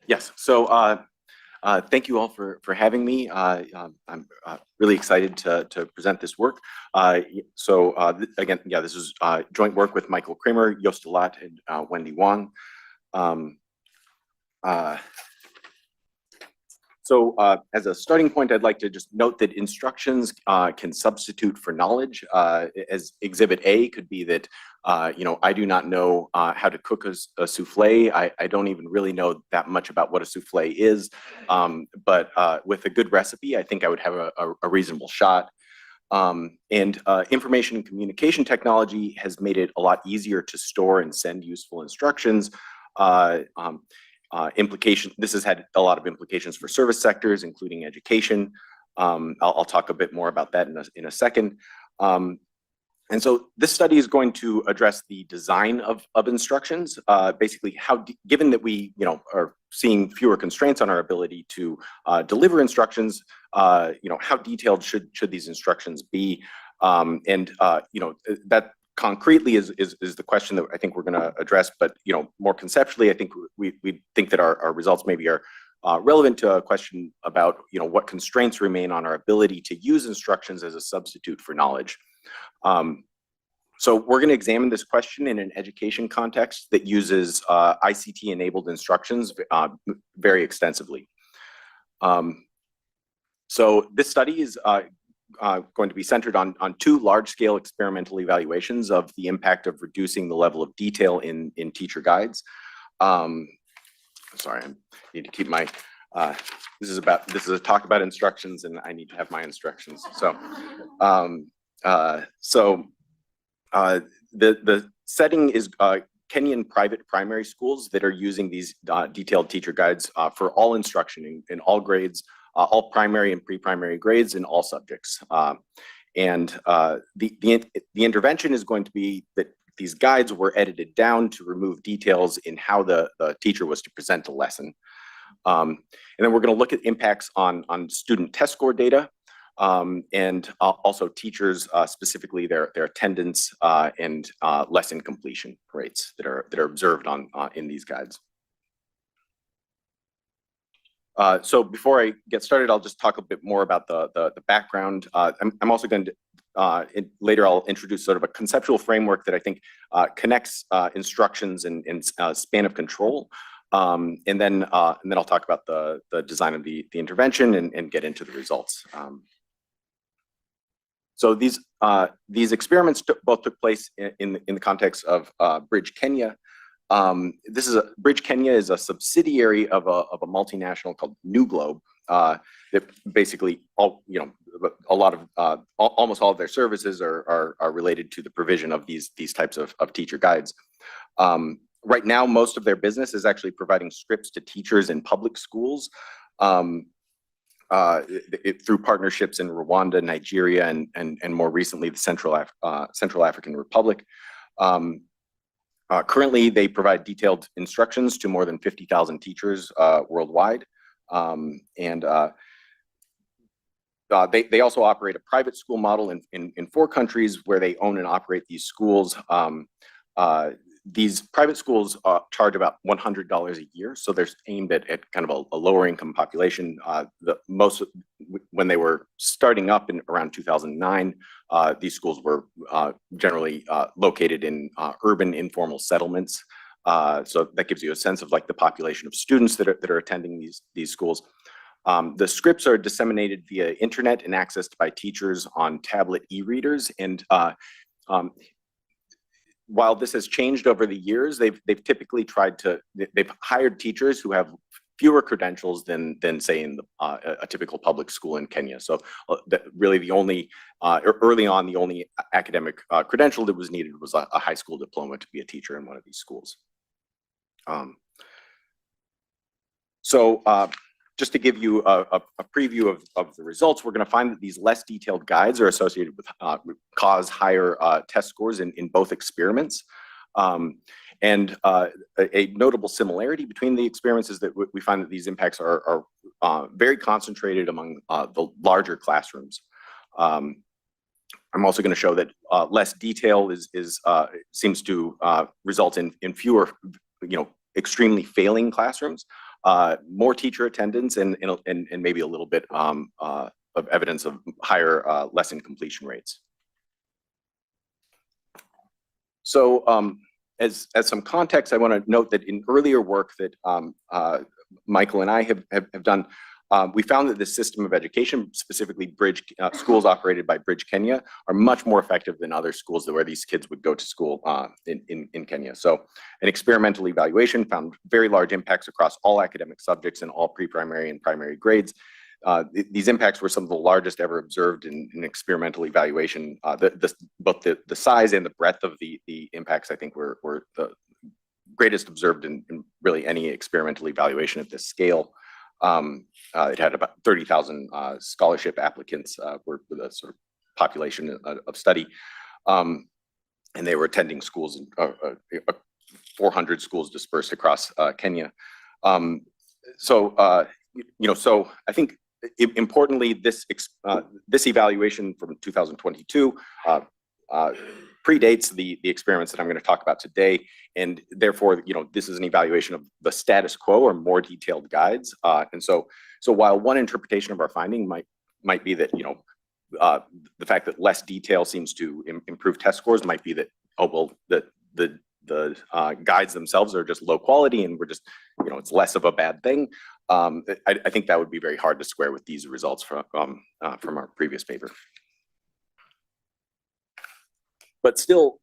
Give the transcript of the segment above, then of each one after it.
Yes. Thank you all for having me. I'm really excited to present this work. Again, yeah, this is joint work with Michael Kramer, Yost Alat, and Wendy Wong. Um, uh, as a starting point, I'd like to just note that instructions can substitute for knowledge. As Exhibit A could be that, I do not know how to cook a souffle. I don't even really know that much about what a souffle is. But with a good recipe, I think I would have a reasonable shot. Information and communication technology has made it a lot easier to store and send useful instructions. This has had a lot of implications for service sectors, including education. I'll talk a bit more about that in a second. And so this study is going to address the design of instructions. Basically, given that we are seeing fewer constraints on our ability to deliver instructions, how detailed should these instructions be? That concretely is the question that I think we're going to address. But more conceptually, I think we think that our results maybe are relevant to a question about what constraints remain on our ability to use instructions as a substitute for knowledge. So we're going to examine this question in an education context that uses ICT-enabled instructions very extensively. So this study is going to be centered on two large-scale experimental evaluations of the impact of reducing the level of detail in teacher guides. Sorry, I need to keep my. This is a talk about instructions, and I need to have my instructions. The setting is Kenyan private primary schools that are using these detailed teacher guides for all instruction in all grades, all primary and pre-primary grades in all subjects. The intervention is going to be that these guides were edited down to remove details in how the teacher was to present a lesson. And then we're going to look at impacts on student test score data, and also teachers, specifically their attendance and lesson completion rates that are observed in these guides. So before I get started, I'll just talk a bit more about the background. I'm also going to later I'll introduce sort of a conceptual framework that I think connects instructions and span of control. And then I'll talk about the design of the intervention and get into the results. So these experiments both took place in the context of Bridge Kenya. Bridge Kenya is a subsidiary of a multinational called New Globe that basically almost all of their services are related to the provision of these types of teacher guides. Right now, most of their business is actually providing scripts to teachers in public schools. Through partnerships in Rwanda, Nigeria, and more recently the Central African Republic. Currently, they provide detailed instructions to more than 50,000 teachers worldwide. They also operate a private school model in 4 countries where they own and operate these schools. These private schools charge about $100 a year, so they're aimed at kind of a lower income population. When they were starting up in around 2009, these schools were generally located in urban informal settlements. So that gives you a sense of like the population of students that are attending these schools. The scripts are disseminated via internet and accessed by teachers on tablet e-readers. And while this has changed over the years, they've typically they've hired teachers who have fewer credentials than say in a typical public school in Kenya. So really early on, the only academic credential that was needed was a high school diploma to be a teacher in one of these schools. Just to give you a preview of the results, we're going to find that these less detailed guides are associated with cause higher test scores in both experiments. A notable similarity between the experiments is that we find that these impacts are very concentrated among the larger classrooms. I'm also going to show that less detail seems to result in fewer, extremely failing classrooms. more teacher attendance, and maybe a little bit of evidence of higher lesson completion rates. So as some context, I want to note that in earlier work that Michael and I have done, we found that this system of education, specifically Bridge schools operated by Bridge Kenya, are much more effective than other schools where these kids would go to school in Kenya. So an experimental evaluation found very large impacts across all academic subjects in all pre-primary and primary grades. These impacts were some of the largest ever observed in experimental evaluation. Both the size and the breadth of the impacts, I think, were the greatest observed in really any experimental evaluation at this scale. It had about 30,000 scholarship applicants were the sort of population of study, and they were attending schools, 400 schools dispersed across Kenya. So I think importantly, this evaluation from 2022 predates the experiments that I'm going to talk about today, and therefore, this is an evaluation of the status quo or more detailed guides. And so while one interpretation of our finding might be that the fact that less detail seems to improve test scores might be that the guides themselves are just low quality and we're just it's less of a bad thing. I think that would be very hard to square with these results from our previous paper. But still,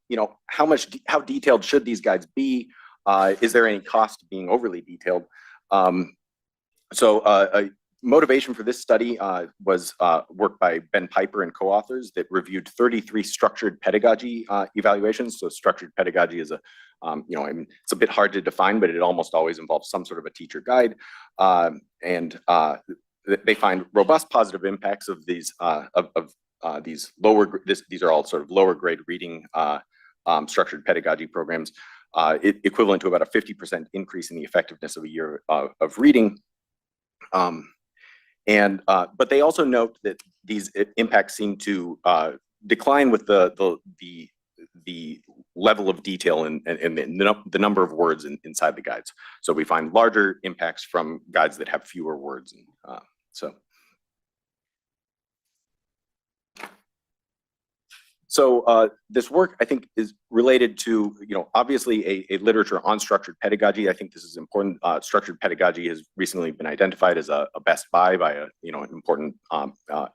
how detailed should these guides be? Is there any cost to being overly detailed? So motivation for this study was work by Ben Piper and co-authors that reviewed 33 structured pedagogy evaluations. So structured pedagogy is it's a bit hard to define, but it almost always involves some sort of a teacher guide. And they find robust positive impacts of these these are all sort of lower grade reading structured pedagogy programs, equivalent to about a 50% increase in the effectiveness of a year of reading. But they also note that these impacts seem to decline with the level of detail and the number of words inside the guides. So we find larger impacts from guides that have fewer words. So this work, I think, is related to, obviously a literature on structured pedagogy. I think this is important. Structured pedagogy has recently been identified as a best buy by an important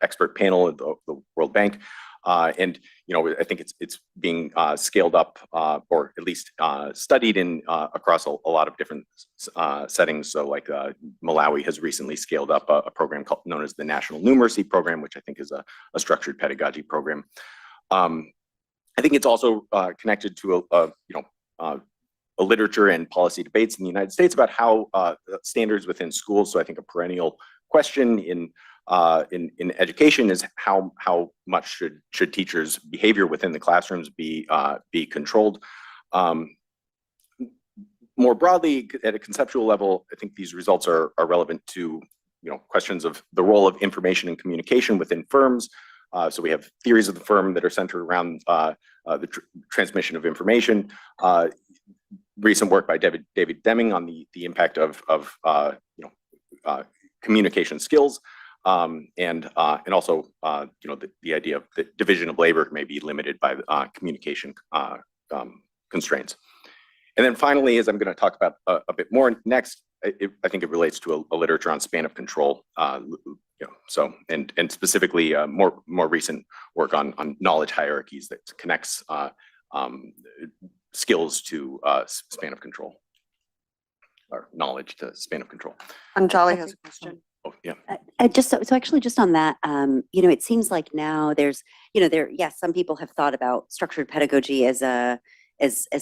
expert panel at the World Bank. And I think it's being scaled up, or at least studied in across a lot of different settings. So like Malawi has recently scaled up a program known as the National Numeracy Program, which I think is a structured pedagogy program. I think it's also connected to a literature and policy debates in the United States about how standards within schools. So I think a perennial question in education is how much should teachers' behavior within the classrooms be controlled. More broadly, at a conceptual level, I think these results are relevant to questions of the role of information and communication within firms. So we have theories of the firm that are centered around the transmission of information. Recent work by David Deming on the impact of communication skills, and also the idea of the division of labor may be limited by communication constraints. And then finally, as I'm going to talk about a bit more next, I think it relates to a literature on span of control. So and specifically more recent work on knowledge hierarchies that connects skills to span of control, or knowledge to span of control. Anjali has a question. Oh, yeah. So actually just on that, it seems like now there's, yes, some people have thought about structured pedagogy as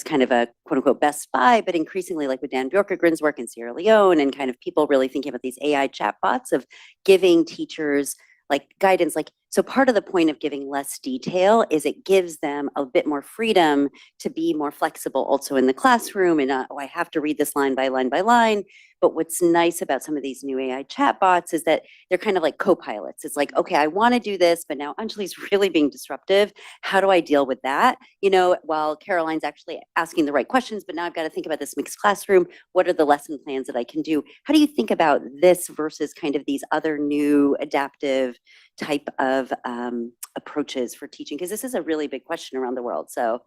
kind of a quote unquote best buy, but increasingly like with Dan Bjorkegren's work in Sierra Leone and kind of people really thinking about these AI chatbots of giving teachers like guidance. So part of the point of giving less detail is it gives them a bit more freedom to be more flexible also in the classroom, and I have to read this line by line by line, But what's nice about some of these new AI chatbots is that they're kind of like co-pilots. It's like, okay, I want to do this, but now Anjali's really being disruptive. How do I deal with that? You know, while Caroline's actually asking the right questions, but now I've got to think about this mixed classroom. What are the lesson plans that I can do? How do you think about this versus kind of these other new adaptive type of approaches for teaching? Because this is a really big question around the world. So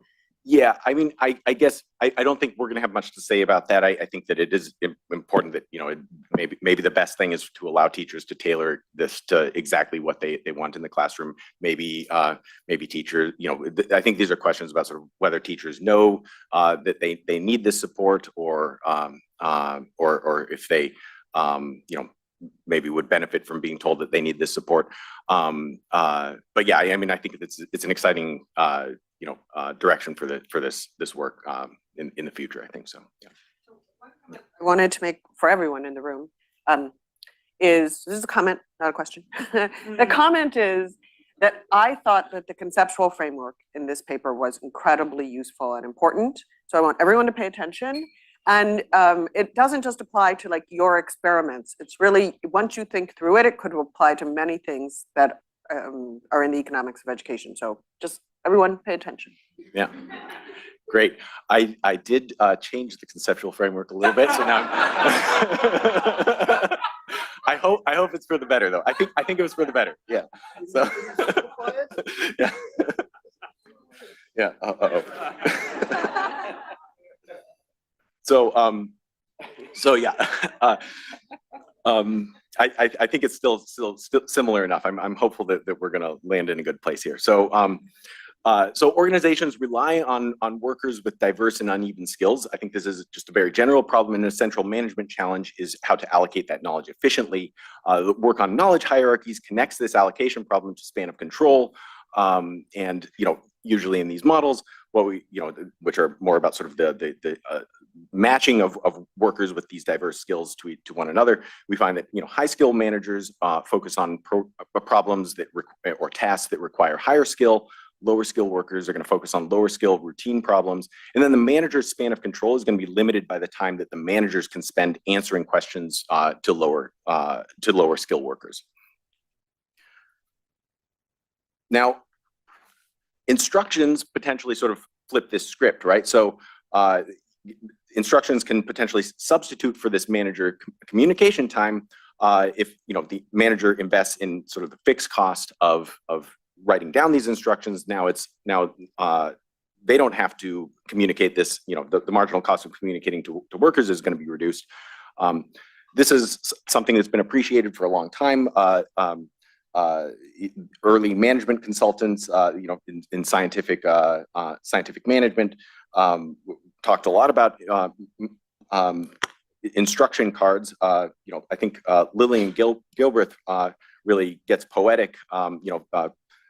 yeah, I mean, I guess I don't think we're going to have much to say about that. I think that it is important that, you know, maybe the best thing is to allow teachers to tailor this to exactly what they want in the classroom. Maybe teachers, you know, I think these are questions about sort of whether teachers know that they need this support, or if they, you know, maybe would benefit from being told that they need this support. But yeah, I mean, I think it's an exciting direction for this work in the future. I think so. Yeah. I wanted to make for everyone in the room this is a comment, not a question. The comment is that I thought that the conceptual framework in this paper was incredibly useful and important. So I want everyone to pay attention. And it doesn't just apply to like your experiments. It's really, once you think through it, it could apply to many things that are in the economics of education. So just everyone pay attention. Yeah, great. I did change the conceptual framework a little bit, so now I hope it's for the better, though. I think it was for the better. Yeah. So yeah. Yeah. So yeah. I think it's still similar enough. I'm hopeful that we're going to land in a good place here. So organizations rely on workers with diverse and uneven skills. I think this is just a very general problem, and a central management challenge is how to allocate that knowledge efficiently. The work on knowledge hierarchies connects this allocation problem to span of control, and usually in these models, which are more about sort of the matching of workers with these diverse skills to one another, we find that high skill managers focus on problems or tasks that require higher skill. Lower skill workers are going to focus on lower skill routine problems, and then the manager's span of control is going to be limited by the time that the managers can spend answering questions to lower skill workers. Now, instructions potentially sort of flip this script, right? So instructions can potentially substitute for this manager communication time if the manager invests in sort of the fixed cost of writing down these instructions. Now they don't have to communicate this. The marginal cost of communicating to workers is going to be reduced. This is something that's been appreciated for a long time. Early management consultants, in scientific management, talked a lot about instruction cards. I think Lillian Gilbreth really gets poetic.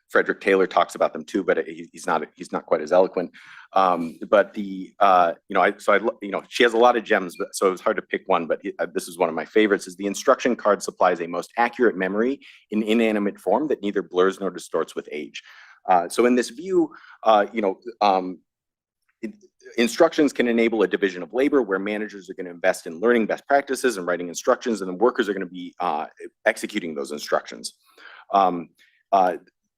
Frederick Taylor talks about them too, but he's not quite as eloquent. But she has a lot of gems, so it was hard to pick one. But this is one of my favorites: is the instruction card supplies a most accurate memory in inanimate form that neither blurs nor distorts with age. So in this view, instructions can enable a division of labor where managers are going to invest in learning best practices and writing instructions, and then workers are going to be executing those instructions.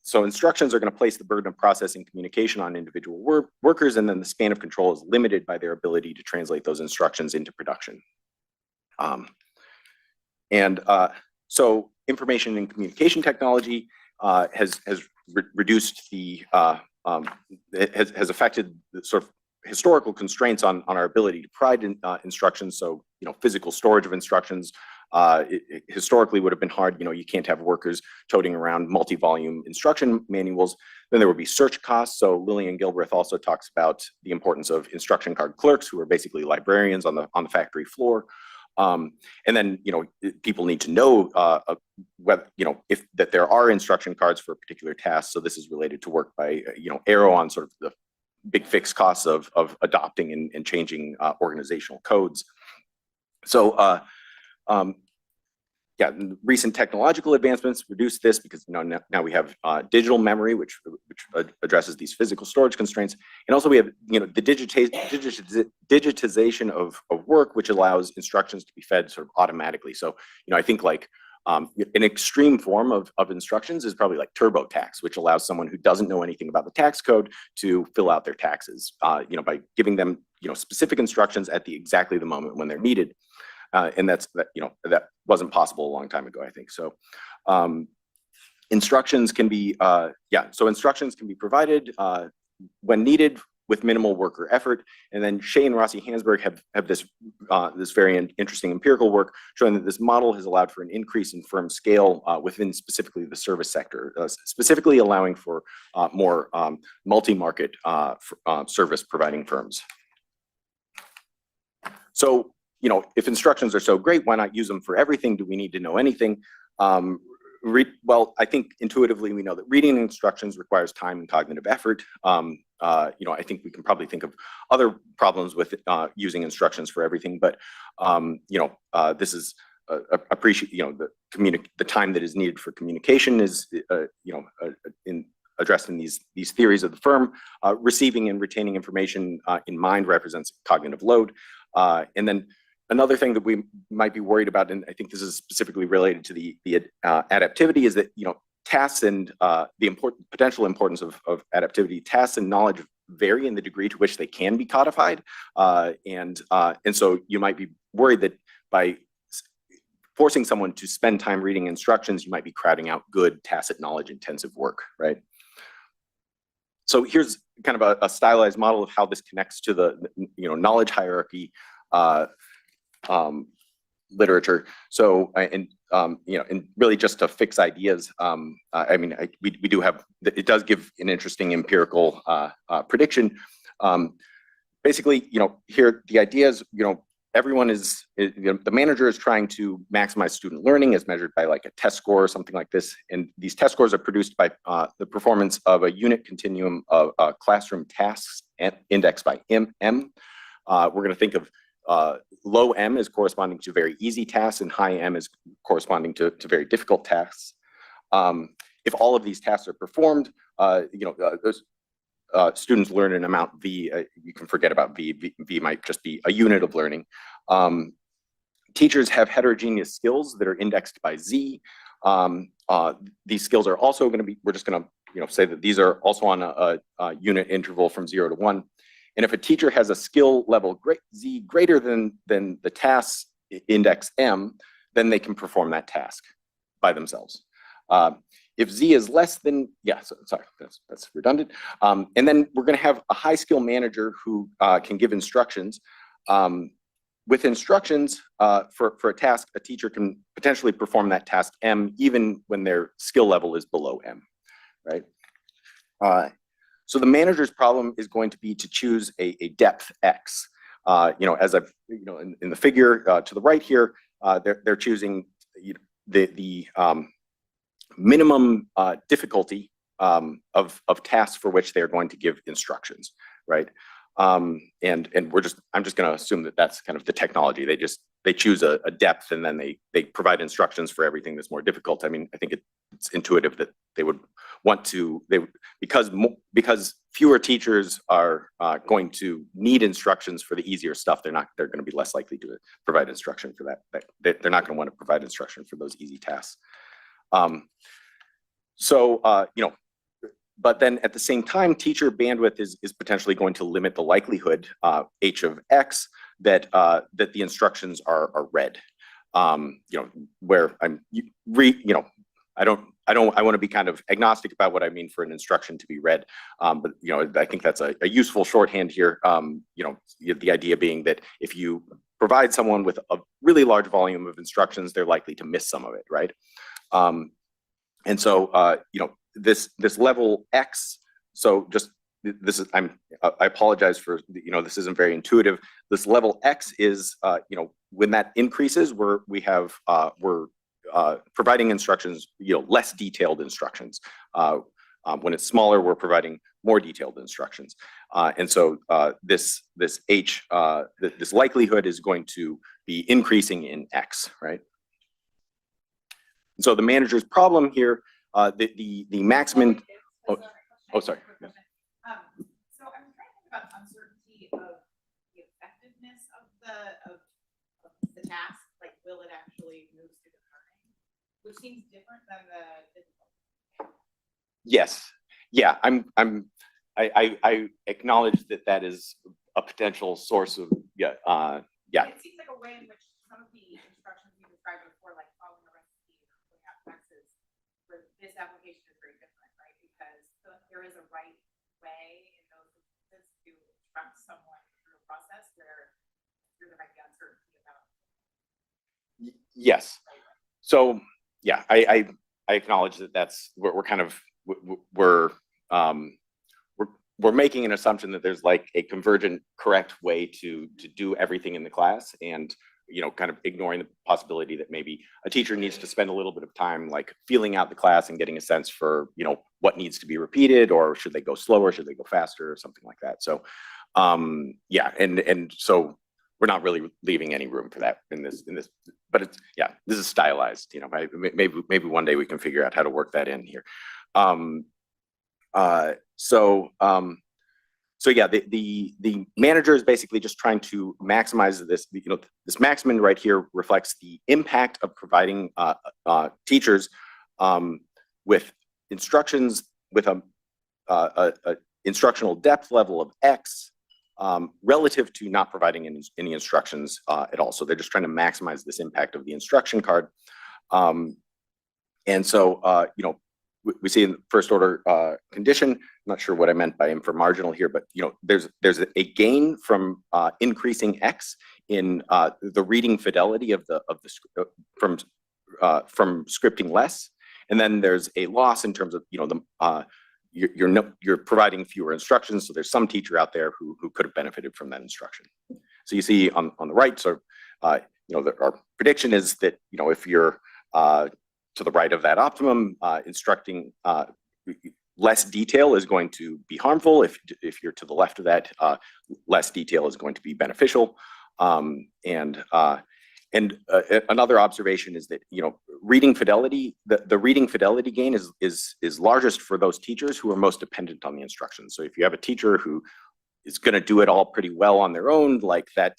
So instructions are going to place the burden of processing communication on individual workers, and then the span of control is limited by their ability to translate those instructions into production. So information and communication technology has reduced has affected the sort of historical constraints on our ability to provide instructions. So physical storage of instructions it historically would have been hard. You can't have workers toting around multi-volume instruction manuals. Then there would be search costs. So Lillian Gilbreth also talks about the importance of instruction card clerks, who are basically librarians on the factory floor. And then people need to know whether if that there are instruction cards for a particular task. So this is related to work by Arrow on sort of the big fixed costs of adopting and changing organizational codes. So yeah, recent technological advancements reduce this because now we have digital memory, which addresses these physical storage constraints, and also we have the digitization of work, which allows instructions to be fed sort of automatically. So I think like an extreme form of instructions is probably like TurboTax, which allows someone who doesn't know anything about the tax code to fill out their taxes, by giving them specific instructions at exactly the moment when they're needed. And that wasn't possible a long time ago, I think. So instructions can be instructions can be provided when needed with minimal worker effort. And then Shea and Rossi Hansberg have this very interesting empirical work showing that this model has allowed for an increase in firm scale within specifically the service sector, specifically allowing for more multi-market service providing firms. So if instructions are so great, why not use them for everything? Do we need to know anything? Well, I think intuitively we know that reading instructions requires time and cognitive effort. I think we can probably think of other problems with using instructions for everything, but this is the time that is needed for communication is addressed in these theories of the firm. Receiving and retaining information in mind represents cognitive load, and then another thing that we might be worried about, and I think this is specifically related to the adaptivity, is that tasks and the potential importance of adaptivity, tasks and knowledge vary in the degree to which they can be codified, and so you might be worried that by forcing someone to spend time reading instructions, you might be crowding out good tacit knowledge intensive work, right? So here's kind of a stylized model of how this connects to the knowledge hierarchy literature. So, and really just to fix ideas, we do have, it does give an interesting empirical prediction. Basically, here the idea is, everyone is, the manager is trying to maximize student learning as measured by like a test score or something like this. And these test scores are produced by the performance of a unit continuum of classroom tasks indexed by M. We're going to think of low M is corresponding to very easy tasks and high M is corresponding to very difficult tasks. If all of these tasks are performed, those students learn an amount V. You can forget about V. V might just be a unit of learning. Teachers have heterogeneous skills that are indexed by Z. These skills are also going to be, we're just going to say that these are also on a unit interval from 0 to 1. And if a teacher has a skill level Z greater than the task index M, then they can perform that task by themselves. If Z is less than, sorry, that's redundant. And then we're going to have a high skill manager who can give instructions. With instructions for a task, a teacher can potentially perform that task M even when their skill level is below M, right? So the manager's problem is going to be to choose a depth X. As I've, in the figure to the right here, they're choosing the minimum difficulty of tasks for which they're going to give instructions, right? And I'm just going to assume that that's kind of the technology. They choose a depth and then they provide instructions for everything that's more difficult. I mean, I think it's intuitive that they would want to, because fewer teachers are going to need instructions for the easier stuff. They're going to be less likely to provide instruction for that. They're not going to want to provide instruction for those easy tasks. But then at the same time, teacher bandwidth is potentially going to limit the likelihood, H of X, that the instructions are read. Where I want to be kind of agnostic about what I mean for an instruction to be read. But I think that's a useful shorthand here. The idea being that if you provide someone with a really large volume of instructions, they're likely to miss some of it, right? And so this level X, so just this is, I apologize for, this isn't very intuitive. This level X is, when that increases, we're providing instructions, less detailed instructions. When it's smaller, we're providing more detailed instructions. And so this H, this likelihood is going to be increasing in X, right? so the manager's problem here, the maximum. Oh, sorry. Yeah. So I'm trying to think about uncertainty of the effectiveness of the task. Like, will it actually move student learning? Which seems different than the. Yes. Yeah. I acknowledge that is a potential source of yeah. It seems like a way in which some of the instructions you described before, like following a recipe or putting out X's, where this application is very different, right? Because there is a right way in those instances to instruct someone through a process where there might be uncertainty about. Yes. So yeah, I acknowledge that's we're kind of we're making an assumption that there's like a convergent, correct way to do everything in the class, and kind of ignoring the possibility that maybe a teacher needs to spend a little bit of time like feeling out the class and getting a sense for what needs to be repeated, or should they go slower, should they go faster, or something like that. So yeah, and so we're not really leaving any room for that in this, but it's this is stylized. Maybe one day we can figure out how to work that in here. So yeah, the manager is basically just trying to maximize this. This maximum right here reflects the impact of providing teachers with instructions with a instructional depth level of X relative to not providing any instructions at all. So they're just trying to maximize this impact of the instruction card. And so we see in the first order condition, I'm not sure what I meant by inframarginal here, but there's a gain from increasing X in the reading fidelity of the from scripting less, and then there's a loss in terms of you're providing fewer instructions. So there's some teacher out there who could have benefited from that instruction. So you see on the right, so our prediction is that if you're to the right of that optimum, instructing less detail is going to be harmful. If you're to the left of that, less detail is going to be beneficial. And another observation is that reading fidelity, the reading fidelity gain is largest for those teachers who are most dependent on the instructions. So if you have a teacher who is going to do it all pretty well on their own, like that,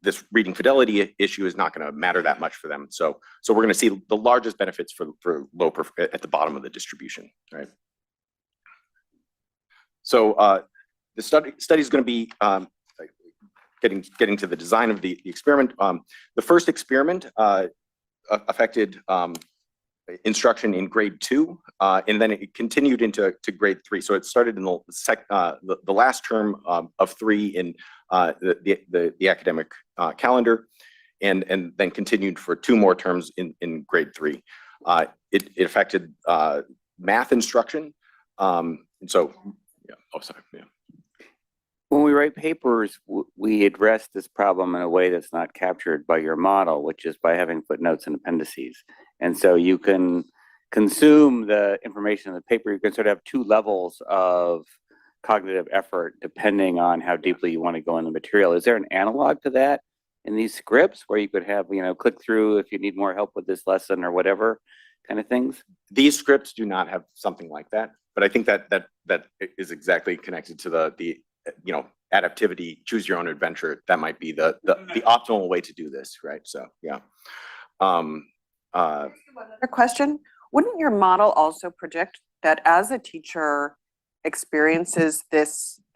this reading fidelity issue is not going to matter that much for them. So we're going to see the largest benefits for low at the bottom of the distribution, right? So the study is going to be getting to the design of the experiment. The first experiment affected instruction in grade 2, and then it continued into grade 3. So it started in the last term of 3 in the academic calendar, and then continued for 2 more terms in grade 3. It affected math instruction, and so yeah. Oh, sorry. Yeah. When we write papers, we address this problem in a way that's not captured by your model, which is by having footnotes and appendices. And so you can consume the information in the paper. You can sort of have 2 levels of cognitive effort depending on how deeply you want to go in the material. Is there an analog to that in these scripts where you could have, click through if you need more help with this lesson or whatever kind of things? These scripts do not have something like that, but I think that is exactly connected to the adaptivity, choose your own adventure. That might be the optimal way to do this, right? So yeah. Another question: wouldn't your model also predict that as a teacher experiences the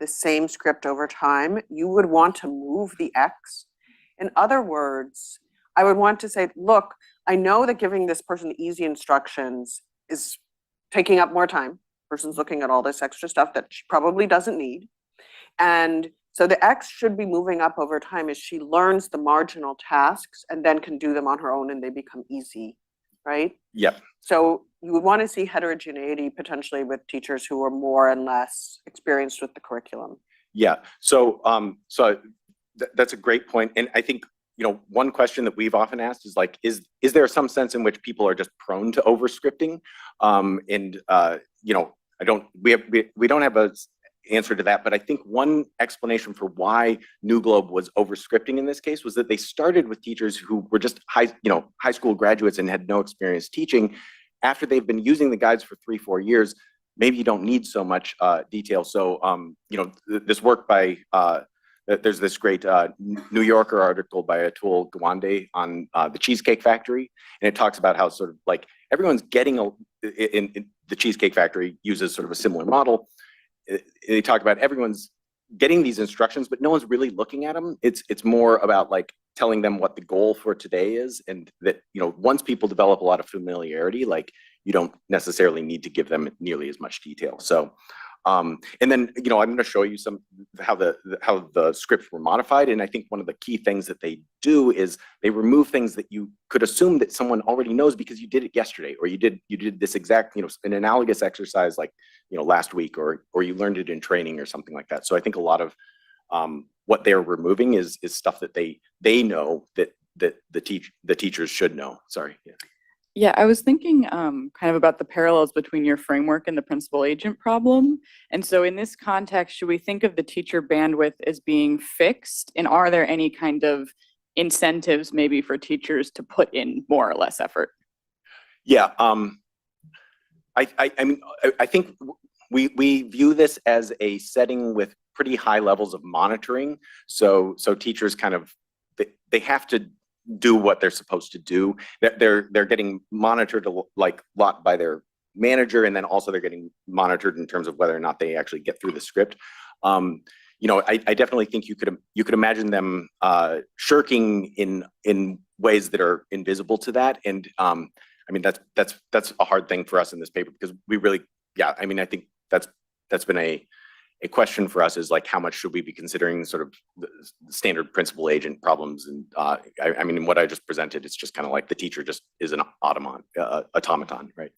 same script over time, you would want to move the X? In other words, I would want to say, look, I know that giving this person easy instructions is taking up more time. Person's looking at all this extra stuff that she probably doesn't need. And so the X should be moving up over time as she learns the marginal tasks and then can do them on her own and they become easy, right? Yep. So you would want to see heterogeneity potentially with teachers who are more and less experienced with the curriculum. Yeah. So that's a great point. And I think one question that we've often asked is like, is there some sense in which people are just prone to over scripting? We don't have answer to that, but I think one explanation for why New Globe was over-scripting in this case was that they started with teachers who were just high school graduates and had no experience teaching. After they've been using the guides for 3-4 years, maybe you don't need so much detail. So, this work by, there's this great New Yorker article by Atul Gawande on the Cheesecake Factory, and it talks about how sort of like everyone's getting in the Cheesecake Factory uses sort of a similar model. They talk about everyone's getting these instructions, but no one's really looking at them. It's more about like telling them what the goal for today is, and that, once people develop a lot of familiarity, like you don't necessarily need to give them nearly as much detail. So, and then, I'm going to show you how the scripts were modified. And I think one of the key things that they do is they remove things that you could assume that someone already knows because you did it yesterday, or you did this exact, an analogous exercise like, last week, or you learned it in training or something like that. So I think a lot of what they're removing is stuff that they know that the teachers should know. Sorry. Yeah. Yeah, I was thinking kind of about the parallels between your framework and the principal agent problem. And so in this context, should we think of the teacher bandwidth as being fixed? And are there any kind of incentives maybe for teachers to put in more or less effort? Yeah, I mean, I think we view this as a setting with pretty high levels of monitoring. So teachers kind of, they have to do what they're supposed to do. They're getting monitored a lot by their manager, and then also they're getting monitored in terms of whether or not they actually get through the script. I definitely think you could imagine them shirking in ways that are invisible to that. And I mean, that's a hard thing for us in this paper, because we really, I mean, I think that's been a question for us, is like, how much should we be considering sort of the standard principal agent problems? And I mean, what I just presented, it's just kind of like the teacher just is an automaton, right?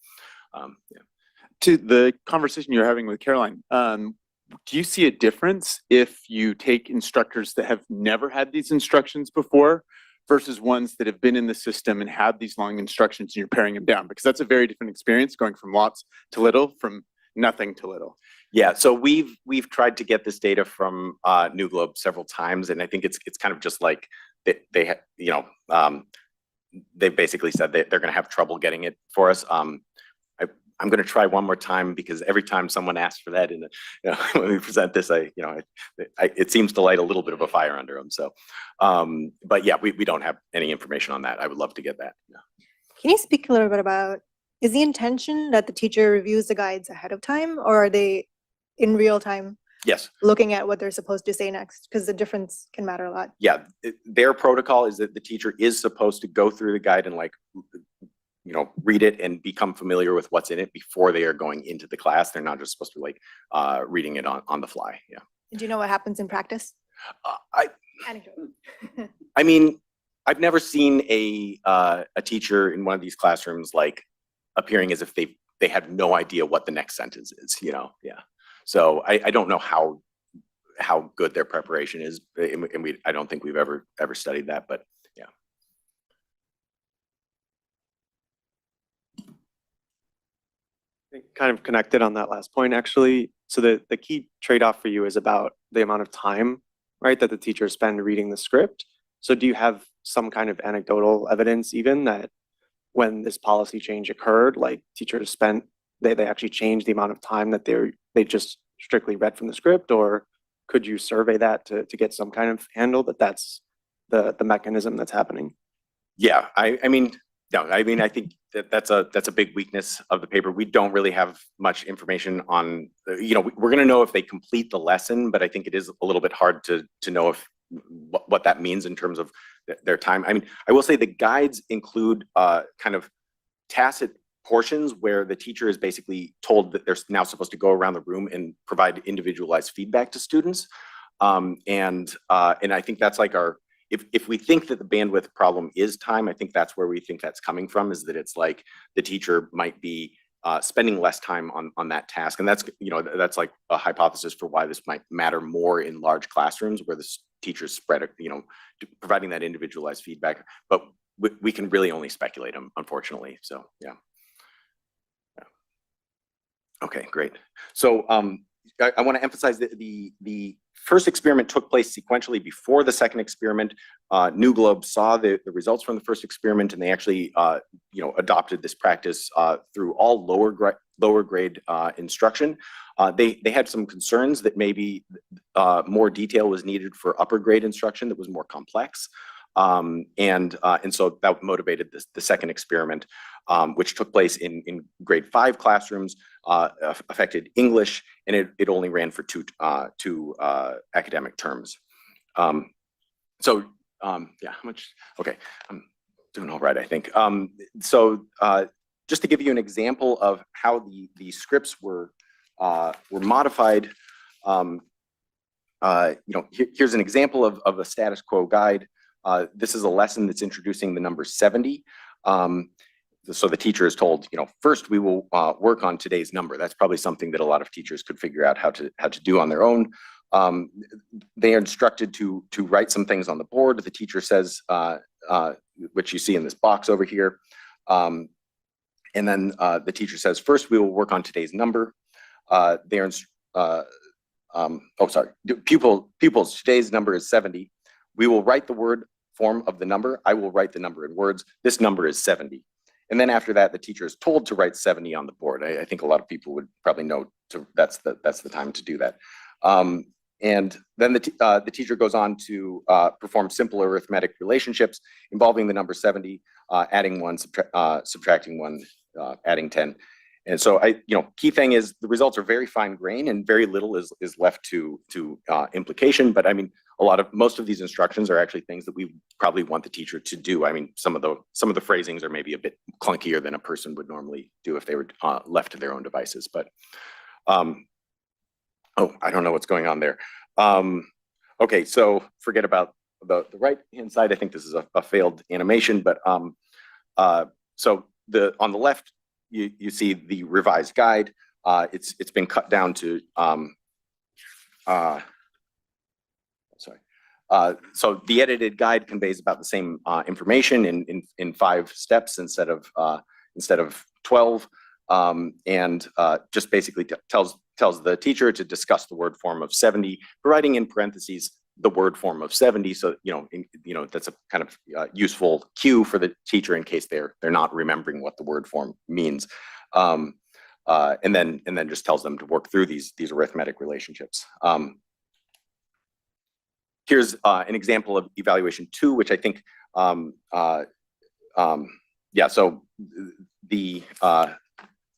Yeah. To the conversation you're having with Caroline, do you see a difference if you take instructors that have never had these instructions before versus ones that have been in the system and have these long instructions, and you're paring them down? Because that's a very different experience, going from lots to little, from nothing to little. Yeah, so we've tried to get this data from New Globe several times, and I think it's kind of just like they basically said that they're going to have trouble getting it for us. I'm going to try one more time, because every time someone asks for that, when we present this, it seems to light a little bit of a fire under them. So, but yeah, we don't have any information on that. I would love to get that. Yeah. Can you speak a little bit about, is the intention that the teacher reviews the guides ahead of time, or are they in real time Yes. looking at what they're supposed to say next? Because the difference can matter a lot. Yeah, their protocol is that the teacher is supposed to go through the guide and read it and become familiar with what's in it before they are going into the class. They're not just supposed to be reading it on the fly. Yeah. Do you know what happens in practice? Anecdote. I mean, I've never seen a teacher in one of these classrooms appearing as if they have no idea what the next sentence is. Yeah. So I don't know how good their preparation is, and I don't think we've ever studied that, but yeah. Kind of connected on that last point, actually. So the key trade-off for you is about the amount of time, right, that the teachers spend reading the script. So do you have some kind of anecdotal evidence even that when this policy change occurred, teachers spent, they actually changed the amount of time that they just strictly read from the script? Or could you survey that to get some kind of handle that that's the mechanism that's happening? Yeah, I mean, I think that's a big weakness of the paper. We don't really have much information on, we're going to know if they complete the lesson, but I think it is a little bit hard to know what that means in terms of their time. I mean, I will say the guides include kind of tacit portions where the teacher is basically told that they're now supposed to go around the room and provide individualized feedback to students. And I think that's if we think that the bandwidth problem is time, I think that's where we think that's coming from, is that it's the teacher might be spending less time on that task. And that's a hypothesis for why this might matter more in large classrooms where the teachers spread, providing that individualized feedback. But we can really only speculate, unfortunately. So, yeah. Okay, great. So, I want to emphasize that the first experiment took place sequentially before the second experiment. New Globe saw the results from the first experiment, and they actually adopted this practice through all lower grade instruction. They had some concerns that maybe more detail was needed for upper grade instruction that was more complex. And so that motivated the second experiment, which took place in grade 5 classrooms, affected English, and it only ran for two academic terms. Yeah, how much? Okay, I'm doing all right, I think. Just to give you an example of how the scripts were modified, here's an example of a status quo guide. This is a lesson that's introducing the number 70. So the teacher is told, first we will work on today's number. That's probably something that a lot of teachers could figure out how to do on their own. They are instructed to write some things on the board. The teacher says, which you see in this box over here. And then the teacher says, first we will work on today's number. Pupils, today's number is 70. We will write the word form of the number. I will write the number in words. This number is 70. And then after that, the teacher is told to write 70 on the board. I think a lot of people would probably know that's the time to do that. And then the teacher goes on to perform simple arithmetic relationships involving the number 70, adding 1, subtracting 1, adding 10. And so key thing is the results are very fine grained and very little is left to implication. But I mean, most of these instructions are actually things that we probably want the teacher to do. I mean, some of the phrasings are maybe a bit clunkier than a person would normally do if they were left to their own devices. But I don't know what's going on there. Okay, so forget about the right hand side. I think this is a failed animation, but so on the left you see the revised guide. It's been cut down to so the edited guide conveys about the same information in 5 steps instead of 12, and just basically tells the teacher to discuss the word form of 70, providing in parentheses the word form of 70. So that's a kind of useful cue for the teacher in case they're not remembering what the word form means, and then just tells them to work through these arithmetic relationships. Here's an example of evaluation 2, which I think, so the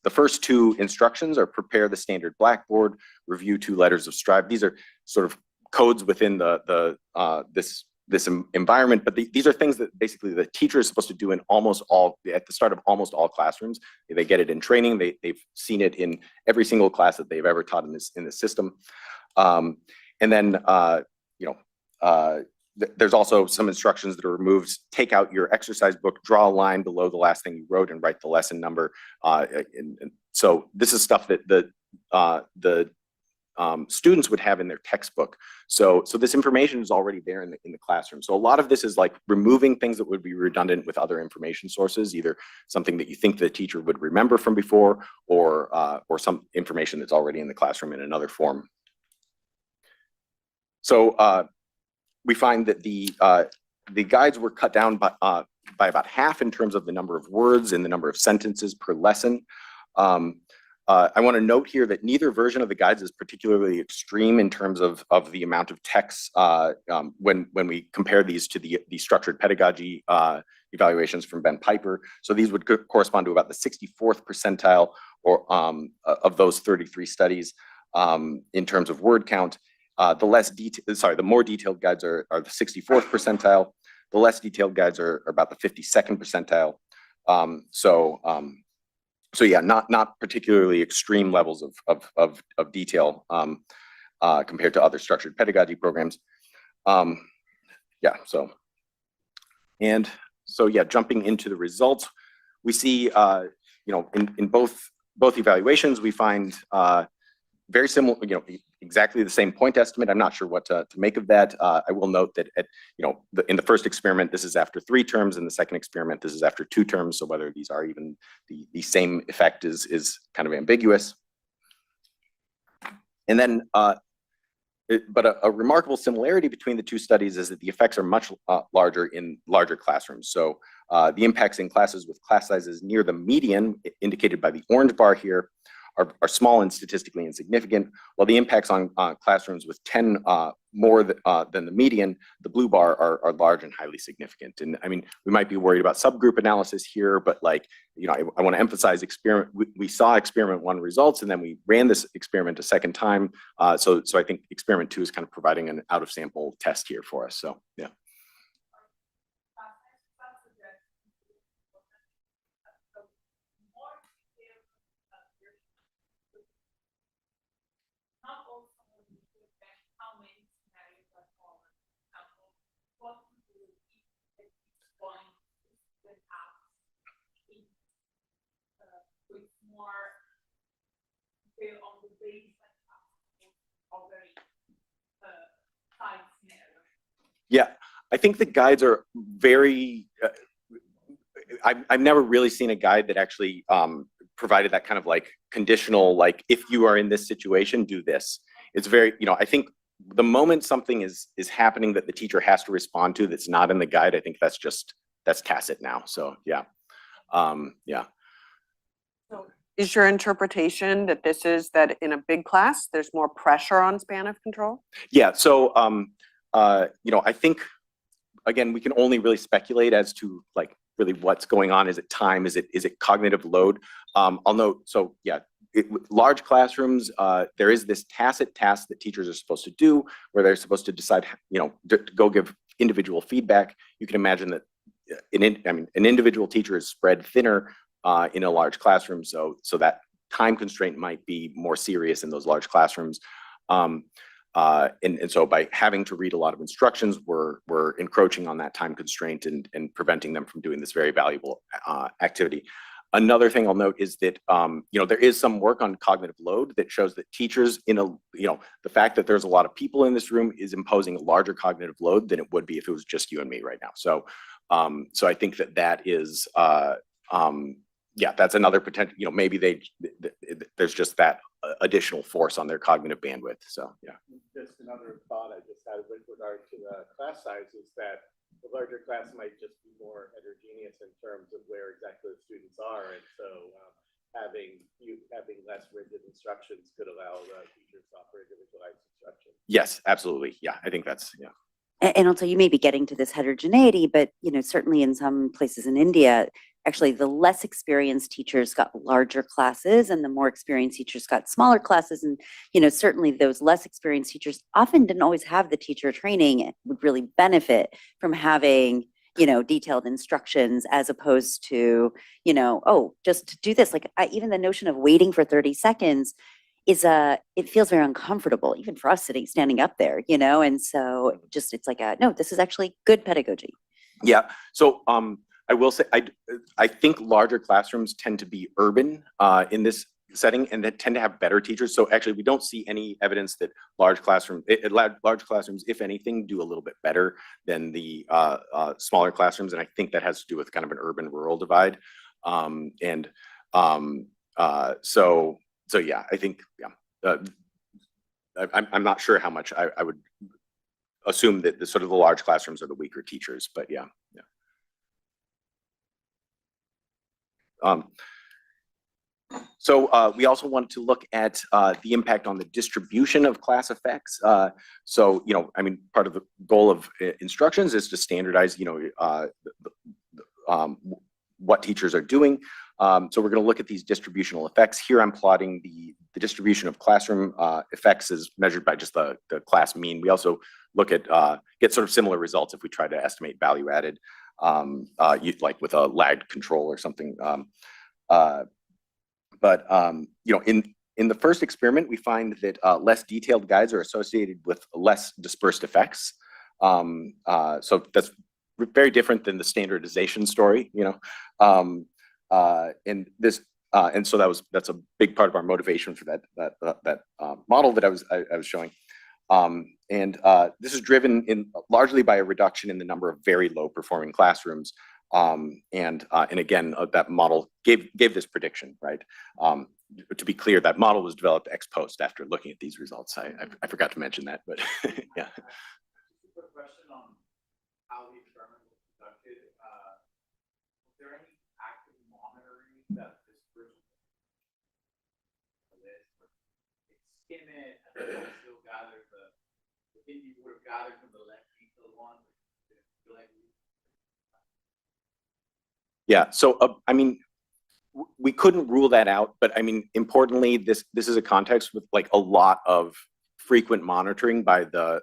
first 2 instructions are prepare the standard Blackboard, review 2 letters of Scribe. These are sort of codes within this environment, but these are things that basically the teacher is supposed to do at the start of almost all classrooms. They get it in training. They've seen it in every single class that they've ever taught in this system. And then there's also some instructions that are removed. Take out your exercise book, draw a line below the last thing you wrote, and write the lesson number. And so this is stuff that the students would have in their textbook. So this information is already there in the classroom. So a lot of this is like removing things that would be redundant with other information sources, either something that you think the teacher would remember from before, or some information that's already in the classroom in another form. So we find that the guides were cut down by about half in terms of the number of words and the number of sentences per lesson. I want to note here that neither version of the guides is particularly extreme in terms of the amount of text when we compare these to the structured pedagogy evaluations from Ben Piper. So these would correspond to about the 64th percentile of those 33 studies in terms of word count. The more detailed guides are the 64th percentile. The less detailed guides are about the 52nd percentile. So yeah, not particularly extreme levels of detail compared to other structured pedagogy programs. Jumping into the results, we see in both evaluations we find very similar, exactly the same point estimate. I'm not sure what to make of that. I will note that in the first experiment, this is after 3 terms. In the second experiment, this is after 2 terms. So whether these are even the same effect is kind of ambiguous. And then, but a remarkable similarity between the two studies is that the effects are much larger in larger classrooms. So the impacts in classes with class sizes near the median, indicated by the orange bar here, are small and statistically insignificant, while the impacts on classrooms with 10 more than the median, the blue bar, are large and highly significant. And I mean, we might be worried about subgroup analysis here, but like, you know, I want to emphasize experiment. We saw experiment 1 results, and then we ran this experiment a second time. So I think experiment 2 is kind of providing an out of sample test here for us. So yeah. Yeah, I think the guides are very, I've never really seen a guide that actually provided that kind of like conditional, like, if you are in this situation, do this. It's very, you know, I think the moment something is happening that the teacher has to respond to that's not in the guide, I think that's tacit now. So yeah, yeah. So is your interpretation that this is that in a big class, there's more pressure on span of control? Yeah, so you know, I think, again, we can only really speculate as to like really what's going on. Is it time? Is it cognitive load? I'll note, so yeah, large classrooms, there is this tacit task that teachers are supposed to do where they're supposed to decide, you know, to go give individual feedback. You can imagine that an individual teacher is spread thinner in a large classroom, so that time constraint might be more serious in those large classrooms. And so by having to read a lot of instructions, we're encroaching on that time constraint and preventing them from doing this very valuable activity. Another thing I'll note is that, you know, there is some work on cognitive load that shows that teachers you know, the fact that there's a lot of people in this room is imposing a larger cognitive load than it would be if it was just you and me right now. So, so I think that is, yeah, that's another potential, you know, maybe there's just that additional force on their cognitive bandwidth. So, yeah. Just another thought I just had with regard to the class size is that the larger class might just be more heterogeneous in terms of where exactly the students are. And so having less rigid instructions could allow the teachers to offer individualized instruction. Yes, absolutely. Yeah, I think that's, yeah. And also, you may be getting to this heterogeneity, but you know, certainly in some places in India, actually the less experienced teachers got larger classes and the more experienced teachers got smaller classes. And you know, certainly those less experienced teachers often didn't always have the teacher training and would really benefit from having, you know, detailed instructions as opposed to, you know, oh, just do this. Like even the notion of waiting for 30 seconds is it feels very uncomfortable, even for us standing up there, you know? And so just, it's like no, this is actually good pedagogy. Yeah, so I will say, I think larger classrooms tend to be urban in this setting and that tend to have better teachers. So actually we don't see any evidence that large classrooms, if anything, do a little bit better than the smaller classrooms. And I think that has to do with kind of an urban-rural divide. So yeah, I think, yeah, I'm not sure how much I would assume that the sort of the large classrooms are the weaker teachers, but yeah, yeah. So we also wanted to look at the impact on the distribution of class effects. So, you know, I mean, part of the goal of instructions is to standardize, you know, what teachers are doing. So we're going to look at these distributional effects. Here I'm plotting the distribution of classroom effects as measured by just the class mean. We also look at, get sort of similar results if we try to estimate value added, like with a lagged control or something. You know, in the first experiment, we find that less detailed guides are associated with less dispersed effects. So that's very different than the standardization story, you know. And so that's a big part of our motivation for that model that I was showing. This is driven largely by a reduction in the number of very low performing classrooms. And again, that model gave this prediction, right? to be clear, that model was developed ex post after looking at these results. I forgot to mention that, but yeah. Quick question on how the experiment was conducted. Was there any active monitoring that this group skim it and then still gather the thing you would have gathered from the left detailed one? Yeah, so I mean, we couldn't rule that out, but I mean, importantly, this is a context with like a lot of frequent monitoring by the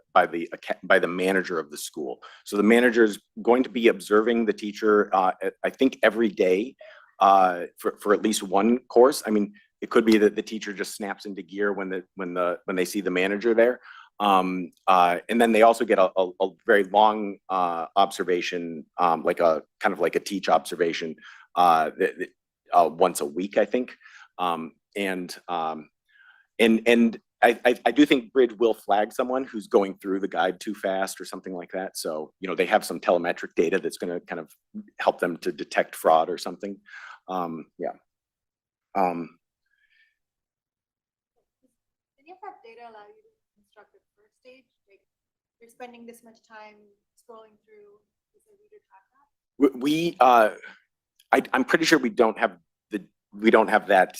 manager of the school. So the manager is going to be observing the teacher, I think every day, for at least one course. I mean, it could be that the teacher just snaps into gear when they see the manager there. And then they also get a very long observation, like a kind of like a teach observation once a week, I think. And I do think Bridge will flag someone who's going through the guide too fast or something like that. So, you know, they have some telemetric data that's going to kind of help them to detect fraud or something. Yeah. Any of that data allow you to construct a first stage? Like, you're spending this much time scrolling through, is a reader track that? I'm pretty sure we don't have that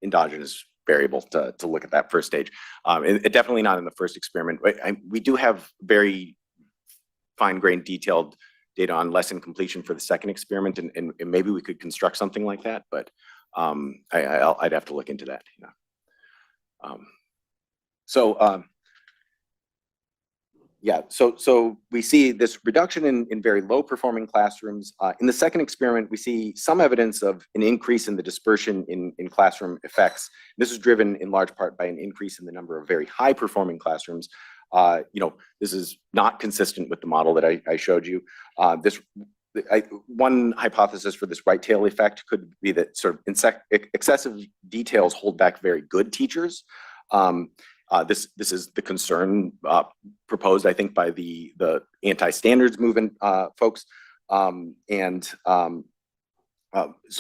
endogenous variable to look at that first stage. And definitely not in the first experiment. We do have very fine-grained, detailed data on lesson completion for the second experiment, and maybe we could construct something like that, but I'd have to look into that. You know. Yeah, so we see this reduction in very low performing classrooms. In the second experiment, we see some evidence of an increase in the dispersion in classroom effects. This is driven in large part by an increase in the number of very high performing classrooms. You know, this is not consistent with the model that I showed you. One hypothesis for this right tail effect could be that sort of excessive details hold back very good teachers. This is the concern proposed, I think, by the anti-standards movement folks, so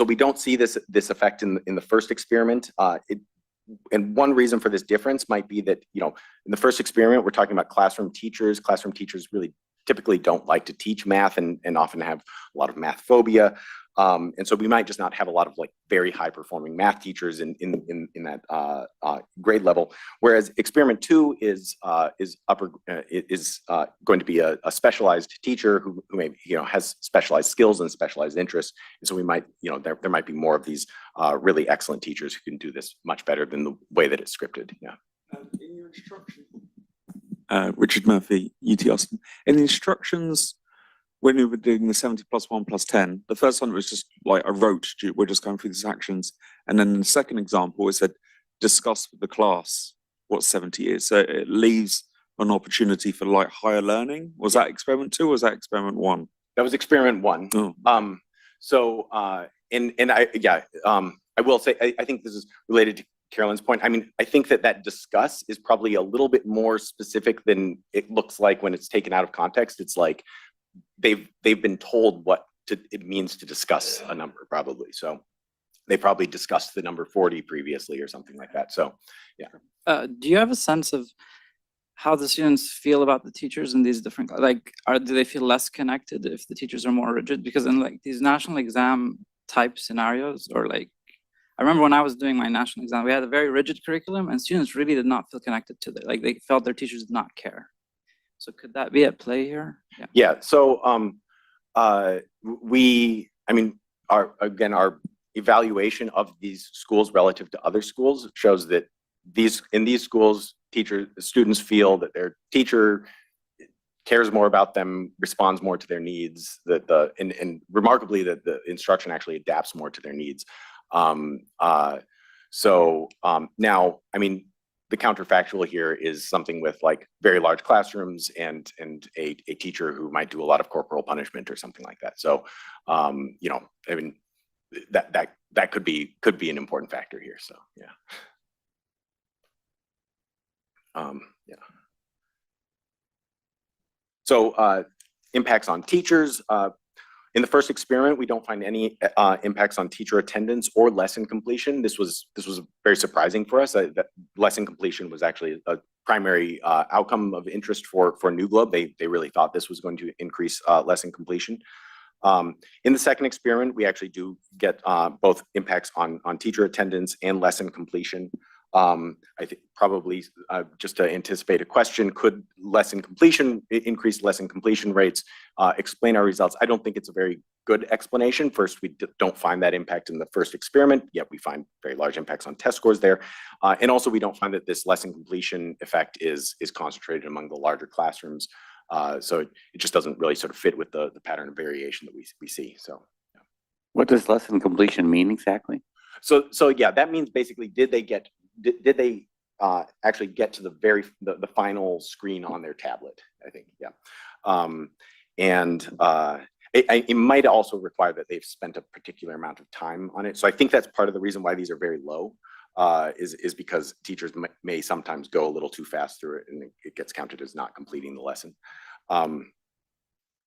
we don't see this effect in the first experiment. And one reason for this difference might be that, you know, in the first experiment we're talking about classroom teachers. Classroom teachers really typically don't like to teach math and often have a lot of math phobia. And so we might just not have a lot of like very high performing math teachers in that grade level. Whereas experiment 2 is going to be a specialized teacher who maybe, you know, has specialized skills and specialized interests. And so we might, you know, there might be more of these really excellent teachers who can do this much better than the way that it's scripted. Yeah. In your instruction, Richard Murphy, UT Austin. In the instructions, when we were doing the 70 plus 1 plus 10, the first one was just like I wrote, we're just going through these actions. And then in the second example, it said, discuss with the class what 70 is. So it leaves an opportunity for like higher learning. Was that experiment 2 or was that experiment 1? That was experiment 1. Oh. I will say, I think this is related to Carolyn's point. I mean, I think that discuss is probably a little bit more specific than it looks like when it's taken out of context. It's like they've been told what it means to discuss a number, probably. So they probably discussed the number 40 previously or something like that. So yeah. Do you have a sense of how the students feel about the teachers in these different, like, do they feel less connected if the teachers are more rigid? Because in like these national exam type scenarios, or like, I remember when I was doing my national exam, we had a very rigid curriculum and students really did not feel connected to it. Like they felt their teachers did not care. So could that be at play here? Yeah. So I mean, our evaluation of these schools relative to other schools shows that in these schools, students feel that their teacher cares more about them, responds more to their needs, and remarkably that the instruction actually adapts more to their needs. Now, I mean, the counterfactual here is something with like very large classrooms and a teacher who might do a lot of corporal punishment or something like that. So, you know, I mean, that could be an important factor here. So, yeah. Yeah. So, impacts on teachers. In the first experiment, we don't find any impacts on teacher attendance or lesson completion. This was very surprising for us. That lesson completion was actually a primary outcome of interest for New Globe. They really thought this was going to increase lesson completion. In the second experiment, we actually do get both impacts on teacher attendance and lesson completion. I think probably just to anticipate a question, could increased lesson completion rates explain our results? I don't think it's a very good explanation. First, we don't find that impact in the first experiment, yet we find very large impacts on test scores there. And also we don't find that this lesson completion effect is concentrated among the larger classrooms. So it just doesn't really sort of fit with the pattern of variation that we see. So yeah. What does lesson completion mean exactly? So yeah, that means basically did they actually get to the final screen on their tablet, I think, yeah. It might also require that they've spent a particular amount of time on it. So I think that's part of the reason why these are very low, is because teachers may sometimes go a little too fast through it and it gets counted as not completing the lesson.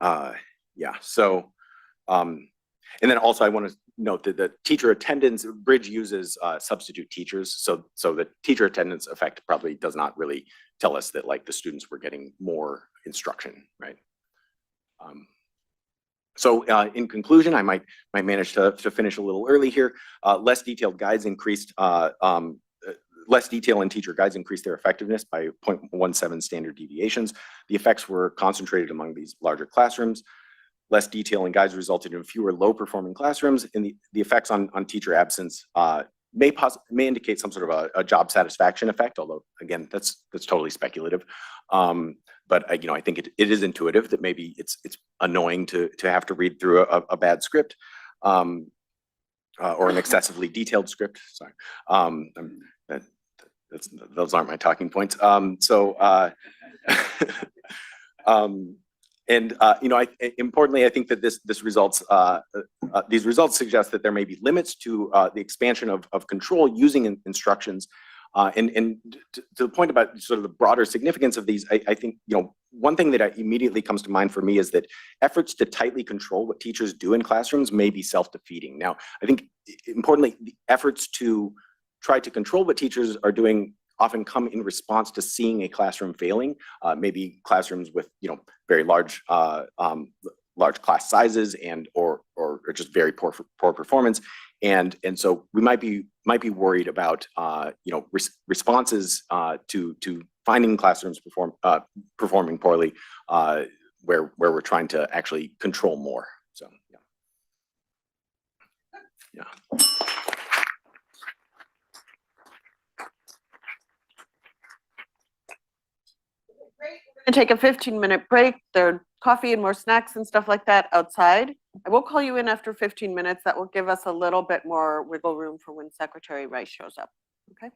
Yeah, so, and then also I want to note that the teacher attendance, Bridge uses substitute teachers. So the teacher attendance effect probably does not really tell us that like the students were getting more instruction, right? So in conclusion, I might manage to finish a little early here. Less detailed guides increased, less detail in teacher guides increased their effectiveness by 0.17 standard deviations. The effects were concentrated among these larger classrooms. Less detail in guides resulted in fewer low-performing classrooms, and the effects on teacher absence may indicate some sort of a job satisfaction effect, although again, that's totally speculative. But I think it is intuitive that maybe it's annoying to have to read through a bad script, or an excessively detailed script. Sorry, those aren't my talking points. Importantly, I think that these results suggest that there may be limits to the expansion of control using instructions. And to the point about sort of the broader significance of these, I think one thing that immediately comes to mind for me is that efforts to tightly control what teachers do in classrooms may be self-defeating. Now, I think importantly, the efforts to try to control what teachers are doing often come in response to seeing a classroom failing, maybe classrooms with very large class sizes or just very poor performance, and so we might be worried about responses to finding classrooms performing poorly, where we're trying to actually control more. So yeah. We're gonna take a 15-minute break. There are coffee and more snacks and stuff like that outside. I will call you in after 15 minutes. That will give us a little bit more wiggle room for when Secretary Rice shows up, okay?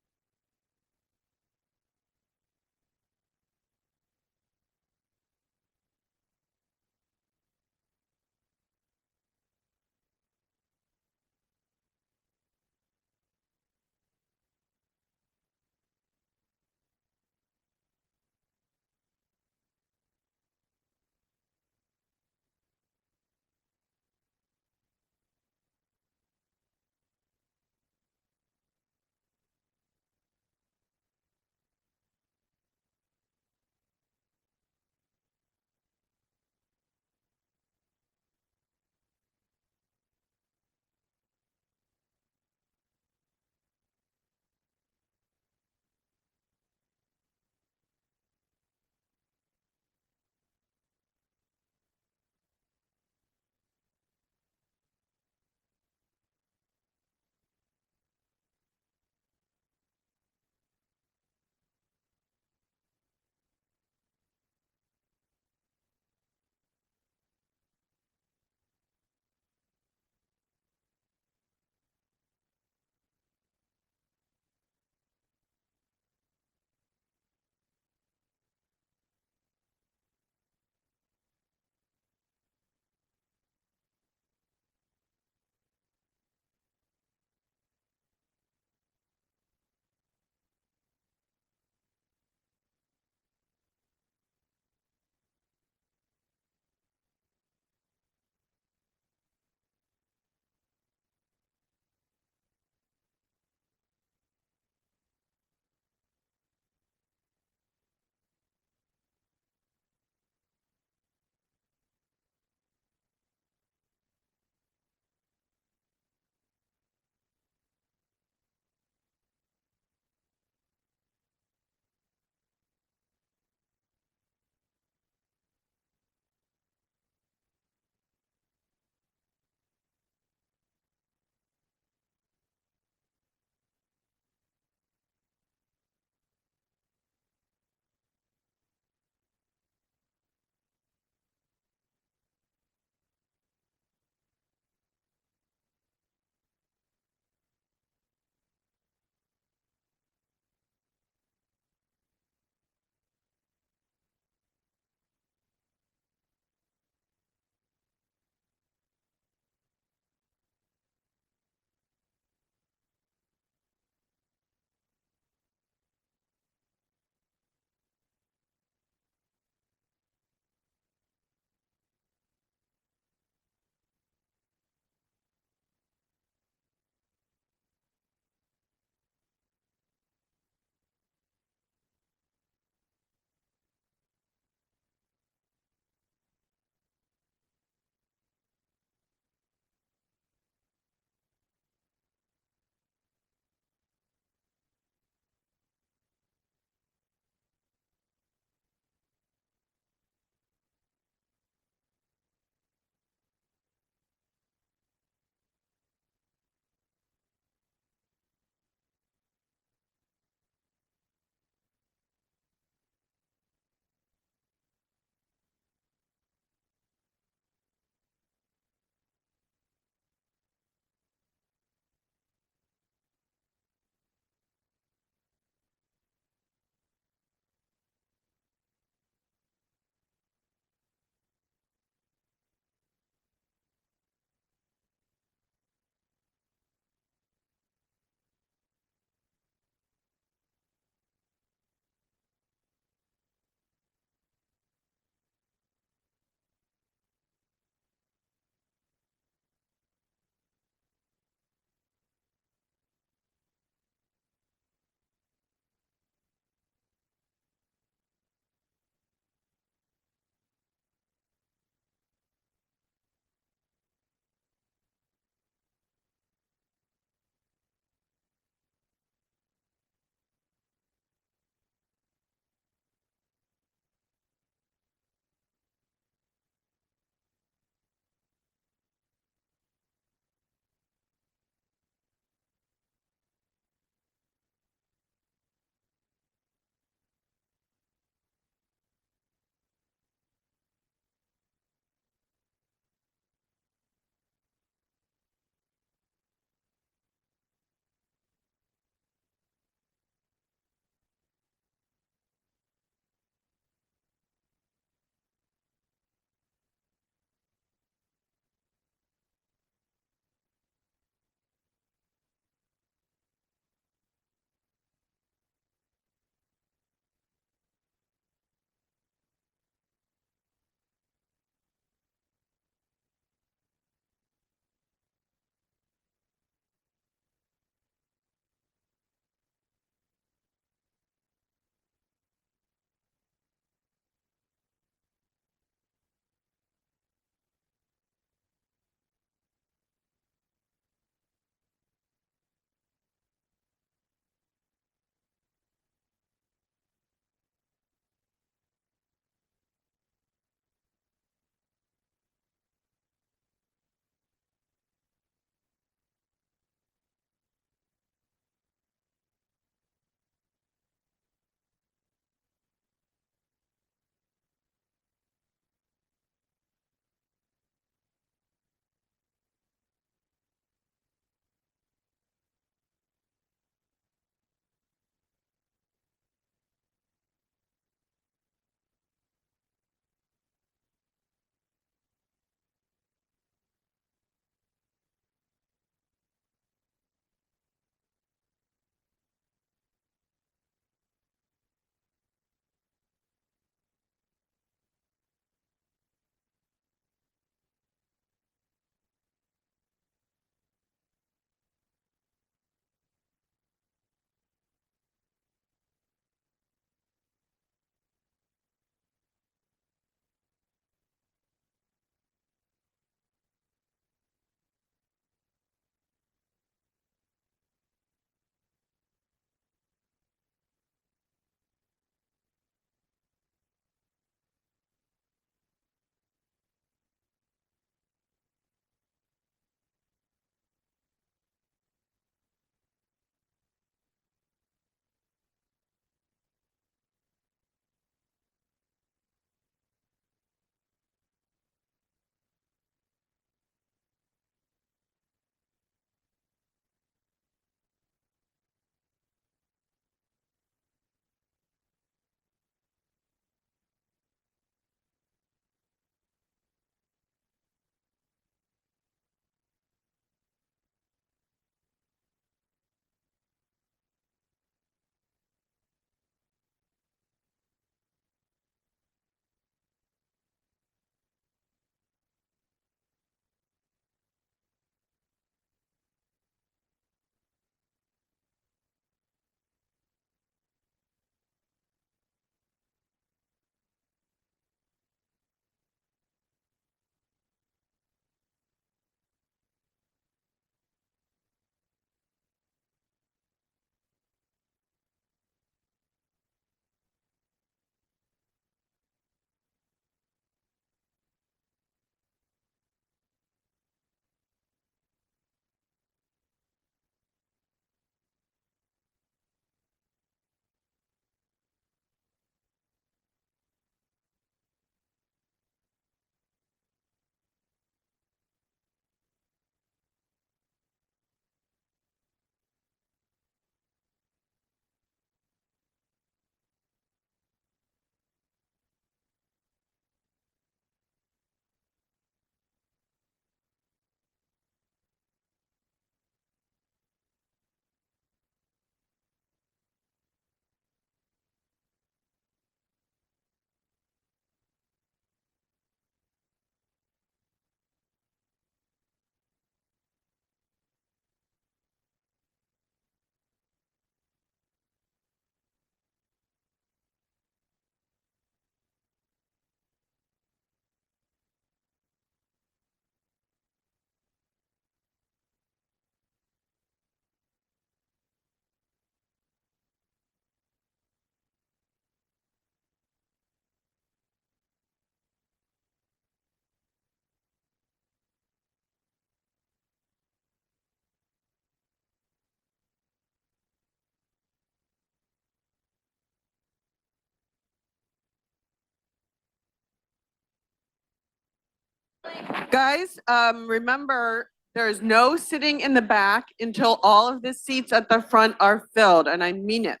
Guys, remember, there is no sitting in the back until all of the seats at the front are filled, and I mean it.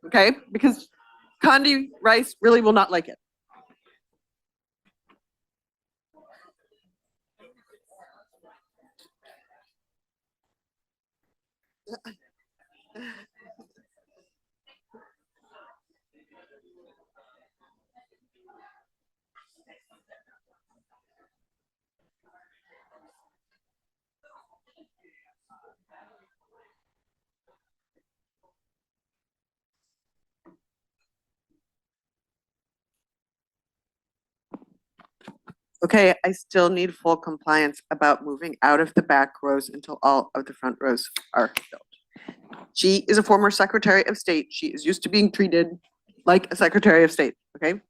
Okay, because Condi Rice really will not like it. Okay, I still need full compliance about moving out of the back rows until all of the front rows are filled. She is a former Secretary of State. She is used to being treated like a Secretary of State, okay?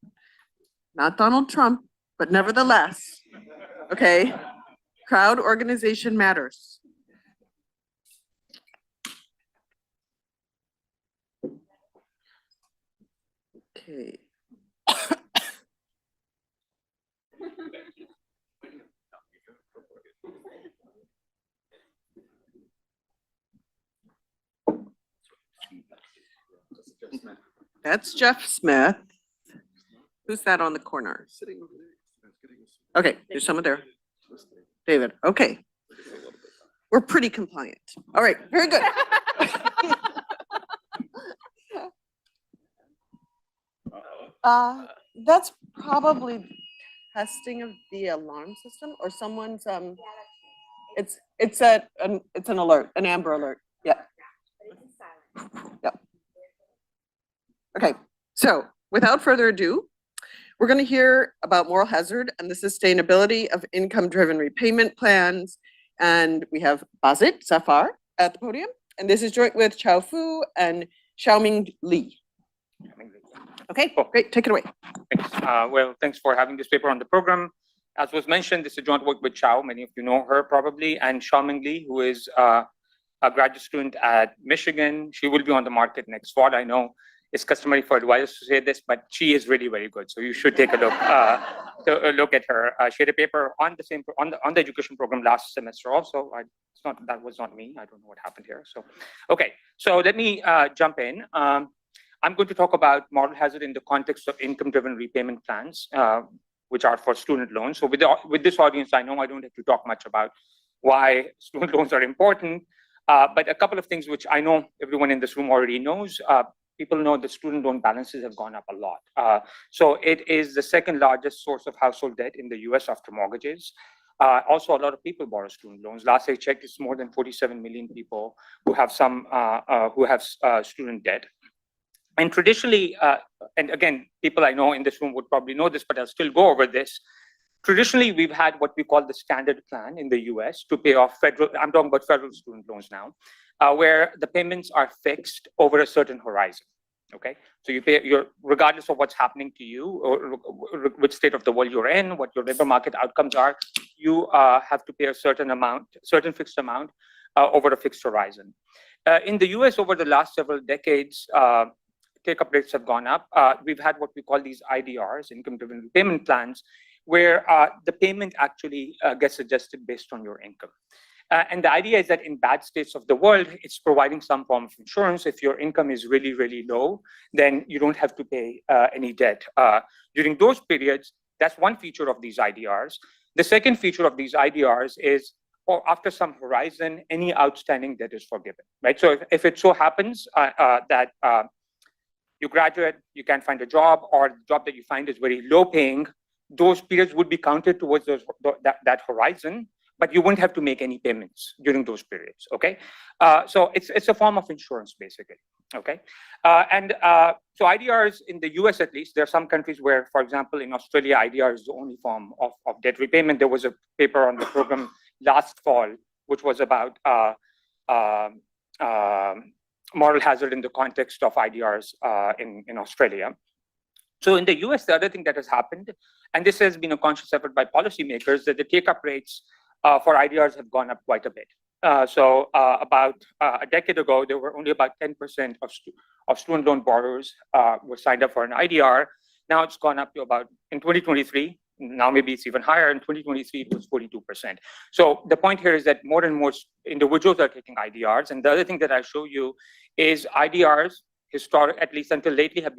Not Donald Trump, but nevertheless, okay? Crowd organization matters. Okay. That's Jeff Smith. Who's that on the corner? Okay, there's someone there. David, okay. We're pretty compliant. All right, very good. That's probably testing of the alarm system or someone's, it's an alert, an Amber Alert, yeah. Yep. Okay, so without further ado, we're going to hear about moral hazard and the sustainability of income-driven repayment plans. And we have Bazit Zafar at the podium, and this is joint with Chao Fu and Xiaoming Li. Okay, great, take it away. Thanks. Well, thanks for having this paper on the program. As was mentioned, this is a joint work with Chao. Many of you know her probably, and Xiaoming Li, who is a graduate student at Michigan. She will be on the market next fall. I know it's customary for advisors to say this, but she is really very good. So you should take a look at her. She had a paper on the same on the education program last semester also. That was not me. I don't know what happened here. So, okay. So let me jump in. I'm going to talk about moral hazard in the context of income-driven repayment plans, which are for student loans. So with this audience, I know I don't have to talk much about why student loans are important, but a couple of things which I know everyone in this room already knows. People know the student loan balances have gone up a lot. So it is the second largest source of household debt in the US after mortgages. Also, a lot of people borrow student loans. Last I checked, it's more than 47 million people who have student debt. And traditionally, and again, people I know in this room would probably know this, but I'll still go over this. Traditionally, we've had what we call the standard plan in the US to pay off federal, I'm talking about federal student loans now, where the payments are fixed over a certain horizon, okay? So you pay, regardless of what's happening to you, or which state of the world you're in, what your labor market outcomes are, you have to pay a certain fixed amount over a fixed horizon. In the US, over the last several decades, take-up rates have gone up. We've had what we call these IDRs, income-driven repayment plans, where the payment actually gets adjusted based on your income. And the idea is that in bad states of the world, it's providing some form of insurance. If your income is really, really low, then you don't have to pay any debt. During those periods, that's one feature of these IDRs. The second feature of these IDRs is, or after some horizon, any outstanding debt is forgiven, right? So if it so happens that you graduate, you can't find a job, or the job that you find is very low paying, those periods would be counted towards that horizon, but you wouldn't have to make any payments during those periods, okay? So it's a form of insurance, basically, okay? So IDRs in the US, at least, there are some countries where, for example, in Australia, IDR is the only form of debt repayment. There was a paper on the program last fall, which was about moral hazard in the context of IDRs in Australia. So in the US, the other thing that has happened, and this has been a conscious effort by policymakers, that the take-up rates for IDRs have gone up quite a bit. So about a decade ago, there were only about 10% of student loan borrowers were signed up for an IDR. Now it's gone up to about, in 2023, Now maybe it's even higher. In 2023, it was 42%. So the point here is that more and more individuals are taking IDRs. And the other thing that I show you is IDRs, at least until lately, have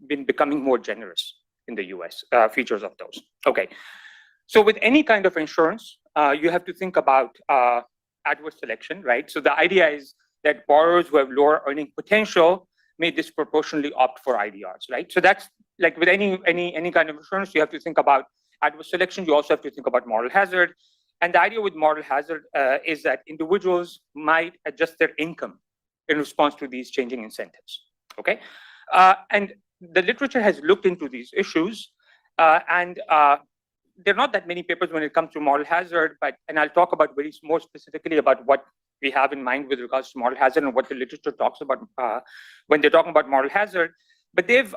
been becoming more generous in the US, features of those. Okay. So with any kind of insurance, you have to think about adverse selection, right? So the idea is that borrowers who have lower earning potential may disproportionately opt for IDRs, right? So that's like with any kind of insurance, you have to think about adverse selection. You also have to think about moral hazard. And the idea with moral hazard is that individuals might adjust their income in response to these changing incentives, okay? And the literature has looked into these issues, and there are not that many papers when it comes to moral hazard, and I'll talk about more specifically about what we have in mind with regards to moral hazard and what the literature talks about when they're talking about moral hazard. But they've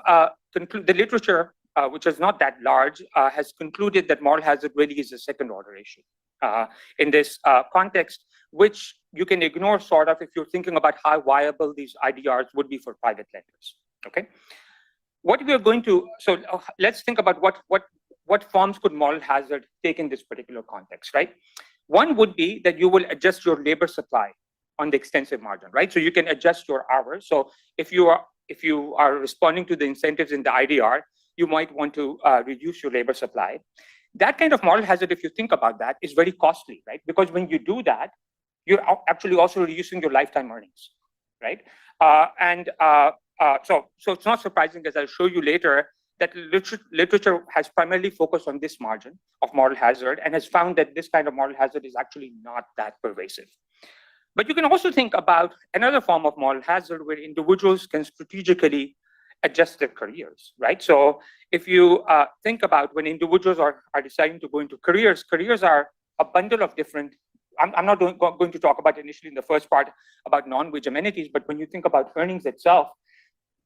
the literature, which is not that large, has concluded that moral hazard really is a second order issue in this context, which you can ignore sort of if you're thinking about how viable these IDRs would be for private lenders, okay? What we are going to, so let's think about what forms could moral hazard take in this particular context, right? One would be that you will adjust your labor supply on the extensive margin, right? So you can adjust your hours. So if you are responding to the incentives in the IDR, you might want to reduce your labor supply. That kind of moral hazard, if you think about that, is very costly, right? Because when you do that, you're actually also reducing your lifetime earnings, right? So it's not surprising, as I'll show you later, that literature has primarily focused on this margin of moral hazard and has found that this kind of moral hazard is actually not that pervasive. But you can also think about another form of moral hazard where individuals can strategically adjust their careers, right? So if you think about when individuals are deciding to go into careers are a bundle of different, I'm not going to talk about initially in the first part about non-wage amenities, but when you think about earnings itself,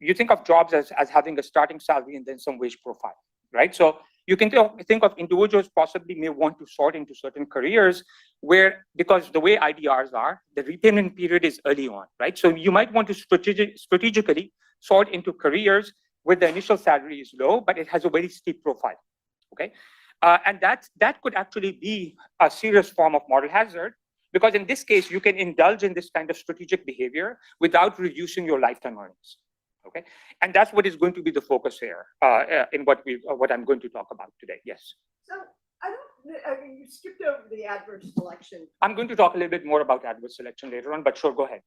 you think of jobs as having a starting salary and then some wage profile, right? So you can think of individuals possibly may want to sort into certain careers where, because the way IDRs are, the repayment period is early on, right? So you might want to strategically sort into careers where the initial salary is low, but it has a very steep profile, okay? And that could actually be a serious form of moral hazard, because in this case, you can indulge in this kind of strategic behavior without reducing your lifetime earnings. Okay, and that's what is going to be the focus here in what I'm going to talk about today. Yes. So I mean, you skipped over the adverse selection. I'm going to talk a little bit more about adverse selection later on, but sure, go ahead.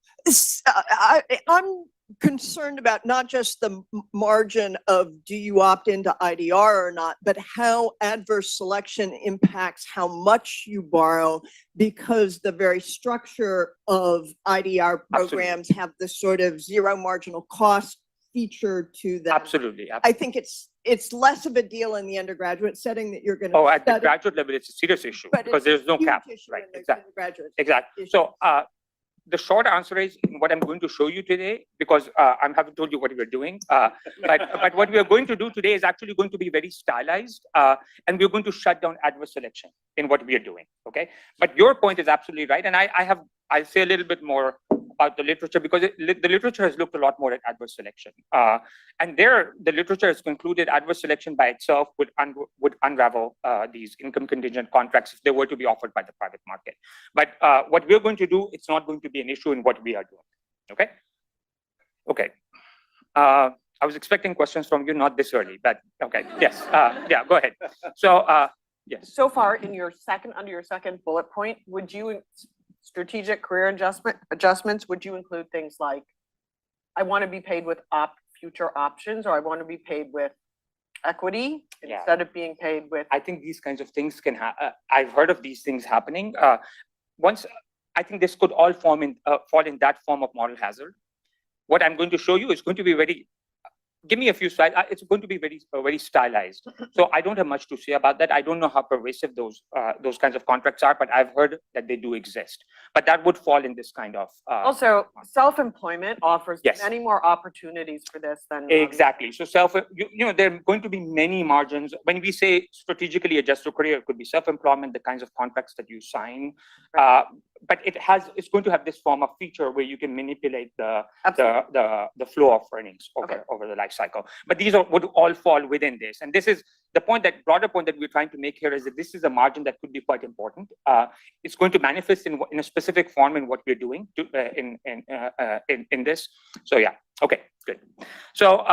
I'm concerned about not just the margin of do you opt into IDR or not, but how adverse selection impacts how much you borrow, because the very structure of IDR programs have this sort of zero marginal cost feature to them. Absolutely. I think it's less of a deal in the undergraduate setting that you're going to. Oh, at the graduate level, it's a serious issue because there's no cap. Right. Exactly. So the short answer is what I'm going to show you today, because I haven't told you what we're doing. But what we are going to do today is actually going to be very stylized, and we're going to shut down adverse selection in what we are doing. Okay. But your point is absolutely right, and I'll say a little bit more about the literature, because the literature has looked a lot more at adverse selection, and the literature has concluded adverse selection by itself would unravel these income contingent contracts if they were to be offered by the private market. But what we're going to do, it's not going to be an issue in what we are doing. Okay. Okay. I was expecting questions from you, not this early, but okay. Yes. Yeah. Go ahead. So yes. So far, under your second bullet point, would you strategic career adjustments, would you include things like, I want to be paid with future options, or I want to be paid with equity instead of being paid with? I think these kinds of things can happen. I've heard of these things happening. I think this could all fall in that form of moral hazard. What I'm going to show you is going to be very, give me a few slides. It's going to be very stylized. So I don't have much to say about that. I don't know how pervasive those kinds of contracts are, but I've heard that they do exist. But that would fall in this kind of. Also, self-employment offers many more opportunities for this than. Exactly. So there are going to be many margins. When we say strategically adjust your career, it could be self-employment, the kinds of contracts that you sign. but it's going to have this form of feature where you can manipulate the flow of earnings over the life cycle. But these would all fall within this. And this is the point, that broader point that we're trying to make here, is that this is a margin that could be quite important. It's going to manifest in a specific form in what we're doing in this. So yeah, okay, good. So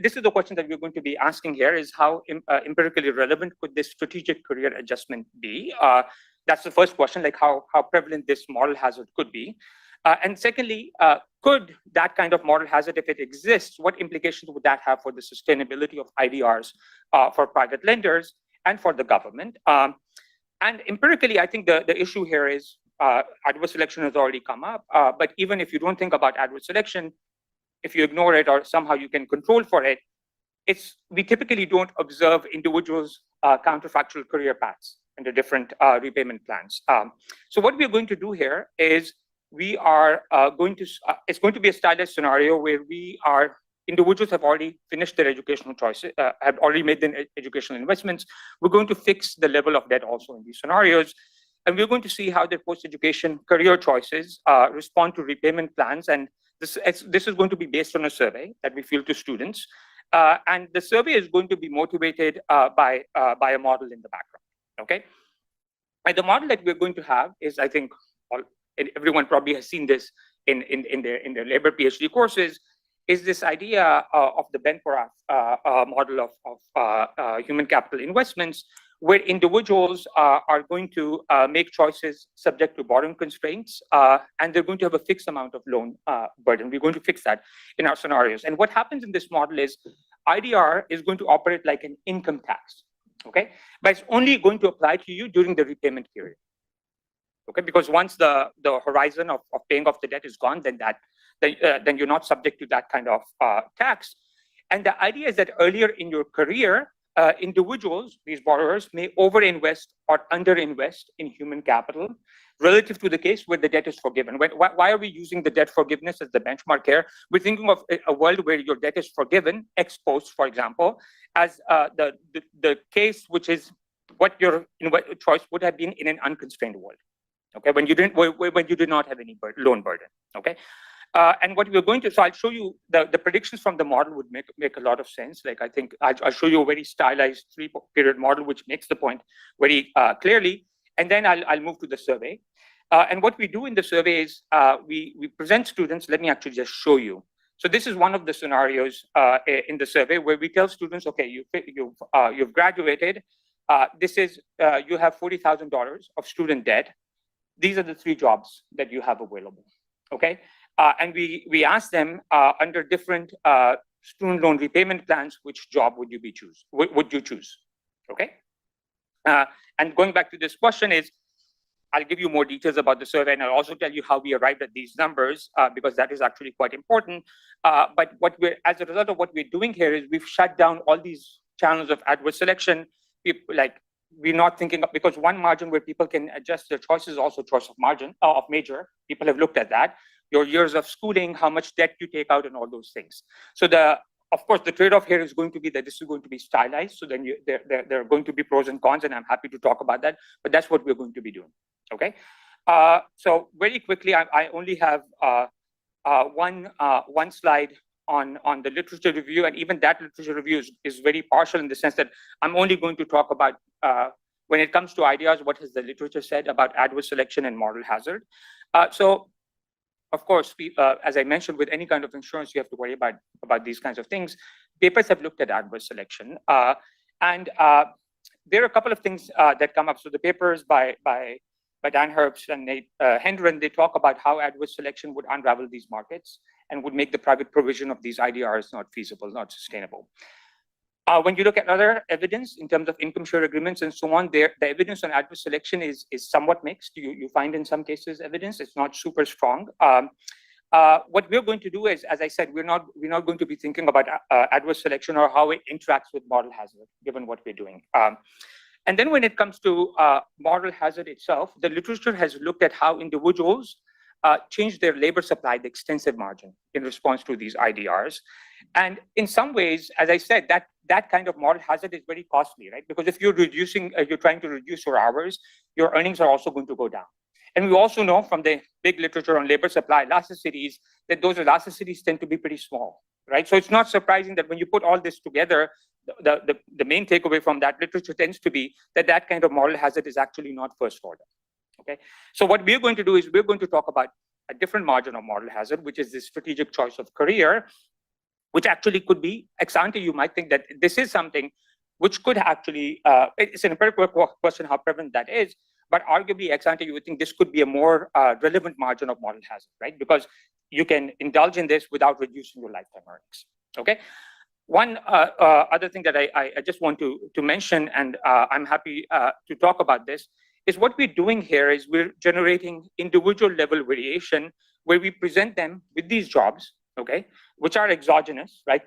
this is the question that we're going to be asking here, is how empirically relevant could this strategic career adjustment be? That's the first question, like how prevalent this moral hazard could be. And secondly, could that kind of moral hazard, if it exists, what implications would that have for the sustainability of IDRs for private lenders and for the government? And empirically, I think the issue here is adverse selection has already come up, but even if you don't think about adverse selection, if you ignore it or somehow you can control for it, we typically don't observe individuals' counterfactual career paths and the different repayment plans. So what we're going to do here is we are it's going to be a stylized scenario where individuals have already finished their educational choices, have already made their educational investments. We're going to fix the level of debt also in these scenarios. And we're going to see how their post-education career choices respond to repayment plans. And this is going to be based on a survey that we field to students. And the survey is going to be motivated by a model in the background. Okay, and the model that we're going to have is, I think everyone probably has seen this in their labor PhD courses, is this idea of the Ben-Porath model of human capital investments, where individuals are going to make choices subject to borrowing constraints, and they're going to have a fixed amount of loan burden. We're going to fix that in our scenarios. And what happens in this model is IDR is going to operate like an income tax. Okay, but it's only going to apply to you during the repayment period. Okay, because once the horizon of paying off the debt is gone, then you're not subject to that kind of tax. And the idea is that earlier in your career, individuals, these borrowers, may overinvest or underinvest in human capital relative to the case where the debt is forgiven. Why are we using the debt forgiveness as the benchmark here? We're thinking of a world where your debt is forgiven, ex post, for example, as the case which is what your choice would have been in an unconstrained world. Okay, when you did not have any loan burden. Okay. And what we're going to, so I'll show you the predictions from the model would make a lot of sense. Like, I think I'll show you a very stylized 3-period model, which makes the point very clearly. And then I'll move to the survey. And what we do in the survey is we present students. Let me actually just show you. So this is one of the scenarios in the survey where we tell students, okay, you've graduated. This is, you have $40,000 of student debt. These are the 3 jobs that you have available. Okay. And we ask them under different student loan repayment plans, which job would you choose? Okay. And going back to this question is, I'll give you more details about the survey, and I'll also tell you how we arrived at these numbers, because that is actually quite important. But as a result of what we're doing here is we've shut down all these channels of adverse selection. We're not thinking of, because one margin where people can adjust their choices is also choice of margin of major. People have looked at that. Your years of schooling, how much debt you take out, and all those things. So of course, the trade-off here is going to be that this is going to be stylized. So then there are going to be pros and cons, and I'm happy to talk about that. But that's what we're going to be doing. Okay. So very quickly, I only have one slide on the literature review, and even that literature review is very partial in the sense that I'm only going to talk about when it comes to ideas, what has the literature said about adverse selection and moral hazard. So of course, as I mentioned, with any kind of insurance, you have to worry about these kinds of things. Papers have looked at adverse selection, and there are a couple of things that come up. So the papers by Dan Herbst and Nate Hendren, they talk about how adverse selection would unravel these markets and would make the private provision of these IDRs not feasible, not sustainable. When you look at other evidence in terms of income share agreements and so on, the evidence on adverse selection is somewhat mixed. You find in some cases evidence, it's not super strong. What we're going to do is, as I said, we're not going to be thinking about adverse selection or how it interacts with moral hazard, given what we're doing. And then when it comes to moral hazard itself, the literature has looked at how individuals change their labor supply, the extensive margin, in response to these IDRs. And in some ways, as I said, that kind of moral hazard is very costly, right? Because if you're trying to reduce your hours, your earnings are also going to go down. And we also know from the big literature on labor supply elasticities that those elasticities tend to be pretty small, right? So it's not surprising that when you put all this together, the main takeaway from that literature tends to be that that kind of moral hazard is actually not first order. Okay, so what we're going to do is we're going to talk about a different margin of moral hazard, which is the strategic choice of career, which actually could be ex ante. You might think that this is something which could actually, it's an empirical question how prevalent that is, but arguably ex ante, you would think this could be a more relevant margin of moral hazard, right? Because you can indulge in this without reducing your lifetime earnings, okay? One other thing that I just want to mention, and I'm happy to talk about this, is what we're doing here is we're generating individual level variation where we present them with these jobs, okay, which are exogenous, right?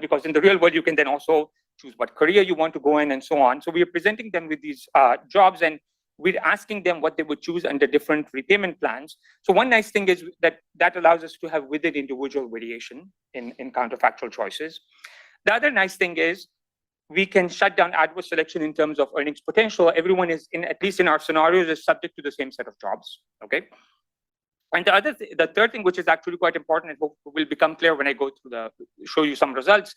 Because in the real world, you can then also choose what career you want to go in and so on. So we are presenting them with these jobs, and we're asking them what they would choose under different repayment plans. So one nice thing is that allows us to have with it individual variation in counterfactual choices. The other nice thing is we can shut down adverse selection in terms of earnings potential. Everyone is, at least in our scenarios, is subject to the same set of jobs, okay? And the third thing, which is actually quite important and will become clear when I go through show you some results,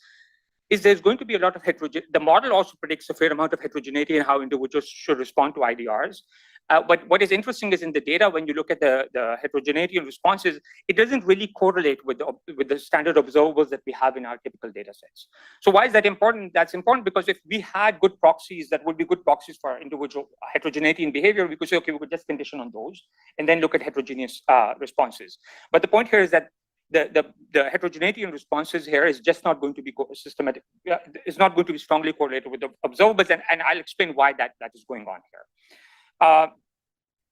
is there's going to be a lot of heterogeneity. The model also predicts a fair amount of heterogeneity in how individuals should respond to IDRs. But what is interesting is in the data, when you look at the heterogeneity in responses, it doesn't really correlate with the standard observables that we have in our typical data sets. So why is that important? That's important because if we had good proxies that would be good proxies for individual heterogeneity in behavior, we could say, okay, we could just condition on those and then look at heterogeneous responses. But the point here is that the heterogeneity in responses here is just not going to be systematic. It's not going to be strongly correlated with the observables, and I'll explain why that is going on here.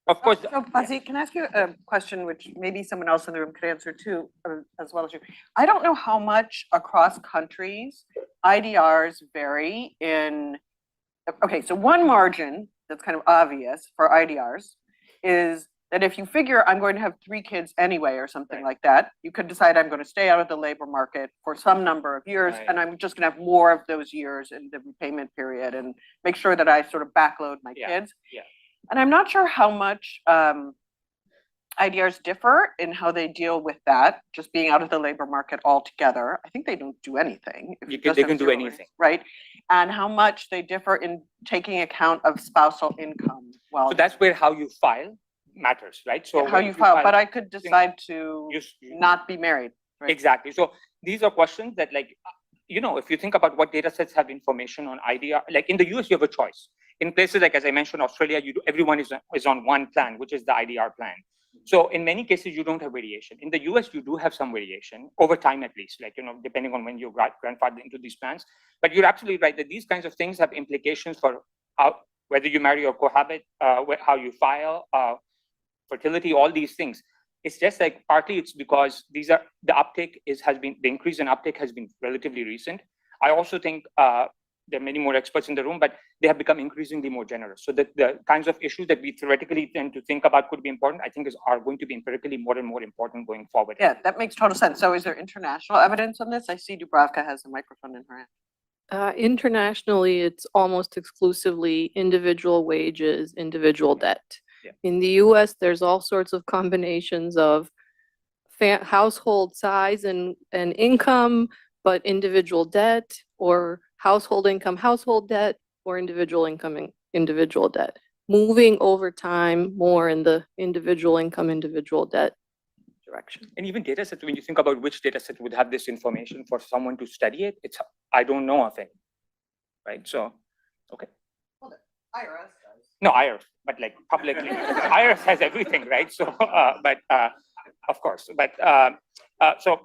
Of course. So Buzzy, can I ask you a question which maybe someone else in the room could answer too, as well as you? I don't know how much across countries IDRs vary in, okay, so one margin that's kind of obvious for IDRs is that if you figure I'm going to have 3 kids anyway or something like that, you could decide I'm going to stay out of the labor market for some number of years, and I'm just going to have more of those years in the repayment period and make sure that I sort of backload my kids. Yeah. And I'm not sure how much IDRs differ in how they deal with that, just being out of the labor market altogether. I think they don't do anything. They can do anything. Right? And how much they differ in taking account of spousal income. Well, so that's where how you file matters, right? So how you file, but I could decide to not be married. Right? Exactly. So these are questions that, like, you know, if you think about what data sets have information on IDR, like in the US, you have a choice. In places like, as I mentioned, Australia, everyone is on one plan, which is the IDR plan. So in many cases, you don't have variation. In the US, you do have some variation over time, at least, like, you know, depending on when you grandfather into these plans. But you're absolutely right that these kinds of things have implications for whether you marry or cohabit, how you file, fertility, all these things. It's just like partly it's because the increase in uptake has been relatively recent. I also think there are many more experts in the room, but they have become increasingly more generous. So that the kinds of issues that we theoretically tend to think about could be important, I think are going to be empirically more and more important going forward. Yeah, that makes total sense. So is there international evidence on this? I see Dubravka has a microphone in her hand. Internationally, it's almost exclusively individual wages, individual debt. Yeah. In the US, there's all sorts of combinations of household size and income, but individual debt, or household income, household debt, or individual income, individual debt. Moving over time more in the individual income, individual debt direction. And even data sets, when you think about which data set would have this information for someone to study it, I don't know of any, right? So, okay. Well, the IRS does. No, IRS, but like publicly, IRS has everything, right? So, of course, but so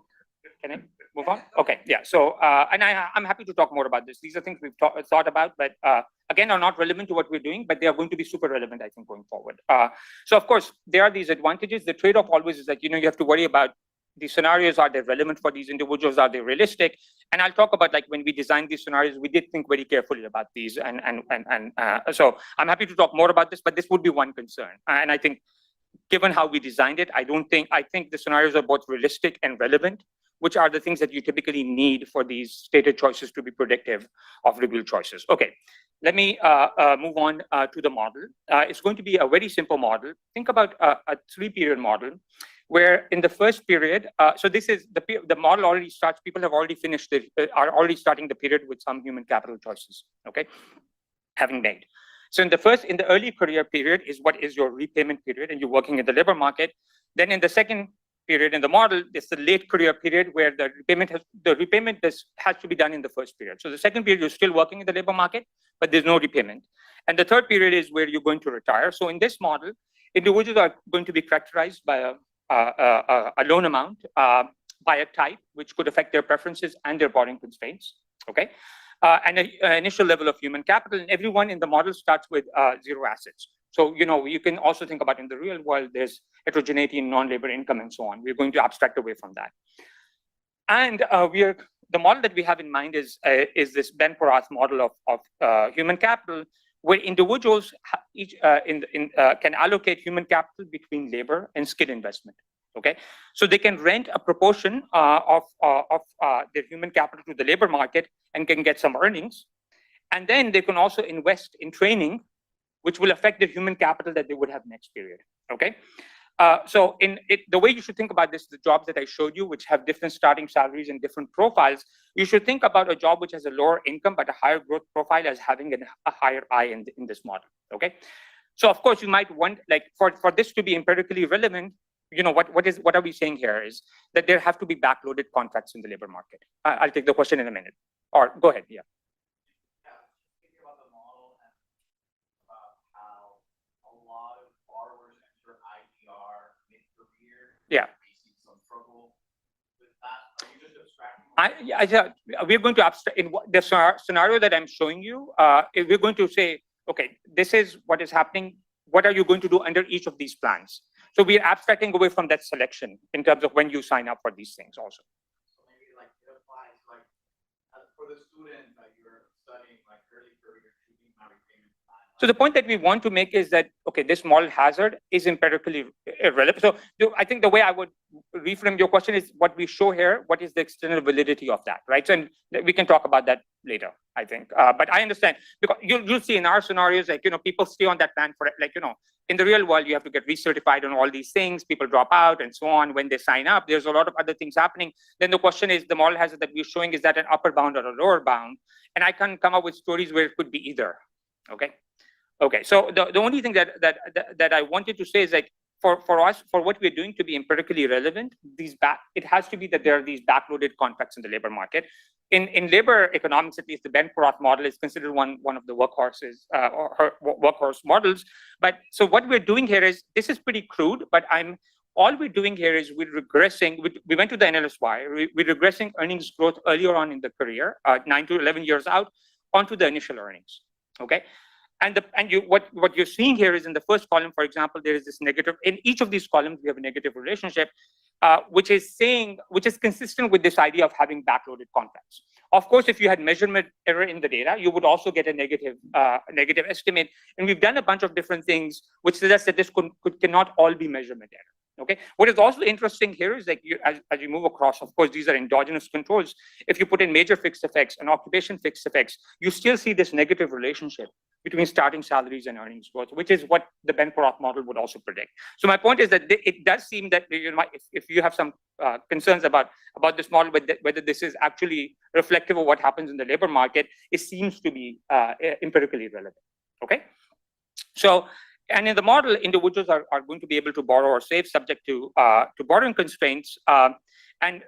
can I move on? Okay, yeah. So, and I'm happy to talk more about this. These are things we've thought about, but again, are not relevant to what we're doing, but they are going to be super relevant, I think, going forward. So, of course, there are these advantages. The trade-off always is that, you know, you have to worry about these scenarios. Are they relevant for these individuals? Are they realistic? And I'll talk about, like, when we designed these scenarios, we did think very carefully about these. So I'm happy to talk more about this, but this would be one concern. And I think given how we designed it, I think the scenarios are both realistic and relevant which are the things that you typically need for these stated choices to be predictive of revealed choices. Okay, let me move on to the model. It's going to be a very simple model. Think about a 3-period model, where in the first period, so this is the model already starts, people have already finished it, are already starting the period with some human capital choices, okay, having made. So in the early career period is what is your repayment period, and you're working in the labor market. Then in the second period in the model, it's the late career period where the repayment has to be done in the first period. So the second period, you're still working in the labor market, but there's no repayment. And the third period is where you're going to retire. So in this model, individuals are going to be characterized by a loan amount, by a type, which could affect their preferences and their borrowing constraints, okay? And an initial level of human capital, and everyone in the model starts with 0 assets. So, you can also think about in the real world, there's heterogeneity in non-labor income and so on. We're going to abstract away from that. And the model that we have in mind is this Ben Porath model of human capital, where individuals can allocate human capital between labor and skill investment. Okay, so they can rent a proportion of their human capital to the labor market and can get some earnings, and then they can also invest in training, which will affect the human capital that they would have next period. Okay, so the way you should think about this, the jobs that I showed you, which have different starting salaries and different profiles, you should think about a job which has a lower income but a higher growth profile as having a higher I in this model. Okay, so of course you might want, like, for this to be empirically relevant, what are we saying here is that there have to be backloaded contracts in the labor market. I'll take the question in a minute, or go ahead. Yeah. Thinking about the model and about how a lot of borrowers enter IDR mid-career. Yeah. Facing some struggle with that. Are you just abstracting? We're going to abstract in the scenario that I'm showing you. We're going to say, okay, this is what is happening. What are you going to do under each of these plans? So we're abstracting away from that selection in terms of when you sign up for these things also. So maybe like it applies like for the student that you're studying like early career choosing my repayment plan. So the point that we want to make is that, okay, this moral hazard is empirically irrelevant. So I think the way I would reframe your question is what we show here, what is the external validity of that, right? So, and we can talk about that later, I think. But I understand, because you'll see in our scenarios, like, people stay on that plan for, like, in the real world, you have to get recertified on all these things, people drop out and so on. When they sign up, there's a lot of other things happening. Then the question is, the moral hazard that we're showing, is that an upper bound or a lower bound? And I can come up with stories where it could be either, okay? Okay, so the only thing that I wanted to say is, like, for us, for what we're doing to be empirically relevant, it has to be that there are these backloaded contracts in the labor market. In labor economics, at least, the Ben Porath model is considered one of the workhorses or workhorse models. But so what we're doing here is, this is pretty crude, but all we're doing here is we're regressing. We went to the NLSY. We're regressing earnings growth earlier on in the career, 9 to 11 years out, onto the initial earnings. Okay. And what you're seeing here is, in the first column, for example, there is this negative. In each of these columns, we have a negative relationship, which is consistent with this idea of having backloaded contracts. Of course, if you had measurement error in the data, you would also get a negative estimate. And we've done a bunch of different things which suggests that this cannot all be measurement error. Okay. What is also interesting here is, like, as you move across, of course, these are endogenous controls. If you put in major fixed effects and occupation fixed effects, you still see this negative relationship between starting salaries and earnings growth, which is what the Ben Porath model would also predict. So my point is that it does seem that, if you have some concerns about this model, whether this is actually reflective of what happens in the labor market, it seems to be empirically relevant. Okay. So, and in the model, individuals are going to be able to borrow or save subject to borrowing constraints. And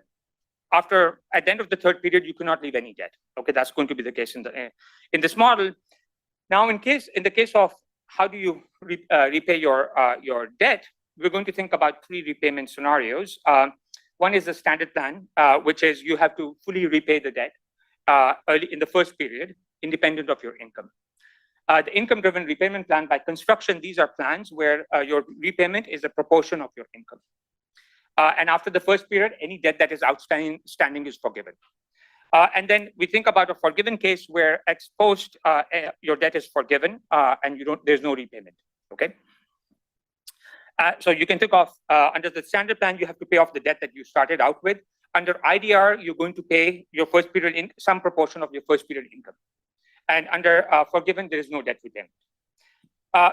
at the end of the third period, you cannot leave any debt. Okay, that's going to be the case in this model. Now, in the case of how do you repay your debt, we're going to think about 3 repayment scenarios. One is the standard plan, which is you have to fully repay the debt early in the first period, independent of your income. The income-driven repayment plan, by construction, these are plans where your repayment is a proportion of your income. And after the first period, any debt that is outstanding is forgiven. And then we think about a forgiven case where ex post your debt is forgiven and there's no repayment. Okay. So you can think of under the standard plan, you have to pay off the debt that you started out with. Under IDR, you're going to pay your first period in some proportion of your first period income. And under forgiven, there is no debt repayment.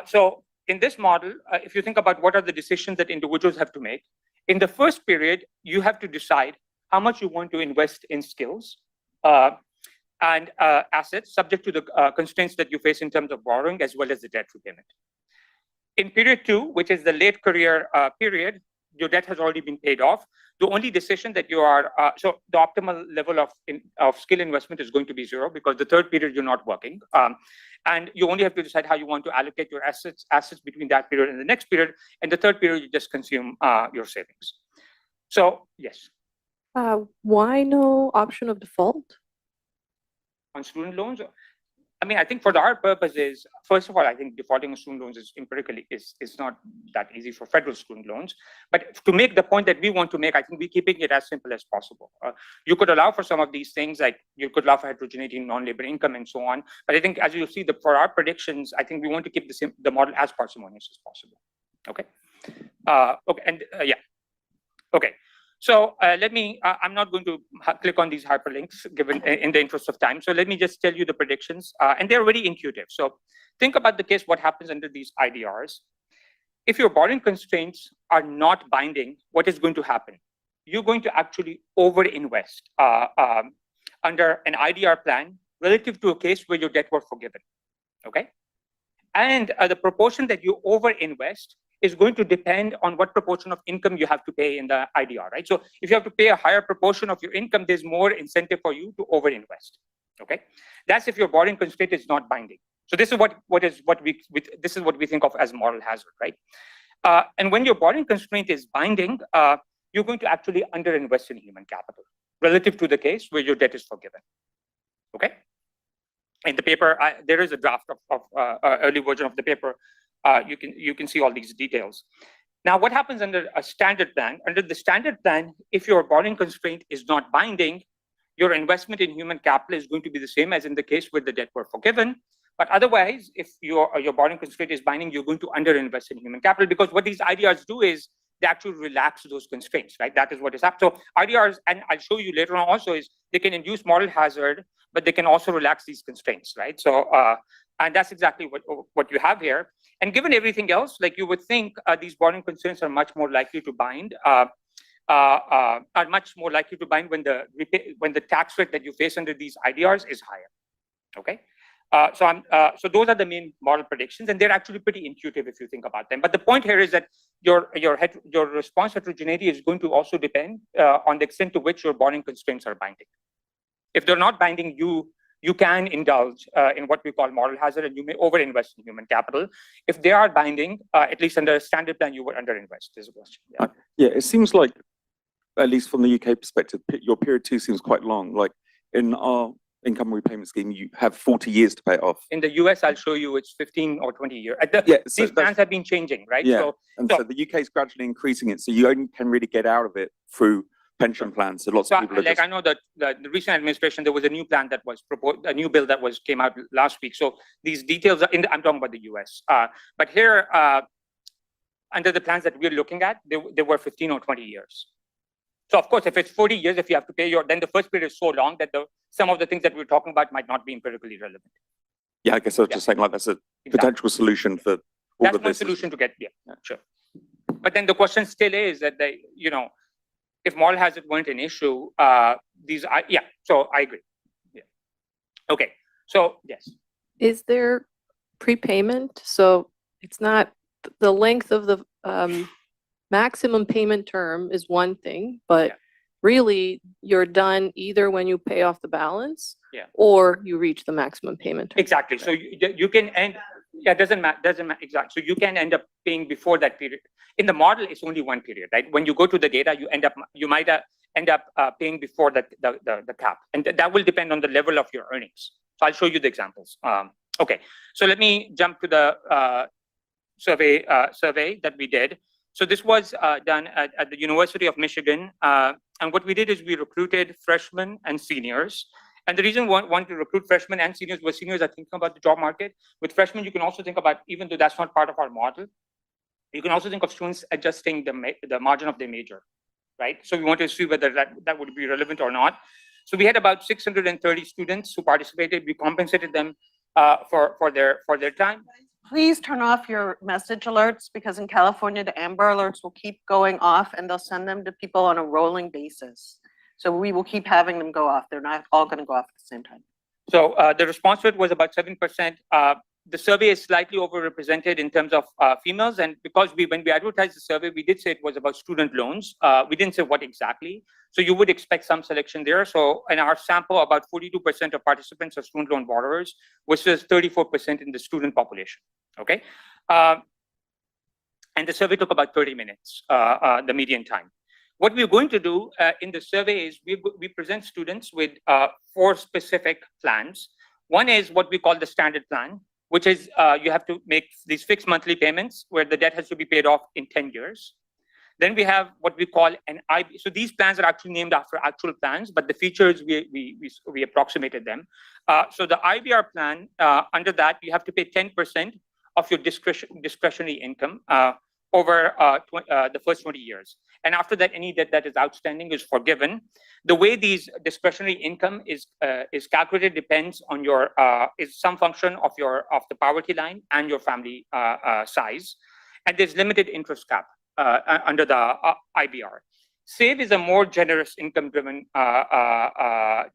So in this model, if you think about what are the decisions that individuals have to make, in the first period, you have to decide how much you want to invest in skills and assets subject to the constraints that you face in terms of borrowing as well as the debt repayment. In period 2, which is the late career period, your debt has already been paid off. The only decision that you are, so the optimal level of skill investment is going to be 0 because the third period you're not working. And you only have to decide how you want to allocate your assets between that period and the next period. And the third period, you just consume your savings. So yes. Why no option of default? On student loans, I mean, I think for our purposes, first of all, I think defaulting on student loans is empirically is not that easy for federal student loans. But to make the point that we want to make, I think we're keeping it as simple as possible. You could allow for some of these things, like you could allow for heterogeneity in non-labor income and so on. But I think as you see, for our predictions, I think we want to keep the model as parsimonious as possible. Okay. Okay. And yeah. Okay. So let me, I'm not going to click on these hyperlinks given in the interest of time. So let me just tell you the predictions and they're very intuitive. So think about the case, what happens under these IDRs. If your borrowing constraints are not binding, what is going to happen? You're going to actually over-invest under an IDR plan relative to a case where your debt were forgiven, okay? And the proportion that you over-invest is going to depend on what proportion of income you have to pay in the IDR, right? So if you have to pay a higher proportion of your income, there's more incentive for you to over-invest, okay? That's if your borrowing constraint is not binding. So this is what we think of as moral hazard, right? And when your borrowing constraint is binding, you're going to actually under-invest in human capital relative to the case where your debt is forgiven, okay? In the paper, there is a draft of early version of the paper. You can see all these details. Now, what happens under a standard plan? Under the standard plan, if your borrowing constraint is not binding, your investment in human capital is going to be the same as in the case where the debt were forgiven. But otherwise, if your borrowing constraint is binding, you're going to underinvest in human capital because what these IDRs do is they actually relax those constraints, right? That is what is happening. So IDRs, and I'll show you later on also, is they can induce moral hazard, but they can also relax these constraints, right? So, and that's exactly what you have here. And given everything else, like you would think these borrowing constraints are much more likely to bind, are much more likely to bind when the tax rate that you face under these IDRs is higher, okay? So those are the main model predictions, and they're actually pretty intuitive if you think about them. But the point here is that your response heterogeneity is going to also depend on the extent to which your borrowing constraints are binding. If they're not binding, you can indulge in what we call moral hazard, and you may overinvest in human capital. If they are binding, at least under a standard plan, you would underinvest. Is a question. Yeah. Yeah, it seems like, at least from the UK perspective, your period 2 seems quite long. Like in our income repayment scheme, you have 40 years to pay it off. In the US, I'll show you it's 15 or 20 years. These plans have been changing, right? Yeah, so the UK is gradually increasing it, so you only can really get out of it through pension plans. So lots of people I know that the recent administration, there was a new plan that was proposed, a new bill that came out last week. So these details are I'm talking about the US. But here, under the plans that we're looking at, they were 15 or 20 years. So of course, if it's 40 years, if you have to pay then the first period is so long that some of the things that we're talking about might not be empirically relevant. Yeah, I guess I was just saying like that's a potential solution for all that's of this. That's one solution to get, yeah, sure. But then the question still is that if moral hazard weren't an issue, so I agree. Yeah. Okay, so yes. Is there prepayment? So it's not the length of the maximum payment term is one thing, but really you're done either when you pay off the balance or you reach the maximum payment term. Exactly. So you can end, doesn't matter exactly. So you can end up paying before that period. In the model, it's only one period, right? When you go to the data, you might end up paying before the cap, and that will depend on the level of your earnings. So I'll show you the examples. Okay, so let me jump to the survey that we did. So this was done at the University of Michigan, and what we did is we recruited freshmen and seniors. And the reason we wanted to recruit freshmen and seniors was seniors are thinking about the job market. With freshmen, you can also think about, even though that's not part of our model, you can also think of students adjusting the margin of their major. right? So we want to see whether that would be relevant or not. So we had about 630 students who participated. We compensated them for their time. Please turn off your message alerts because in California, the AMBER alerts will keep going off and they'll send them to people on a rolling basis. So we will keep having them go off. They're not all going to go off at the same time. So the response rate was about 7%. The survey is slightly overrepresented in terms of females, and because when we advertised the survey, we did say it was about student loans. We didn't say what exactly. So you would expect some selection there. So in our sample, about 42% of participants are student loan borrowers, versus 34% in the student population. Okay, and the survey took about 30 minutes, the median time. What we're going to do in the survey is we present students with 4 specific plans. One is what we call the standard plan, which is you have to make these fixed monthly payments where the debt has to be paid off in 10 years. Then we have what we call an IB. So these plans are actually named after actual plans, but the features, we approximated them. So the IBR plan, under that, you have to pay 10% of your discretionary income over the first 20 years. And after that, any debt that is outstanding is forgiven. The way these discretionary income is calculated depends on your, is some function of the poverty line and your family size. And there's limited interest cap under the IBR. SAVE is a more generous income-driven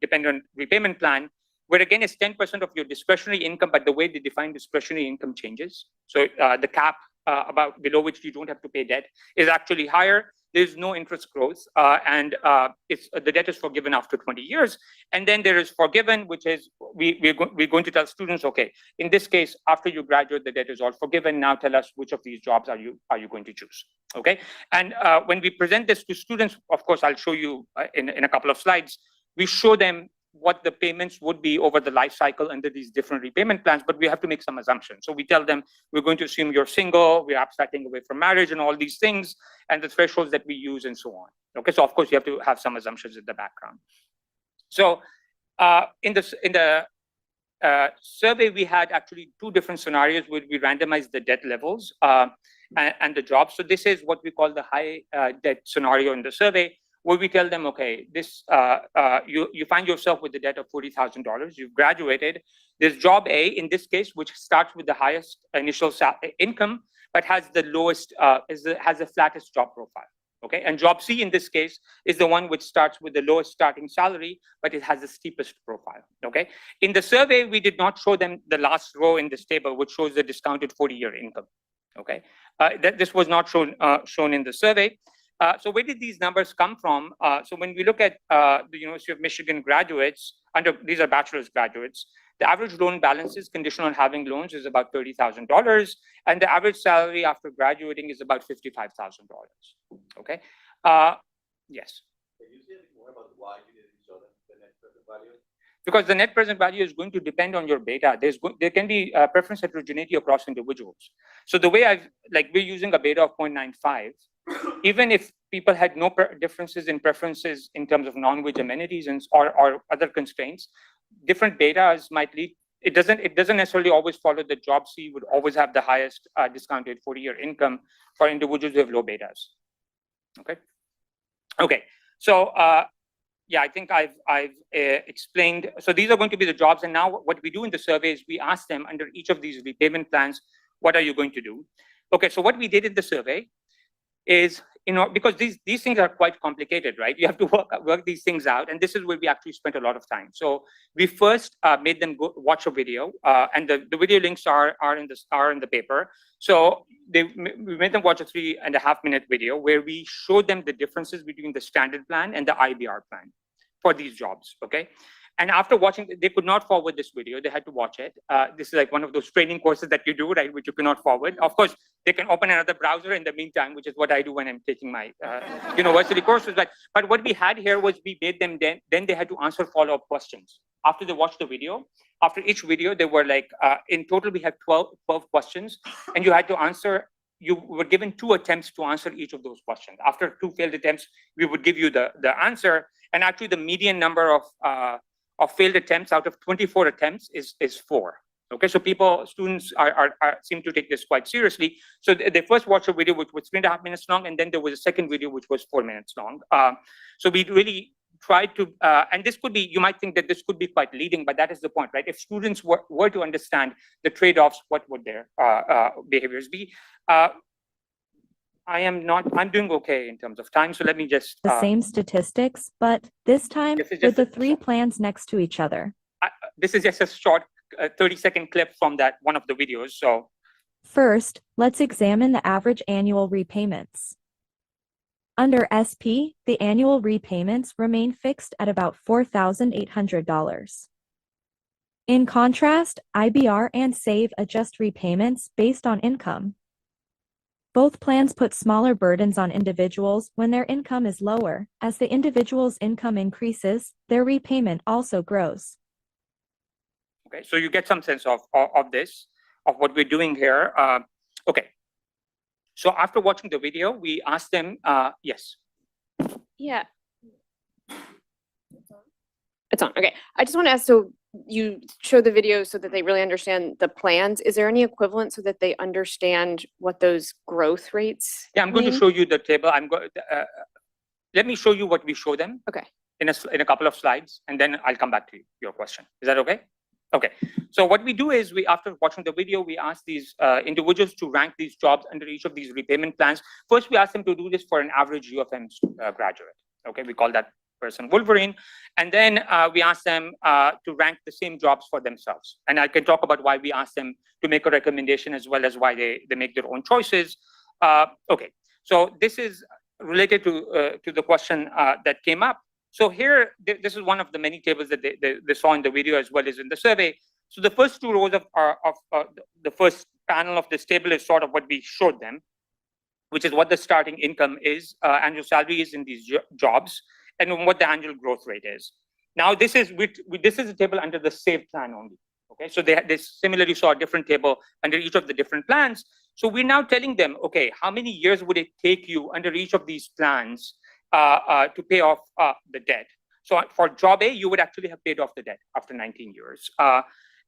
dependent repayment plan, where again it's 10% of your discretionary income, but the way they define discretionary income changes. So the cap about below which you don't have to pay debt is actually higher. There's no interest growth, and the debt is forgiven after 20 years. And then there is forgiven, which is we're going to tell students, okay, in this case, after you graduate, the debt is all forgiven. Now tell us which of these jobs are you going to choose, okay? And when we present this to students, of course, I'll show you in a couple of slides. We show them what the payments would be over the life cycle under these different repayment plans, but we have to make some assumptions. So we tell them, we're going to assume you're single, we're abstracting away from marriage and all these things, and the thresholds that we use and so on. Okay, so of course you have to have some assumptions in the background. So in the survey, we had actually 2 different scenarios where we randomized the debt levels and the jobs. So this is what we call the high debt scenario in the survey, where we tell them, okay, this you find yourself with a debt of $40,000. You've graduated. There's job A in this case, which starts with the highest initial income, but has the lowest has the flattest job profile. Okay, and job C in this case is the one which starts with the lowest starting salary, but it has the steepest profile. Okay, in the survey, we did not show them the last row in this table, which shows the discounted 40-year income. Okay, this was not shown in the survey. So where did these numbers come from? So when we look at the University of Michigan graduates, these are bachelor's graduates, the average loan balances conditional on having loans is about $30,000, and the average salary after graduating is about $55,000. Okay. Yes. Can you say more about why you didn't show them the net present value? Because the net present value is going to depend on your beta. There can be preference heterogeneity across individuals. So the way we're using a beta of 0.95, even if people had no differences in preferences in terms of non-wage amenities or other constraints, different betas might lead. It doesn't necessarily always follow that job C would always have the highest discounted 40-year income for individuals who have low betas. Okay. Okay. So yeah, I think I've explained. So these are going to be the jobs, and now what we do in the survey is we ask them under each of these repayment plans, what are you going to do? Okay. So what we did in the survey is, because these things are quite complicated, right? You have to work these things out, and this is where we actually spent a lot of time. So we first made them go watch a video, and the video links are in the paper. So we made them watch a 3.5-minute video where we showed them the differences between the standard plan and the IBR plan for these jobs. Okay. And after watching, they could not forward this video. They had to watch it. This is like one of those training courses that you do, right, which you cannot forward. Of course, they can open another browser in the meantime, which is what I do when I'm taking my university courses. But what we had here was we made them then they had to answer follow-up questions. After they watched the video, after each video, they were like, in total, we had 12 questions, and you had to answer. You were given 2 attempts to answer each of those questions. After 2 failed attempts, we would give you the answer. And actually, the median number of failed attempts out of 24 attempts is 4. Okay, so students seem to take this quite seriously. So they first watched a video which was 3.5 minutes long, and then there was a second video which was 4 minutes long. So we really tried to, and this could be, you might think that this could be quite leading, but that is the point, right? If students were to understand the trade-offs, what would their behaviors be? I'm doing okay in terms of time, so let me just. The same statistics, but this time with the three plans next to each other. This is just a short 30-second clip from that one of the videos. So first, let's examine the average annual repayments. Under SP, the annual repayments remain fixed at about $4,800. In contrast, IBR and SAVE adjust repayments based on income. Both plans put smaller burdens on individuals when their income is lower. As the individual's income increases, their repayment also grows. Okay, so you get some sense of this, of what we're doing here. Okay, so after watching the video, we asked them, yes. Yeah. It's on. Okay. I just want to ask, so you show the video so that they really understand the plans. Is there any equivalent so that they understand what those growth rates Yeah, I'm going to mean? show you the table. Let me show you what we show them. Okay. In a couple of slides, and then I'll come back to your question. Is that okay? Okay. So what we do is after watching the video, we ask these individuals to rank these jobs under each of these repayment plans. First, we ask them to do this for an average U of M graduate. Okay, we call that person Wolverine. And then we ask them to rank the same jobs for themselves. And I can talk about why we ask them to make a recommendation as well as why they make their own choices. Okay, so this is related to the question that came up. So here, this is one of the many tables that they saw in the video as well as in the survey. So the first two rows of the first panel of this table is sort of what we showed them, which is what the starting income is, annual salary is in these jobs, and what the annual growth rate is. Now, this is a table under the SAVE plan only. Okay, so they similarly saw a different table under each of the different plans. So we're now telling them, okay, how many years would it take you under each of these plans to pay off the debt? So for job A, you would actually have paid off the debt after 19 years.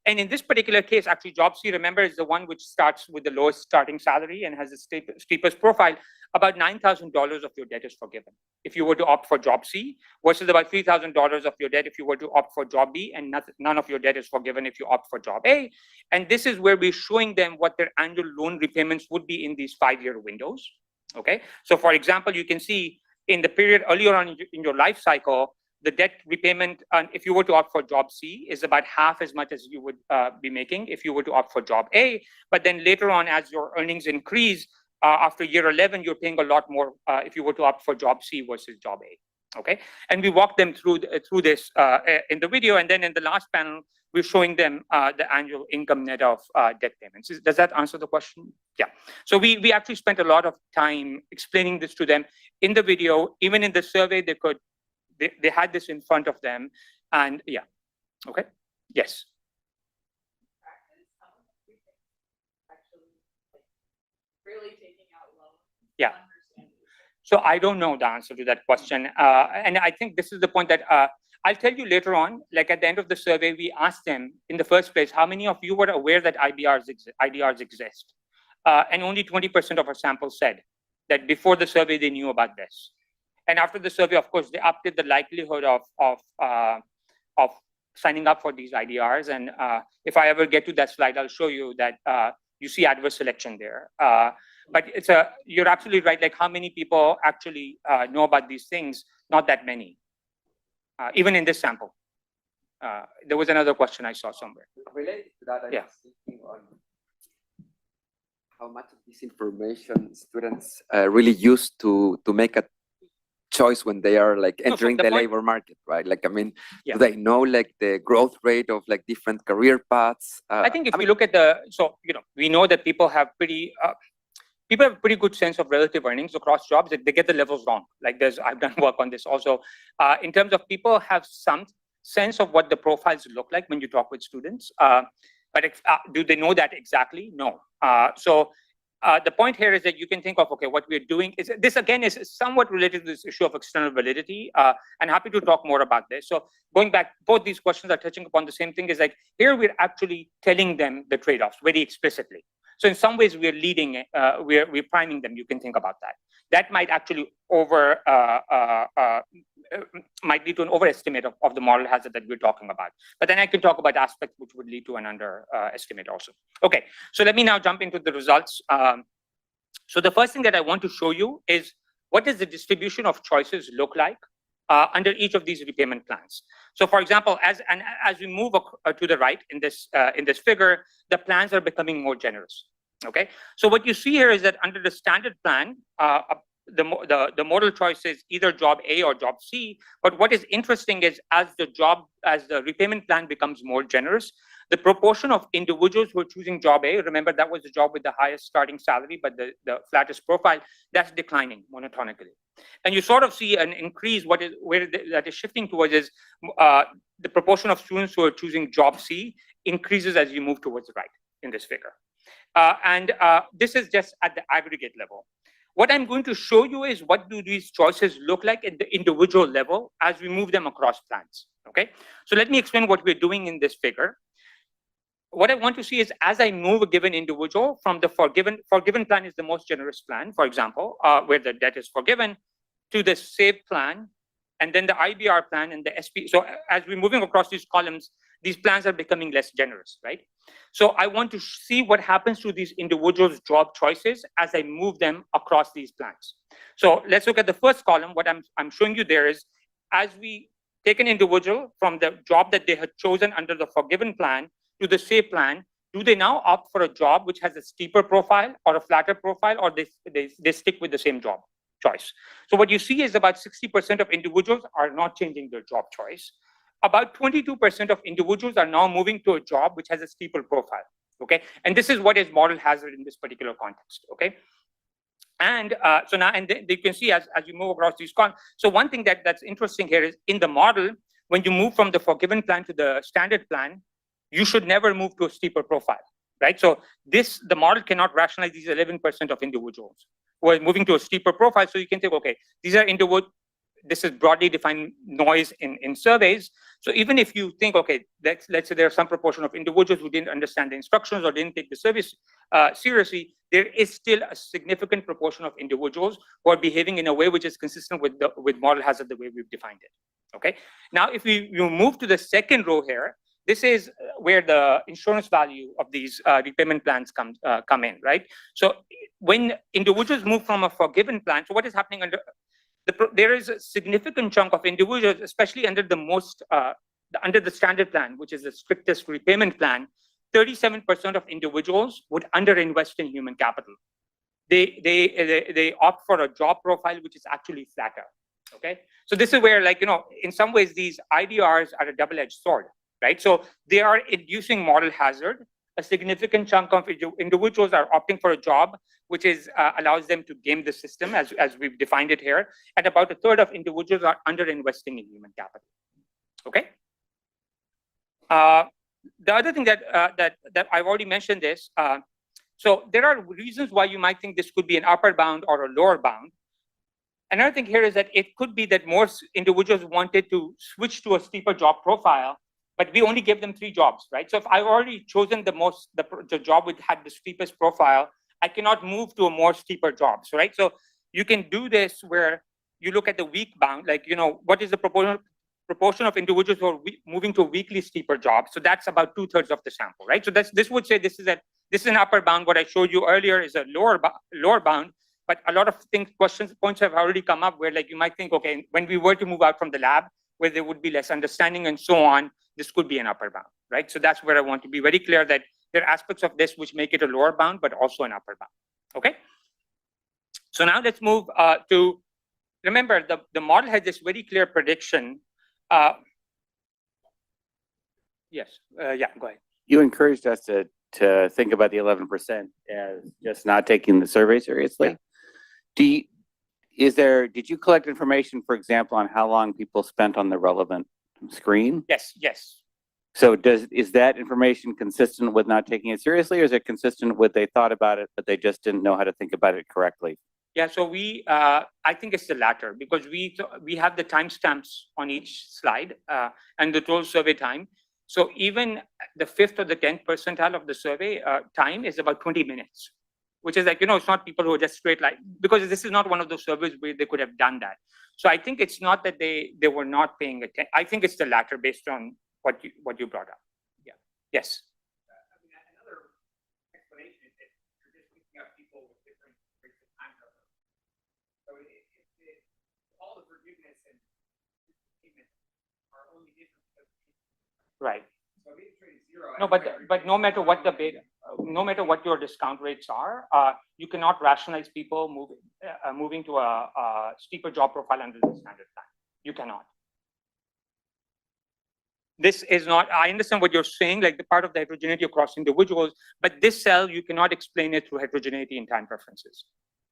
And in this particular case, actually, job C, remember, is the one which starts with the lowest starting salary and has the steepest profile. About $9,000 of your debt is forgiven if you were to opt for job C, versus about $3,000 of your debt if you were to opt for job B, and none of your debt is forgiven if you opt for job A. And this is where we're showing them what their annual loan repayments would be in these 5-year windows. Okay, so for example, you can see in the period earlier on in your life cycle, the debt repayment, if you were to opt for job C, is about half as much as you would be making if you were to opt for job A. But then later on, as your earnings increase, after year 11, you're paying a lot more if you were to opt for job C versus job A. Okay, and we walk them through this in the video, and then in the last panel, we're showing them the annual income net of debt payments. Does that answer the question? Yeah. So we actually spent a lot of time explaining this to them in the video. Even in the survey, they had this in front of them, and yeah. Okay. Yes. Really taking out loans. Yeah. So I don't know the answer to that question, and I think this is the point that I'll tell you later on. Like at the end of the survey, we asked them in the first place, how many of you were aware that IDRs exist? And only 20% of our sample said that before the survey they knew about this. And after the survey, of course, they upped the likelihood of signing up for these IDRs. And if I ever get to that slide, I'll show you that you see adverse selection there. But you're absolutely right. Like how many people actually know about these things? Not that many, even in this sample. There was another question I saw somewhere. Related to that, I Yeah. was thinking on how much of this information students really use to make a choice when they are like entering the labor market, right? Like, I mean, Yeah. do they know like the growth rate of like different career paths? I think if you look at we know that people have pretty good sense of relative earnings across jobs. They get the levels wrong. Like I've done work on this also. In terms of people have some sense of what the profiles look like when you talk with students. But do they know that exactly? No. So the point here is that you can think of, okay, what we're doing is, this again is somewhat related to this issue of external validity, and happy to talk more about this. So going back, both these questions are touching upon the same thing, is like, here we're actually telling them the trade-offs very explicitly. So in some ways we're leading, we're priming them, you can think about that. That might actually might lead to an overestimate of the moral hazard that we're talking about. But then I can talk about aspects which would lead to an underestimate also. Okay, so let me now jump into the results. So the first thing that I want to show you is what does the distribution of choices look like under each of these repayment plans. So for example, as we move to the right in this figure, the plans are becoming more generous. Okay, so what you see here is that under the standard plan, the modal choice is either job A or job C. But what is interesting is as the repayment plan becomes more generous, the proportion of individuals who are choosing job A, remember that was the job with the highest starting salary, but the flattest profile, that's declining monotonically. And you sort of see an increase, that is shifting towards is the proportion of students who are choosing job C increases as you move towards the right in this figure. This is just at the aggregate level. What I'm going to show you is what do these choices look like at the individual level as we move them across plans, okay? So let me explain what we're doing in this figure. What I want to see is as I move a given individual from the forgiven plan is the most generous plan, for example, where the debt is forgiven, to the save plan, and then the IBR plan and the SP. So as we're moving across these columns, these plans are becoming less generous, right? So I want to see what happens to these individuals' job choices as I move them across these plans. So let's look at the first column. What I'm showing you there is as we take an individual from the job that they had chosen under the forgiven plan to the save plan, do they now opt for a job which has a steeper profile or a flatter profile, or they stick with the same job choice? So what you see is about 60% of individuals are not changing their job choice. About 22% of individuals are now moving to a job which has a steeper profile, okay? And this is what is moral hazard in this particular context, okay? And so now, and you can see as you move across these columns. So one thing that's interesting here is in the model, when you move from the forgiven plan to the standard plan, you should never move to a steeper profile, right? So the model cannot rationalize these 11% of individuals who are moving to a steeper profile. So you can think, okay, these are individuals. This is broadly defined noise in surveys. So even if you think, okay, let's say there are some proportion of individuals who didn't understand the instructions or didn't take the service seriously, there is still a significant proportion of individuals who are behaving in a way which is consistent with moral hazard the way we've defined it. Okay. Now, if you move to the second row here, this is where the insurance value of these repayment plans come in, right? So when individuals move from a forgiven plan, so what is happening there is a significant chunk of individuals, especially under the standard plan, which is the strictest repayment plan, 37% of individuals would underinvest in human capital. They opt for a job profile which is actually flatter. Okay, so this is where, like, in some ways these IDRs are a double-edged sword, right? So they are inducing moral hazard. A significant chunk of individuals are opting for a job which allows them to game the system as we've defined it here, and about a third of individuals are underinvesting in human capital. Okay. The other thing that I've already mentioned is, so there are reasons why you might think this could be an upper bound or a lower bound. Another thing here is that it could be that more individuals wanted to switch to a steeper job profile, but we only give them 3 jobs, right? So if I've already chosen the job which had the steepest profile, I cannot move to a more steeper job, right? So you can do this where you look at the weak bound, like, what is the proportion of individuals who are moving to a weakly steeper job? So that's about 2/3 of the sample, right? So this would say this is an upper bound. What I showed you earlier is a lower bound, but a lot of points have already come up where, like, you might think, okay, when we were to move out from the lab, where there would be less understanding and so on, this could be an upper bound, right? So that's where I want to be very clear that there are aspects of this which make it a lower bound, but also an upper bound, okay? So now let's move to, remember, the model has this very clear prediction. Yes, yeah, go ahead. You encouraged us to think about the 11% as just not taking the survey seriously. Yeah. Did you collect information, for example, on how long people spent on the relevant screen? Yes. So is that information consistent with not taking it seriously, or is it consistent with they thought about it, but they just didn't know how to think about it correctly? Yeah, so I think it's the latter, because we have the timestamps on each slide and the total survey time. So even the 5th or the 10th percentile of the survey time is about 20 minutes, which is like, it's not people who are just straight like, because this is not one of those surveys where they could have done that. So I think it's not that they were not paying attention. I think it's the latter based on what you brought up. Yeah. Yes. Another explanation is that you're just picking up people with different rates of time cover. So all the forgiveness and payment are only different. Right. So maybe trade zero. No, but no matter what the beta, no matter what your discount rates are, you cannot rationalize people moving to a steeper job profile under the standard plan. You cannot. This is not, I understand what you're saying, like the part of the heterogeneity across individuals, but this cell, you cannot explain it through heterogeneity in time preferences.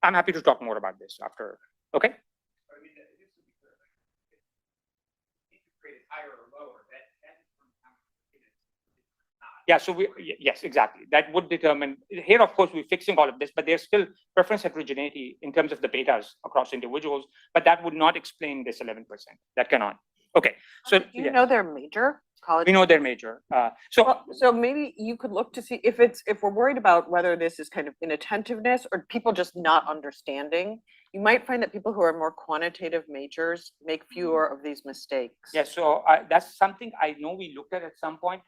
I'm happy to talk more about this after, okay? I mean, this would be clear. If you create it higher or lower, that determines how much not. Yeah, so yes, exactly. That would determine, here, of course, we're fixing all of this, but there's still preference heterogeneity in terms of the betas across individuals, but that would not explain this 11%. That cannot. Okay, so. Do you know their major? College? We know their major. So maybe you could look to see if we're worried about whether this is kind of inattentiveness or people just not understanding. You might find that people who are more quantitative majors make fewer of these mistakes. Yeah, so that's something I know we looked at some point.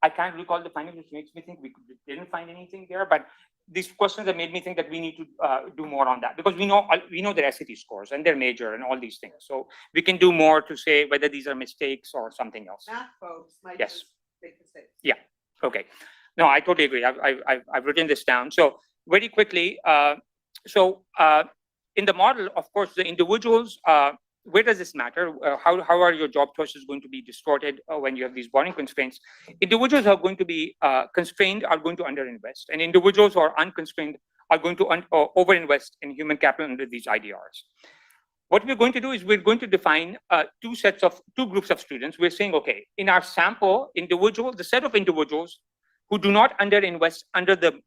I can't recall the findings, which makes me think we didn't find anything there, but these questions have made me think that we need to do more on that, because we know their SAT scores and their major and all these things. So we can do more to say whether these are mistakes or something else. Math folks might Yes. just make mistakes. Yeah. Okay. No, I totally agree. I've written this down. So very quickly, in the model, of course, the individuals, where does this matter? How are your job choices going to be distorted when you have these borrowing constraints? Individuals who are going to be constrained are going to underinvest, and individuals who are unconstrained are going to overinvest in human capital under these IDRs. What we're going to do is we're going to define two groups of students. We're saying, okay, in our sample the set of individuals who do not underinvest under the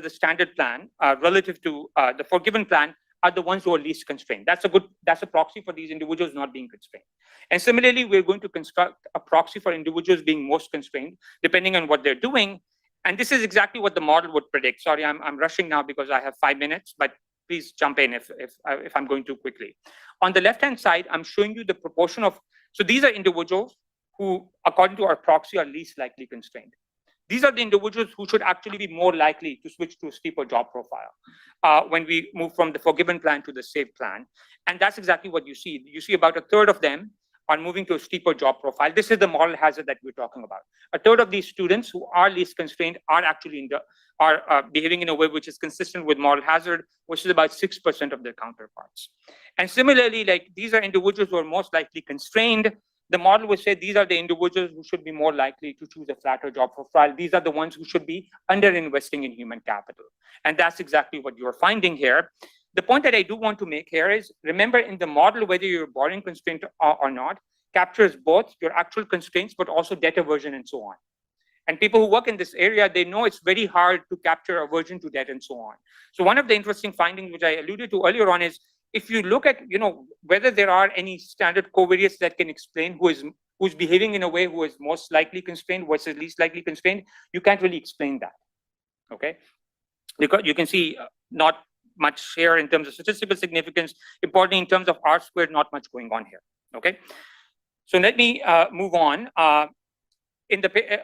standard plan relative to the forgiven plan are the ones who are least constrained. That's a proxy for these individuals not being constrained. And similarly, we're going to construct a proxy for individuals being most constrained, depending on what they're doing. And this is exactly what the model would predict. Sorry, I'm rushing now because I have 5 minutes, but please jump in if I'm going too quickly. On the left-hand side, I'm showing you the proportion of, so these are individuals who, according to our proxy, are least likely constrained. These are the individuals who should actually be more likely to switch to a steeper job profile when we move from the forgiven plan to the saved plan. And that's exactly what you see. You see about a third of them are moving to a steeper job profile. This is the moral hazard that we're talking about. A third of these students who are least constrained are actually behaving in a way which is consistent with moral hazard, which is about 6% of their counterparts. And similarly, like these are individuals who are most likely constrained. The model would say these are the individuals who should be more likely to choose a flatter job profile. These are the ones who should be underinvesting in human capital. And that's exactly what you're finding here. The point that I do want to make here is, remember in the model, whether you're borrowing constraint or not, captures both your actual constraints, but also debt aversion and so on. And people who work in this area, they know it's very hard to capture aversion to debt and so on. So one of the interesting findings, which I alluded to earlier on, is if you look at, whether there are any standard covariates that can explain who's behaving in a way who is most likely constrained versus least likely constrained, you can't really explain that, okay? Because you can see not much here in terms of statistical significance, importantly in terms of R squared, not much going on here, okay? So let me move on.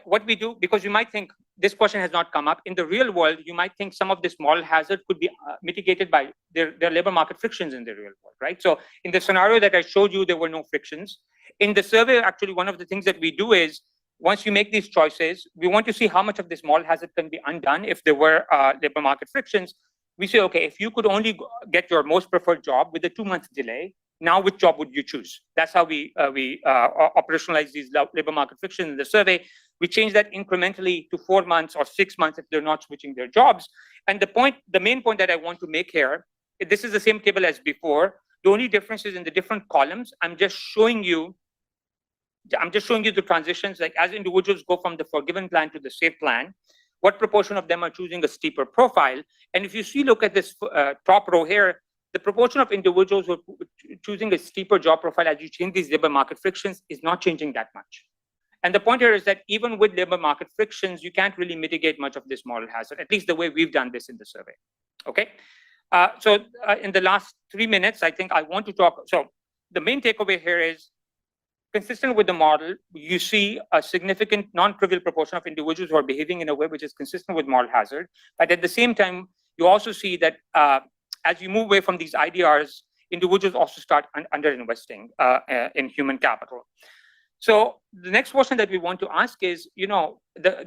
What we do, because you might think this question has not come up, in the real world, you might think some of this moral hazard could be mitigated by their labor market frictions in the real world, right? So in the scenario that I showed you, there were no frictions. In the survey, actually, one of the things that we do is, once you make these choices, we want to see how much of this moral hazard can be undone if there were labor market frictions. We say, okay, if you could only get your most preferred job with a 2-month delay, now which job would you choose? That's how we operationalize these labor market frictions in the survey. We change that incrementally to 4 months or 6 months if they're not switching their jobs. And the main point that I want to make here, this is the same table as before. The only difference is in the different columns. I'm just showing you I'm just showing you the transitions, like as individuals go from the forgiven plan to the safe plan, what proportion of them are choosing a steeper profile. And if you see, look at this top row here, the proportion of individuals who are choosing a steeper job profile as you change these labor market frictions is not changing that much. And the point here is that even with labor market frictions, you can't really mitigate much of this moral hazard, at least the way we've done this in the survey. Okay. So in the last 3 minutes, I think I want to talk. So the main takeaway here is, consistent with the model, you see a significant non-trivial proportion of individuals who are behaving in a way which is consistent with moral hazard. But at the same time, you also see that as you move away from these IDRs, individuals also start underinvesting in human capital. So the next question that we want to ask is, the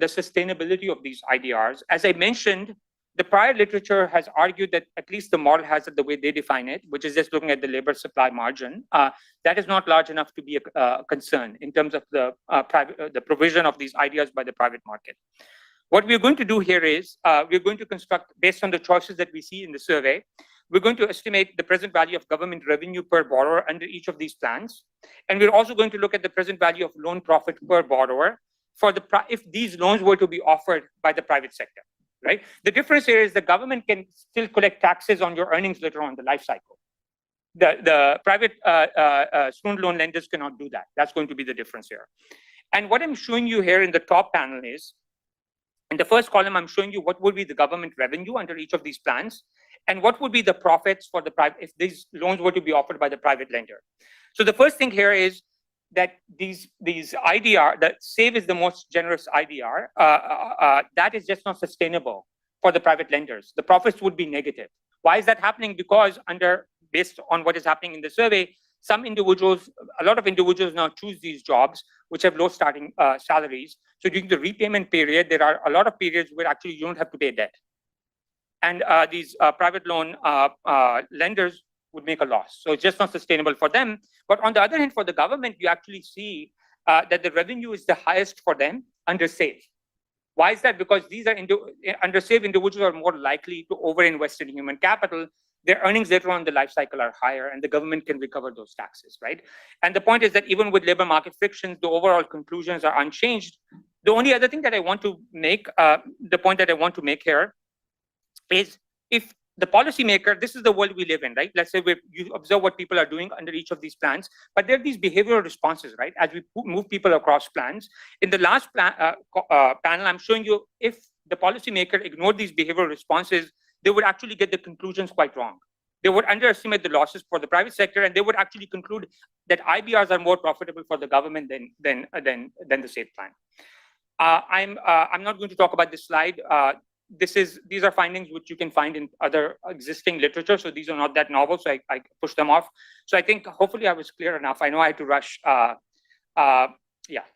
sustainability of these IDRs. As I mentioned, the prior literature has argued that at least the moral hazard, the way they define it, which is just looking at the labor supply margin, that is not large enough to be a concern in terms of the provision of these IDRs by the private market. What we're going to do here is we're going to construct, based on the choices that we see in the survey, we're going to estimate the present value of government revenue per borrower under each of these plans. And we're also going to look at the present value of loan profit per borrower for if these loans were to be offered by the private sector, right? The difference here is the government can still collect taxes on your earnings later on in the life cycle. The private student loan lenders cannot do that. That's going to be the difference here. And what I'm showing you here in the top panel is, in the first column, I'm showing you what would be the government revenue under each of these plans, and what would be the profits for the private if these loans were to be offered by the private lender. So the first thing here is that these IDR, that SAVE is the most generous IDR, that is just not sustainable for the private lenders. The profits would be negative. Why is that happening? Because based on what is happening in the survey, a lot of individuals now choose these jobs which have low starting salaries. So during the repayment period, there are a lot of periods where actually you don't have to pay debt. And these private loan lenders would make a loss. So it's just not sustainable for them. But on the other hand, for the government, you actually see that the revenue is the highest for them under SAVE. Why is that? Because these are under SAVE, individuals are more likely to overinvest in human capital. Their earnings later on in the life cycle are higher, and the government can recover those taxes, right? And the point is that even with labor market frictions, the overall conclusions are unchanged. The only other thing that I want to make, the point that I want to make here is, if the policymaker, this is the world we live in, right? Let's say you observe what people are doing under each of these plans, but there are these behavioral responses, right? As we move people across plans. In the last panel, I'm showing you if the policymaker ignored these behavioral responses, they would actually get the conclusions quite wrong. They would underestimate the losses for the private sector, and they would actually conclude that IBRs are more profitable for the government than the SAVE plan. I'm not going to talk about this slide. These are findings which you can find in other existing literature, so these are not that novel, so I push them off. So I think hopefully I was clear enough. I know I had to rush. Yeah,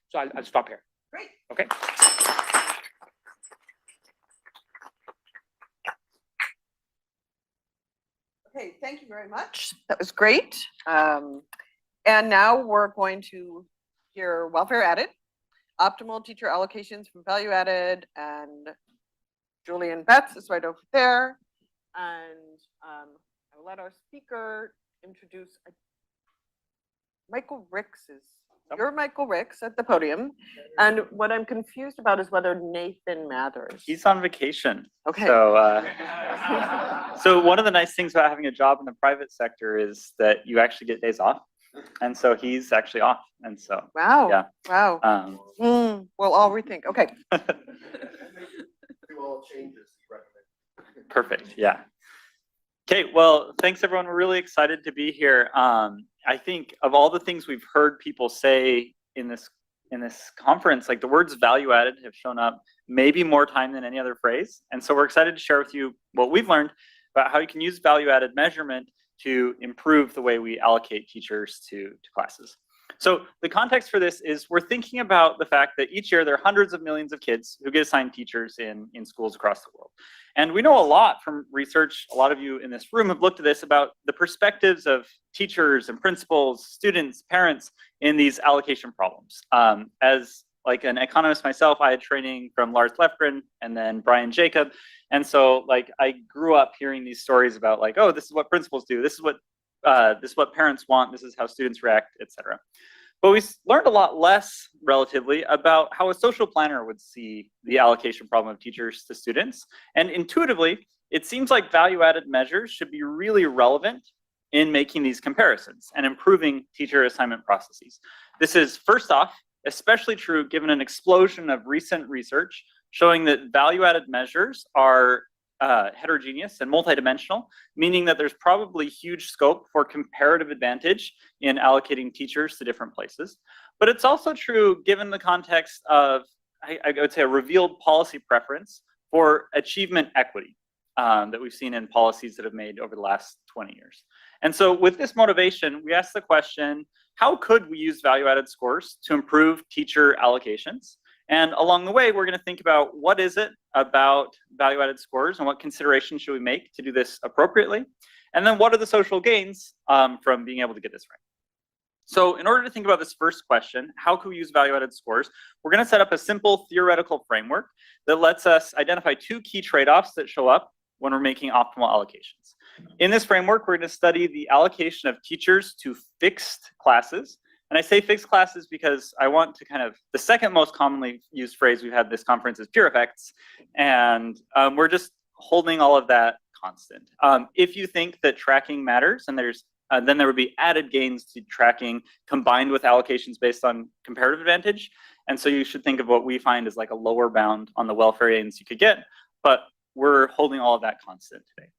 so I'll stop here. Great. Okay. Okay, thank you very much. That was great. And now we're going to hear welfare added, optimal teacher allocations from value added, and Julian Betts is right over there. And I will let our speaker introduce Michael Ricks. You're Michael Ricks at the podium. And what I'm confused about is whether Nathan Mathers. He's on vacation. Okay. So, so one of the nice things about having a job in the private sector is that you actually get days off. And so he's actually off. And so, wow. Yeah. Wow. We'll all rethink. Okay. Do all changes you recommend. Perfect. Yeah. Okay. Well, thanks everyone. We're really excited to be here. I think of all the things we've heard people say in this conference, like the words value added have shown up maybe more time than any other phrase. And so we're excited to share with you what we've learned about how you can use value added measurement to improve the way we allocate teachers to classes. So the context for this is we're thinking about the fact that each year there are hundreds of millions of kids who get assigned teachers in schools across the world. And we know a lot from research, a lot of you in this room have looked at this, about the perspectives of teachers and principals, students, parents in these allocation problems. As like an economist myself, I had training from Lars Lefgren and then Brian Jacob. And so like I grew up hearing these stories about like, oh, this is what principals do. This is what parents want. This is how students react, etc. But we learned a lot less relatively about how a social planner would see the allocation problem of teachers to students. And intuitively, it seems like value-added measures should be really relevant in making these comparisons and improving teacher assignment processes. This is, first off, especially true given an explosion of recent research showing that value-added measures are heterogeneous and multidimensional, meaning that there's probably huge scope for comparative advantage in allocating teachers to different places. But it's also true given the context of, I would say, a revealed policy preference for achievement equity that we've seen in policies that have made over the last 20 years. And so with this motivation, we asked the question, how could we use value-added scores to improve teacher allocations? And along the way, we're going to think about what is it about value-added scores and what considerations should we make to do this appropriately? And then what are the social gains from being able to get this right? So in order to think about this first question, how can we use value-added scores? We're going to set up a simple theoretical framework that lets us identify two key trade-offs that show up when we're making optimal allocations. In this framework, we're going to study the allocation of teachers to fixed classes. And I say fixed classes because I want to kind of, the second most commonly used phrase we've had this conference is pure effects. And we're just holding all of that constant. If you think that tracking matters, and then there would be added gains to tracking combined with allocations based on comparative advantage. And so you should think of what we find as like a lower bound on the welfare gains you could get, but we're holding all of that constant today.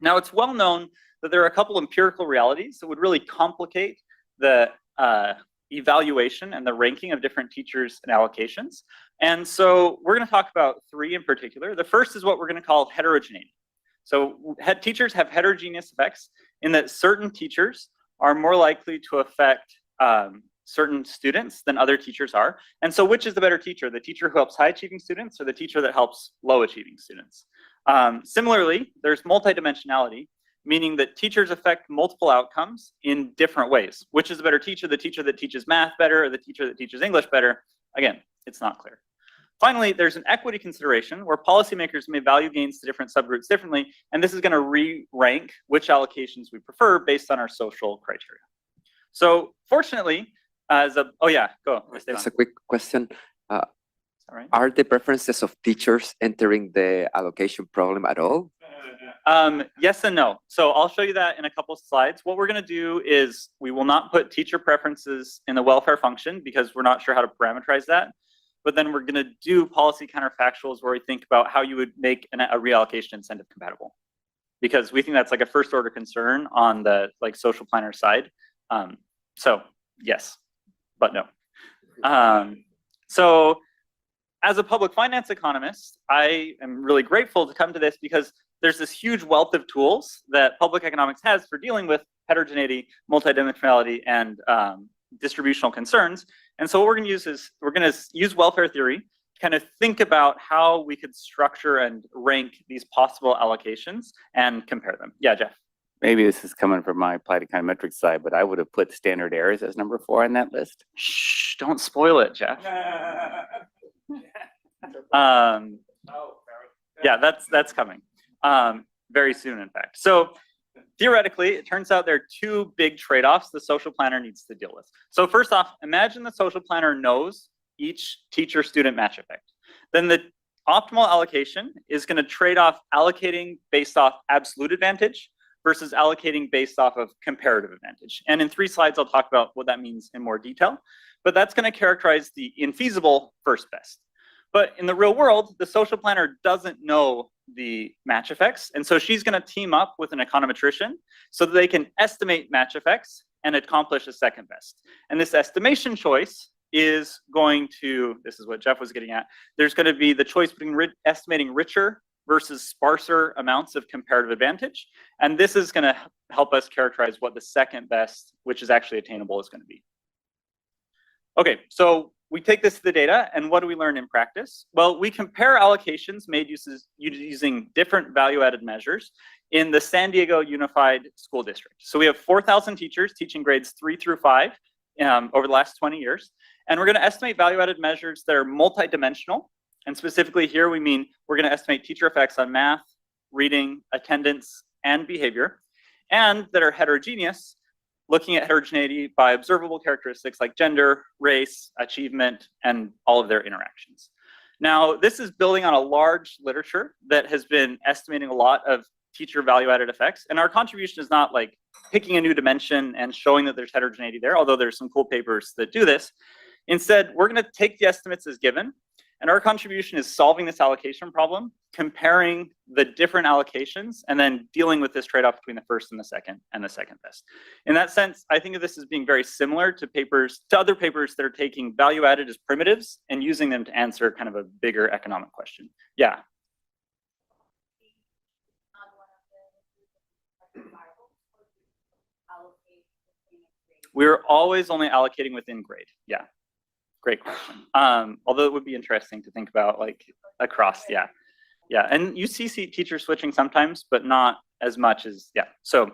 Now, it's well known that there are a couple empirical realities that would really complicate the evaluation and the ranking of different teachers and allocations. And so we're going to talk about three in particular. The first is what we're going to call heterogeneity. So teachers have heterogeneous effects in that certain teachers are more likely to affect certain students than other teachers are. And so which is the better teacher? The teacher who helps high achieving students or the teacher that helps low achieving students? Similarly, there's multidimensionality, meaning that teachers affect multiple outcomes in different ways. Which is the better teacher? The teacher that teaches math better or the teacher that teaches English better? Again, it's not clear. Finally, there's an equity consideration where policymakers may value gains to different subgroups differently, and this is going to re-rank which allocations we prefer based on our social criteria. So fortunately, oh yeah, go. Just a quick question. Right. Are the preferences of teachers entering the allocation problem at all? Yes and no. So I'll show you that in a couple of slides. What we're going to do is we will not put teacher preferences in the welfare function because we're not sure how to parameterize that. But then we're going to do policy counterfactuals where we think about how you would make a reallocation incentive compatible. Because we think that's like a first order concern on the social planner side. So yes, but no. So as a public finance economist, I am really grateful to come to this because there's this huge wealth of tools that public economics has for dealing with heterogeneity, multidimensionality, and distributional concerns. And so what we're going to use is we're going to use welfare theory to kind of think about how we could structure and rank these possible allocations and compare them. Yeah, Jeff. Maybe this is coming from my applied econometrics side, but I would have put standard errors as number 4 on that list. Shh, don't spoil it, Jeff. Yeah, that's coming very soon, in fact. So theoretically, it turns out there are two big trade-offs the social planner needs to deal with. So first off, imagine the social planner knows each teacher-student match effect. Then the optimal allocation is going to trade off allocating based off absolute advantage versus allocating based off of comparative advantage. And in 3 slides, I'll talk about what that means in more detail. But that's going to characterize the infeasible first best. But in the real world, the social planner doesn't know the match effects. And so she's going to team up with an econometrician so that they can estimate match effects and accomplish a second best. And this estimation choice is going to, this is what Jeff was getting at, there's going to be the choice between estimating richer versus sparser amounts of comparative advantage. And this is going to help us characterize what the second best, which is actually attainable, is going to be. Okay, so we take this to the data, and what do we learn in practice? Well, we compare allocations made using different value-added measures in the San Diego Unified School District. So we have 4,000 teachers teaching grades 3 through 5 over the last 20 years. And we're going to estimate value-added measures that are multidimensional. And specifically here, we mean we're going to estimate teacher effects on math, reading, attendance, and behavior, and that are heterogeneous, looking at heterogeneity by observable characteristics like gender, race, achievement, and all of their interactions. Now, this is building on a large literature that has been estimating a lot of teacher value-added effects, and our contribution is not like picking a new dimension and showing that there's heterogeneity there, although there's some cool papers that do this. Instead, we're going to take the estimates as given, and our contribution is solving this allocation problem, comparing the different allocations, and then dealing with this trade-off between the first and the second best. In that sense, I think of this as being very similar to other papers that are taking value added as primitives and using them to answer kind of a bigger economic question. Yeah. We're always only allocating within grade. Yeah. Great question. Although it would be interesting to think about like across, yeah. And you see teachers switching sometimes, but not as much as, yeah. So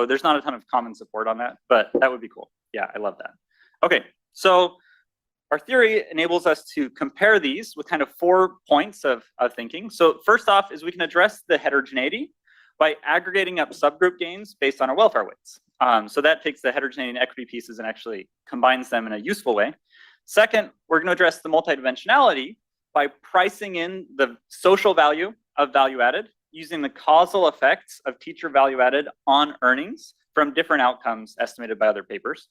there's not a ton of common support on that, but that would be cool. Yeah, I love that. Okay, so our theory enables us to compare these with kind of 4 points of thinking. So first off is we can address the heterogeneity by aggregating up subgroup gains based on our welfare weights. So that takes the heterogeneity and equity pieces and actually combines them in a useful way. Second, we're going to address the multidimensionality by pricing in the social value of value added using the causal effects of teacher value added on earnings from different outcomes estimated by other papers.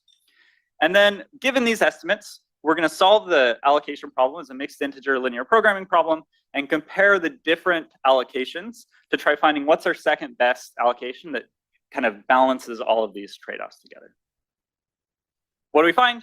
And then given these estimates, we're going to solve the allocation problem as a mixed integer linear programming problem and compare the different allocations to try finding what's our second best allocation that kind of balances all of these trade-offs together. What do we find?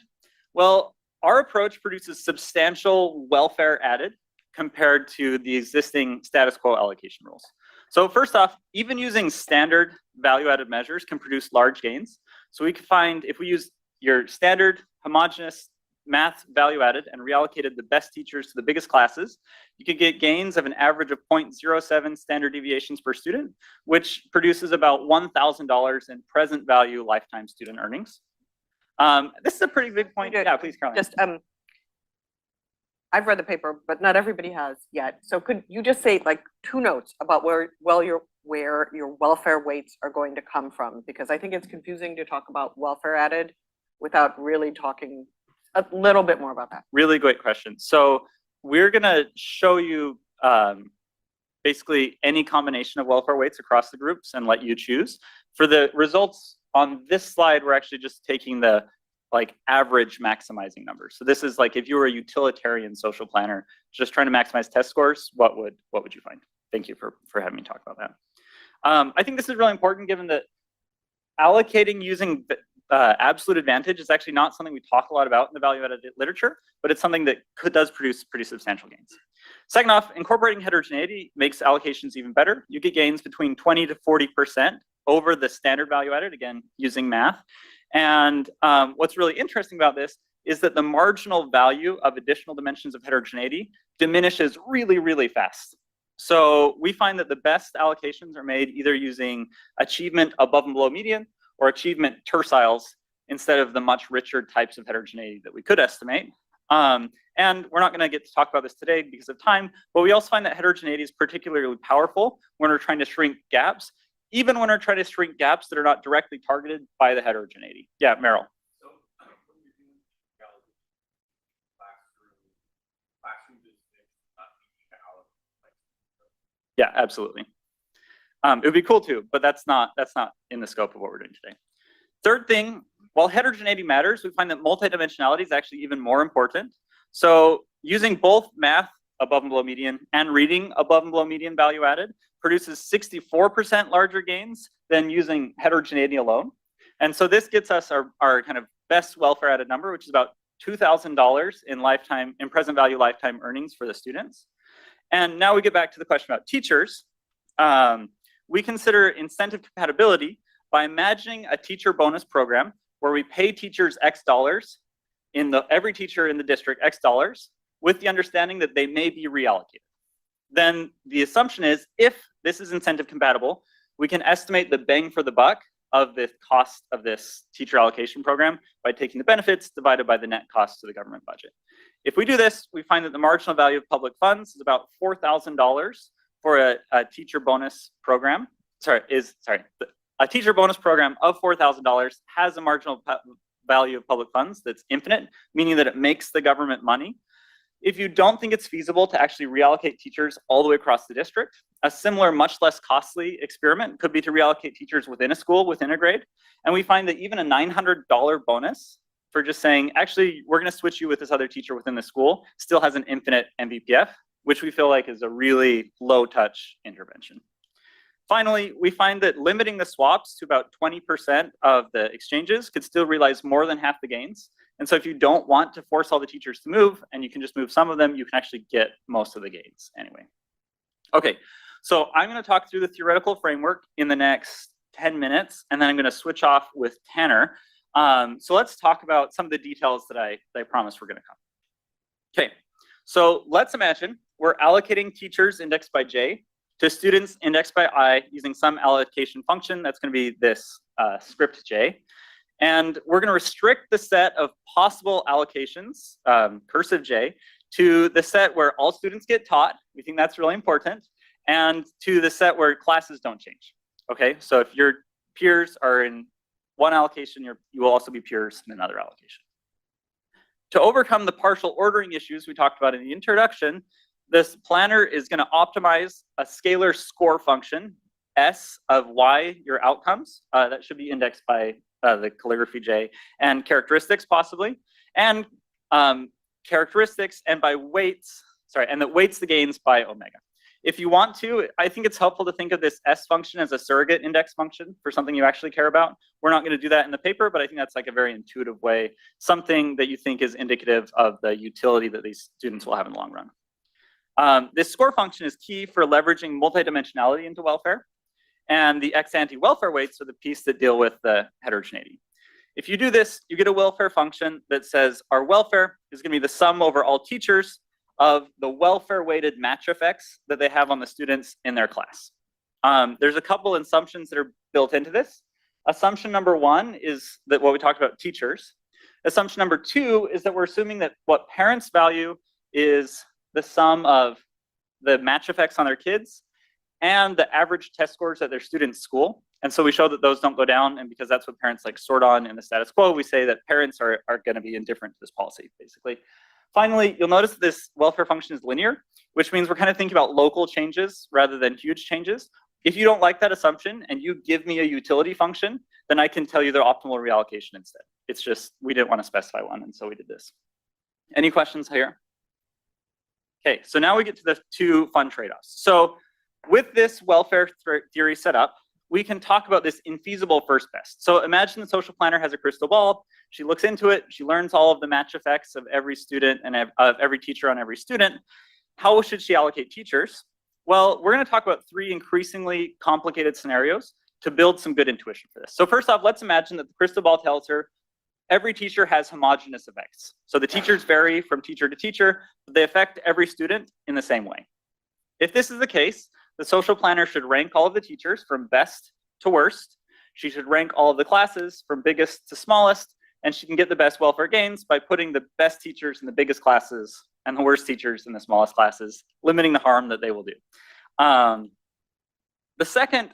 Well, our approach produces substantial welfare added compared to the existing status quo allocation rules. So first off, even using standard value added measures can produce large gains. So we can find if we use your standard homogeneous math value added and reallocated the best teachers to the biggest classes, you could get gains of an average of 0.07 standard deviations per student, which produces about $1,000 in present value lifetime student earnings. This is a pretty big point. Yeah, please, Caroline. Just, I've read the paper, but not everybody has yet. So could you just say like 2 notes about where your welfare weights are going to come from? Because I think it's confusing to talk about welfare added without really talking a little bit more about that. Really great question. So we're going to show you basically any combination of welfare weights across the groups and let you choose. For the results on this slide, we're actually just taking the like average maximizing numbers. So this is like if you were a utilitarian social planner just trying to maximize test scores, what would you find? Thank you for having me talk about that. I think this is really important given that allocating using absolute advantage is actually not something we talk a lot about in the value-added literature, but it's something that does produce pretty substantial gains. Second off, incorporating heterogeneity makes allocations even better. You get gains between 20 to 40% over the standard value-added, again, using math. And what's really interesting about this is that the marginal value of additional dimensions of heterogeneity diminishes really, really fast. So we find that the best allocations are made either using achievement above and below median or achievement terciles instead of the much richer types of heterogeneity that we could estimate. And we're not going to get to talk about this today because of time, but we also find that heterogeneity is particularly powerful when we're trying to shrink gaps, even when we're trying to shrink gaps that are not directly targeted by the heterogeneity. Yeah, Meryl. Yeah, absolutely. It would be cool too, but that's not in the scope of what we're doing today. Third thing, while heterogeneity matters, we find that multidimensionality is actually even more important. So using both math above and below median and reading above and below median value added produces 64% larger gains than using heterogeneity alone. And so this gets us our kind of best welfare added number, which is about $2,000 in present value lifetime earnings for the students. And now we get back to the question about teachers. We consider incentive compatibility by imagining a teacher bonus program where we pay teachers X dollars, every teacher in the district X dollars, with the understanding that they may be reallocated. Then the assumption is if this is incentive compatible, we can estimate the bang for the buck of the cost of this teacher allocation program by taking the benefits divided by the net cost to the government budget. If we do this, we find that the marginal value of public funds is about $4,000 for a teacher bonus program. The A teacher bonus program of $4,000 has a marginal value of public funds that's infinite, meaning that it makes the government money. If you don't think it's feasible to actually reallocate teachers all the way across the district, a similar, much less costly experiment could be to reallocate teachers within a school, within a grade. And we find that even a $900 bonus for just saying, actually, we're going to switch you with this other teacher within the school, still has an infinite MVPF, which we feel like is a really low touch intervention. Finally, we find that limiting the swaps to about 20% of the exchanges could still realize more than half the gains. And so if you don't want to force all the teachers to move and you can just move some of them, you can actually get most of the gains anyway. Okay, so I'm going to talk through the theoretical framework in the next 10 minutes, and then I'm going to switch off with Tanner. So let's talk about some of the details that I promised were going to come. Okay, so let's imagine we're allocating teachers indexed by J to students indexed by I using some allocation function. That's going to be this script J. And we're going to restrict the set of possible allocations, cursive J, to the set where all students get taught. We think that's really important. And to the set where classes don't change. Okay, so if your peers are in one allocation, you will also be peers in another allocation. To overcome the partial ordering issues we talked about in the introduction, this planner is going to optimize a scalar score function, S of Y, your outcomes. That should be indexed by the calligraphy J, and characteristics possibly, and characteristics and by weights, and that weights the gains by omega. If you want to, I think it's helpful to think of this S function as a surrogate index function for something you actually care about. We're not going to do that in the paper, but I think that's like a very intuitive way, something that you think is indicative of the utility that these students will have in the long run. This score function is key for leveraging multidimensionality into welfare. And the ex-ante welfare weights are the piece that deal with the heterogeneity. If you do this, you get a welfare function that says our welfare is going to be the sum over all teachers of the welfare weighted match effects that they have on the students in their class. There's a couple assumptions that are built into this. Assumption number one is that what we talked about, teachers. Assumption number two is that we're assuming that what parents value is the sum of the match effects on their kids and the average test scores at their students' school. And so we show that those don't go down, and because that's what parents like sort on in the status quo, we say that parents are going to be indifferent to this policy, basically. Finally, you'll notice that this welfare function is linear, which means we're kind of thinking about local changes rather than huge changes. If you don't like that assumption and you give me a utility function, then I can tell you the optimal reallocation instead. It's just, we didn't want to specify one, and so we did this. Any questions here? Okay, so now we get to the two fun trade-offs. So with this welfare theory set up, we can talk about this infeasible first best. So imagine the social planner has a crystal ball. She looks into it. She learns all of the match effects of every student and of every teacher on every student. How should she allocate teachers? Well, we're going to talk about three increasingly complicated scenarios to build some good intuition for this. So first off, let's imagine that the crystal ball tells her every teacher has homogeneous effects. So the teachers vary from teacher to teacher, but they affect every student in the same way. If this is the case, the social planner should rank all of the teachers from best to worst. She should rank all of the classes from biggest to smallest, and she can get the best welfare gains by putting the best teachers in the biggest classes and the worst teachers in the smallest classes, limiting the harm that they will do. The second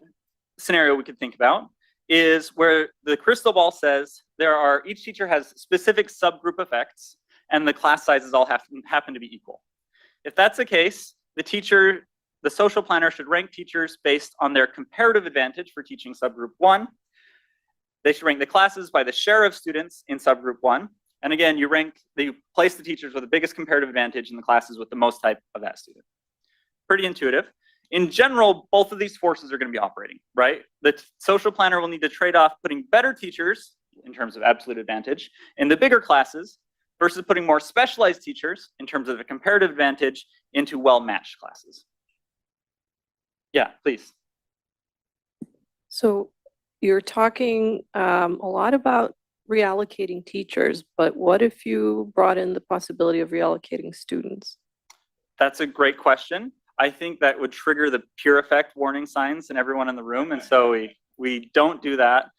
scenario we could think about is where the crystal ball says each teacher has specific subgroup effects and the class sizes all happen to be equal. If that's the case, the social planner should rank teachers based on their comparative advantage for teaching subgroup 1. They should rank the classes by the share of students in subgroup 1. And again, you place the teachers with the biggest comparative advantage in the classes with the most type of that student. Pretty intuitive. In general, both of these forces are going to be operating, right? The social planner will need to trade off putting better teachers in terms of absolute advantage in the bigger classes versus putting more specialized teachers in terms of a comparative advantage into well-matched classes. Yeah, please. So you're talking a lot about reallocating teachers, but what if you brought in the possibility of reallocating students? That's a great question. I think that would trigger the pure effect warning signs in everyone in the room, and so we don't do that.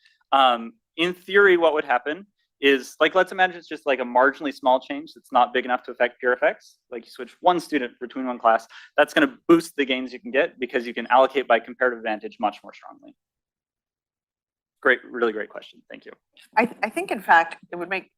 In theory, what would happen is, like, let's imagine it's just like a marginally small change that's not big enough to affect pure effects. Like you switch one student between one class, that's going to boost the gains you can get because you can allocate by comparative advantage much more strongly. Great, really great question. Thank you. I think in fact, it would make,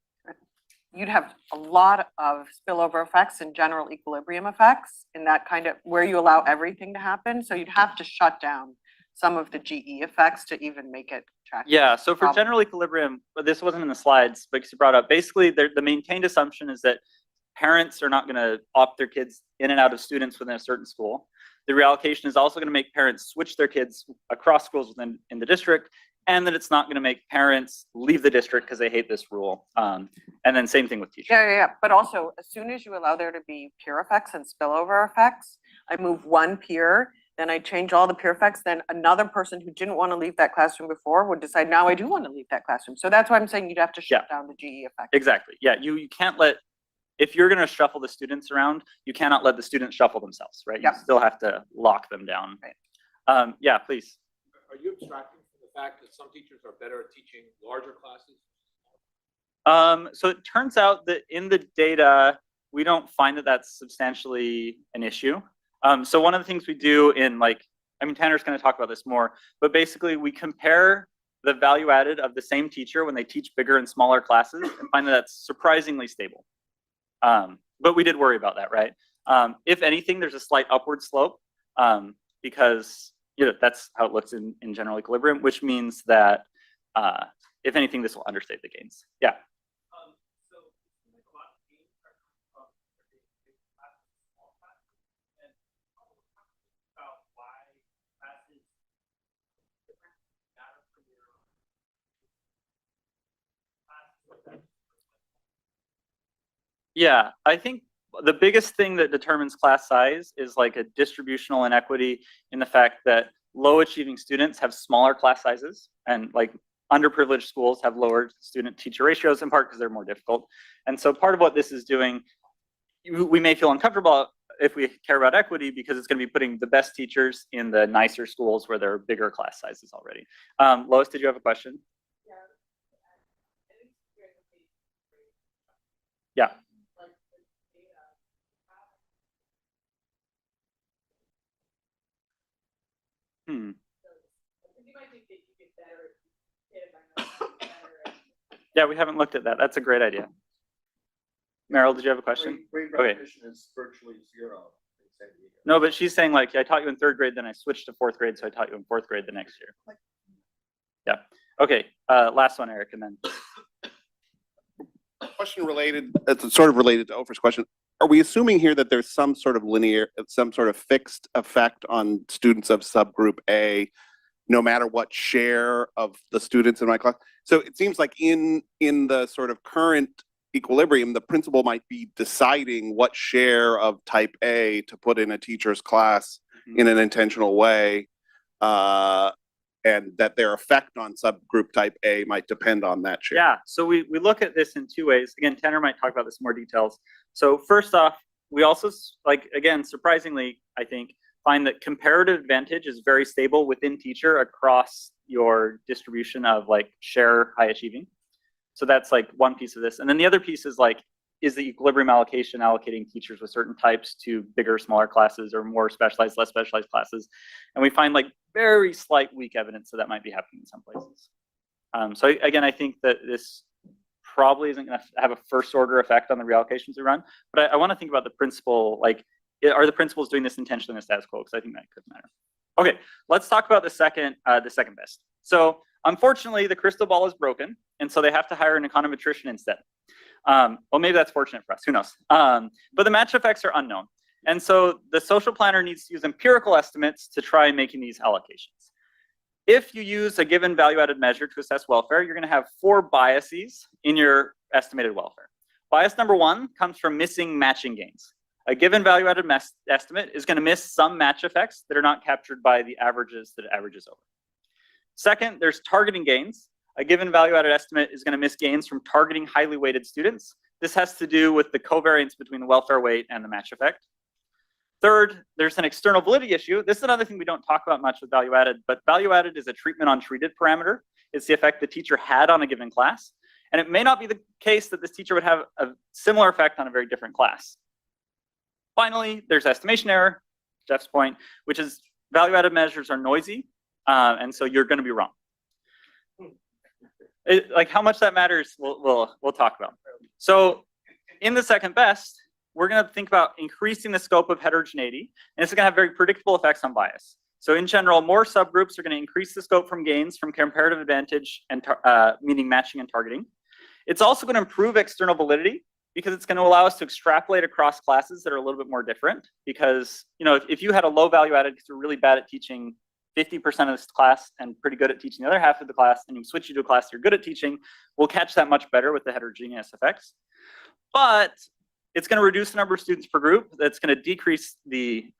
you'd have a lot of spillover effects and general equilibrium effects in that kind of, where you allow everything to happen. So you'd have to shut down some of the GE effects to even make it track. Yeah, so for general equilibrium, but this wasn't in the slides, but you brought up, basically the maintained assumption is that parents are not gonna opt their kids in and out of students within a certain school. The reallocation is also gonna make parents switch their kids across schools in the district, and that it's not gonna make parents leave the district because they hate this rule. And then same thing with teachers. Yeah. But also, as soon as you allow there to be peer effects and spillover effects, I move one peer, then I change all the peer effects, then another person who didn't want to leave that classroom before would decide, now I do want to leave that classroom. So that's why I'm saying you'd have to shut down the GE effect. Exactly, yeah, you can't let, if you're gonna shuffle the students around, you cannot let the students shuffle themselves, right? You still have to lock them down. Right. Yeah, please. Are you abstracting from the fact that some teachers are better at teaching larger classes? So it turns out that in the data, we don't find that that's substantially an issue. So one of the things we do in Tanner's going to talk about this more, but basically we compare the value added of the same teacher when they teach bigger and smaller classes and find that that's surprisingly stable. But we did worry about that, right? If anything, there's a slight upward slope because that's how it looks in general equilibrium, which means that if anything, this will understate the gains. Yeah. Yeah, I think the biggest thing that determines class size is like a distributional inequity in the fact that low achieving students have smaller class sizes and like underprivileged schools have lower student teacher ratios in part because they're more difficult. And so part of what this is doing, we may feel uncomfortable if we care about equity because it's going to be putting the best teachers in the nicer schools where there are bigger class sizes already. Lois, did you have a question? Yeah. Yeah, we haven't looked at that. That's a great idea. Meryl, did you have a question? Grade Okay. recognition is virtually zero. No, but she's saying like, I taught you in 3rd grade, then I switched to 4th grade, so I taught you in 4th grade the next year. Yeah. Okay. Last one, Eric, and then. Question related, it's sort of related to Oprah's question. Are we assuming here that there's some sort of some sort of fixed effect on students of subgroup A, no matter what share of the students in my class? So it seems like in the sort of current equilibrium, the principal might be deciding what share of type A to put in a teacher's class in an intentional way, and that their effect on subgroup type A might depend on that share. Yeah, so we look at this in 2 ways. Again, Tanner might talk about this in more details. So first off, we also, again, surprisingly, I think, find that comparative advantage is very stable within teacher across your distribution of share high achieving. So that's one piece of this. And then the other piece is is the equilibrium allocation allocating teachers with certain types to bigger, smaller classes or more specialized, less specialized classes. And we find very slight weak evidence that might be happening in some places. So again, I think that this probably isn't going to have a first order effect on the reallocations we run, but I want to think about the principle, are the principals doing this intentionally in the status quo? Because I think that could matter. Okay, let's talk about the second best. So unfortunately, the crystal ball is broken, and so they have to hire an econometrician instead. Well, maybe that's fortunate for us, who knows? But the match effects are unknown. And so the social planner needs to use empirical estimates to try making these allocations. If you use a given value-added measure to assess welfare, you're going to have 4 biases in your estimated welfare. Bias number 1 comes from missing matching gains. A given value-added estimate is going to miss some match effects that are not captured by the averages that it averages over. Second, there's targeting gains. A given value-added estimate is going to miss gains from targeting highly weighted students. This has to do with the covariance between the welfare weight and the match effect. Third, there's an external validity issue. This is another thing we don't talk about much with value-added, but value-added is a treatment on treated parameter. It's the effect the teacher had on a given class. And it may not be the case that this teacher would have a similar effect on a very different class. Finally, there's estimation error, Jeff's point, which is value-added measures are noisy, and so you're going to be wrong. Like how much that matters, we'll talk about. So in the second best, we're going to think about increasing the scope of heterogeneity, and it's going to have very predictable effects on bias. So in general, more subgroups are going to increase the scope from gains from comparative advantage and meaning matching and targeting. It's also going to improve external validity because it's going to allow us to extrapolate across classes that are a little bit more different. Because if you had a low value added because you're really bad at teaching 50% of this class and pretty good at teaching the other half of the class, and you switch you to a class you're good at teaching, we'll catch that much better with the heterogeneous effects. But it's going to reduce the number of students per group. That's going to decrease the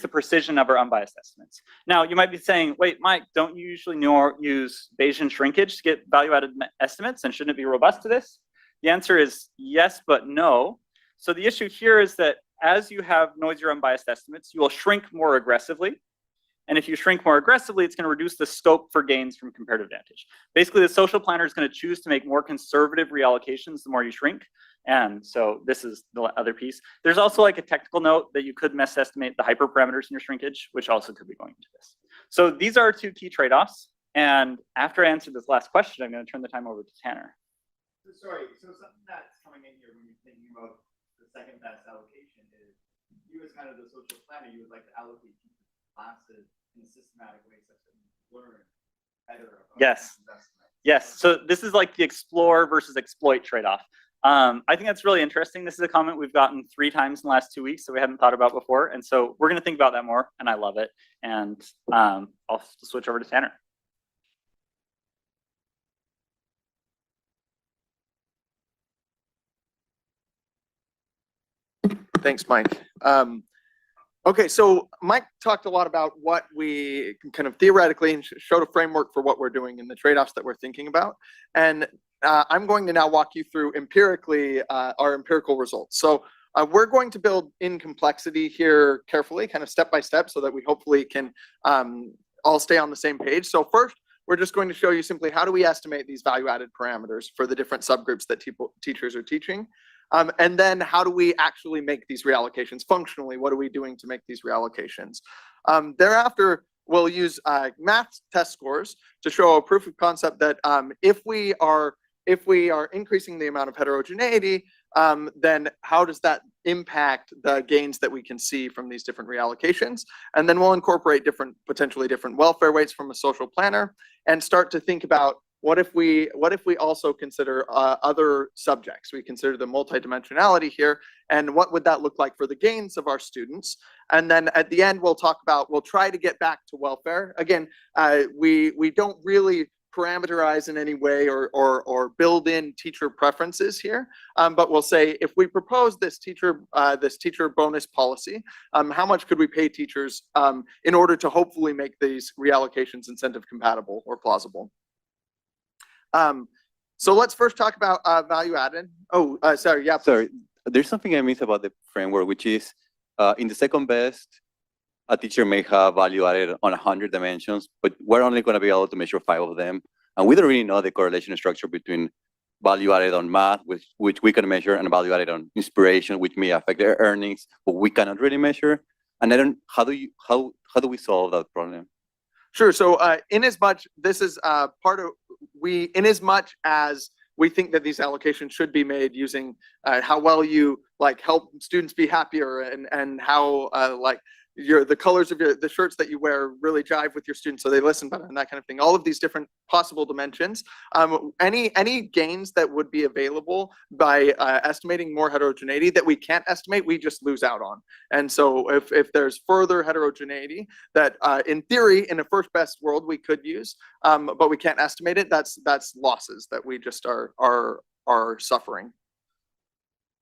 precision of our unbiased estimates. Now, you might be saying, wait, Mike, don't you usually use Bayesian shrinkage to get value-added estimates, and shouldn't it be robust to this? The answer is yes, but no. So the issue here is that as you have noisier unbiased estimates, you will shrink more aggressively. And if you shrink more aggressively, it's going to reduce the scope for gains from comparative advantage. Basically, the social planner is going to choose to make more conservative reallocations the more you shrink. And so this is the other piece. There's also like a technical note that you could misestimate the hyperparameters in your shrinkage, which also could be going into this. So these are 2 key trade-offs. And after I answer this last question, I'm going to turn the time over to Tanner. Sorry, so something that's coming in here when you're thinking about the second best allocation is you as kind of the social planner, you would like to allocate classes in a systematic way such that you learn better. Yes. Yes. So this is like the explore versus exploit trade-off. I think that's really interesting. This is a comment we've gotten 3 times in the last 2 weeks that we hadn't thought about before. And so we're going to think about that more, and I love it. And I'll switch over to Tanner. Thanks, Mike. Okay, so Mike talked a lot about what we kind of theoretically showed a framework for what we're doing and the trade-offs that we're thinking about. And I'm going to now walk you through empirically our empirical results. So we're going to build in complexity here carefully, kind of step by step, so that we hopefully can all stay on the same page. So first, we're just going to show you simply how do we estimate these value-added parameters for the different subgroups that teachers are teaching. And then how do we actually make these reallocations functionally? What are we doing to make these reallocations? Thereafter, we'll use math test scores to show a proof of concept that if we are increasing the amount of heterogeneity, then how does that impact the gains that we can see from these different reallocations? And then we'll incorporate potentially different welfare weights from a social planner and start to think about what if we also consider other subjects? We consider the multidimensionality here, and what would that look like for the gains of our students? And then at the end, we'll try to get back to welfare. Again, we don't really parameterize in any way or build in teacher preferences here, but we'll say if we propose this teacher bonus policy, how much could we pay teachers in order to hopefully make these reallocations incentive compatible or plausible? So let's first talk about value added. Oh, sorry, yeah. Sorry, there's something I missed about the framework, which is in the second best, a teacher may have value added on 100 dimensions, but we're only going to be able to measure 5 of them. And we don't really know the correlation structure between value added on math, which we can measure, and value added on inspiration, which may affect their earnings, but we cannot really measure. And how do we solve that problem? Sure. So inasmuch as we think that these allocations should be made using how well you help students be happier and how the colors of the shirts that you wear really jive with your students so they listen better and that kind of thing. All of these different possible dimensions. Any gains that would be available by estimating more heterogeneity that we can't estimate, we just lose out on. And so if there's further heterogeneity that in theory in a first best world we could use, but we can't estimate it, that's losses that we just are suffering.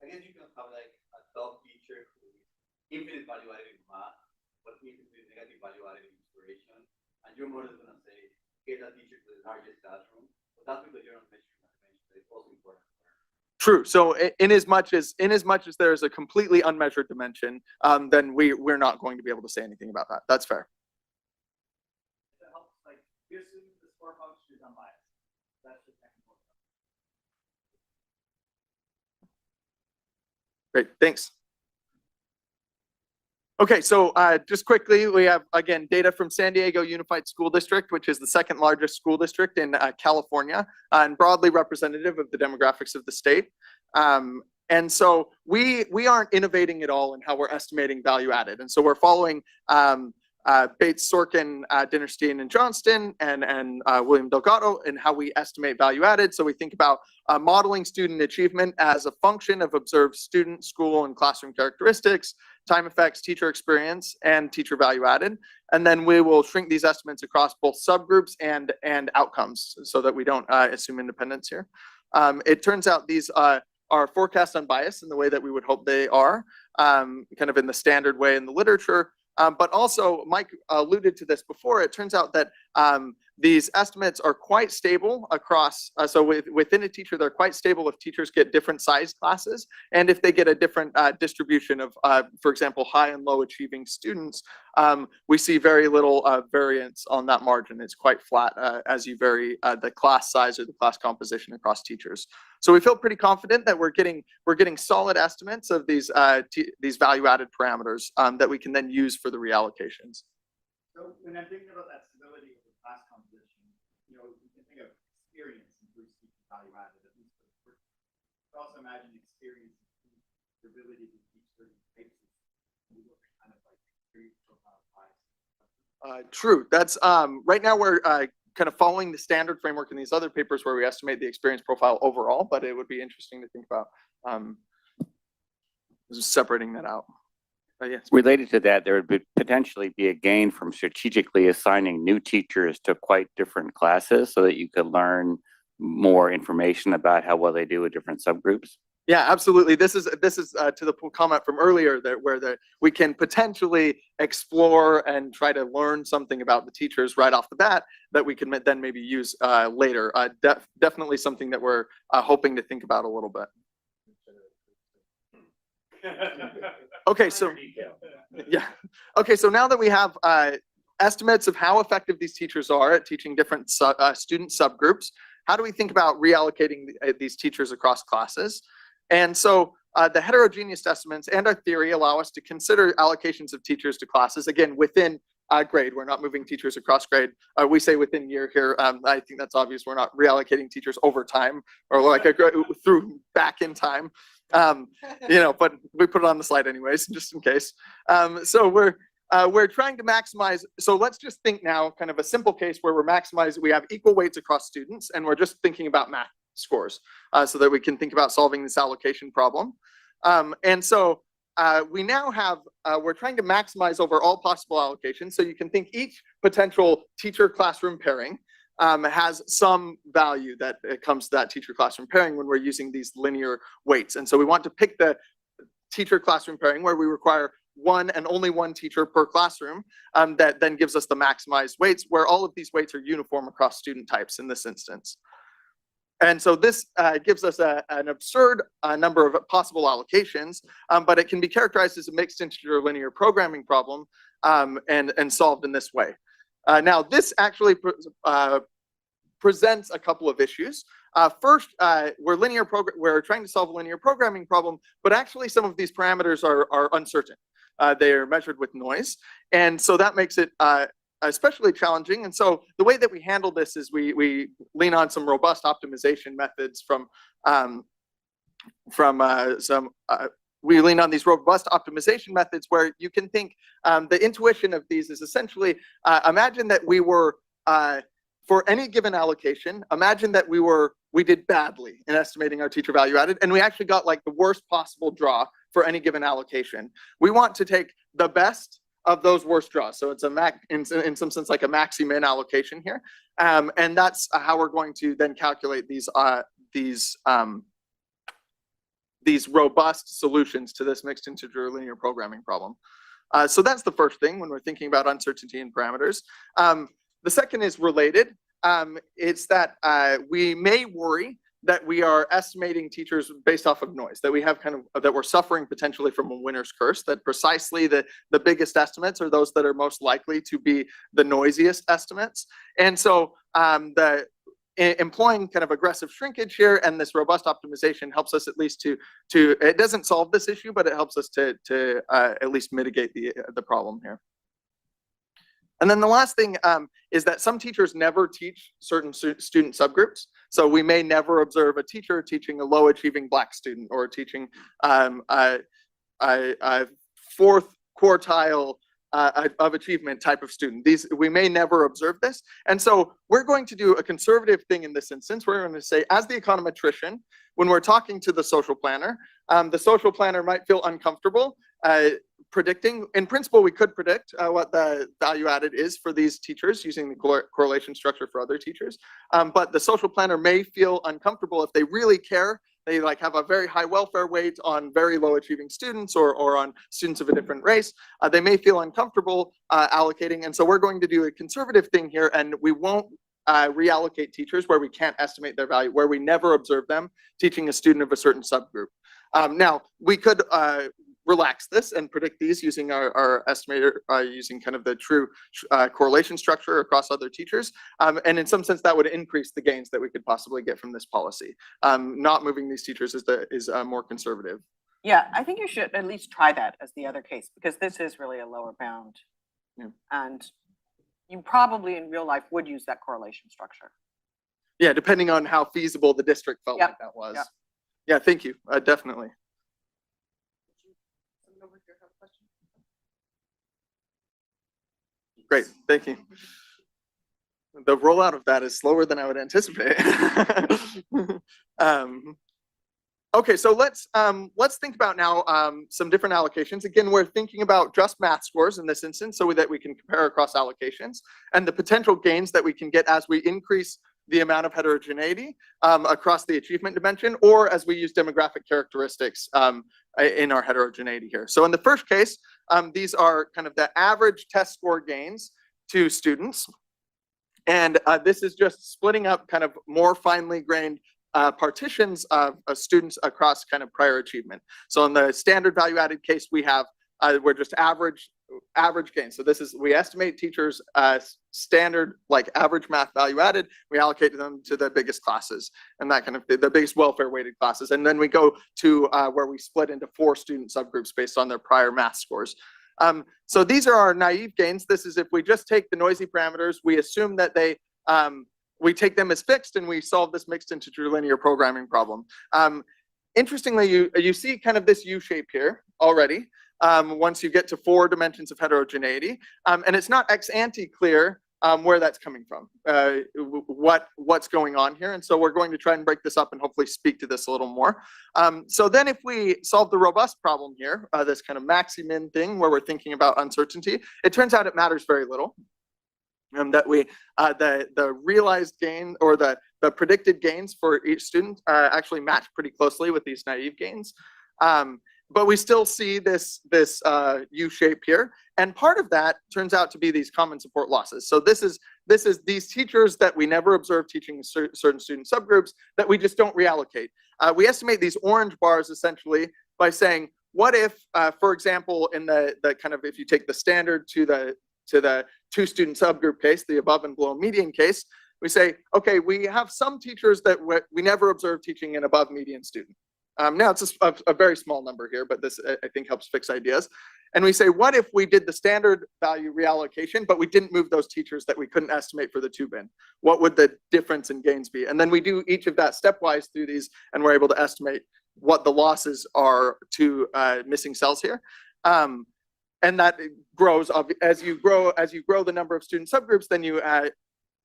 I guess you can have like a top teacher who is infinite value added in math, but infinite negative value added in inspiration, and your model is going to say, get a teacher to the largest classroom, but that's because you're not measuring that dimension, but it's also important. True. So in as much as there is a completely unmeasured dimension, then we're not going to be able to say anything about that. That's fair. That helps, like, you're assuming the score function is unbiased. That's the technical stuff. Great, thanks. Okay, so just quickly, we have, again, data from San Diego Unified School District, which is the second largest school district in California, and broadly representative of the demographics of the state. And so we aren't innovating at all in how we're estimating value added. And so we're following Bates, Sorkin, Dinnerstein, and Johnston, and William Delgado in how we estimate value added. So we think about modeling student achievement as a function of observed student, school, and classroom characteristics, time effects, teacher experience, and teacher value added. And then we will shrink these estimates across both subgroups and outcomes so that we don't assume independence here. It turns out these are forecast unbiased in the way that we would hope they are, kind of in the standard way in the literature. But also, Mike alluded to this before, it turns out that these estimates are quite stable across, so within a teacher, they're quite stable if teachers get different sized classes, and if they get a different distribution of, for example, high and low achieving students, we see very little variance on that margin. It's quite flat as you vary the class size or the class composition across teachers. So we feel pretty confident that we're getting solid estimates of these value-added parameters that we can then use for the reallocations. So when I'm thinking about that stability of the class composition, you know, you can think of experience improves teaching value added, at least for the first. But also imagine experience improves your ability to teach certain types of kind of like experience profile bias. True. That's right now we're kind of following the standard framework in these other papers where we estimate the experience profile overall, but it would be interesting to think about separating that out. Yes. Related to that, there would potentially be a gain from strategically assigning new teachers to quite different classes so that you could learn more information about how well they do with different subgroups. Yeah, absolutely. This is to the comment from earlier where we can potentially explore and try to learn something about the teachers right off the bat that we can then maybe use later. Definitely something that we're hoping to think about a little bit. Okay, so yeah. Okay, so now that we have estimates of how effective these teachers are at teaching different student subgroups, how do we think about reallocating these teachers across classes? And so the heterogeneous estimates and our theory allow us to consider allocations of teachers to classes, again, within grade. We're not moving teachers across grade. We say within year here. I think that's obvious. We're not reallocating teachers over time or like through back in time. You know, but we put it on the slide anyways, just in case. So we're trying to maximize. So let's just think now, kind of a simple case where we're maximizing. We have equal weights across students, and we're just thinking about math scores, so that we can think about solving this allocation problem. And so we now have. We're trying to maximize over all possible allocations. So you can think each potential teacher-classroom pairing has some value that it comes to that teacher-classroom pairing when we're using these linear weights. And so we want to pick the teacher-classroom pairing where we require one and only one teacher per classroom, that then gives us the maximized weights where all of these weights are uniform across student types in this instance. And so this gives us an absurd number of possible allocations, but it can be characterized as a mixed integer linear programming problem and solved in this way. Now, this actually presents a couple of issues. First, we're trying to solve a linear programming problem, but actually some of these parameters are uncertain. They are measured with noise, and so that makes it especially challenging. And so the way that we handle this is we lean on some robust optimization methods we lean on these robust optimization methods where you can think the intuition of these is essentially imagine that we were for any given allocation, imagine that we did badly in estimating our teacher value added, and we actually got like the worst possible draw for any given allocation. We want to take the best of those worst draws. So it's in some sense like a maxi-min allocation here. And that's how we're going to then calculate these robust solutions to this mixed integer linear programming problem. So that's the first thing when we're thinking about uncertainty in parameters. The second is related. It's that we may worry that we are estimating teachers based off of noise, that we have that we're suffering potentially from a winner's curse, that precisely the biggest estimates are those that are most likely to be the noisiest estimates. And so employing kind of aggressive shrinkage here and this robust optimization helps us at least to it doesn't solve this issue, but it helps us to at least mitigate the problem here. And then the last thing is that some teachers never teach certain student subgroups. So we may never observe a teacher teaching a low achieving Black student or teaching a fourth quartile of achievement type of student. We may never observe this. And so we're going to do a conservative thing in this instance. We're going to say, as the econometrician, when we're talking to the social planner might feel uncomfortable predicting. In principle, we could predict what the value added is for these teachers using the correlation structure for other teachers. But the social planner may feel uncomfortable if they really care. They like have a very high welfare weight on very low achieving students or on students of a different race. They may feel uncomfortable allocating. And so we're going to do a conservative thing here, and we won't reallocate teachers where we can't estimate their value, where we never observe them teaching a student of a certain subgroup. Now, we could relax this and predict these using our estimator, using kind of the true correlation structure across other teachers. And in some sense, that would increase the gains that we could possibly get from this policy. Not moving these teachers is more conservative. Yeah, I think you should at least try that as the other case, because this is really a lower bound. Yeah. And you probably in real life would use that correlation structure. Yeah, depending on how feasible the district felt like that was. Yep. Yeah, thank you, definitely. Great, thank you. The rollout of that is slower than I would anticipate. Okay, so let's think about now some different allocations. Again, we're thinking about just math scores in this instance so that we can compare across allocations and the potential gains that we can get as we increase the amount of heterogeneity across the achievement dimension, or as we use demographic characteristics in our heterogeneity here. So in the first case, these are kind of the average test score gains to students. And this is just splitting up kind of more finely grained partitions of students across kind of prior achievement. So in the standard value added case, we have, we're just average gains. So this is, we estimate teachers standard like average math value added, we allocate them to the biggest classes and that kind of the biggest welfare weighted classes. And then we go to where we split into 4 student subgroups based on their prior math scores. So these are our naive gains. This is if we just take the noisy parameters, we assume that they, we take them as fixed and we solve this mixed integer linear programming problem. Interestingly, you see kind of this U shape here already. Once you get to 4 dimensions of heterogeneity, and it's not ex ante clear where that's coming from, what's going on here. And so we're going to try and break this up and hopefully speak to this a little more. So then if we solve the robust problem here, this kind of maxi-min thing where we're thinking about uncertainty, it turns out it matters very little. That we, the realized gain or the predicted gains for each student actually match pretty closely with these naive gains. But we still see this U shape here. And part of that turns out to be these common support losses. So this is these teachers that we never observe teaching certain student subgroups that we just don't reallocate. We estimate these orange bars essentially by saying, what if, for example, in the kind of, if you take the standard to the 2 student subgroup case, the above and below median case, we say, okay, we have some teachers that we never observe teaching an above median student. Now it's a very small number here, but this I think helps fix ideas. And we say, what if we did the standard value reallocation, but we didn't move those teachers that we couldn't estimate for the 2-bin? What would the difference in gains be? And then we do each of that stepwise through these, and we're able to estimate what the losses are to missing cells here. And that grows as you grow the number of student subgroups, then you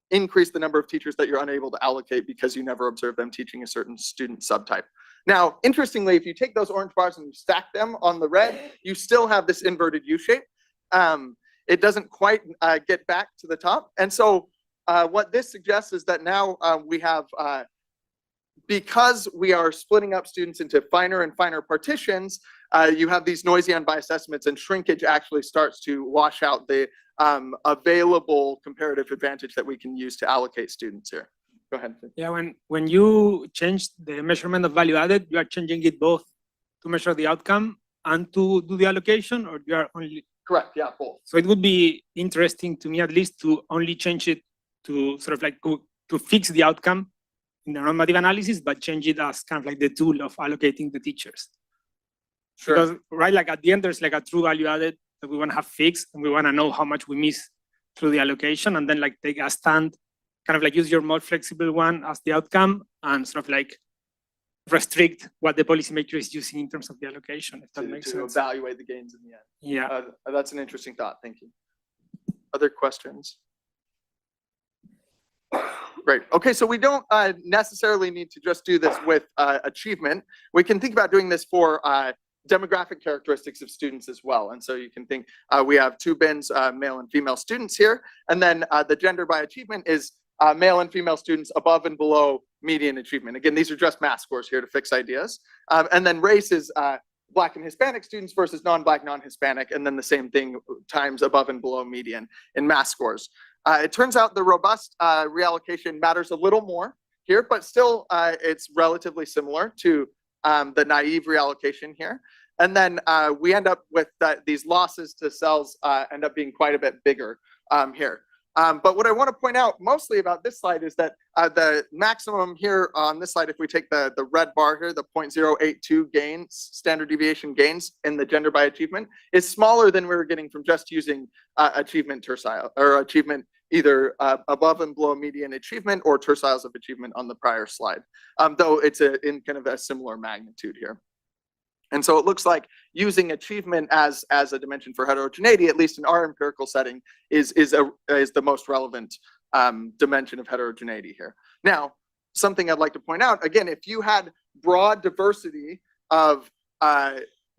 increase the number of teachers that you're unable to allocate because you never observe them teaching a certain student subtype. Now, interestingly, if you take those orange bars and you stack them on the red, you still have this inverted U shape. It doesn't quite get back to the top. And so what this suggests is that now we have, because we are splitting up students into finer and finer partitions, you have these noisy unbiased estimates, and shrinkage actually starts to wash out the available comparative advantage that we can use to allocate students here. Go ahead. Yeah, when you change the measurement of value added, you are changing it both to measure the outcome and to do the allocation, or you are only? Correct, yeah, both. So it would be interesting to me at least to only change it to sort of like to fix the outcome in the normative analysis, but change it as kind of like the tool of allocating the teachers. Sure. Because, right, like at the end, there's like a true value added that we want to have fixed, and we want to know how much we miss through the allocation, and then like take a stand, kind of like use your more flexible one as the outcome, and sort of like restrict what the policymaker is using in terms of the allocation, if that makes to sense. evaluate the gains in the end. Yeah. That's an interesting thought. Thank you. Other questions? Great. Okay, so we don't necessarily need to just do this with achievement. We can think about doing this for demographic characteristics of students as well. And so you can think we have two bins, male and female students here, and then the gender by achievement is male and female students above and below median achievement. Again, these are just math scores here to fix ideas. And then race is Black and Hispanic students versus non-Black, non-Hispanic, and then the same thing times above and below median in math scores. It turns out the robust reallocation matters a little more here, but still it's relatively similar to the naive reallocation here. And then we end up with these losses to cells end up being quite a bit bigger here. But what I want to point out mostly about this slide is that the maximum here on this slide, if we take the red bar here, the 0.082 gains, standard deviation gains in the gender by achievement, is smaller than we were getting from just using achievement tercile, or achievement either above and below median achievement or terciles of achievement on the prior slide, though it's in kind of a similar magnitude here. And so it looks like using achievement as a dimension for heterogeneity, at least in our empirical setting, is the most relevant dimension of heterogeneity here. Now, something I'd like to point out, again, if you had broad diversity of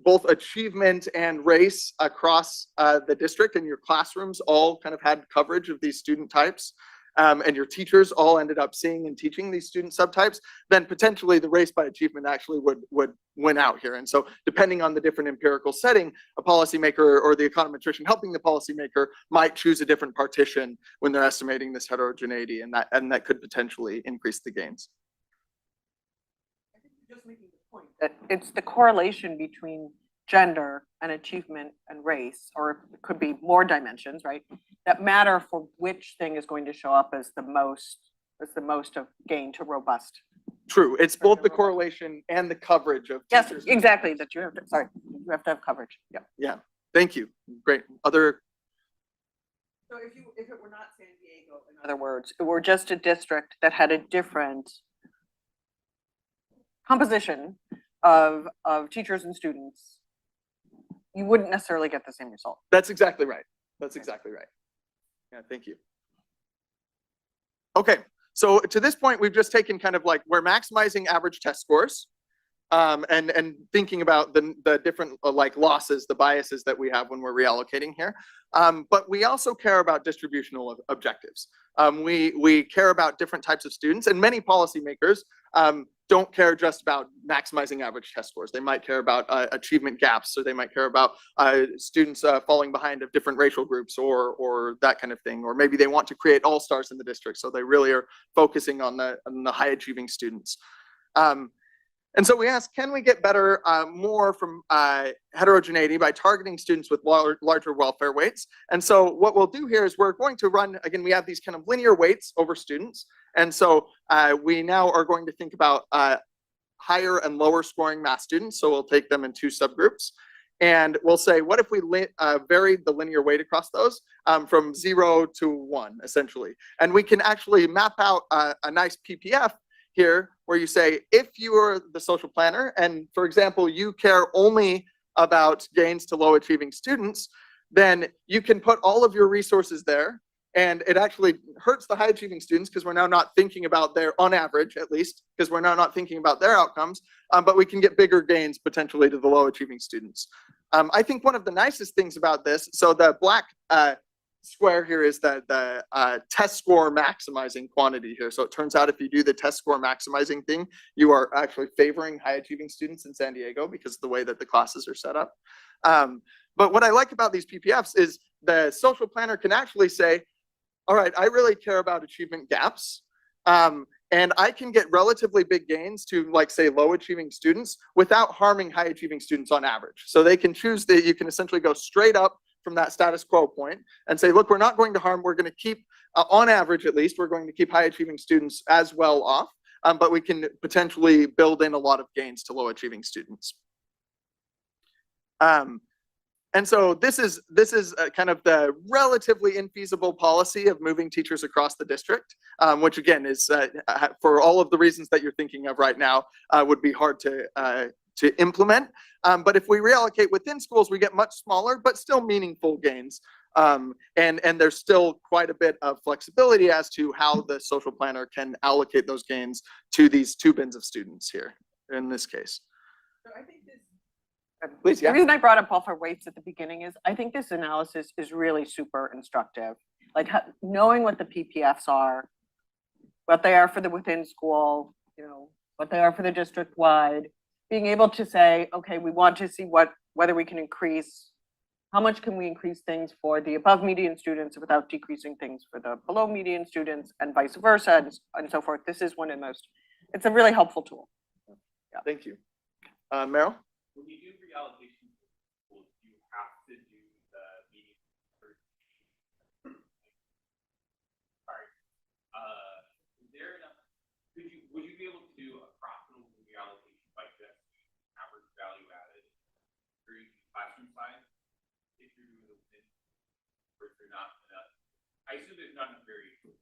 both achievement and race across the district, and your classrooms all kind of had coverage of these student types, and your teachers all ended up seeing and teaching these student subtypes, then potentially the race by achievement actually would win out here. And so depending on the different empirical setting, a policymaker or the econometrician helping the policymaker might choose a different partition when they're estimating this heterogeneity, and that could potentially increase the gains. Just making the point that it's the correlation between gender and achievement and race, or it could be more dimensions, right, that matter for which thing is going to show up as the most of gain to robust. True, it's both the correlation and the coverage of Yes, teachers. exactly, that you have to, sorry, you have to have coverage, yeah. Yeah, thank you. Great. Other. So if it were not San Diego, in other words, it were just a district that had a different composition of teachers and students, you wouldn't necessarily get the same result. That's exactly right. That's exactly right. Yeah, thank you. Okay, so to this point, we've just taken kind of like, we're maximizing average test scores and thinking about the different like losses, the biases that we have when we're reallocating here. But we also care about distributional objectives. We care about different types of students, and many policymakers don't care just about maximizing average test scores. They might care about achievement gaps, or they might care about students falling behind of different racial groups or that kind of thing. Or maybe they want to create all-stars in the district, so they really are focusing on the high-achieving students. And so we asked, can we get better, more from heterogeneity by targeting students with larger welfare weights? And so what we'll do here is we're going to run, again, we have these kind of linear weights over students. And so we now are going to think about higher and lower scoring math students. So we'll take them in two subgroups. And we'll say, what if we varied the linear weight across those from 0 to 1, essentially? And we can actually map out a nice PPF here, where you say, if you are the social planner, and for example, you care only about gains to low achieving students, then you can put all of your resources there. And it actually hurts the high achieving students because we're now not thinking about their, on average at least, because we're now not thinking about their outcomes, but we can get bigger gains potentially to the low achieving students. I think one of the nicest things about this, so the black square here is the test score maximizing quantity here. So it turns out if you do the test score maximizing thing, you are actually favoring high achieving students in San Diego because of the way that the classes are set up. But what I like about these PPFs is the social planner can actually say, all right, I really care about achievement gaps. And I can get relatively big gains to, like, say, low achieving students without harming high achieving students on average. So they can choose that you can essentially go straight up from that status quo point and say, look, we're not going to harm, we're going to keep, on average at least, we're going to keep high achieving students as well off, but we can potentially build in a lot of gains to low achieving students. And so this is kind of the relatively infeasible policy of moving teachers across the district, which again is for all of the reasons that you're thinking of right now, would be hard to implement. But if we reallocate within schools, we get much smaller but still meaningful gains. And there's still quite a bit of flexibility as to how the social planner can allocate those gains to these two bins of students here in this case. I think this. Please, yeah. The reason I brought up welfare weights at the beginning is I think this analysis is really super instructive. Like knowing what the PPFs are, what they are for the within school, you know, what they are for the district wide, being able to say, okay, we want to see whether we can increase, how much can we increase things for the above median students without decreasing things for the below median students and vice versa and so forth. This is one of the most, it's a really helpful tool. Yeah. Thank you. Meryl? When you do reallocation schools, you have to do the median. Sorry. Is there enough? Would you be able to do a profitable reallocation by just average value added during classroom size if you're doing it, or if you're not enough? I assume there's not enough variation.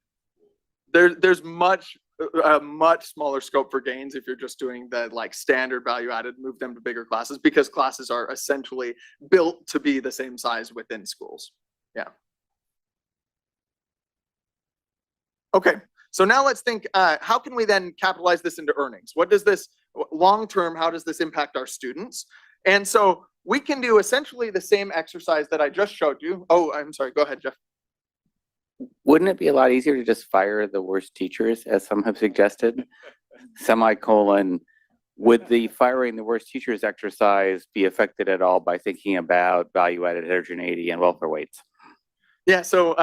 There's a much smaller scope for gains if you're just doing the like standard value added, move them to bigger classes, because classes are essentially built to be the same size within schools. Yeah. Okay, so now let's think, how can we then capitalize this into earnings? What does this long-term, how does this impact our students? And so we can do essentially the same exercise that I just showed you. Oh, I'm sorry, go ahead, Jeff. Wouldn't it be a lot easier to just fire the worst teachers, as some have suggested? Semicolon, would the firing the worst teachers exercise be affected at all by thinking about value-added heterogeneity and welfare weights? Yeah, so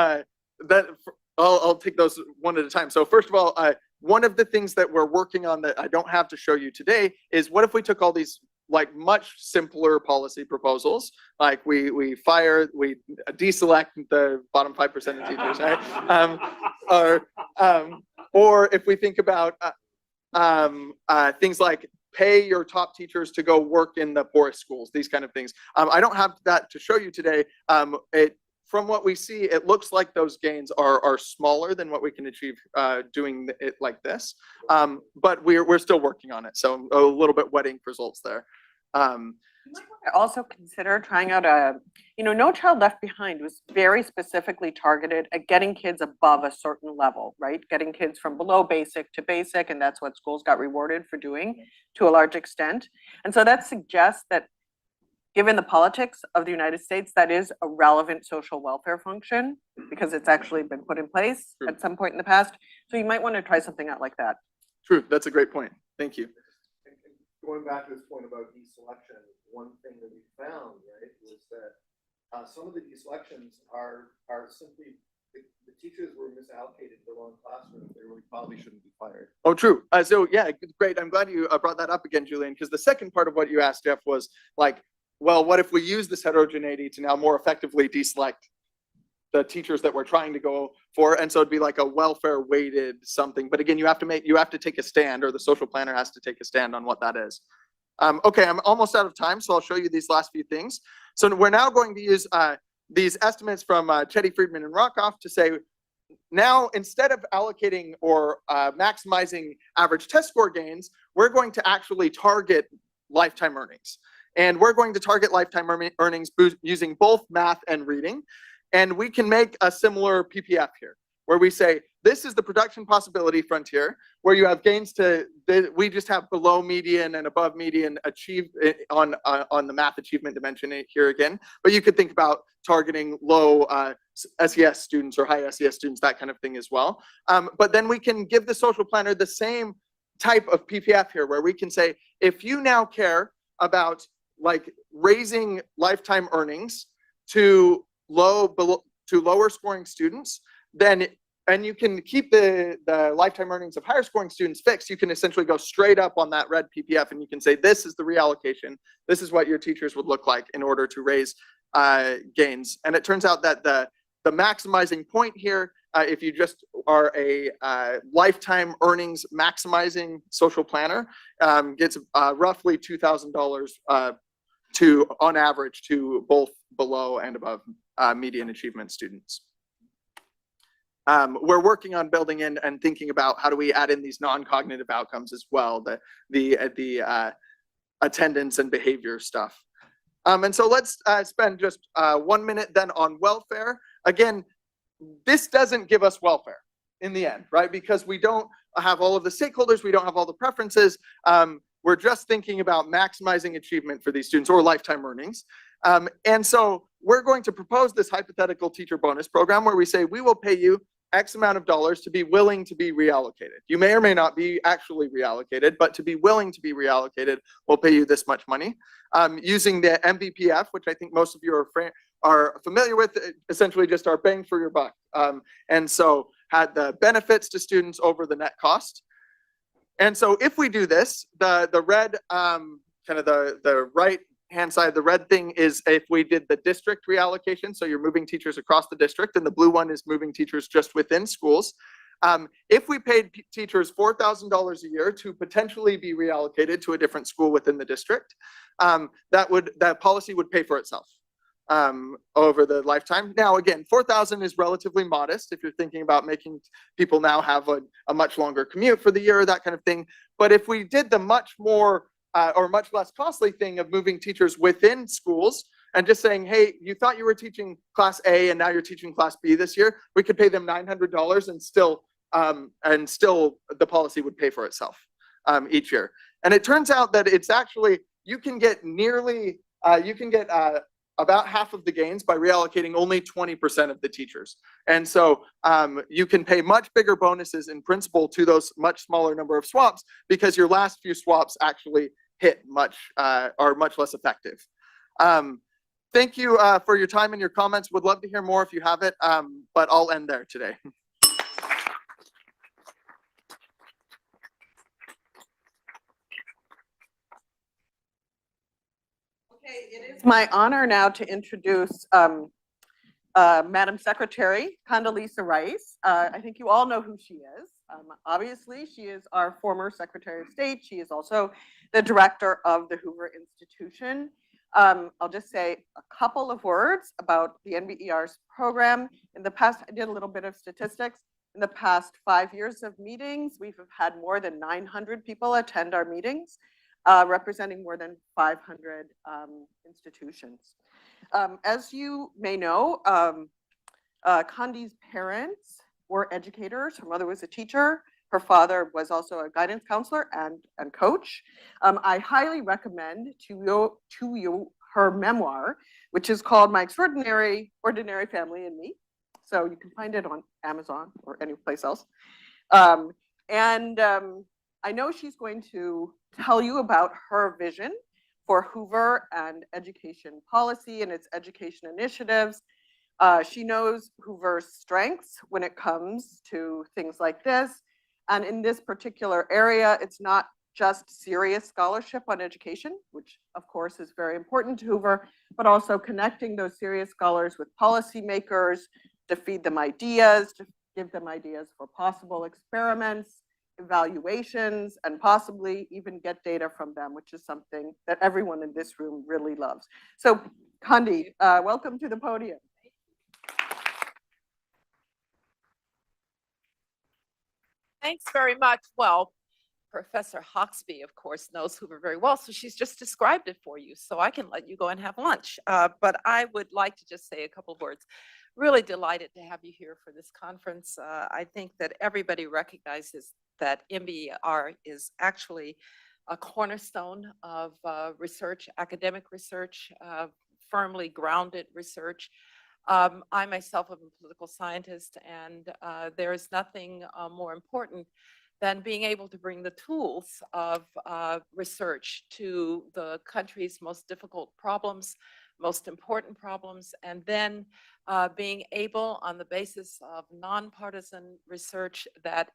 I'll take those one at a time. So first of all, one of the things that we're working on that I don't have to show you today is what if we took all these like much simpler policy proposals, like we deselect the bottom 5% of teachers, right? Or if we think about things like pay your top teachers to go work in the poorest schools, these kind of things. I don't have that to show you today. From what we see, it looks like those gains are smaller than what we can achieve doing it like this. But we're still working on it. So a little bit wetting results there. You might want to also consider trying out No Child Left Behind was very specifically targeted at getting kids above a certain level, right? Getting kids from below basic to basic, and that's what schools got rewarded for doing to a large extent. And so that suggests that given the politics of the United States, that is a relevant social welfare function because it's actually been put in place at some point in the past. So you might want to try something out like that. True, that's a great point. Thank you. Going back to this point about deselection, one thing that we found, right, was that some of the deselections are simply the teachers were misallocated to the wrong classroom. They really probably shouldn't be fired. Oh, true. So yeah, great. I'm glad you brought that up again, Julian, because the second part of what you asked, Jeff, was like, well, what if we use this heterogeneity to now more effectively deselect the teachers that we're trying to go for? And so it'd be like a welfare weighted something. But again, you have to take a stand, or the social planner has to take a stand on what that is. Okay, I'm almost out of time, so I'll show you these last few things. So we're now going to use these estimates from Chetty, Friedman, and Rockoff to say, now instead of allocating or maximizing average test score gains, we're going to actually target lifetime earnings. And we're going to target lifetime earnings using both math and reading. And we can make a similar PPF here, where we say, this is the production possibility frontier, where you have gains we just have below median and above median achieved on the math achievement dimension here again. But you could think about targeting low SES students or high SES students, that kind of thing as well. But then we can give the social planner the same type of PPF here, where we can say, if you now care about like raising lifetime earnings to lower scoring students, then, and you can keep the lifetime earnings of higher scoring students fixed, you can essentially go straight up on that red PPF and you can say, this is the reallocation. This is what your teachers would look like in order to raise gains. And it turns out that the maximizing point here, if you just are a lifetime earnings maximizing social planner, gets roughly $2,000 on average to both below and above median achievement students. We're working on building in and thinking about how do we add in these non-cognitive outcomes as well, the attendance and behavior stuff. And so let's spend just 1 minute then on welfare. Again, this doesn't give us welfare in the end, right? Because we don't have all of the stakeholders, we don't have all the preferences. We're just thinking about maximizing achievement for these students or lifetime earnings. And so we're going to propose this hypothetical teacher bonus program where we say we will pay you X amount of dollars to be willing to be reallocated. You may or may not be actually reallocated, but to be willing to be reallocated, we'll pay you this much money. Using the MBPF, which I think most of you are familiar with, essentially just our bang for your buck. And so had the benefits to students over the net cost. And so if we do this, the red, kind of the right hand side, the red thing is if we did the district reallocation, so you're moving teachers across the district, and the blue one is moving teachers just within schools. If we paid teachers $4,000 a year to potentially be reallocated to a different school within the district, that policy would pay for itself over the lifetime. Now, again, 4,000 is relatively modest if you're thinking about making people now have a much longer commute for the year, that kind of thing. But if we did the much more or much less costly thing of moving teachers within schools and just saying, hey, you thought you were teaching class A and now you're teaching class B this year, we could pay them $900 and still the policy would pay for itself each year. And it turns out that it's actually, you can get about half of the gains by reallocating only 20% of the teachers. And so you can pay much bigger bonuses in principle to those much smaller number of swaps because your last few swaps actually are much less effective. Thank you for your time and your comments. Would love to hear more if you have it, but I'll end there today. Okay, it is my honor now to introduce Madam Secretary Condoleezza Rice. I think you all know who she is. Obviously, she is our former Secretary of State. She is also the director of the Hoover Institution. I'll just say a couple of words about the NBER's program. In the past, I did a little bit of statistics. In the past 5 years of meetings, we've had more than 900 people attend our meetings, representing more than 500 institutions. As you may know, Condi's parents were educators. Her mother was a teacher. Her father was also a guidance counselor and coach. I highly recommend to you her memoir, which is called My Extraordinary Ordinary Family and Me. So you can find it on Amazon or any place else. I know she's going to tell you about her vision for Hoover and education policy and its education initiatives. She knows Hoover's strengths when it comes to things like this. And in this particular area, it's not just serious scholarship on education, which of course is very important to Hoover, but also connecting those serious scholars with policymakers to feed them ideas, to give them ideas for possible experiments, evaluations, and possibly even get data from them, which is something that everyone in this room really loves. So Condi, welcome to the podium. Thanks very much. Well, Professor Hoxby, of course, knows Hoover very well, so she's just described it for you, so I can let you go and have lunch. But I would like to just say a couple of words. Really delighted to have you here for this conference. I think that everybody recognizes that NBER is actually a cornerstone of research, academic research, firmly grounded research. I myself am a political scientist, and there is nothing more important than being able to bring the tools of research to the country's most difficult problems, most important problems, and then being able, on the basis of nonpartisan research that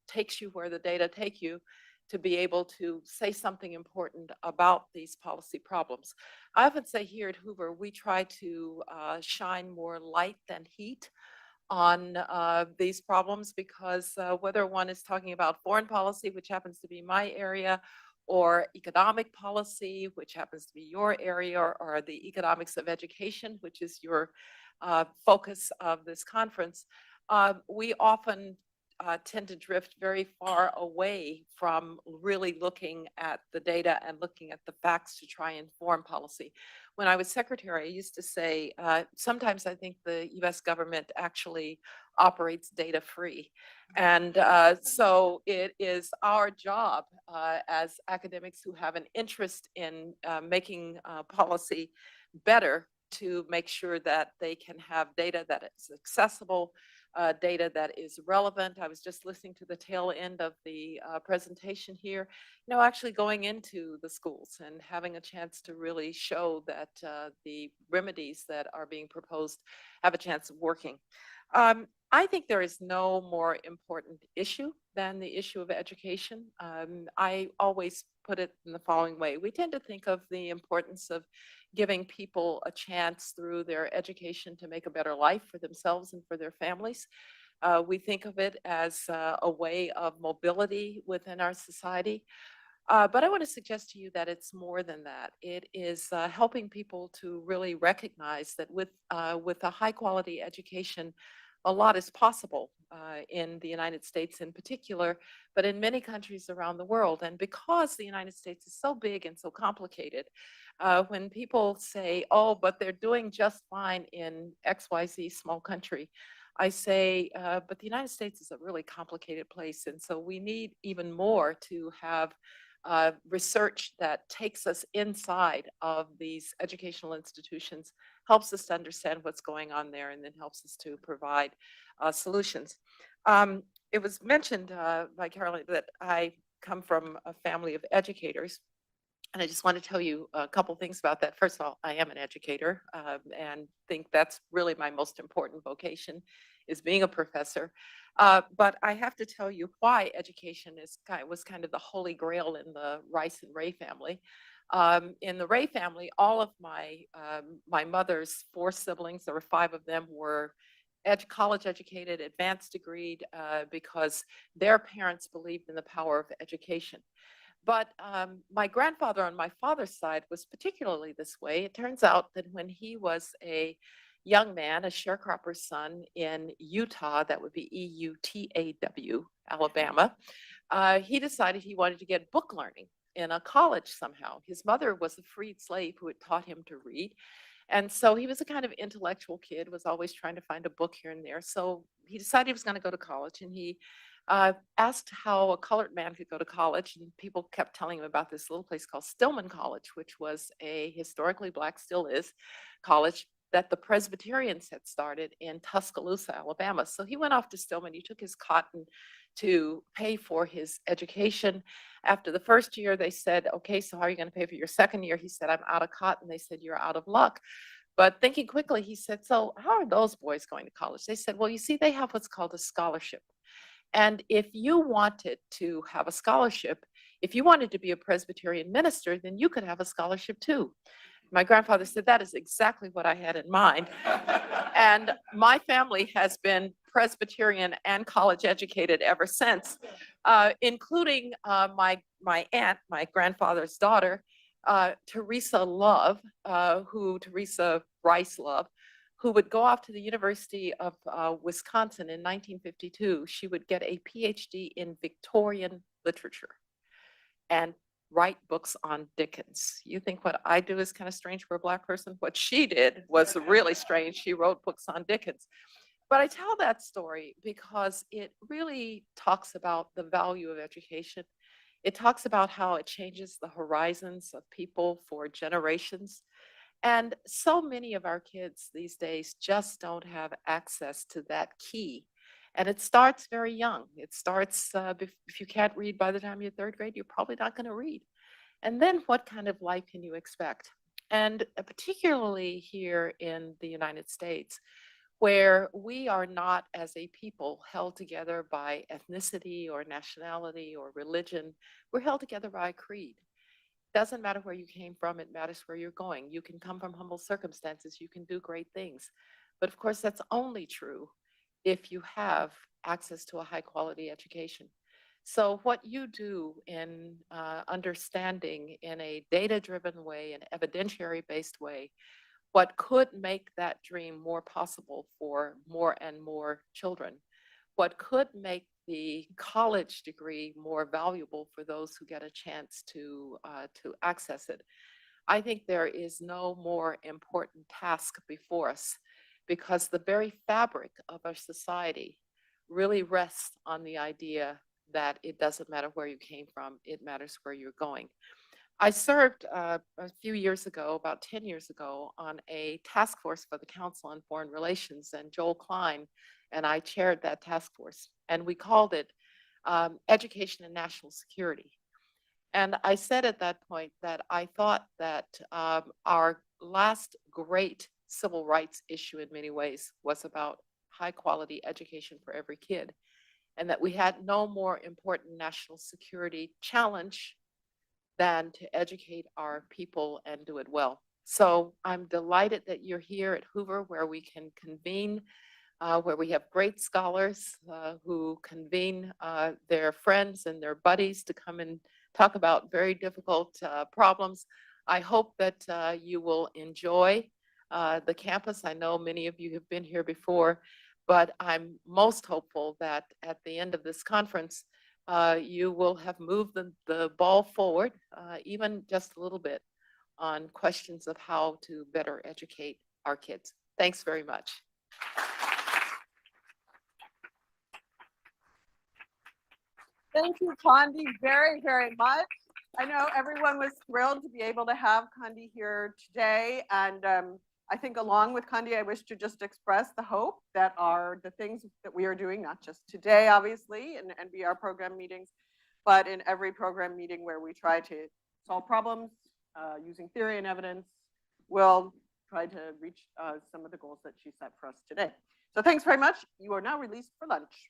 takes you where the data take you, to be able to say something important about these policy problems. I often say here at Hoover, we try to shine more light than heat on these problems, because whether one is talking about foreign policy, which happens to be my area, or economic policy, which happens to be your area, or the economics of education, which is your focus of this conference, we often tend to drift very far away from really looking at the data and looking at the facts to try and form policy. When I was secretary, I used to say, sometimes I think the US government actually operates data free. And so it is our job as academics who have an interest in making policy better to make sure that they can have data that is accessible, data that is relevant. I was just listening to the tail end of the presentation here, actually going into the schools and having a chance to really show that the remedies that are being proposed have a chance of working. I think there is no more important issue than the issue of education. I always put it in the following way. We tend to think of the importance of giving people a chance through their education to make a better life for themselves and for their families. We think of it as a way of mobility within our society. But I want to suggest to you that it's more than that. It is helping people to really recognize that with a high quality education, a lot is possible in the United States in particular, but in many countries around the world. And because the United States is so big and so complicated, when people say, oh, but they're doing just fine in XYZ small country, I say, but the United States is a really complicated place. And so we need even more to have research that takes us inside of these educational institutions, helps us to understand what's going on there, and then helps us to provide solutions. It was mentioned by Caroline that I come from a family of educators. And I just want to tell you a couple things about that. First of all, I am an educator and think that's really my most important vocation, is being a professor. But I have to tell you why education was kind of the holy grail in the Rice and Ray family. In the Ray family, all of my mother's 4 siblings, there were 5 of them, were college educated, advanced degreed, because their parents believed in the power of education. But my grandfather on my father's side was particularly this way. It turns out that when he was a young man, a sharecropper's son in Utah, that would be E-U-T-A-W, Alabama, he decided he wanted to get book learning in a college somehow. His mother was a freed slave who had taught him to read. And so he was a kind of intellectual kid, was always trying to find a book here and there. So he decided he was going to go to college, and he asked how a colored man could go to college, and people kept telling him about this little place called Stillman College, which was a historically Black, still is, college that the Presbyterians had started in Tuscaloosa, Alabama. So he went off to Stillman. He took his cotton to pay for his education. After the first year, they said, okay, so how are you going to pay for your second year? He said, I'm out of cotton. They said, you're out of luck. But thinking quickly, he said, so how are those boys going to college? They said, well, you see, they have what's called a scholarship. And if you wanted to have a scholarship, if you wanted to be a Presbyterian minister, then you could have a scholarship too. My grandfather said, that is exactly what I had in mind. And my family has been Presbyterian and college educated ever since, including my aunt, my grandfather's daughter, Teresa Love, Teresa Rice Love, who would go off to the University of Wisconsin in 1952. She would get a PhD in Victorian literature and write books on Dickens. You think what I do is kind of strange for a Black person? What she did was really strange. She wrote books on Dickens. But I tell that story because it really talks about the value of education. It talks about how it changes the horizons of people for generations. And so many of our kids these days just don't have access to that key. And it starts very young. It starts, if you can't read by the time you're 3rd grade, you're probably not going to read. And then what kind of life can you expect? And particularly here in the United States, where we are not as a people held together by ethnicity or nationality or religion. We're held together by a creed. Doesn't matter where you came from, it matters where you're going. You can come from humble circumstances, you can do great things. But of course, that's only true if you have access to a high quality education. So what you do in understanding in a data-driven way, an evidentiary-based way, what could make that dream more possible for more and more children, what could make the college degree more valuable for those who get a chance to access it. I think there is no more important task before us, because the very fabric of our society really rests on the idea that it doesn't matter where you came from, it matters where you're going. I served a few years ago, about 10 years ago, on a task force for the Council on Foreign Relations, and Joel Klein and I chaired that task force, and we called it Education and National Security. And I said at that point that I thought that our last great civil rights issue in many ways was about high quality education for every kid, and that we had no more important national security challenge than to educate our people and do it well. So I'm delighted that you're here at Hoover, where we can convene, where we have great scholars who convene their friends and their buddies to come and talk about very difficult problems. I hope that you will enjoy the campus. I know many of you have been here before, but I'm most hopeful that at the end of this conference, you will have moved the ball forward, even just a little bit, on questions of how to better educate our kids. Thanks very much. Thank you, Condi, very, very much. I know everyone was thrilled to be able to have Condi here today. And I think along with Condi, I wish to just express the hope that the things that we are doing, not just today, obviously, in NBER program meetings, but in every program meeting where we try to solve problems using theory and evidence, will try to reach some of the goals that she set for us today. So thanks very much. You are now released for lunch.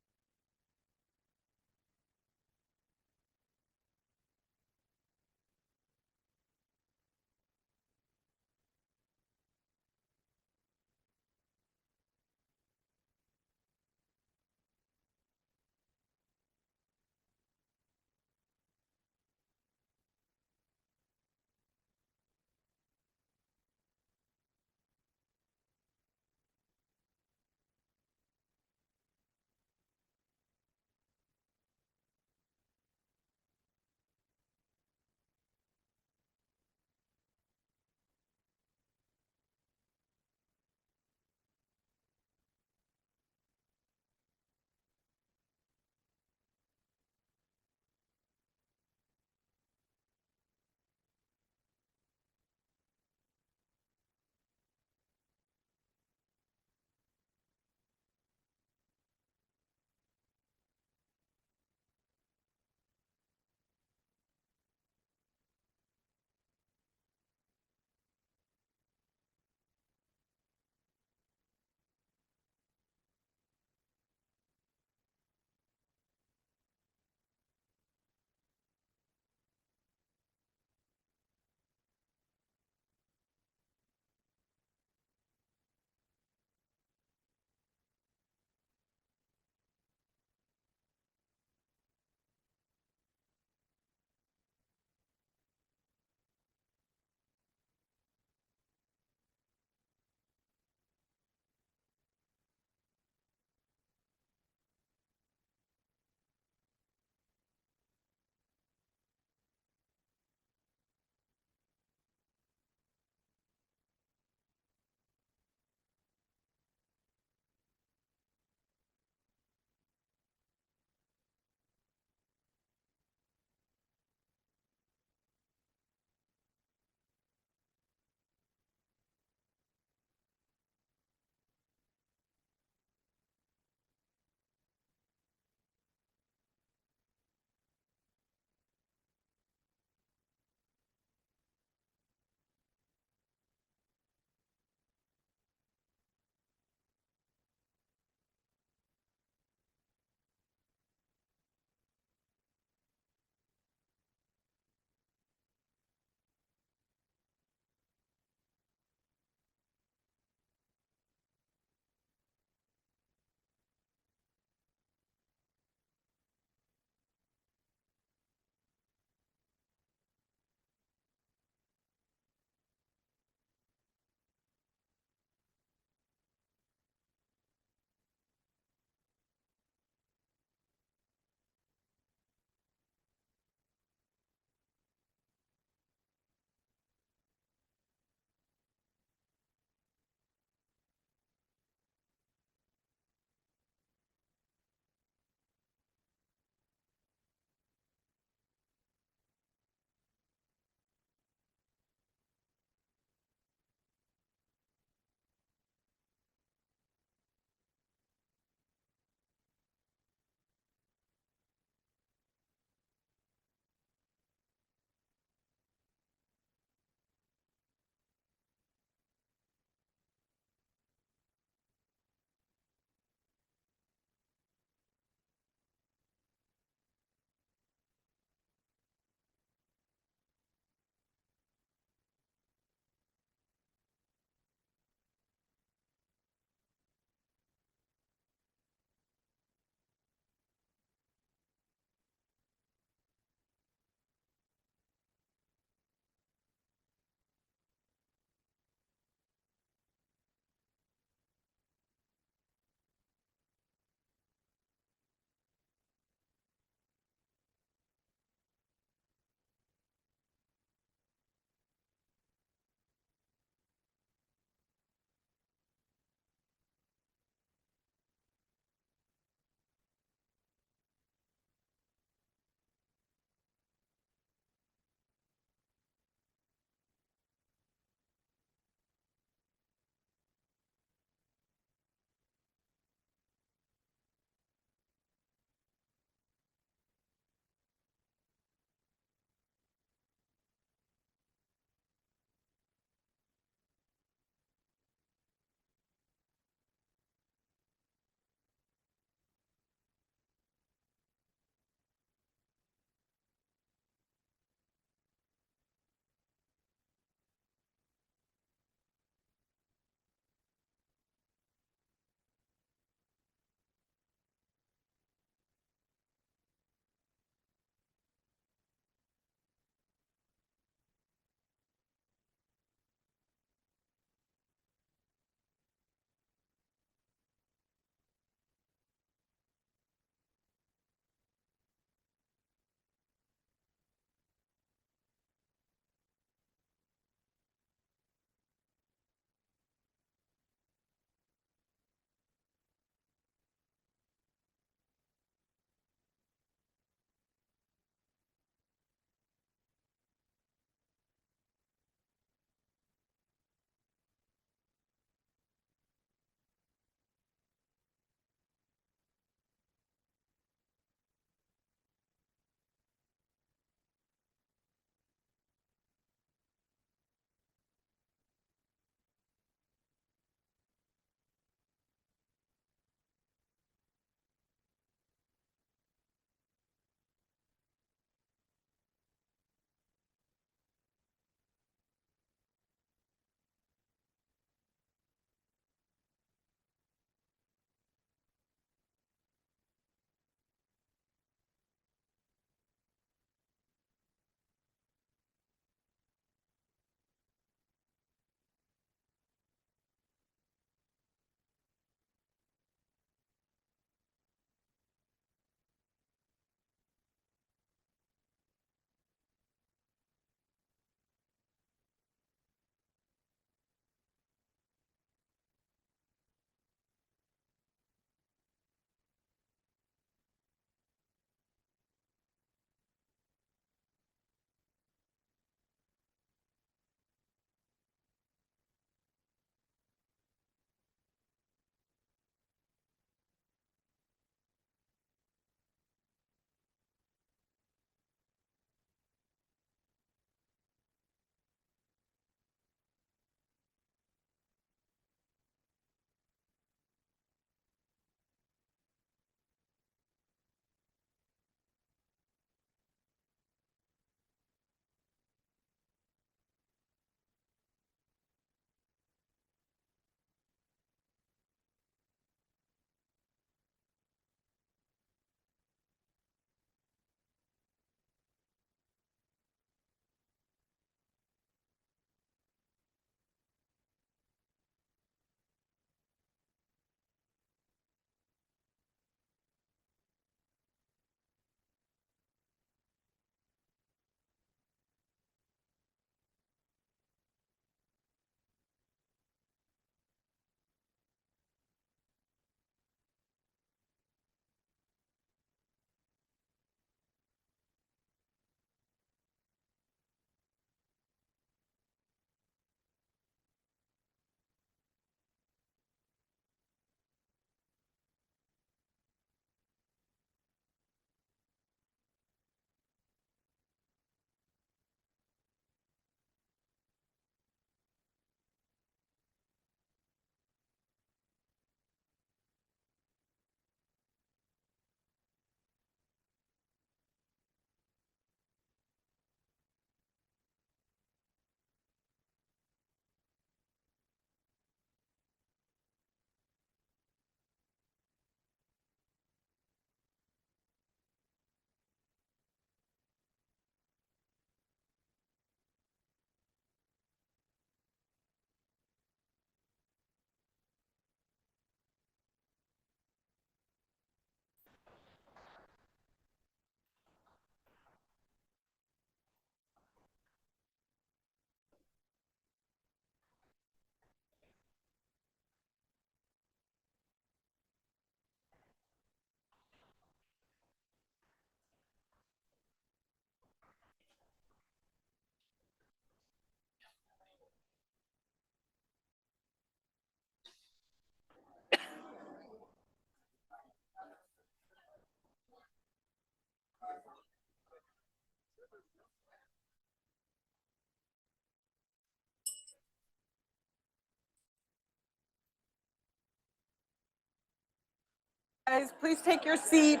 Guys, please take your seats.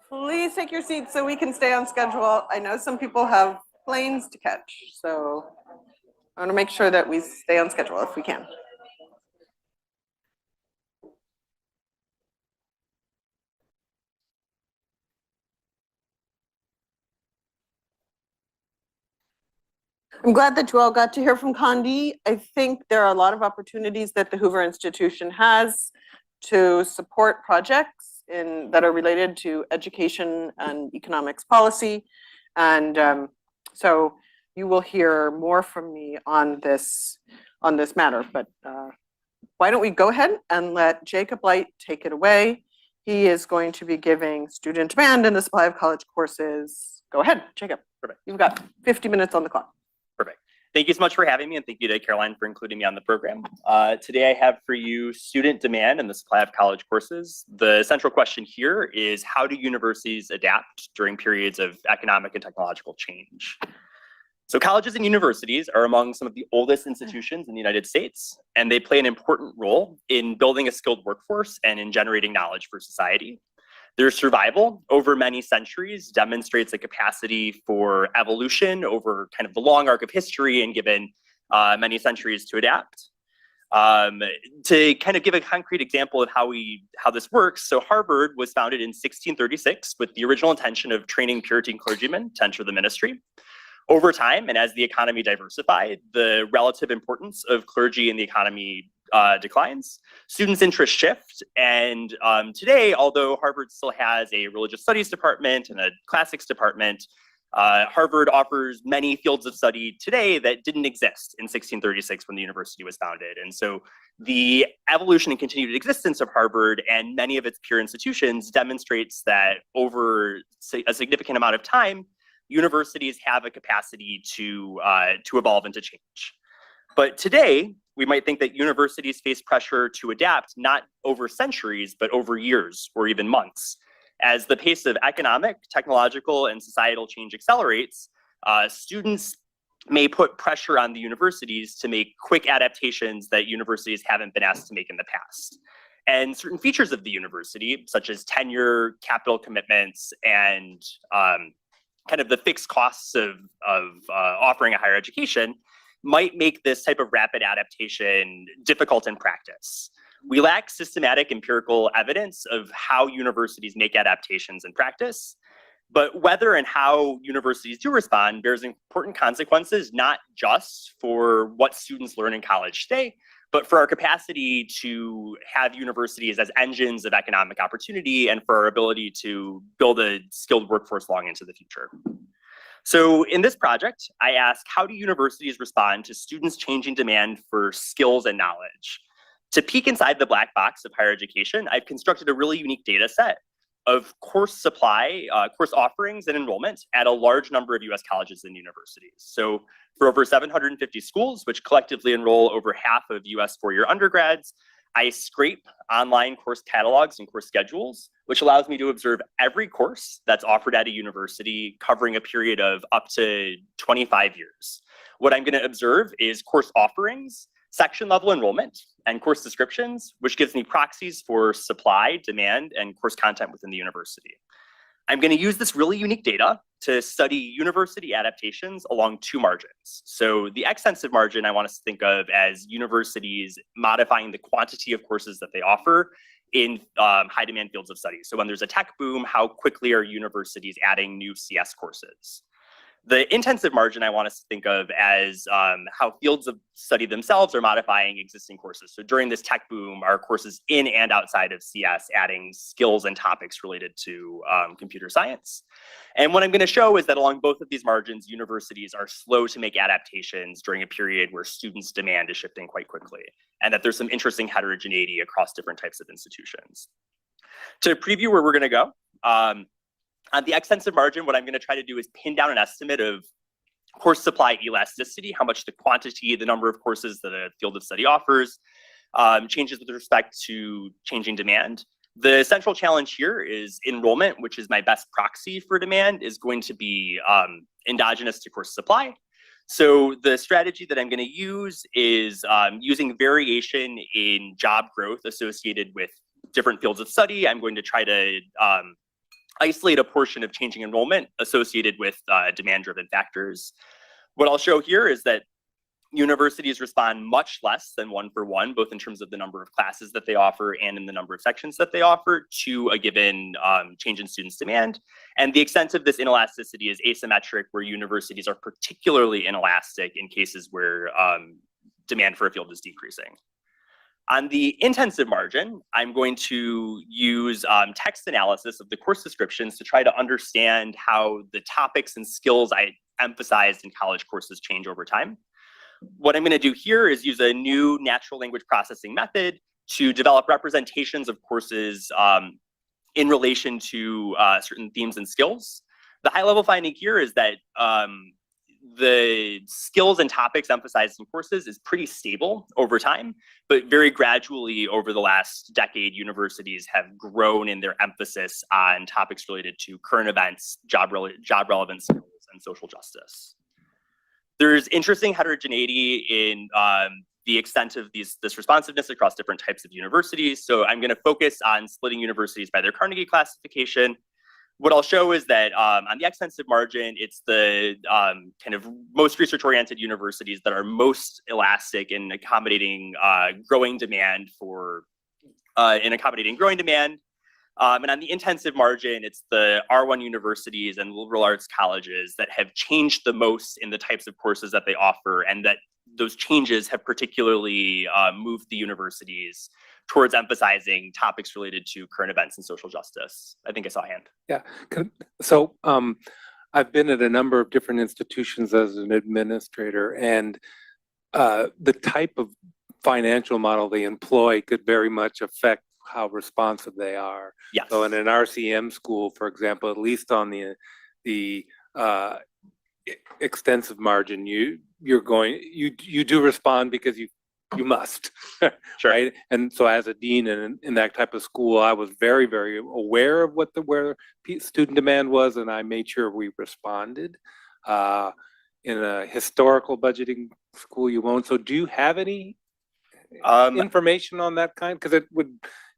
Please take your seats so we can stay on schedule. I know some people have planes to catch, so I want to make sure that we stay on schedule if we can. I'm glad that you all got to hear from Condi. I think there are a lot of opportunities that the Hoover Institution has to support projects that are related to education and economics policy. And so you will hear more from me on this matter. But why don't we go ahead and let Jacob Light take it away. He is going to be giving student demand and the supply of college courses. Go ahead, Jacob. Perfect. You've got 50 minutes on the clock. Perfect. Thank you so much for having me, and thank you to Caroline for including me on the program. Today I have for you student demand and the supply of college courses. The central question here is, how do universities adapt during periods of economic and technological change? So colleges and universities are among some of the oldest institutions in the United States, and they play an important role in building a skilled workforce and in generating knowledge for society. Their survival over many centuries demonstrates a capacity for evolution over kind of the long arc of history and given many centuries to adapt. To kind of give a concrete example of how this works, so Harvard was founded in 1636 with the original intention of training Puritan clergymen to enter the ministry. Over time, and as the economy diversified, the relative importance of clergy in the economy declines. Students' interests shift, and today, although Harvard still has a religious studies department and a classics department, Harvard offers many fields of study today that didn't exist in 1636 when the university was founded. And so the evolution and continued existence of Harvard and many of its peer institutions demonstrates that over a significant amount of time, universities have a capacity to evolve and to change. But today, we might think that universities face pressure to adapt not over centuries, but over years or even months. As the pace of economic, technological, and societal change accelerates, students may put pressure on the universities to make quick adaptations that universities haven't been asked to make in the past. And certain features of the university, such as tenure, capital commitments, and kind of the fixed costs of offering a higher education, might make this type of rapid adaptation difficult in practice. We lack systematic empirical evidence of how universities make adaptations in practice, but whether and how universities do respond bears important consequences, not just for what students learn in college today, but for our capacity to have universities as engines of economic opportunity and for our ability to build a skilled workforce long into the future. So in this project, I ask, how do universities respond to students' changing demand for skills and knowledge? To peek inside the black box of higher education, I've constructed a really unique data set of course supply, course offerings and enrollment at a large number of US colleges and universities. So for over 750 schools, which collectively enroll over half of US four-year undergrads, I scrape online course catalogs and course schedules, which allows me to observe every course that's offered at a university covering a period of up to 25 years. What I'm going to observe is course offerings, section level enrollment, and course descriptions, which gives me proxies for supply, demand, and course content within the university. I'm going to use this really unique data to study university adaptations along two margins. So the extensive margin I want us to think of as universities modifying the quantity of courses that they offer in high demand fields of study. So when there's a tech boom, how quickly are universities adding new CS courses? The intensive margin I want us to think of as how fields of study themselves are modifying existing courses. So during this tech boom, are courses in and outside of CS adding skills and topics related to computer science? And what I'm going to show is that along both of these margins, universities are slow to make adaptations during a period where students' demand is shifting quite quickly, and that there's some interesting heterogeneity across different types of institutions. To preview where we're going to go, on the extensive margin, what I'm going to try to do is pin down an estimate of course supply elasticity, how much the quantity, the number of courses that a field of study offers, changes with respect to changing demand. The central challenge here is enrollment, which is my best proxy for demand, is going to be endogenous to course supply. So the strategy that I'm going to use is using variation in job growth associated with different fields of study. I'm going to try to isolate a portion of changing enrollment associated with demand-driven factors. What I'll show here is that universities respond much less than 1-for-1, both in terms of the number of classes that they offer and in the number of sections that they offer to a given change in students' demand. And the extent of this inelasticity is asymmetric, where universities are particularly inelastic in cases where demand for a field is decreasing. On the intensive margin, I'm going to use text analysis of the course descriptions to try to understand how the topics and skills I emphasized in college courses change over time. What I'm going to do here is use a new natural language processing method to develop representations of courses in relation to certain themes and skills. The high-level finding here is that the skills and topics emphasized in courses is pretty stable over time, but very gradually over the last decade, universities have grown in their emphasis on topics related to current events, job relevant skills, and social justice. There's interesting heterogeneity in the extent of this responsiveness across different types of universities. So I'm going to focus on splitting universities by their Carnegie classification. What I'll show is that on the extensive margin, it's the kind of most research-oriented universities that are most elastic in accommodating growing demand and on the intensive margin, it's the R1 universities and liberal arts colleges that have changed the most in the types of courses that they offer, and that those changes have particularly moved the universities towards emphasizing topics related to current events and social justice. I think I saw a hand. Yeah, so I've been at a number of different institutions as an administrator, and the type of financial model they employ could very much affect how responsive they are. Yes. So in an RCM school, for example, at least on the extensive margin, you do respond because you must, sure. Right? And so as a dean in that type of school, I was very, very aware of where student demand was, and I made sure we responded. In a historical budgeting school, you won't. So do you have any information on that kind? Because it would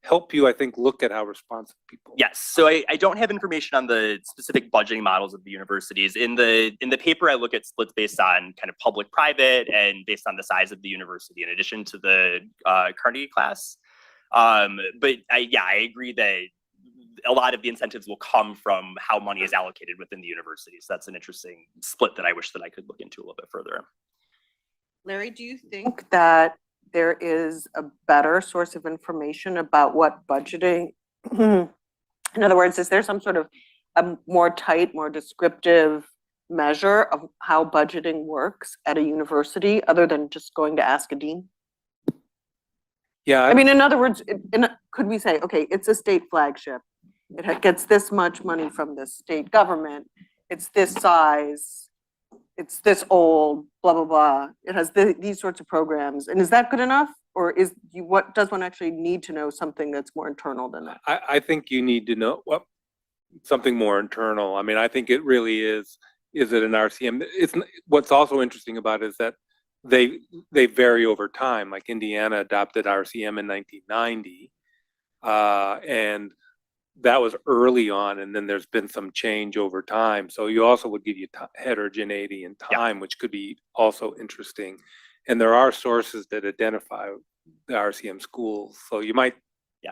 help you, I think, look at how responsive people. Yes, so I don't have information on the specific budgeting models of the universities. In the paper, I look at splits based on kind of public-private and based on the size of the university, in addition to the Carnegie class. But I agree that a lot of the incentives will come from how money is allocated within the university. So that's an interesting split that I wish that I could look into a little bit further. Larry, do you think that there is a better source of information about what budgeting, in other words, is there some sort of a more tight, more descriptive measure of how budgeting works at a university other than just going to ask a dean? Yeah. I mean, in other words, could we say, okay, it's a state flagship. It gets this much money from the state government. It's this size. It's this old, blah, blah, blah. It has these sorts of programs. And is that good enough? Or what does one actually need to know something that's more internal than that? I think you need to know something more internal. I mean, I think it really is it an RCM? What's also interesting about it is that they vary over time. Like Indiana adopted RCM in 1990. And that was early on, and then there's been some change over time. So you also would give you heterogeneity in time, which could be also interesting. And there are sources that identify the RCM schools. So you might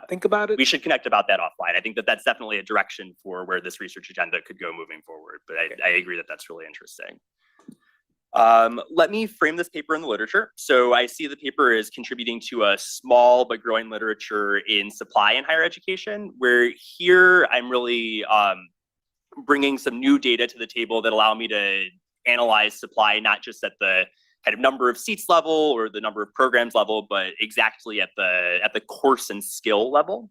think about it. We should connect about that offline. I think that that's definitely a direction for where this research agenda could go moving forward. But I agree that that's really interesting. Let me frame this paper in the literature. So I see the paper is contributing to a small but growing literature in supply in higher education, where here I'm really bringing some new data to the table that allow me to analyze supply, not just at the kind of number of seats level or the number of programs level, but exactly at the course and skill level.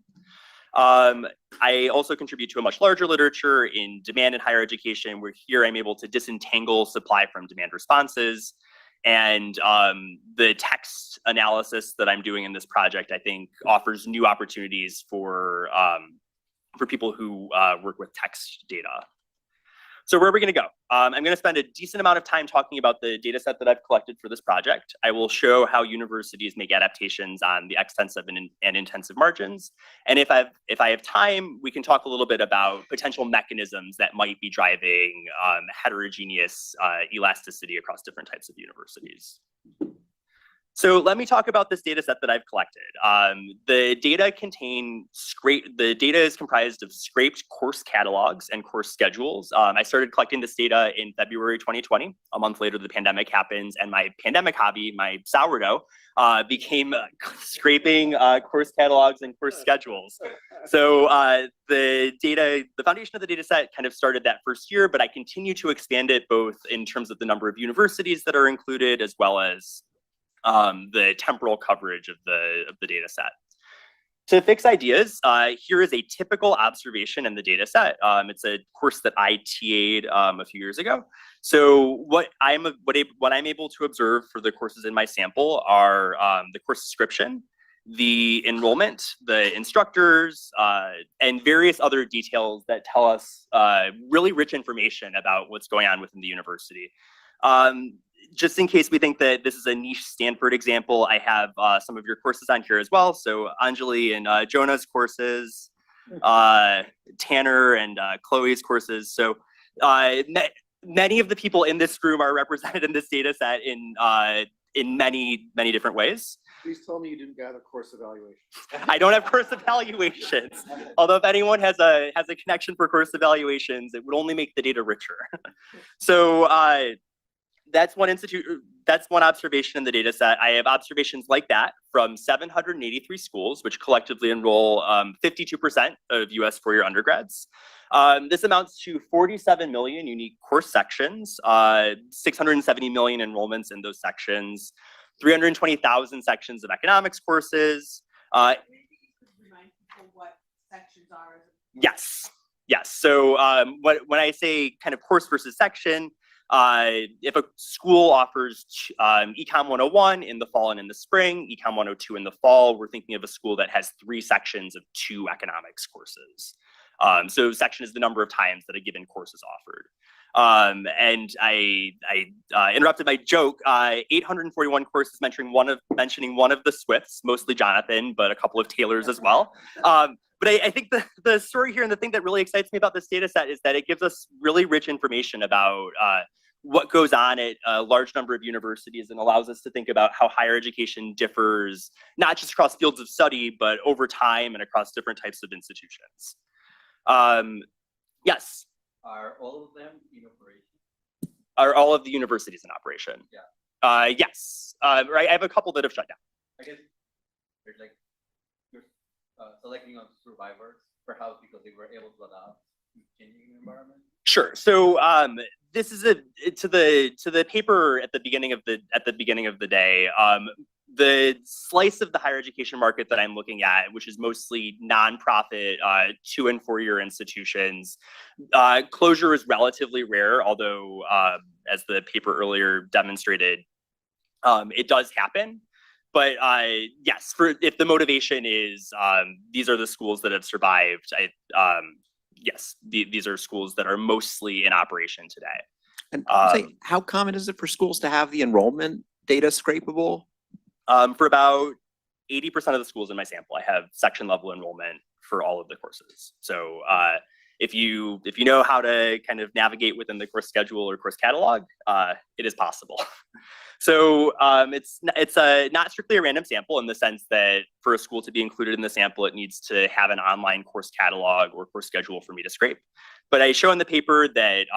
I also contribute to a much larger literature in demand in higher education, where here I'm able to disentangle supply from demand responses And the text analysis that I'm doing in this project, I think, offers new opportunities for people who work with text data. So where are we going to go? I'm going to spend a decent amount of time talking about the data set that I've collected for this project. I will show how universities make adaptations on the extensive and intensive margins. And if I have time, we can talk a little bit about potential mechanisms that might be driving heterogeneous elasticity across different types of universities. So let me talk about this data set that I've collected. The data is comprised of scraped course catalogs and course schedules. I started collecting this data in February 2020. A month later, the pandemic happens, and my pandemic hobby, my sourdough, became scraping course catalogs and course schedules. So the foundation of the data set kind of started that first year, but I continue to expand it both in terms of the number of universities that are included, as well as the temporal coverage of the data set. To fix ideas, here is a typical observation in the data set. It's a course that I TA'd a few years ago. So what I'm able to observe for the courses in my sample are the course description, the enrollment, the instructors, and various other details that tell us really rich information about what's going on within the university. Just in case we think that this is a niche Stanford example, I have some of your courses on here as well. So Anjali and Jonah's courses, Tanner and Chloe's courses. So many of the people in this room are represented in this data set in many different ways. Please tell me you didn't gather course evaluations. I don't have course evaluations. Although if anyone has a connection for course evaluations, it would only make the data richer. So that's one observation in the data set. I have observations like that from 783 schools, which collectively enroll 52% of US four-year undergrads. This amounts to 47 million unique course sections, 670 million enrollments in those sections, 320,000 sections of economics courses. Maybe you could remind people what sections are. Yes. So when I say kind of course versus section, if a school offers Econ 101 in the fall and in the spring, Econ 102 in the fall, we're thinking of a school that has 3 sections of 2 economics courses. So section is the number of times that a given course is offered. And I interrupted my joke. 841 courses mentioning one of the Swifts, mostly Jonathan, but a couple of Taylors as well. But I think the story here and the thing that really excites me about this data set is that it gives us really rich information about what goes on at a large number of universities and allows us to think about how higher education differs, not just across fields of study, but over time and across different types of institutions. Yes? Are all of them in operation? Are all of the universities in operation? Yeah. Yes. Right. I have a couple that have shut down. I guess there's like you're selecting on survivors, perhaps because they were able to adapt to changing environment. Sure. So this is to the paper at the beginning of the day. The slice of the higher education market that I'm looking at, which is mostly nonprofit 2- and 4-year institutions, closure is relatively rare, although as the paper earlier demonstrated, it does happen. But yes, if the motivation is these are the schools that have survived, yes, these are schools that are mostly in operation today. And how common is it for schools to have the enrollment data scrapable? For about 80% of the schools in my sample, I have section level enrollment for all of the courses. So if you know how to kind of navigate within the course schedule or course catalog, it is possible. So it's not strictly a random sample in the sense that for a school to be included in the sample, it needs to have an online course catalog or course schedule for me to scrape. But I show in the paper that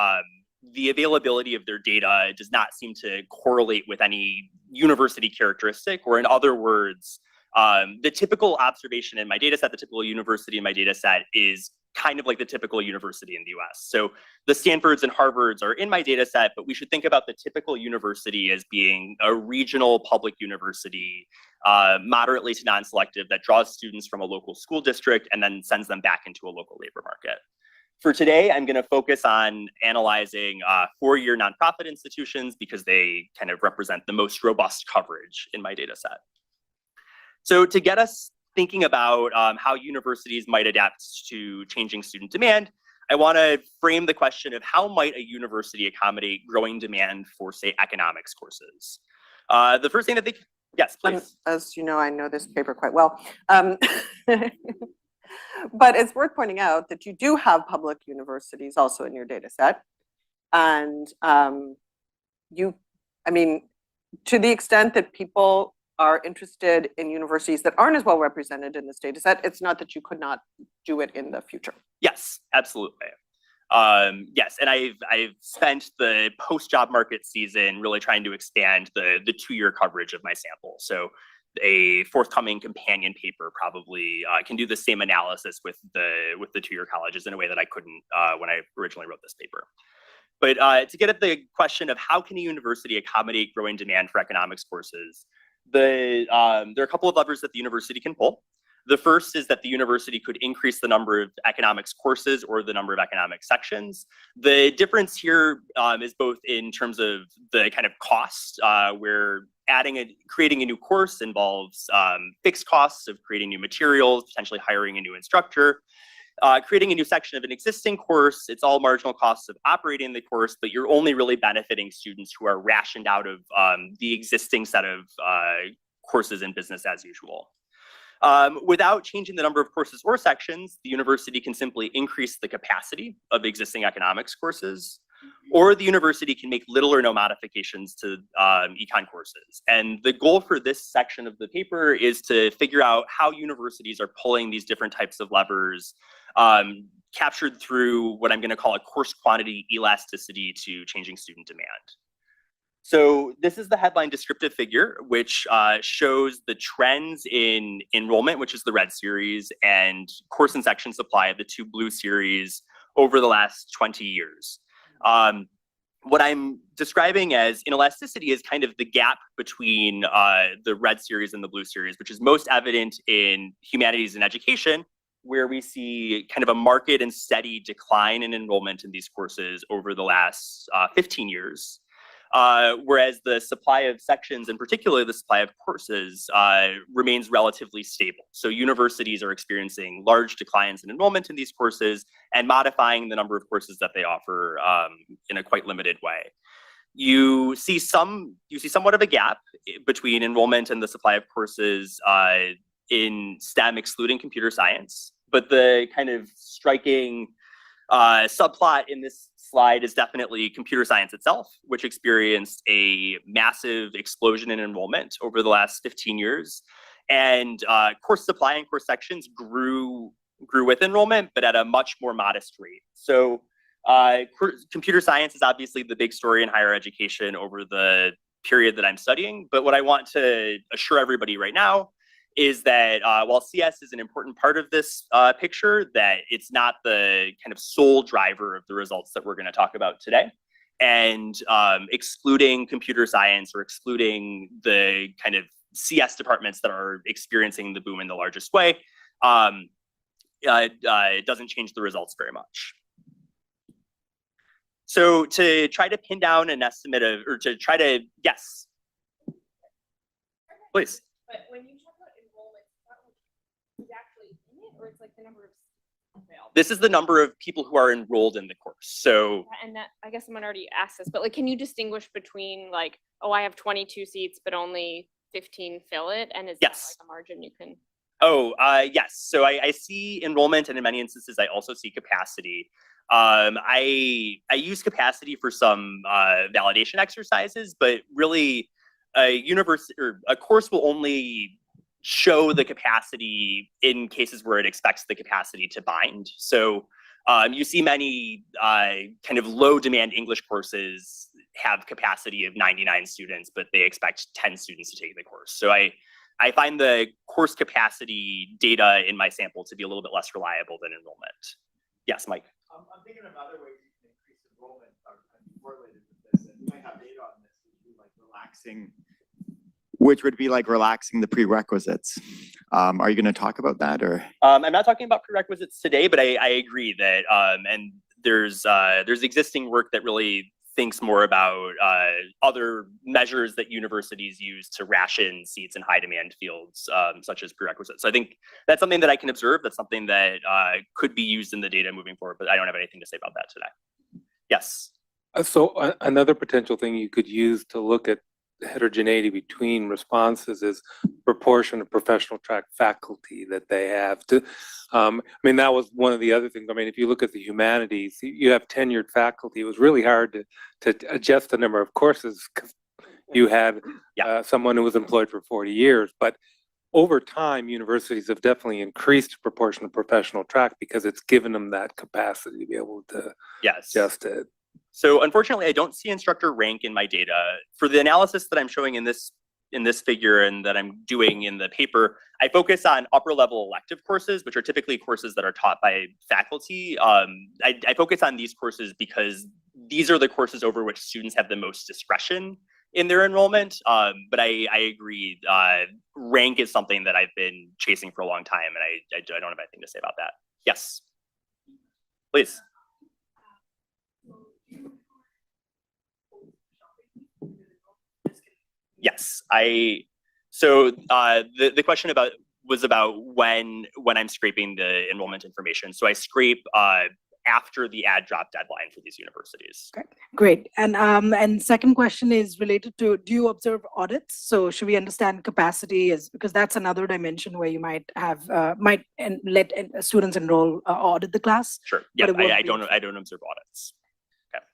the availability of their data does not seem to correlate with any university characteristic, or in other words, the typical observation in my data set, the typical university in my data set is kind of like the typical university in the US. So the Stanfords and Harvards are in my data set, but we should think about the typical university as being a regional public university, moderately to non-selective, that draws students from a local school district and then sends them back into a local labor market. For today, I'm going to focus on analyzing four-year nonprofit institutions because they kind of represent the most robust coverage in my data set. So to get us thinking about how universities might adapt to changing student demand, I want to frame the question of how might a university accommodate growing demand for, say, economics courses. The first thing that they, yes, please. As you know, I know this paper quite well. But it's worth pointing out that you do have public universities also in your data set. And I mean, to the extent that people are interested in universities that aren't as well represented in this data set, it's not that you could not do it in the future. Yes, absolutely. Yes, and I've spent the post-job market season really trying to expand the two-year coverage of my sample. So a forthcoming companion paper probably can do the same analysis with the two-year colleges in a way that I couldn't when I originally wrote this paper. But to get at the question of how can a university accommodate growing demand for economics courses, there are a couple of levers that the university can pull. The first is that the university could increase the number of economics courses or the number of economic sections. The difference here is both in terms of the kind of cost, where creating a new course involves fixed costs of creating new materials, potentially hiring a new instructor. Creating a new section of an existing course, it's all marginal costs of operating the course, but you're only really benefiting students who are rationed out of the existing set of courses in business as usual. Without changing the number of courses or sections, the university can simply increase the capacity of existing economics courses, or the university can make little or no modifications to econ courses. And the goal for this section of the paper is to figure out how universities are pulling these different types of levers captured through what I'm going to call a course quantity elasticity to changing student demand. So this is the headline descriptive figure, which shows the trends in enrollment, which is the red series, and course and section supply, the two blue series, over the last 20 years. What I'm describing as inelasticity is kind of the gap between the red series and the blue series, which is most evident in humanities and education, where we see kind of a marked and steady decline in enrollment in these courses over the last 15 years. Whereas the supply of sections, and particularly the supply of courses, remains relatively stable. So universities are experiencing large declines in enrollment in these courses and modifying the number of courses that they offer in a quite limited way. You see somewhat of a gap between enrollment and the supply of courses in STEM, excluding computer science. But the kind of striking subplot in this slide is definitely computer science itself, which experienced a massive explosion in enrollment over the last 15 years. And course supply and course sections grew with enrollment, but at a much more modest rate. So computer science is obviously the big story in higher education over the period that I'm studying. But what I want to assure everybody right now is that while CS is an important part of this picture, that it's not the kind of sole driver of the results that we're going to talk about today. And excluding computer science or excluding the kind of CS departments that are experiencing the boom in the largest way, it doesn't change the results very much. So to try to pin down an estimate of, or to try to guess, please. But when you talk about enrollment, is actually in it, or it's like the number of available? This is the number of people who are enrolled in the course. So, And that, I guess someone already asked this, but like, can you distinguish between like, oh, I have 22 seats, but only 15 fill it? And is that like a margin you can? Oh, yes. So I see enrollment, and in many instances, I also see capacity. I use capacity for some validation exercises, but really a course will only show the capacity in cases where it expects the capacity to bind. So you see many kind of low demand English courses have capacity of 99 students, but they expect 10 students to take the course. So I find the course capacity data in my sample to be a little bit less reliable than enrollment. Yes, Mike. I'm thinking of other ways you can increase enrollment correlated with this, and we might have data on this, which would be like relaxing the prerequisites. Are you going to talk about that or? I'm not talking about prerequisites today, but I agree that and there's existing work that really thinks more about other measures that universities use to ration seats in high demand fields, such as prerequisites. So I think that's something that I can observe. That's something that could be used in the data moving forward, but I don't have anything to say about that today. Yes. So another potential thing you could use to look at heterogeneity between responses is proportion of professional track faculty that they have to, I mean, that was one of the other things. I mean, if you look at the humanities, you have tenured faculty. It was really hard to adjust the number of courses because you had someone who was employed for 40 years, but over time, universities have definitely increased the proportion of professional track because it's given them that capacity to be able to adjust it. So unfortunately, I don't see instructor rank in my data. For the analysis that I'm showing in this figure and that I'm doing in the paper, I focus on upper level elective courses, which are typically courses that are taught by faculty. I focus on these courses because these are the courses over which students have the most discretion in their enrollment. But I agree, rank is something that I've been chasing for a long time, and I don't have anything to say about that. Yes, please. Yes, so the question was about when I'm scraping the enrollment information. So I scrape after the add drop deadline for these universities. Great. And second question is related to, do you observe audits? So should we understand capacity is because that's another dimension where you might have let students enroll audit the class? Sure. Yeah, I don't observe audits. Okay.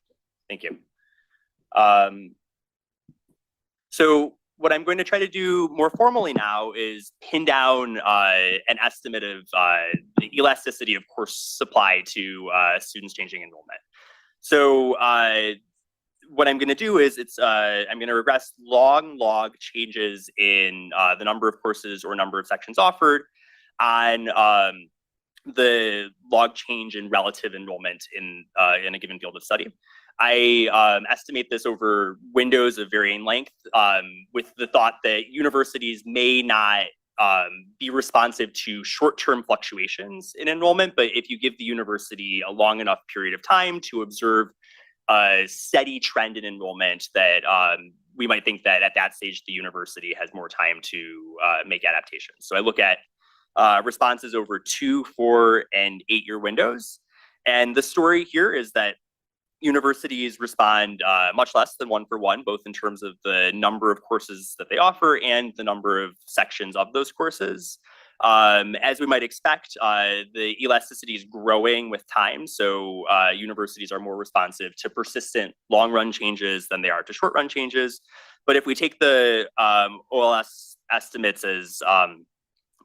Thank you. So what I'm going to try to do more formally now is pin down an estimate of the elasticity of course supply to students changing enrollment. So what I'm going to do is I'm going to regress log changes in the number of courses or number of sections offered on the log change in relative enrollment in a given field of study. I estimate this over windows of varying length with the thought that universities may not be responsive to short-term fluctuations in enrollment, but if you give the university a long enough period of time to observe a steady trend in enrollment, that we might think that at that stage the university has more time to make adaptations. So I look at responses over 2, 4, and 8-year windows. And the story here is that universities respond much less than 1-for-1, both in terms of the number of courses that they offer and the number of sections of those courses. As we might expect, the elasticity is growing with time. So universities are more responsive to persistent long-run changes than they are to short-run changes. But if we take the OLS estimates as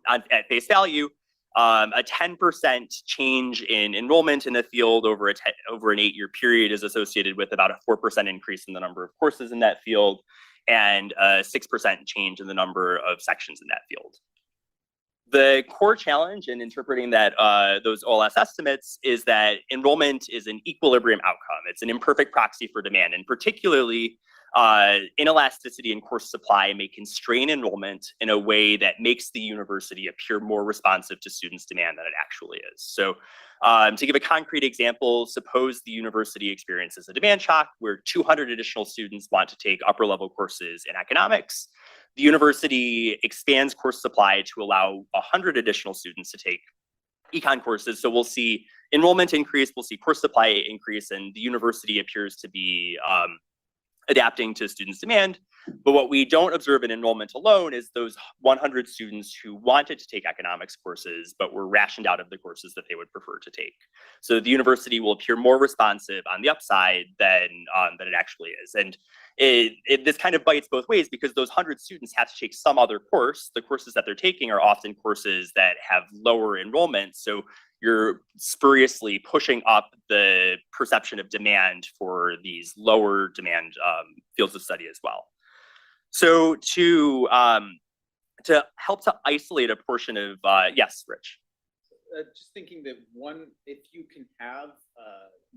at face value, a 10% change in enrollment in a field over an 8-year period is associated with about a 4% increase in the number of courses in that field and a 6% change in the number of sections in that field. The core challenge in interpreting that those OLS estimates is that enrollment is an equilibrium outcome. It's an imperfect proxy for demand, and particularly inelasticity in course supply may constrain enrollment in a way that makes the university appear more responsive to students' demand than it actually is. So to give a concrete example, suppose the university experiences a demand shock where 200 additional students want to take upper level courses in economics. The university expands course supply to allow 100 additional students to take econ courses. So we'll see enrollment increase, we'll see course supply increase, and the university appears to be adapting to students' demand. But what we don't observe in enrollment alone is those 100 students who wanted to take economics courses, but were rationed out of the courses that they would prefer to take. So the university will appear more responsive on the upside than it actually is. And this kind of bites both ways because those 100 students have to take some other course. The courses that they're taking are often courses that have lower enrollment. So you're spuriously pushing up the perception of demand for these lower demand fields of study as well. So to help to isolate a portion of, yes, Rich. Just thinking that if you can have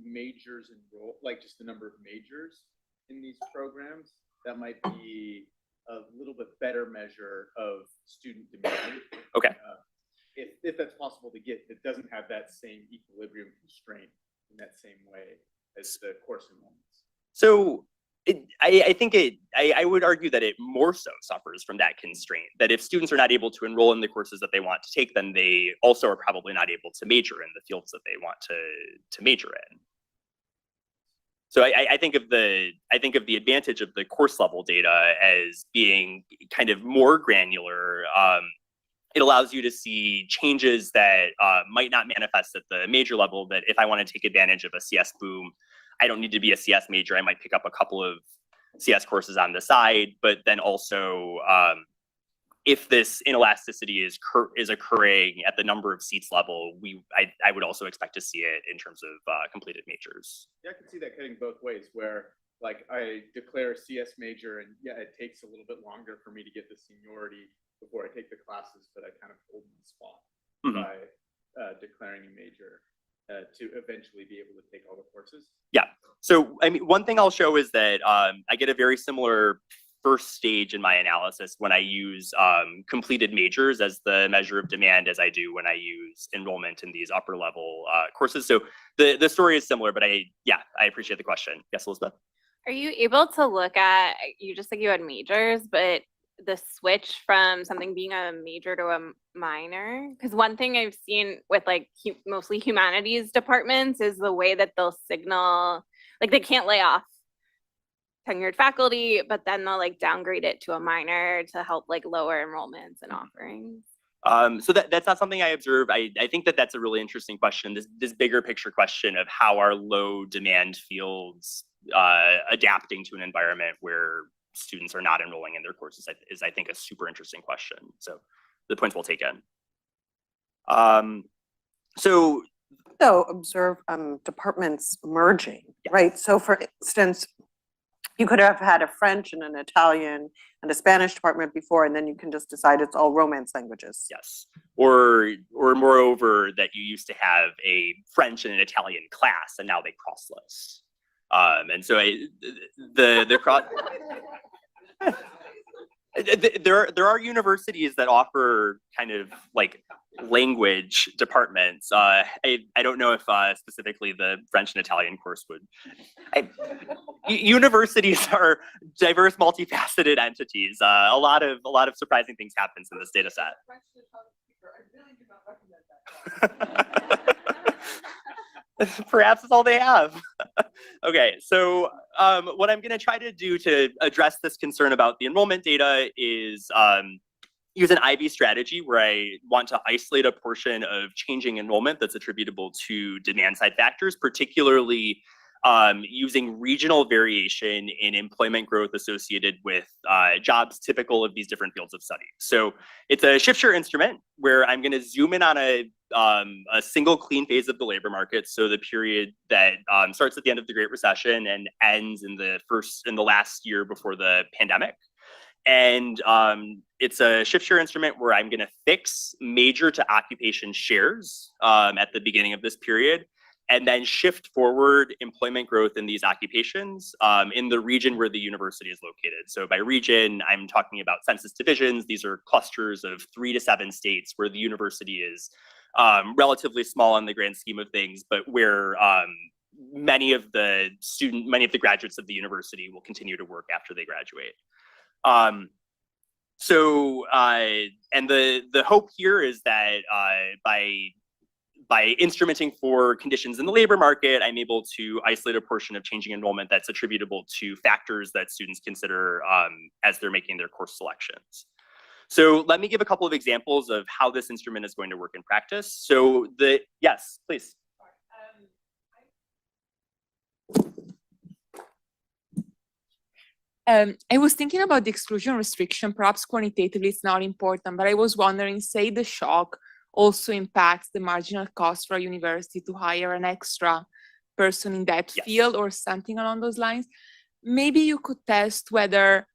majors enroll, like just the number of majors in these programs, that might be a little bit better measure of student demand. Okay. If that's possible to get, that doesn't have that same equilibrium constraint in that same way as the course enrollments. So I would argue that it more so suffers from that constraint, that if students are not able to enroll in the courses that they want to take, then they also are probably not able to major in the fields that they want to major in. So I think of the advantage of the course level data as being kind of more granular. It allows you to see changes that might not manifest at the major level, that if I want to take advantage of a CS boom, I don't need to be a CS major. I might pick up a couple of CS courses on the side, but then also if this inelasticity is occurring at the number of seats level, I would also expect to see it in terms of completed majors. Yeah, I can see that cutting both ways, where like I declare a CS major and yeah, it takes a little bit longer for me to get the seniority before I take the classes, but I kind of hold my spot by declaring a major to eventually be able to take all the courses. Yeah. So, I mean, one thing I'll show is that I get a very similar first stage in my analysis when I use completed majors as the measure of demand as I do when I use enrollment in these upper level courses. So the story is similar, but I appreciate the question. Yes, Elizabeth? Are you able to look at, you just like you had majors, but the switch from something being a major to a minor? Because one thing I've seen with like mostly humanities departments is the way that they'll signal, like they can't lay off tenured faculty, but then they'll like downgrade it to a minor to help like lower enrollments and offerings. So that's not something I observe. I think that's a really interesting question. This bigger picture question of how are low demand fields adapting to an environment where students are not enrolling in their courses is I think a super interesting question. So the points we'll take in. So observe departments merging, right? So for instance, you could have had a French and an Italian and a Spanish department before, and then you can just decide it's all Romance languages. Yes. Or moreover, that you used to have a French and an Italian class, and now they cross list. And so the cross. There are universities that offer kind of like language departments. I don't know if specifically the French and Italian course would. Universities are diverse, multifaceted entities. A lot of surprising things happens in this data set. Perhaps it's all they have. Okay, so what I'm going to try to do to address this concern about the enrollment data is use an IB strategy where I want to isolate a portion of changing enrollment that's attributable to demand side factors, particularly using regional variation in employment growth associated with jobs typical of these different fields of study. So it's a shift-share instrument where I'm going to zoom in on a single clean phase of the labor market. So the period that starts at the end of the Great Recession and ends in the last year before the pandemic. And it's a shift-share instrument where I'm going to fix major to occupation shares at the beginning of this period, and then shift forward employment growth in these occupations in the region where the university is located. So by region, I'm talking about census divisions. These are clusters of 3 to 7 states where the university is relatively small in the grand scheme of things, but where many of the graduates of the university will continue to work after they graduate. And the hope here is that by instrumenting for conditions in the labor market, I'm able to isolate a portion of changing enrollment that's attributable to factors that students consider as they're making their course selections. So let me give a couple of examples of how this instrument is going to work in practice. So yes, please. I was thinking about the exclusion restriction. Perhaps quantitatively it's not important, but I was wondering, say the shock also impacts the marginal cost for a university to hire an extra person in that field or something along those lines. Maybe you could test whether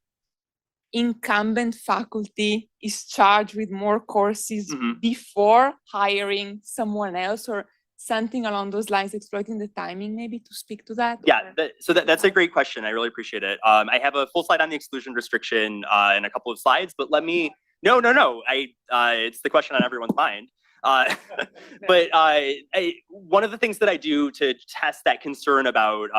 incumbent faculty is charged with more courses before hiring someone else, or something along those lines, exploiting the timing maybe to speak to that? Yeah, or- that's a great question. I really appreciate it. I have a full slide on the exclusion restriction and a couple of slides, but let me, no. It's the question on everyone's mind. But one of the things that I do to test that concern about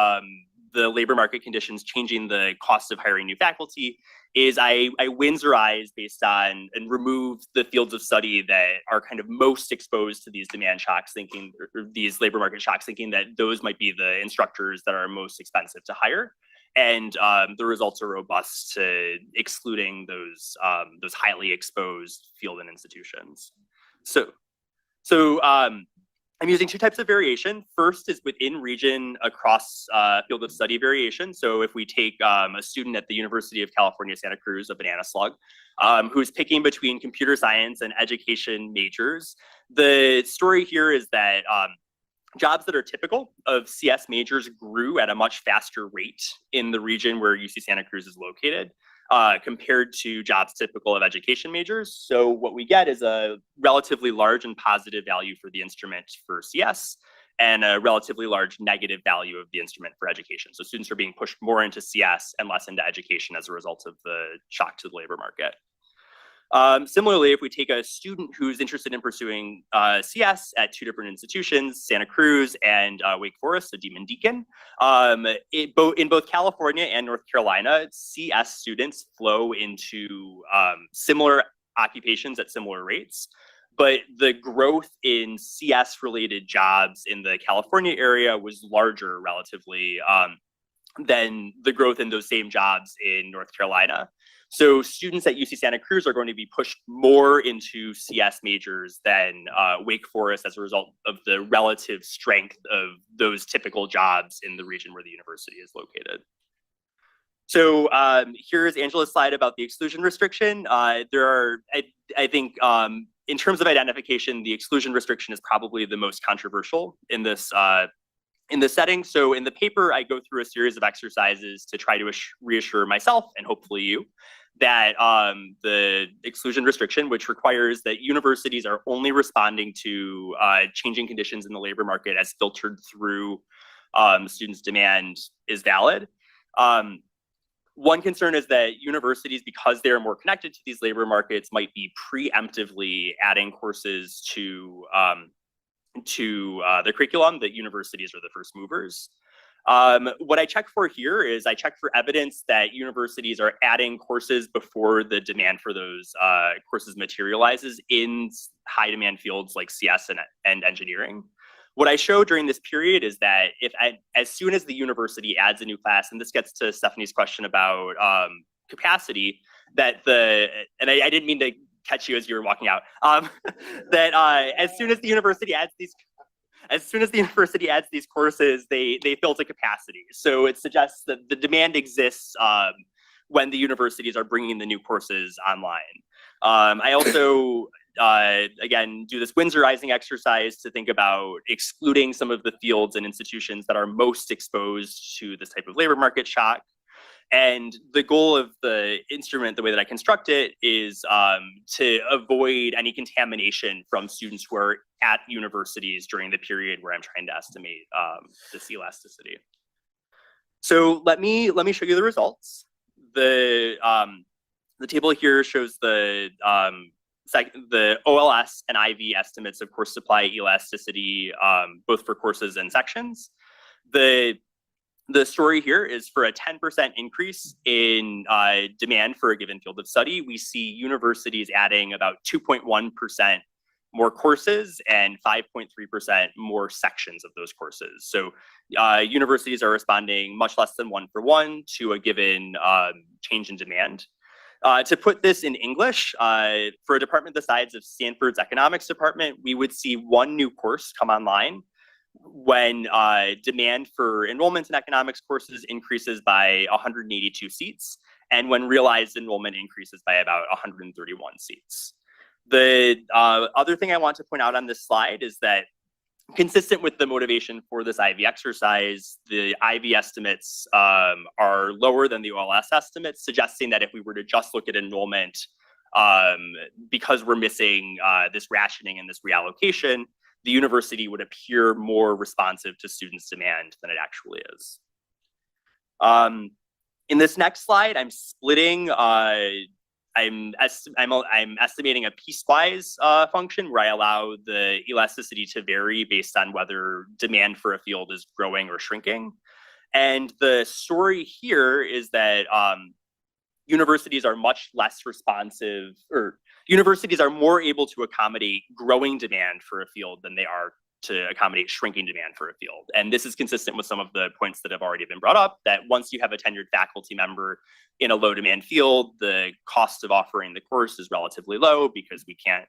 the labor market conditions changing the cost of hiring new faculty is I Windsorize based on and remove the fields of study that are kind of most exposed to these demand shocks, thinking or these labor market shocks, thinking that those might be the instructors that are most expensive to hire. And the results are robust to excluding those highly exposed field and institutions. So I'm using two types of variation. First is within region across field of study variation. So if we take a student at the University of California, Santa Cruz, a banana slug, who's picking between computer science and education majors, the story here is that jobs that are typical of CS majors grew at a much faster rate in the region where UC Santa Cruz is located, compared to jobs typical of education majors. So what we get is a relatively large and positive value for the instrument for CS and a relatively large negative value of the instrument for education. So students are being pushed more into CS and less into education as a result of the shock to the labor market. Similarly, if we take a student who's interested in pursuing CS at two different institutions, Santa Cruz and Wake Forest, so Demon Deacon, in both California and North Carolina, CS students flow into similar occupations at similar rates. But the growth in CS-related jobs in the California area was larger relatively than the growth in those same jobs in North Carolina. So students at UC Santa Cruz are going to be pushed more into CS majors than Wake Forest as a result of the relative strength of those typical jobs in the region where the university is located. So here's Angela's slide about the exclusion restriction. There are, I think, in terms of identification, the exclusion restriction is probably the most controversial in this setting. So in the paper, I go through a series of exercises to try to reassure myself and hopefully you that the exclusion restriction, which requires that universities are only responding to changing conditions in the labor market as filtered through students' demand, is valid. One concern is that universities, because they're more connected to these labor markets, might be preemptively adding courses to the curriculum, that universities are the first movers. What I check for here is I check for evidence that universities are adding courses before the demand for those courses materializes in high demand fields like CS and engineering. What I show during this period is that as soon as the university adds a new class, and this gets to Stephanie's question about capacity, that and I didn't mean to catch you as you were walking out, that as soon as the university adds these courses, they fill to capacity. So it suggests that the demand exists when the universities are bringing the new courses online. I also, again, do this Windsorizing exercise to think about excluding some of the fields and institutions that are most exposed to this type of labor market shock. And the goal of the instrument, the way that I construct it, is to avoid any contamination from students who are at universities during the period where I'm trying to estimate this elasticity. So let me show you the results. The table here shows the OLS and IV estimates of course supply elasticity, both for courses and sections. The story here is for a 10% increase in demand for a given field of study, we see universities adding about 2.1% more courses and 5.3% more sections of those courses. So universities are responding much less than 1-for-1 to a given change in demand. To put this in English, for a department the size of Stanford's economics department, we would see one new course come online when demand for enrollment in economics courses increases by 182 seats, and when realized enrollment increases by about 131 seats. The other thing I want to point out on this slide is that, consistent with the motivation for this IV exercise, the IV estimates are lower than the OLS estimates, suggesting that if we were to just look at enrollment, because we're missing this rationing and this reallocation, the university would appear more responsive to students' demand than it actually is. In this next slide, I'm splitting, I'm estimating a piecewise function where I allow the elasticity to vary based on whether demand for a field is growing or shrinking. And the story here is that universities are much less responsive, or universities are more able to accommodate growing demand for a field than they are to accommodate shrinking demand for a field. And this is consistent with some of the points that have already been brought up, that once you have a tenured faculty member in a low demand field, the cost of offering the course is relatively low because we can't,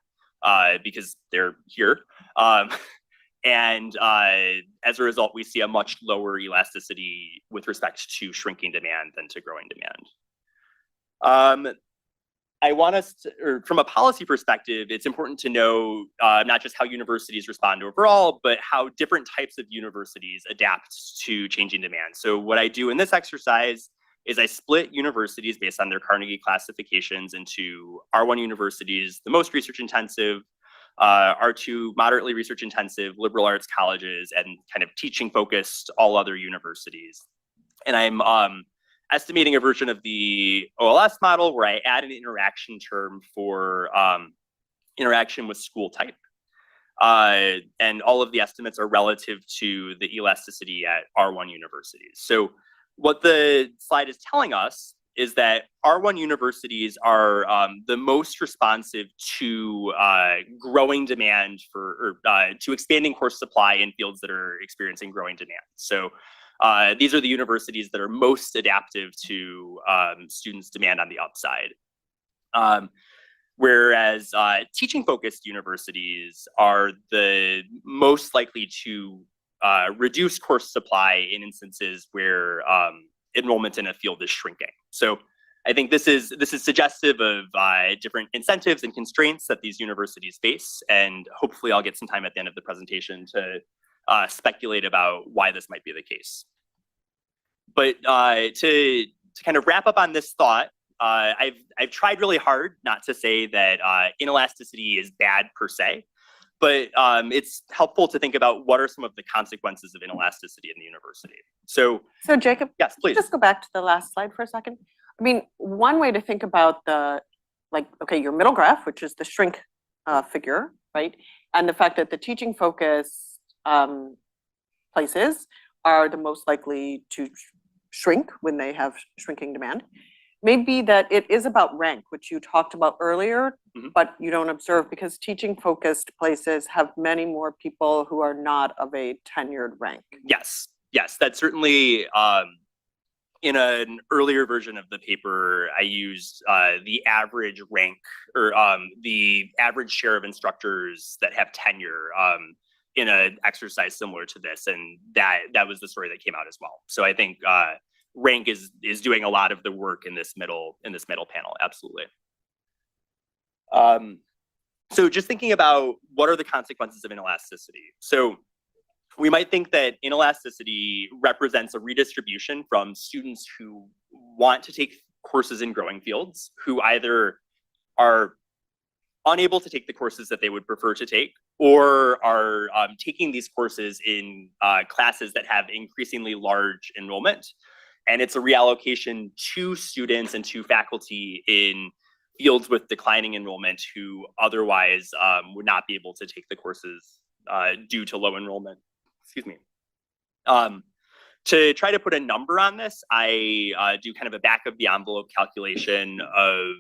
because they're here. And as a result, we see a much lower elasticity with respect to shrinking demand than to growing demand. I want us to, or from a policy perspective, it's important to know not just how universities respond overall, but how different types of universities adapt to changing demand. So what I do in this exercise is I split universities based on their Carnegie classifications into R1 universities, the most research intensive, R2 moderately research intensive, liberal arts colleges, and kind of teaching focused all other universities. And I'm estimating a version of the OLS model where I add an interaction term for interaction with school type. And all of the estimates are relative to the elasticity at R1 universities. So what the slide is telling us is that R1 universities are the most responsive to growing demand for, or to expanding course supply in fields that are experiencing growing demand. So these are the universities that are most adaptive to students' demand on the upside. Whereas teaching-focused universities are the most likely to reduce course supply in instances where enrollment in a field is shrinking. So I think this is suggestive of different incentives and constraints that these universities face, and hopefully I'll get some time at the end of the presentation to speculate about why this might be the case. But to kind of wrap up on this thought, I've tried really hard not to say that inelasticity is bad per se, but it's helpful to think about what are some of the consequences of inelasticity in the university. So Jacob, yes, please. Just go back to the last slide for a second. I mean, one way to think about the, like, okay, your middle graph, which is the shrink figure, right? And the fact that the teaching focus places are the most likely to shrink when they have shrinking demand. Maybe that it is about rank, which you talked about earlier, but you don't observe because teaching focused places have many more people who are not of a tenured rank. Yes, yes, that's certainly, in an earlier version of the paper, I used the average rank, or the average share of instructors that have tenure in an exercise similar to this, and that was the story that came out as well. So I think rank is doing a lot of the work in this middle panel, absolutely. So just thinking about what are the consequences of inelasticity. So we might think that inelasticity represents a redistribution from students who want to take courses in growing fields, who either are unable to take the courses that they would prefer to take, or are taking these courses in classes that have increasingly large enrollment. And it's a reallocation to students and to faculty in fields with declining enrollment who otherwise would not be able to take the courses due to low enrollment. Excuse me. To try to put a number on this, I do kind of a back of the envelope calculation of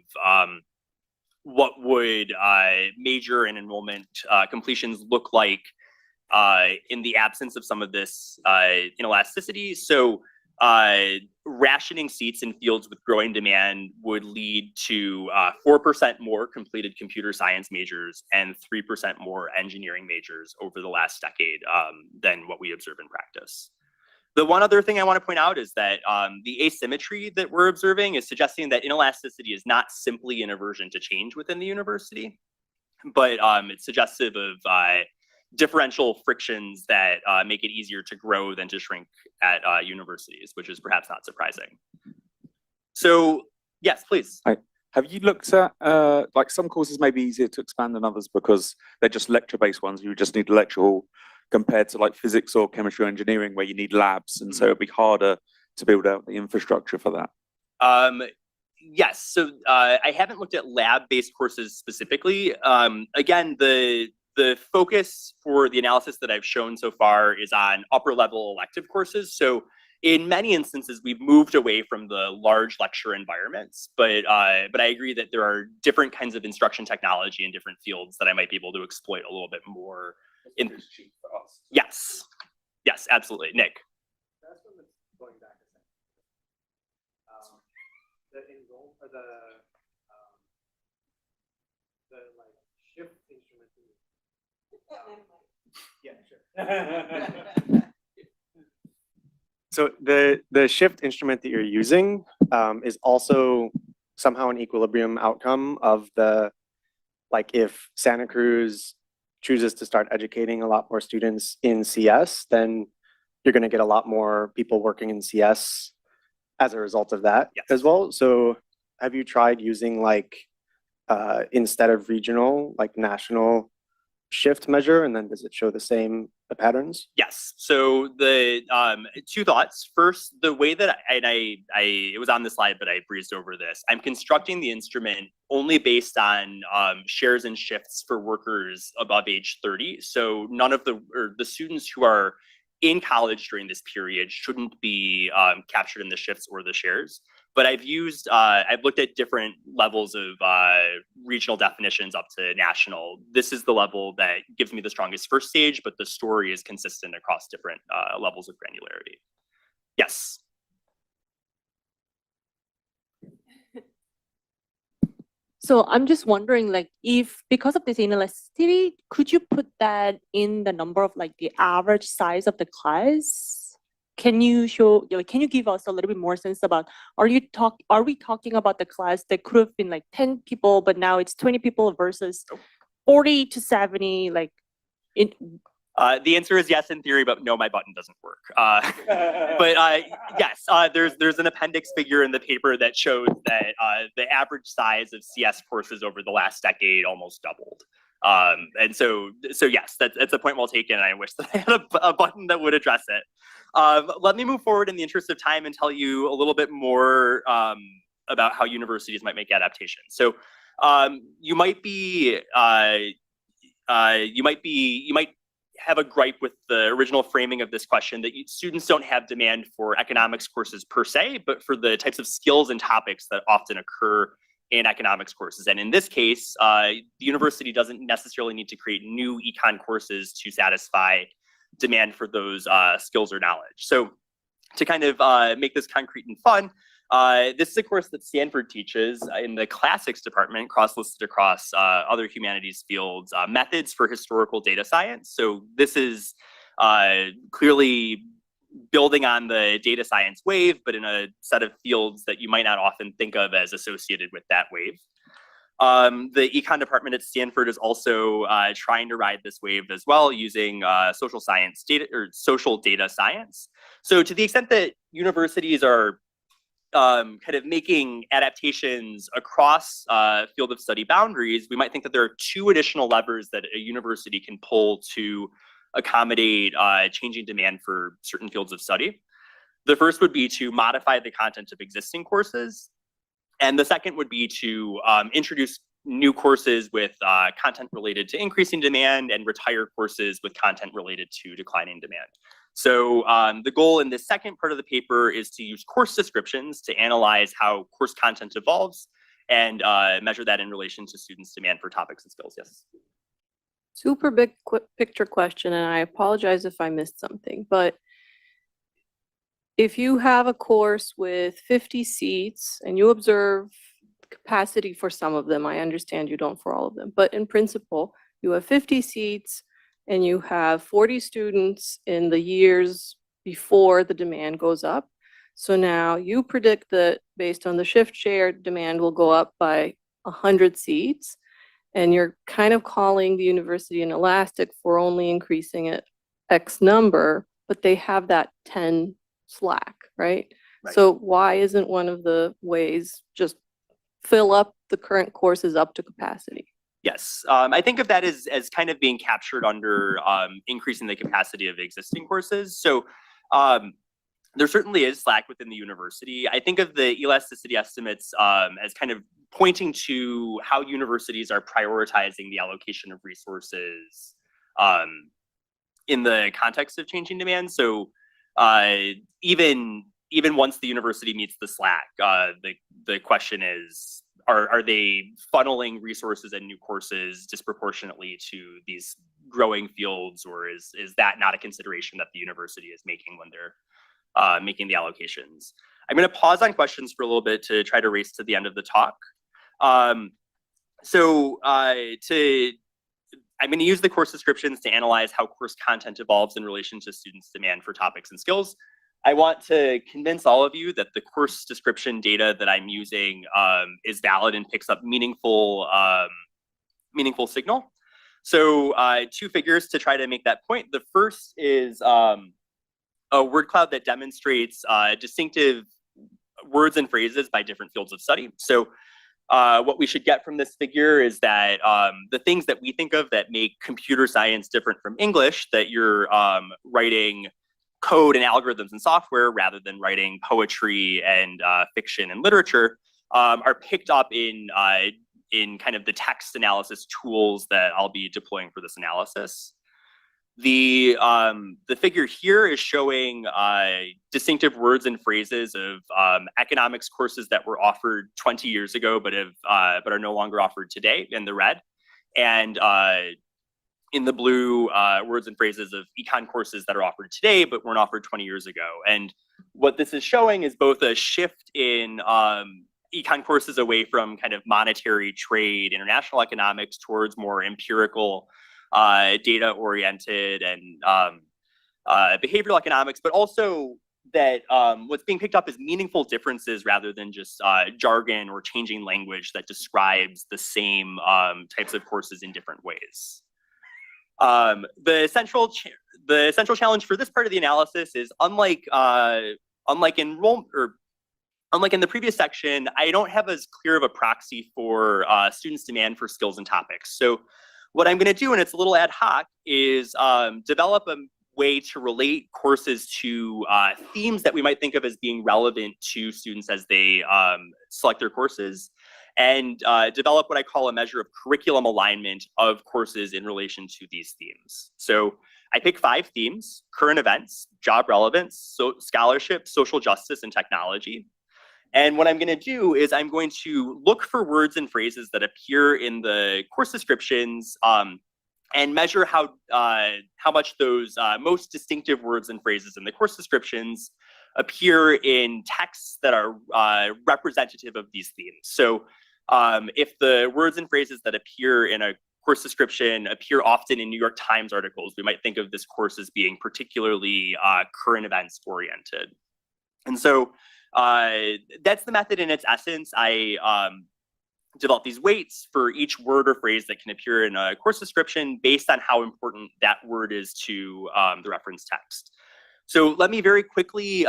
what would major and enrollment completions look like in the absence of some of this inelasticity. So rationing seats in fields with growing demand would lead to 4% more completed computer science majors and 3% more engineering majors over the last decade than what we observe in practice. The one other thing I want to point out is that the asymmetry that we're observing is suggesting that inelasticity is not simply an aversion to change within the university, but it's suggestive of differential frictions that make it easier to grow than to shrink at universities, which is perhaps not surprising. So yes, please. Have you looked at, like some courses may be easier to expand than others because they're just lecture-based ones, you just need a lecture hall, compared to like physics or chemistry or engineering where you need labs, and so it'd be harder to build out the infrastructure for that? Yes, so I haven't looked at lab-based courses specifically. Again, the focus for the analysis that I've shown so far is on upper-level elective courses. So in many instances, we've moved away from the large lecture environments, but I agree that there are different kinds of instruction technology in different fields that I might be able to exploit a little bit more. Yes, yes, absolutely, Nick. That's one that's going back a second. The enroll or the like shift instrument. Yeah, sure. So the shift instrument that you're using is also somehow an equilibrium outcome of the, like if Santa Cruz chooses to start educating a lot more students in CS, then you're going to get a lot more people working in CS as a result of that as well. So have you tried using like instead of regional, like national shift measure, and then does it show the same patterns? Yes. So the two thoughts. First, the way that it was on the slide, but I breezed over this. I'm constructing the instrument only based on shares and shifts for workers above age 30. So none of the students who are in college during this period shouldn't be captured in the shifts or the shares. But I've looked at different levels of regional definitions up to national. This is the level that gives me the strongest first stage, but the story is consistent across different levels of granularity. Yes. So I'm just wondering, like, if because of this inelasticity, could you put that in the number of like the average size of the class? Can you show, can you give us a little bit more sense about, are we talking about the class that could have been like 10 people, but now it's 20 people versus 40 to 70, like the answer is yes in theory, but no, my button doesn't work. But yes, there's an appendix figure in the paper that shows that the average size of CS courses over the last decade almost doubled. And so yes, that's a point well taken. And I wish that I had a button that would address it. Let me move forward in the interest of time and tell you a little bit more about how universities might make adaptations. So you might have a gripe with the original framing of this question that students don't have demand for economics courses per se, but for the types of skills and topics that often occur in economics courses. And in this case, the university doesn't necessarily need to create new econ courses to satisfy demand for those skills or knowledge. So to kind of make this concrete and fun, this is a course that Stanford teaches in the classics department, cross-listed across other humanities fields, methods for historical data science. So this is clearly building on the data science wave, but in a set of fields that you might not often think of as associated with that wave. The econ department at Stanford is also trying to ride this wave as well, using social science data or social data science. So to the extent that universities are kind of making adaptations across field of study boundaries, we might think that there are two additional levers that a university can pull to accommodate changing demand for certain fields of study. The first would be to modify the content of existing courses. And the second would be to introduce new courses with content related to increasing demand and retire courses with content related to declining demand. So the goal in this second part of the paper is to use course descriptions to analyze how course content evolves and measure that in relation to students' demand for topics and skills. Yes. Super big picture question, and I apologize if I missed something, but if you have a course with 50 seats and you observe capacity for some of them, I understand you don't for all of them, but in principle, you have 50 seats and you have 40 students in the years before the demand goes up. So now you predict that based on the shift share, demand will go up by 100 seats. And you're kind of calling the university inelastic for only increasing it X number, but they have that 10 slack, right? So why isn't one of the ways just fill up the current course is up to capacity. Yes, I think of that as kind of being captured under increasing the capacity of existing courses. So there certainly is slack within the university. I think of the elasticity estimates as kind of pointing to how universities are prioritizing the allocation of resources in the context of changing demand. So even once the university meets the slack, the question is, are they funneling resources and new courses disproportionately to these growing fields, or is that not a consideration that the university is making when they're making the allocations? I'm going to pause on questions for a little bit to try to race to the end of the talk. I'm going to use the course descriptions to analyze how course content evolves in relation to students' demand for topics and skills. I want to convince all of you that the course description data that I'm using is valid and picks up meaningful signal. So 2 figures to try to make that point. The first is a word cloud that demonstrates distinctive words and phrases by different fields of study. So what we should get from this figure is that the things that we think of that make computer science different from English, that you're writing code and algorithms and software rather than writing poetry and fiction and literature, are picked up in kind of the text analysis tools that I'll be deploying for this analysis. The figure here is showing distinctive words and phrases of economics courses that were offered 20 years ago, but are no longer offered today, in the red, and in the blue, words and phrases of econ courses that are offered today, but weren't offered 20 years ago. And what this is showing is both a shift in econ courses away from kind of monetary trade, international economics, towards more empirical, data-oriented and behavioral economics, but also that what's being picked up is meaningful differences rather than just jargon or changing language that describes the same types of courses in different ways. The central challenge for this part of the analysis is unlike in the previous section, I don't have as clear of a proxy for students' demand for skills and topics. So what I'm going to do, and it's a little ad hoc, is develop a way to relate courses to themes that we might think of as being relevant to students as they select their courses, and develop what I call a measure of curriculum alignment of courses in relation to these themes. So I pick 5 themes: current events, job relevance, scholarship, social justice, and technology. And what I'm going to do is I'm going to look for words and phrases that appear in the course descriptions and measure how much those most distinctive words and phrases in the course descriptions appear in texts that are representative of these themes. So if the words and phrases that appear in a course description appear often in New York Times articles, we might think of this course as being particularly current events oriented. And so that's the method in its essence. I develop these weights for each word or phrase that can appear in a course description based on how important that word is to the reference text. So let me very quickly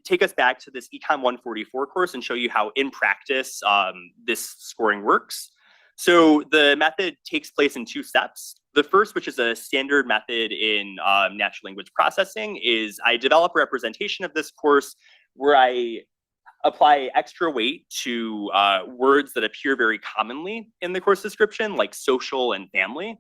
take us back to this Econ 144 course and show you how in practice this scoring works. So the method takes place in 2 steps. The first, which is a standard method in natural language processing, is I develop a representation of this course where I apply extra weight to words that appear very commonly in the course description, like social and family,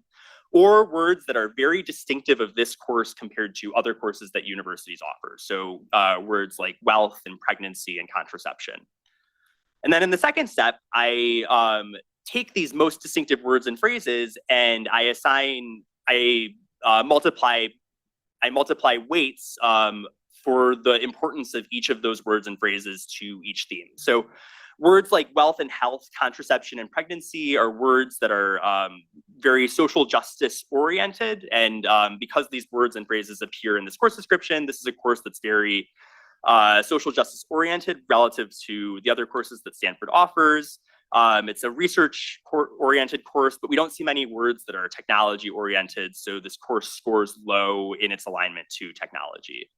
or words that are very distinctive of this course compared to other courses that universities offer. So words like wealth and pregnancy and contraception. And then in the second step, I take these most distinctive words and phrases and I multiply weights for the importance of each of those words and phrases to each theme. So words like wealth and health, contraception and pregnancy are words that are very social justice oriented. And because these words and phrases appear in this course description, this is a course that's very social justice oriented relative to the other courses that Stanford offers. It's a research oriented course, but we don't see many words that are technology oriented. So this course scores low in its alignment to technology.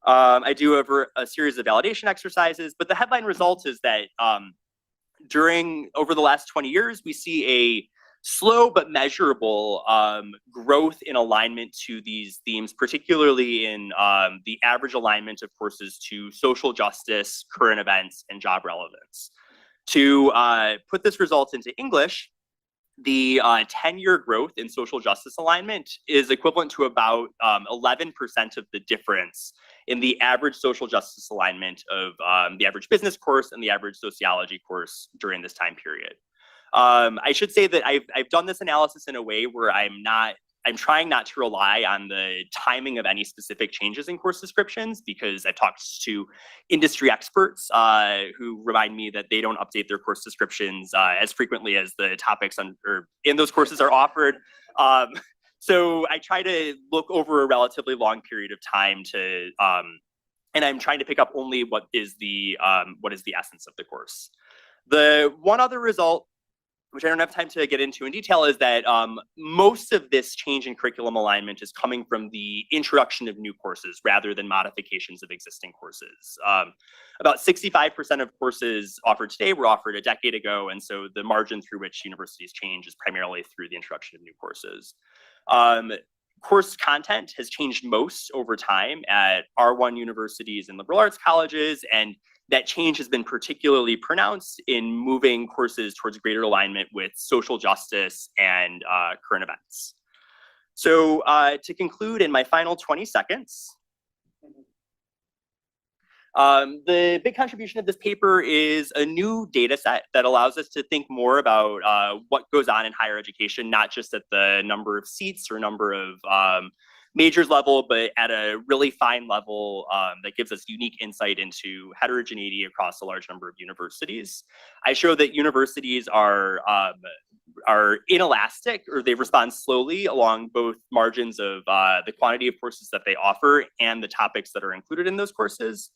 I do a series of validation exercises, but the headline result is that over the last 20 years, we see a slow but measurable growth in alignment to these themes, particularly in the average alignment of courses to social justice, current events, and job relevance. To put this result into English, the 10-year growth in social justice alignment is equivalent to about 11% of the difference in the average social justice alignment of the average business course and the average sociology course during this time period. I should say that I've done this analysis in a way where I'm trying not to rely on the timing of any specific changes in course descriptions, because I've talked to industry experts who remind me that they don't update their course descriptions as frequently as the topics in those courses are offered. So I try to look over a relatively long period of time and I'm trying to pick up only what is the essence of the course. The one other result, which I don't have time to get into in detail, is that most of this change in curriculum alignment is coming from the introduction of new courses rather than modifications of existing courses. About 65% of courses offered today were offered a decade ago, and so the margin through which universities change is primarily through the introduction of new courses. Course content has changed most over time at R1 universities and liberal arts colleges, and that change has been particularly pronounced in moving courses towards greater alignment with social justice and current events. So to conclude in my final 20 seconds, the big contribution of this paper is a new data set that allows us to think more about what goes on in higher education, not just at the number of seats or number of majors level, but at a really fine level that gives us unique insight into heterogeneity across a large number of universities. I show that universities are inelastic, or they respond slowly along both margins of the quantity of courses that they offer and the topics that are included in those courses.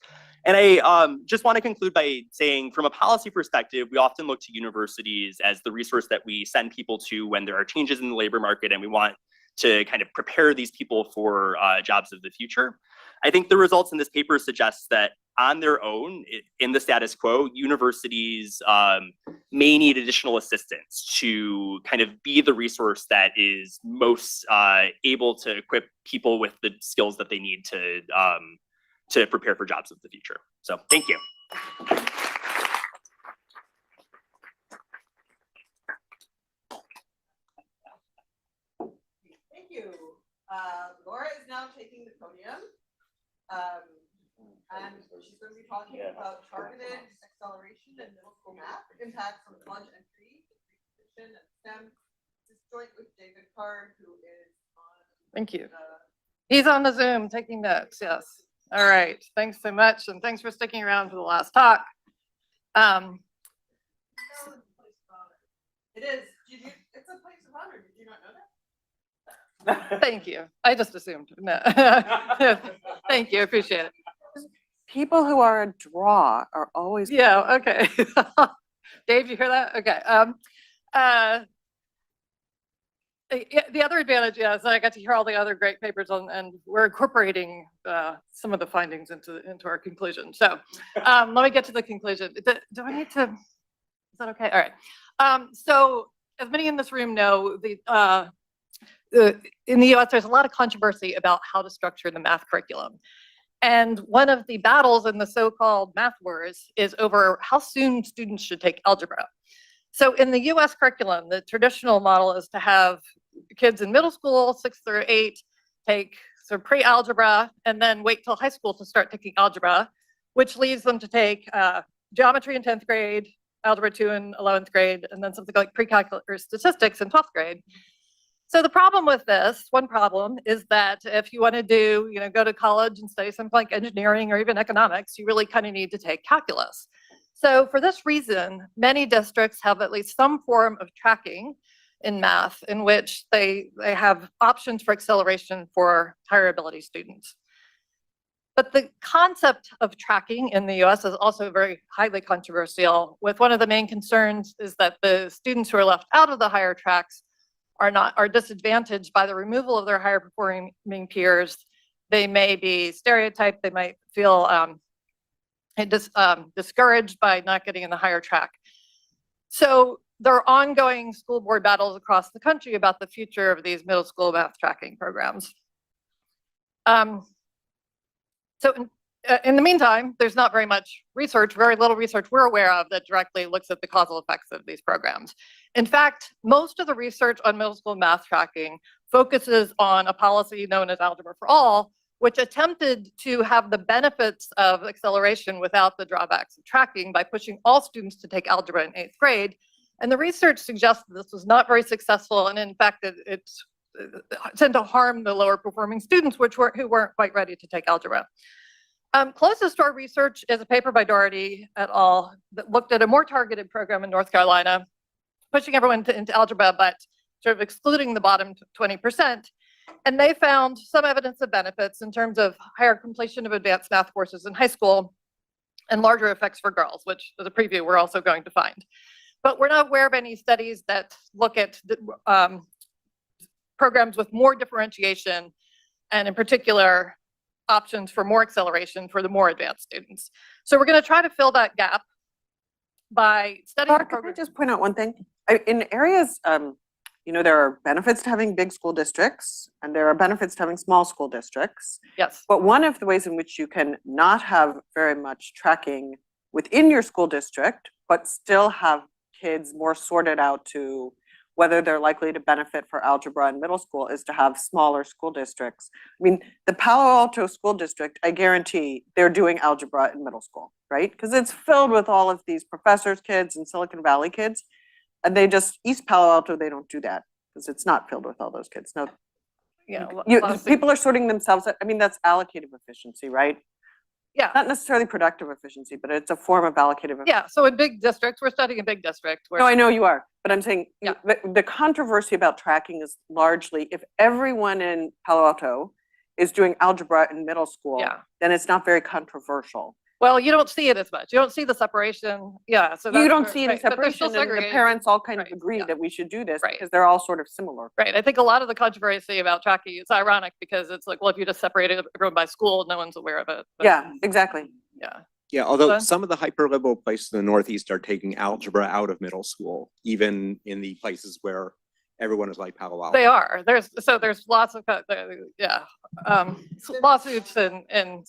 And I just want to conclude by saying, from a policy perspective, we often look to universities as the resource that we send people to when there are changes in the labor market and we want to kind of prepare these people for jobs of the future. I think the results in this paper suggest that on their own, in the status quo, universities may need additional assistance to kind of be the resource that is most able to equip people with the skills that they need to prepare for jobs of the future. So thank you. Thank you. Laura is now taking the podium. And she's going to be talking about targeted acceleration in middle school math, impacts on college entry, and STEM. This is joint with David Card, who is on. Thank you. He's on the Zoom taking notes, yes. All right, thanks so much, and thanks for sticking around for the last talk. It is. It's a place of honor. Did you not know that? Thank you. I just assumed. No. Thank you, appreciate it. People who are a draw are always. Yeah, okay. Dave, you hear that? Okay. The other advantage is I got to hear all the other great papers and we're incorporating some of the findings into our conclusion. So let me get to the conclusion. Do I need to, is that okay? All right. So as many in this room know, in the US, there's a lot of controversy about how to structure the math curriculum. And one of the battles in the so-called math wars is over how soon students should take algebra. So in the US curriculum, the traditional model is to have kids in middle school, 6 through 8, take sort of pre-algebra and then wait till high school to start taking algebra, which leaves them to take geometry in 10th grade, algebra 2 in 11th grade, and then something like pre-calculus or statistics in 12th grade. So the problem with this, one problem, is that if you want to do, go to college and study something like engineering or even economics, you really kind of need to take calculus. So for this reason, many districts have at least some form of tracking in math in which they have options for acceleration for higher ability students. But the concept of tracking in the US is also very highly controversial, with one of the main concerns is that the students who are left out of the higher tracks are disadvantaged by the removal of their higher performing peers. They may be stereotyped, they might feel discouraged by not getting in the higher track. So there are ongoing school board battles across the country about the future of these middle school math tracking programs. In the meantime, there's not very much research, very little research we're aware of that directly looks at the causal effects of these programs. In fact, most of the research on middle school math tracking focuses on a policy known as Algebra for All, which attempted to have the benefits of acceleration without the drawbacks of tracking by pushing all students to take algebra in 8th grade. And the research suggests that this was not very successful, and in fact, it tend to harm the lower performing students, who weren't quite ready to take algebra. Closest to our research is a paper by Doherty et al. That looked at a more targeted program in North Carolina, pushing everyone into algebra, but sort of excluding the bottom 20%. And they found some evidence of benefits in terms of higher completion of advanced math courses in high school and larger effects for girls, which as a preview we're also going to find. But we're not aware of any studies that look at programs with more differentiation, and in particular, options for more acceleration for the more advanced students. So we're going to try to fill that gap by studying the Can I program. just point out one thing? In areas, there are benefits to having big school districts, and there are benefits to having small school districts. Yes. But one of the ways in which you can not have very much tracking within your school district, but still have kids more sorted out to whether they're likely to benefit for algebra in middle school, is to have smaller school districts. I mean, the Palo Alto School District, I guarantee they're doing algebra in middle school, right? Because it's filled with all of these professors' kids and Silicon Valley kids. And East Palo Alto, they don't do that because it's not filled with all those kids. No, Yeah, people are sorting themselves out. I mean, that's allocative efficiency, right? Yeah. Not necessarily productive efficiency, but it's a form of allocative efficiency. Yeah, so in big districts, we're studying a big district. Where No, I know you are, but I'm saying the controversy about tracking is largely if everyone in Palo Alto is doing algebra in middle school, then it's not very controversial. Well, you don't see it as much. You don't see the separation. Yeah, so You don't that's see where- any right, but they're still separation, and the segregated. parents all kind of agree that we should do this because they're all sort of similar. Right. I think a lot of the controversy about tracking is ironic because it's like, well, if you just separated everyone by school, no one's aware of it. But Yeah, exactly. yeah. Yeah, although Fun. some of the hyper-liberal places in the Northeast are taking algebra out of middle school, even in the places where everyone is like Palo Alto. They are. There's lots of lawsuits and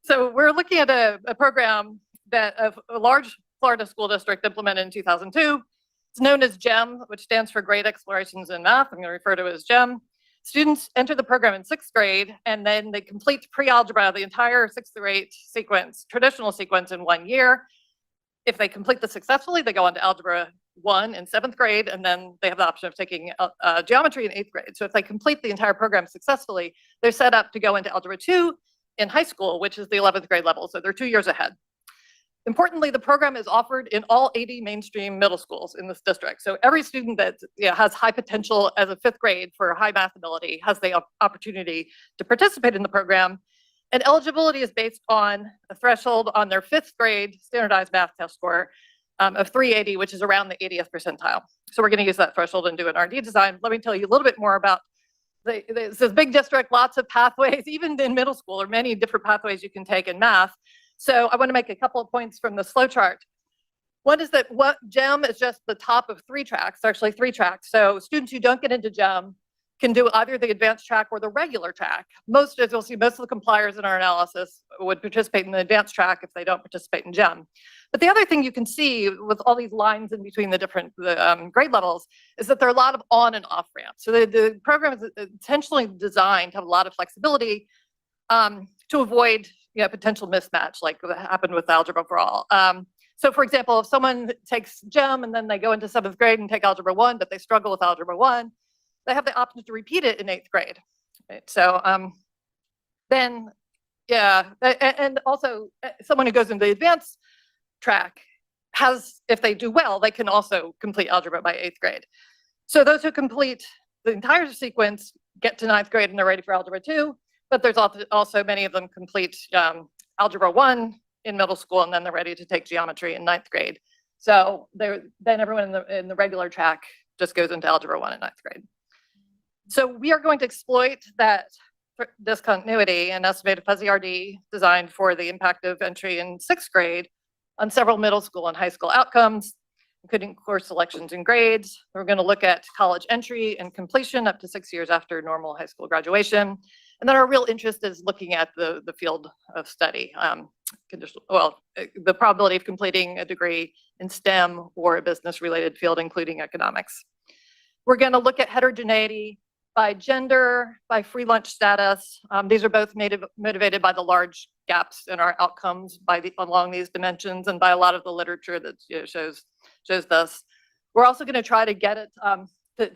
so we're looking at a program that a large Florida school district implemented in 2002. It's known as GEM, which stands for Great Explorations in Math. I'm going to refer to it as GEM. Students enter the program in 6th grade, and then they complete pre-algebra, the entire 6th through 8th sequence, traditional sequence, in 1 year. If they complete this successfully, they go on to Algebra 1 in 7th grade, and then they have the option of taking geometry in 8th grade. So if they complete the entire program successfully, they're set up to go into Algebra 2 in high school, which is the 11th grade level. So they're 2 years ahead. Importantly, the program is offered in all 80 mainstream middle schools in this district. So every student that has high potential as a 5th grade for high math ability has the opportunity to participate in the program. And eligibility is based on a threshold on their 5th grade standardized math test score of 380, which is around the 80th percentile. So we're going to use that threshold and do an R&D design. Let me tell you a little bit more about this big district, lots of pathways, even in middle school, or many different pathways you can take in math. So I want to make a couple of points from the flow chart. One is that GEM is just the top of 3 tracks, actually 3 tracks. So students who don't get into GEM can do either the advanced track or the regular track. As you'll see, most of the compliers in our analysis would participate in the advanced track if they don't participate in GEM. But the other thing you can see with all these lines in between the different grade levels is that there are a lot of on and off ramps. So the program is intentionally designed to have a lot of flexibility to avoid potential mismatch like what happened with Algebra for All. So for example, if someone takes GEM and then they go into 7th grade and take Algebra 1, but they struggle with Algebra 1, they have the option to repeat it in 8th grade. Right? So and also someone who goes into the advanced track if they do well, they can also complete algebra by 8th grade. So those who complete the entire sequence get to 9th grade and they're ready for Algebra 2, but there's also many of them complete Algebra 1 in middle school, and then they're ready to take geometry in 9th grade. So then everyone in the regular track just goes into Algebra 1 in 9th grade. So we are going to exploit that discontinuity and estimate a fuzzy RD designed for the impact of entry in 6th grade on several middle school and high school outcomes, including course selections and grades. We're going to look at college entry and completion up to 6 years after normal high school graduation. And then our real interest is looking at the field of study. The probability of completing a degree in STEM or a business-related field, including economics. We're going to look at heterogeneity by gender, by free lunch status. These are both motivated by the large gaps in our outcomes along these dimensions and by a lot of the literature that shows this. We're also going to try to get it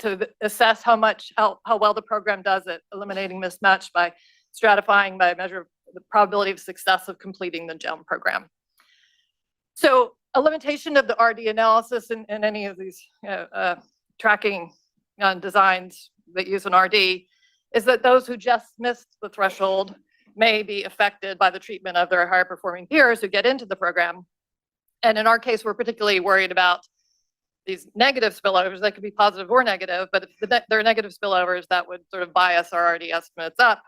to assess how well the program does at eliminating mismatch by stratifying by a measure of the probability of success of completing the GEM program. So a limitation of the RD analysis in any of these tracking designs that use an RD is that those who just missed the threshold may be affected by the treatment of their higher performing peers who get into the program. And in our case, we're particularly worried about these negative spillovers. They could be positive or negative, but if they're negative spillovers, that would sort of bias our RD estimates up.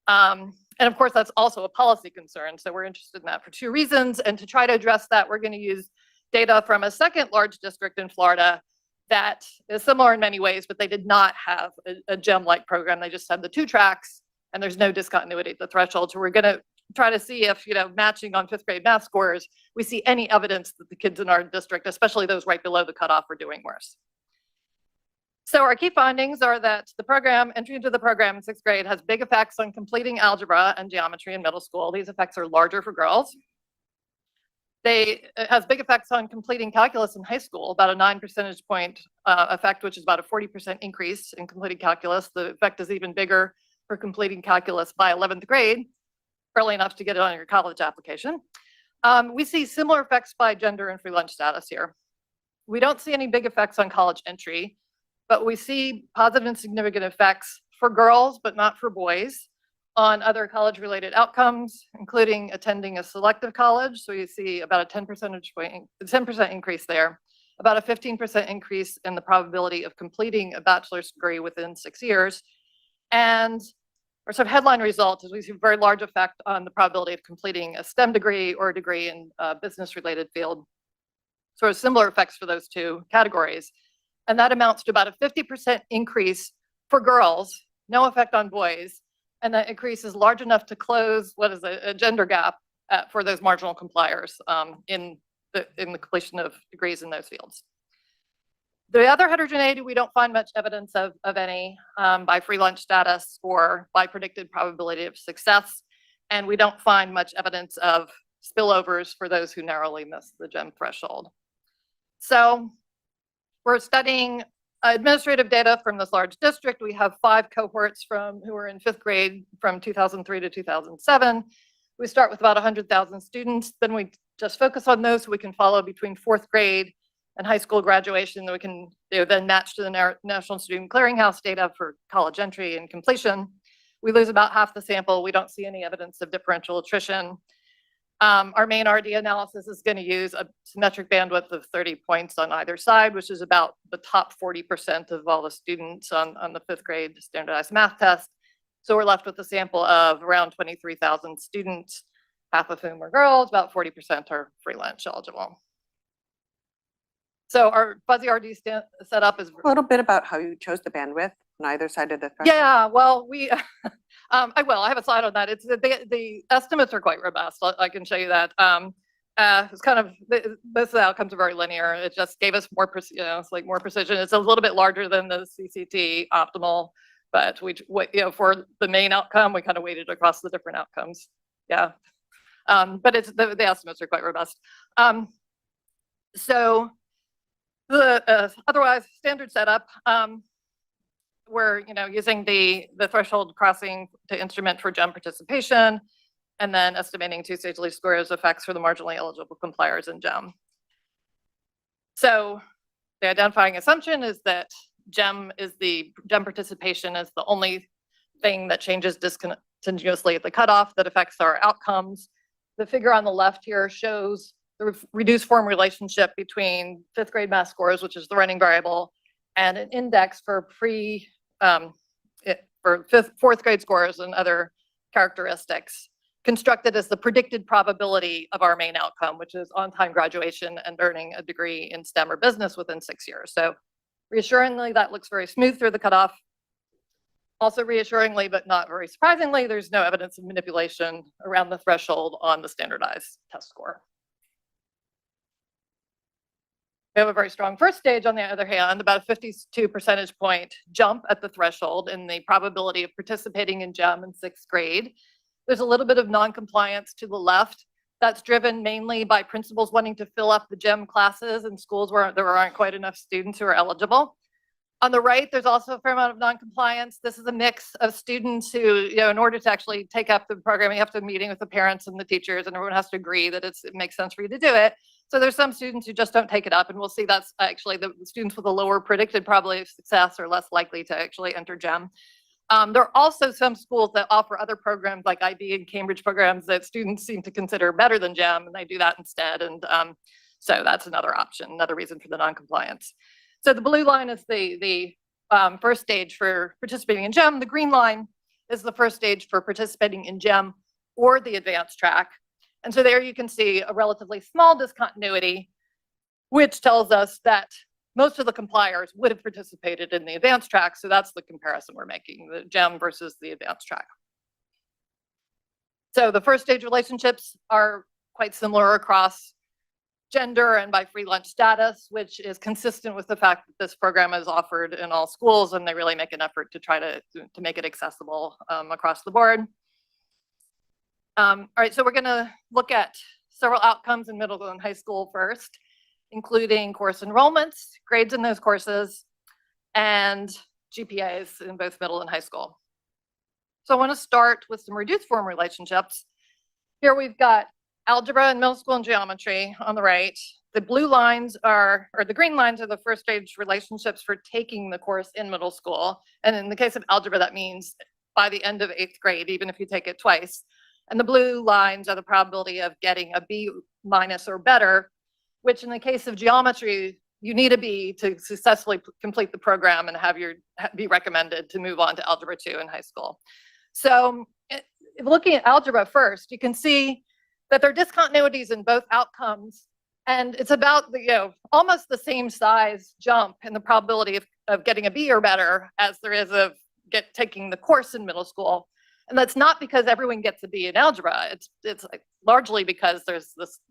And of course, that's also a policy concern. So we're interested in that for two reasons. And to try to address that, we're going to use data from a second large district in Florida that is similar in many ways, but they did not have a GEM-like program. They just had the 2 tracks, and there's no discontinuity at the threshold. So we're going to try to see if, matching on 5th grade math scores, we see any evidence that the kids in our district, especially those right below the cutoff, are doing worse. So our key findings are that entry into the program in 6th grade has big effects on completing algebra and geometry in middle school. These effects are larger for girls. It has big effects on completing calculus in high school, about a 9 percentage point effect, which is about a 40% increase in completing calculus. The effect is even bigger for completing calculus by 11th grade, early enough to get it on your college application. We see similar effects by gender and free lunch status here. We don't see any big effects on college entry, but we see positive and significant effects for girls, but not for boys, on other college-related outcomes, including attending a selective college. So you see about a 10% increase there, about a 15% increase in the probability of completing a bachelor's degree within 6 years. And our sort of headline result is we see a very large effect on the probability of completing a STEM degree or a degree in a business-related field. Sort of similar effects for those two categories. And that amounts to about a 50% increase for girls, no effect on boys. And that increase is large enough to close what is a gender gap for those marginal compliers in the completion of degrees in those fields. The other heterogeneity, we don't find much evidence of any by free lunch status or by predicted probability of success. And we don't find much evidence of spillovers for those who narrowly miss the GEM threshold. So we're studying administrative data from this large district. We have 5 cohorts who were in 5th grade from 2003 to 2007. We start with about 100,000 students. Then we just focus on those so we can follow between 4th grade and high school graduation. That we can then match to the National Student Clearinghouse data for college entry and completion. We lose about half the sample. We don't see any evidence of differential attrition. Our main RD analysis is going to use a symmetric bandwidth of 30 points on either side, which is about the top 40% of all the students on the 5th grade standardized math test. So we're left with a sample of around 23,000 students, half of whom are girls, about 40% are free lunch eligible. So our fuzzy RD setup is a little bit about how you chose the bandwidth on either side of the threshold. Yeah, well, I have a slide on that. It's the estimates are quite robust. I can show you that. It's kind of most of the outcomes are very linear. It just gave us more, it's like more precision. It's a little bit larger than the CCT optimal, but for the main outcome, we kind of weighted across the different outcomes. Yeah, but it's the estimates are quite robust. So the otherwise standard setup. We're using the threshold crossing to instrument for GEM participation, and then estimating 2-stage least squares effects for the marginally eligible compliers in GEM. So the identifying assumption is that GEM participation is the only thing that changes discontinuously at the cutoff that affects our outcomes. The figure on the left here shows the reduced form relationship between 5th grade math scores, which is the running variable, and an index for 4th grade scores and other characteristics. constructed as the predicted probability of our main outcome, which is on-time graduation and earning a degree in STEM or business within 6 years. So reassuringly, that looks very smooth through the cutoff. Also reassuringly, but not very surprisingly, there's no evidence of manipulation around the threshold on the standardized test score. We have a very strong first stage, on the other hand, about a 52 percentage point jump at the threshold in the probability of participating in GEM in 6th grade. There's a little bit of non-compliance to the left. That's driven mainly by principals wanting to fill up the GEM classes in schools where there aren't quite enough students who are eligible. On the right, there's also a fair amount of non-compliance. This is a mix of students who, in order to actually take up the program, you have to have a meeting with the parents and the teachers, and everyone has to agree that it makes sense for you to do it. So there's some students who just don't take it up, and we'll see that's actually the students with a lower predicted probability of success are less likely to actually enter GEM. There are also some schools that offer other programs like IB and Cambridge programs that students seem to consider better than GEM, and they do that instead. And so that's another option, another reason for the non-compliance. So the blue line is the first stage for participating in GEM. The green line is the first stage for participating in GEM or the advanced track. And so there you can see a relatively small discontinuity, which tells us that most of the compliers would have participated in the advanced track. So that's the comparison we're making, the GEM versus the advanced track. So the first stage relationships are quite similar across gender and by free lunch status, which is consistent with the fact that this program is offered in all schools, and they really make an effort to try to make it accessible across the board. All right, so we're going to look at several outcomes in middle and high school first, including course enrollments, grades in those courses, and GPAs in both middle and high school. So I want to start with some reduced form relationships. Here we've got algebra in middle school and geometry on the right. The blue lines are, or the green lines are the first stage relationships for taking the course in middle school. And in the case of algebra, that means by the end of 8th grade, even if you take it twice. And the blue lines are the probability of getting a B- or better, which in the case of geometry, you need a B to successfully complete the program and be recommended to move on to Algebra 2 in high school. So looking at algebra first, you can see that there are discontinuities in both outcomes, and it's about almost the same size jump in the probability of getting a B or better as there is of taking the course in middle school. And that's not because everyone gets a B in algebra. It's largely because there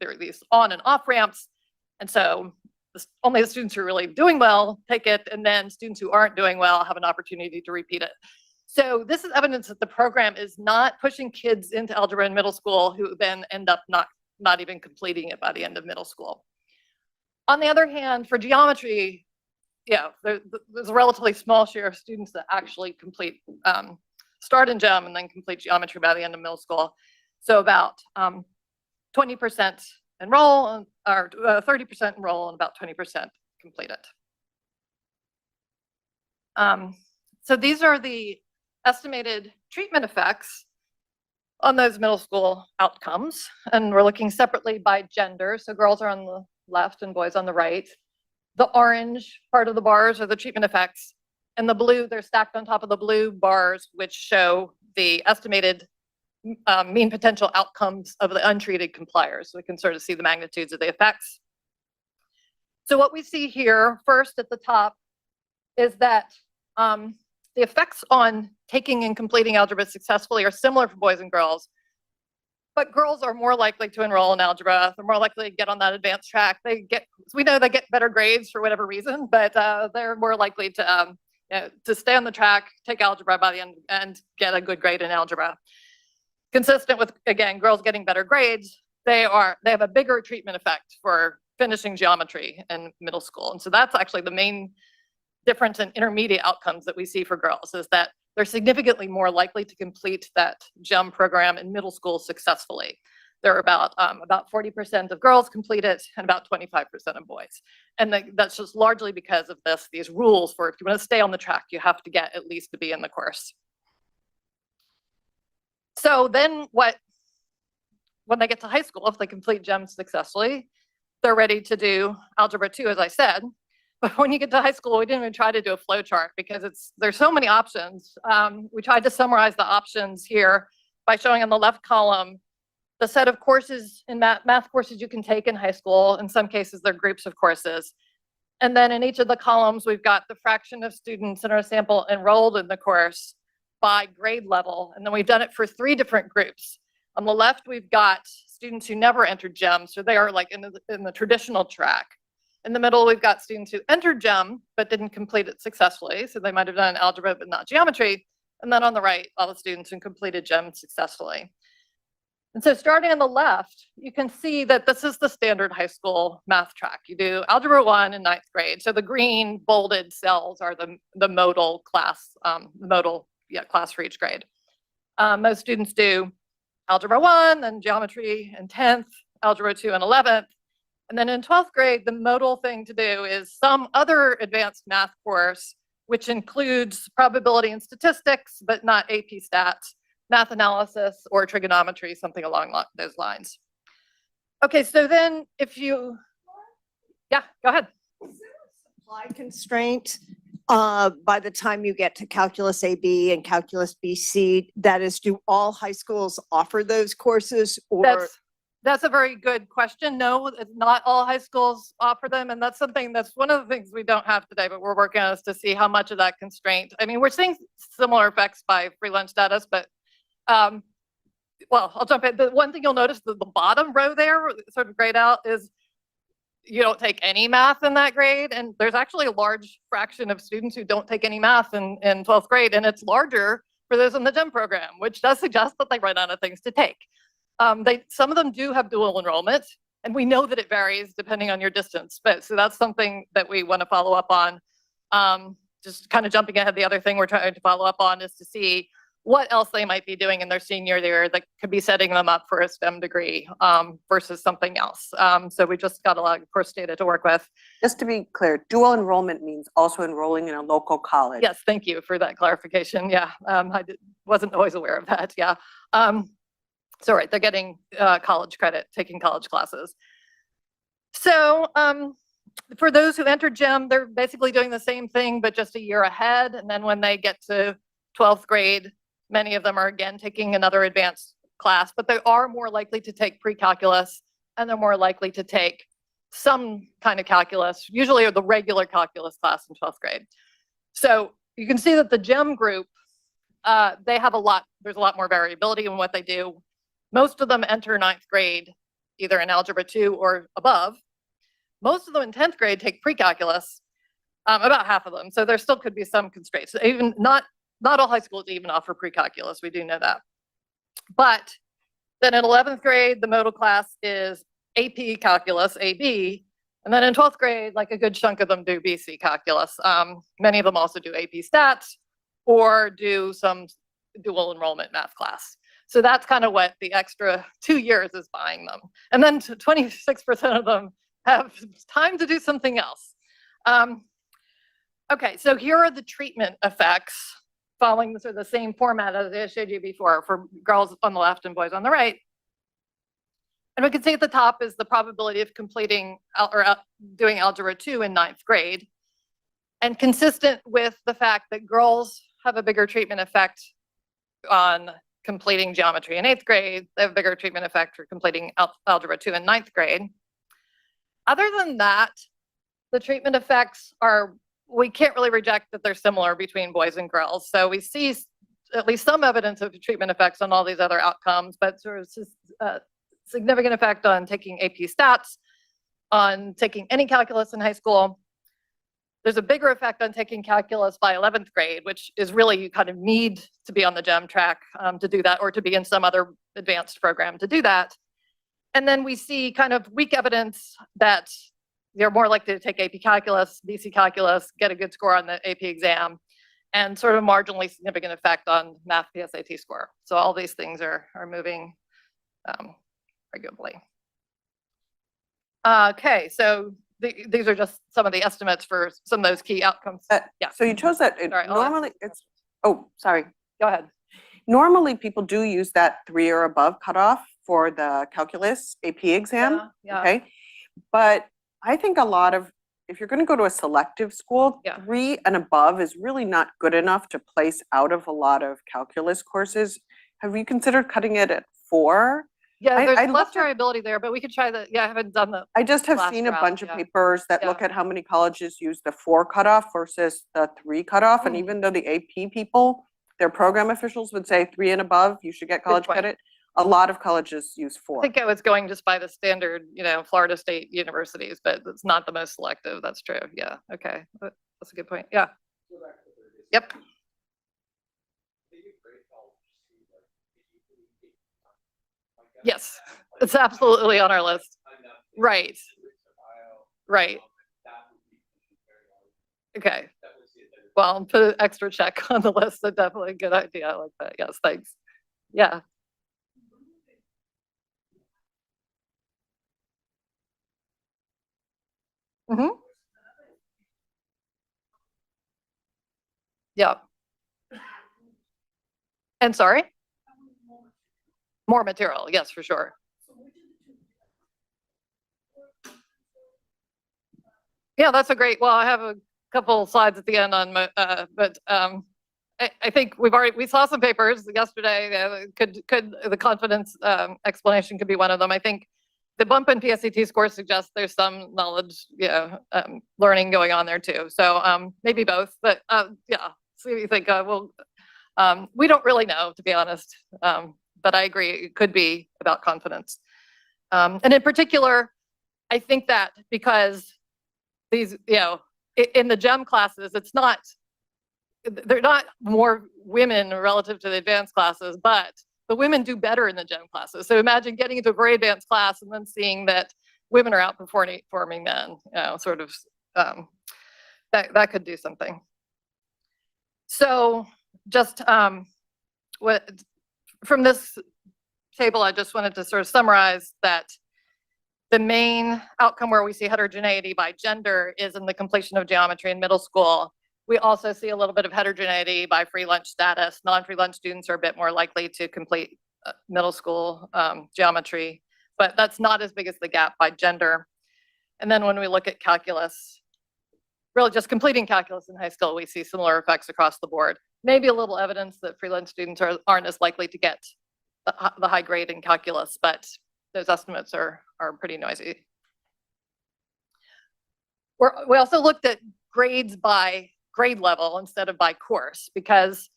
are these on and off ramps, and so only the students who are really doing well take it, and then students who aren't doing well have an opportunity to repeat it. So this is evidence that the program is not pushing kids into algebra in middle school who then end up not even completing it by the end of middle school. On the other hand, for geometry, there's a relatively small share of students that actually complete, start in GEM and then complete geometry by the end of middle school. So about 20% enroll, or 30% enroll, and about 20% complete it. So these are the estimated treatment effects on those middle school outcomes. And we're looking separately by gender. So girls are on the left and boys on the right. The orange part of the bars are the treatment effects. And the blue, they're stacked on top of the blue bars, which show the estimated mean potential outcomes of the untreated compliers. So we can sort of see the magnitudes of the effects. So what we see here first at the top is that the effects on taking and completing algebra successfully are similar for boys and girls, but girls are more likely to enroll in algebra. They're more likely to get on that advanced track. We know they get better grades for whatever reason, but they're more likely to stay on the track, take algebra by the end, and get a good grade in algebra. Consistent with, again, girls getting better grades, they have a bigger treatment effect for finishing geometry in middle school. And so that's actually the main difference in intermediate outcomes that we see for girls, is that they're significantly more likely to complete that GEM program in middle school successfully. There are about 40% of girls complete it and about 25% of boys. And that's just largely because of these rules for if you want to stay on the track, you have to get at least a B in the course. So then when they get to high school, if they complete GEM successfully, they're ready to do Algebra 2, as I said. But when you get to high school, we didn't even try to do a flow chart because there's so many options. We tried to summarize the options here by showing on the left column the set of courses in math courses you can take in high school. In some cases, they're groups of courses. And then in each of the columns, we've got the fraction of students in our sample enrolled in the course by grade level. And then we've done it for 3 different groups. On the left, we've got students who never entered GEM, so they are like in the traditional track. In the middle, we've got students who entered GEM but didn't complete it successfully, so they might have done algebra but not geometry. And then on the right, all the students who completed GEM successfully. And so starting on the left, you can see that this is the standard high school math track. You do Algebra 1 in 9th grade. So the green bolded cells are the modal class, class for each grade. Most students do Algebra 1, then Geometry in 10th, Algebra 2 in 11th. And then in 12th grade, the modal thing to do is some other advanced math course, which includes probability and statistics, but not AP stats, math analysis, or trigonometry, something along those lines. Okay, so then if you, yeah, go ahead. Supply constraint by the time you get to Calculus AB and Calculus BC, that is, do all high schools offer those courses, or? That's a very good question. No, not all high schools offer them. And that's one of the things we don't have today, but we're working on is to see how much of that constraint. I mean, we're seeing similar effects by free lunch status, but well, I'll jump in. The one thing you'll notice, the bottom row there, sort of grayed out, is you don't take any math in that grade. And there's actually a large fraction of students who don't take any math in 12th grade. And it's larger for those in the GEM program, which does suggest that they run out of things to take. Some of them do have dual enrollment, and we know that it varies depending on your distance. But so that's something that we want to follow up on. Just kind of jumping ahead, the other thing we're trying to follow up on is to see what else they might be doing in their senior year that could be setting them up for a STEM degree versus something else. So we just got a lot of course data to work with. Just to be clear, dual enrollment means also enrolling in a local college. Yes, thank you for that clarification. Yeah, wasn't always aware of that. Yeah. So right, they're getting college credit, taking college classes. So for those who entered GEM, they're basically doing the same thing, but just a year ahead. And then when they get to 12th grade, many of them are again taking another advanced class, but they are more likely to take pre-calculus, and they're more likely to take some kind of calculus, usually the regular calculus class in 12th grade. So you can see that the GEM group, there's a lot more variability in what they do. Most of them enter 9th grade, either in Algebra 2 or above. Most of them in 10th grade take pre-calculus, about half of them. So there still could be some constraints. Even not all high schools even offer pre-calculus, we do know that. But then in 11th grade, the modal class is AP calculus, AB. And then in 12th grade, like a good chunk of them do BC calculus. Many of them also do AP stats or do some dual enrollment math class. So that's kind of what the extra 2 years is buying them. And then 26% of them have time to do something else. Okay, so here are the treatment effects following sort of the same format as I showed you before for girls on the left and boys on the right. And we can see at the top is the probability of completing or doing Algebra 2 in 9th grade. And consistent with the fact that girls have a bigger treatment effect on completing geometry in 8th grade, they have a bigger treatment effect for completing Algebra 2 in 9th grade. Other than that, the treatment effects we can't really reject that they're similar between boys and girls. So we see at least some evidence of treatment effects on all these other outcomes, but sort of significant effect on taking AP stats, on taking any calculus in high school. There's a bigger effect on taking calculus by 11th grade, which is really you kind of need to be on the GEM track to do that, or to be in some other advanced program to do that. And then we see kind of weak evidence that you're more likely to take AP calculus, BC calculus, get a good score on the AP exam, and sort of marginally significant effect on math PSAT score. So all these things are moving arguably. Okay, so these are just some of the estimates for some of those key outcomes. Yeah. So you chose that. Normally it's, oh, sorry. Go ahead. Normally people do use that 3 or above cutoff for the calculus AP exam. Yeah. Okay. But I think if you're going to go to a selective school, 3 and above is really not good enough to place out of a lot of calculus courses. have you considered cutting it at 4? Yeah, I there's less looked at- variability there, but we could try the, yeah, I haven't done the. I just have last seen a round, bunch of yeah. papers that look Yeah. at how many colleges use the 4 cutoff versus the 3 cutoff. And Mm. even though the AP people, their program officials would say 3 and above, you should get college point. credit. A lot of colleges use I 4. think I was going just by the standard, Florida State universities, but it's not the most selective. That's true. Yeah. Okay. That's a good point. Yeah. Yep. Yes, it's absolutely on our list. Right. Right. Okay. Well, put an extra check on the list. That's definitely a good idea. I like that. Yes, thanks. Yeah. Mm-hmm. Yeah. And sorry? More material, yes, for sure. Yeah, that's a great, well, I have a couple slides at the end on my, I think we saw some papers yesterday. Could the confidence explanation could be one of them. I think the bump in PSAT scores suggests there's some knowledge, learning going on there too. So maybe both, but yeah, see what you think. We don't really know, to be honest, but I agree it could be about confidence. And in particular, I think that because these, in the GEM classes, they're not more women relative to the advanced classes, but the women do better in the GEM classes. So imagine getting into a very advanced class and then seeing that women are outperforming men, sort of, that could do something. So just from this table, I just wanted to sort of summarize that the main outcome where we see heterogeneity by gender is in the completion of geometry in middle school. We also see a little bit of heterogeneity by free lunch status. Non-free lunch students are a bit more likely to complete middle school geometry, but that's not as big as the gap by gender. And then when we look at calculus, really just completing calculus in high school, we see similar effects across the board. Maybe a little evidence that free lunch students aren't as likely to get the high grade in calculus, but those estimates are pretty noisy. We also looked at grades by grade level instead of by course, because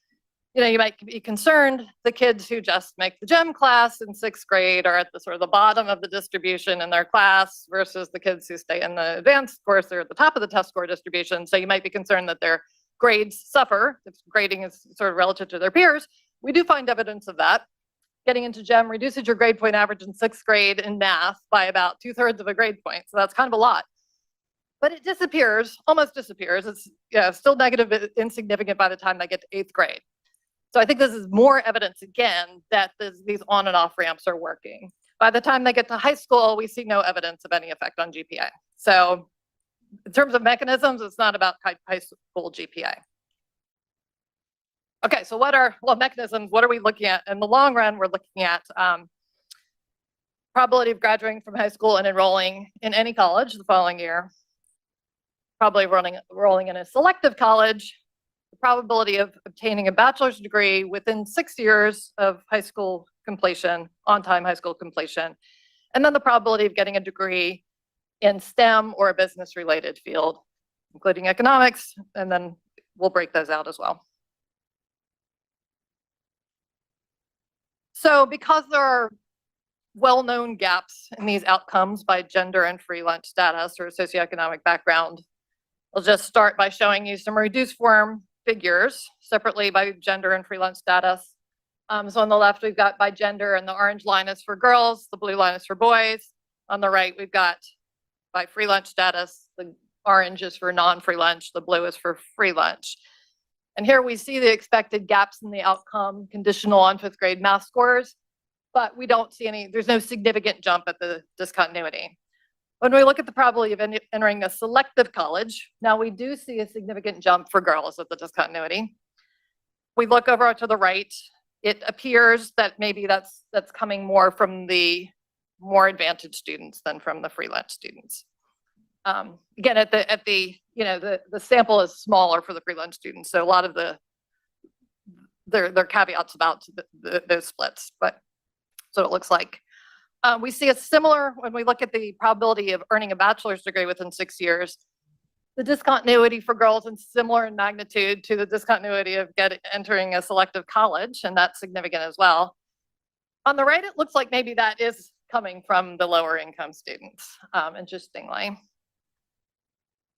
you might be concerned the kids who just make the GEM class in 6th grade are at the sort of the bottom of the distribution in their class versus the kids who stay in the advanced course, they're at the top of the test score distribution. So you might be concerned that their grades suffer if grading is sort of relative to their peers. We do find evidence of that. Getting into GEM reduces your grade point average in 6th grade in math by about 2/3 of a grade point. So that's kind of a lot. But it disappears, almost disappears. It's still negative, but insignificant by the time they get to 8th grade. So I think this is more evidence again that these on and off ramps are working. By the time they get to high school, we see no evidence of any effect on GPA. So in terms of mechanisms, it's not about high school GPA. Okay, so mechanisms, what are we looking at? In the long run, we're looking at probability of graduating from high school and enrolling in any college the following year. Probably enrolling in a selective college, the probability of obtaining a bachelor's degree within 6 years of high school completion, on-time high school completion, and then the probability of getting a degree in STEM or a business-related field, including economics, and then we'll break those out as well. So because there are well-known gaps in these outcomes by gender and free lunch status or socioeconomic background, I'll just start by showing you some reduced form figures separately by gender and free lunch status. So on the left, we've got by gender, and the orange line is for girls, the blue line is for boys. On the right, we've got by free lunch status, the orange is for non-free lunch, the blue is for free lunch. And here we see the expected gaps in the outcome conditional on 5th grade math scores, but we don't see there's no significant jump at the discontinuity. When we look at the probability of entering a selective college, now we do see a significant jump for girls at the discontinuity. We look over to the right, it appears that maybe that's coming more from the more advantaged students than from the free lunch students. Again, the sample is smaller for the free lunch students, so a lot of the there are caveats about those splits, but that's what it looks like. We see a similar, when we look at the probability of earning a bachelor's degree within 6 years, the discontinuity for girls is similar in magnitude to the discontinuity of entering a selective college, and that's significant as well. On the right, it looks like maybe that is coming from the lower income students, interestingly.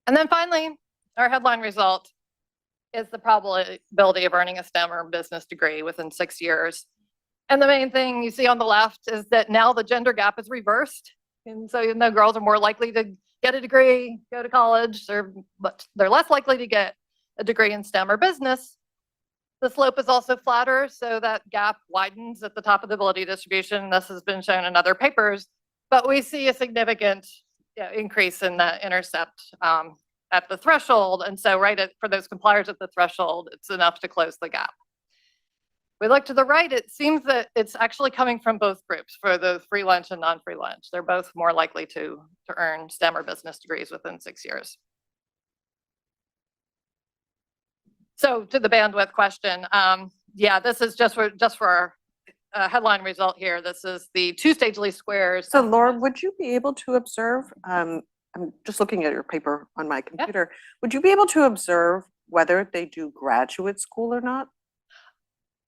And then finally, our headline result is the probability of earning a STEM or business degree within 6 years. And the main thing you see on the left is that now the gender gap is reversed. And so even though girls are more likely to get a degree, go to college, but they're less likely to get a degree in STEM or business. The slope is also flatter, so that gap widens at the top of the ability distribution. This has been shown in other papers, but we see a significant increase in that intercept at the threshold. And so for those compliers at the threshold, it's enough to close the gap. We look to the right, it seems that it's actually coming from both groups for the free lunch and non-free lunch. They're both more likely to earn STEM or business degrees within 6 years. So to the bandwidth question, yeah, this is just for our headline result here. This is the two-stage least squares. So Laura, would you be able to observe, I'm just looking at your paper on my computer, would you be able to observe whether they do graduate school or not?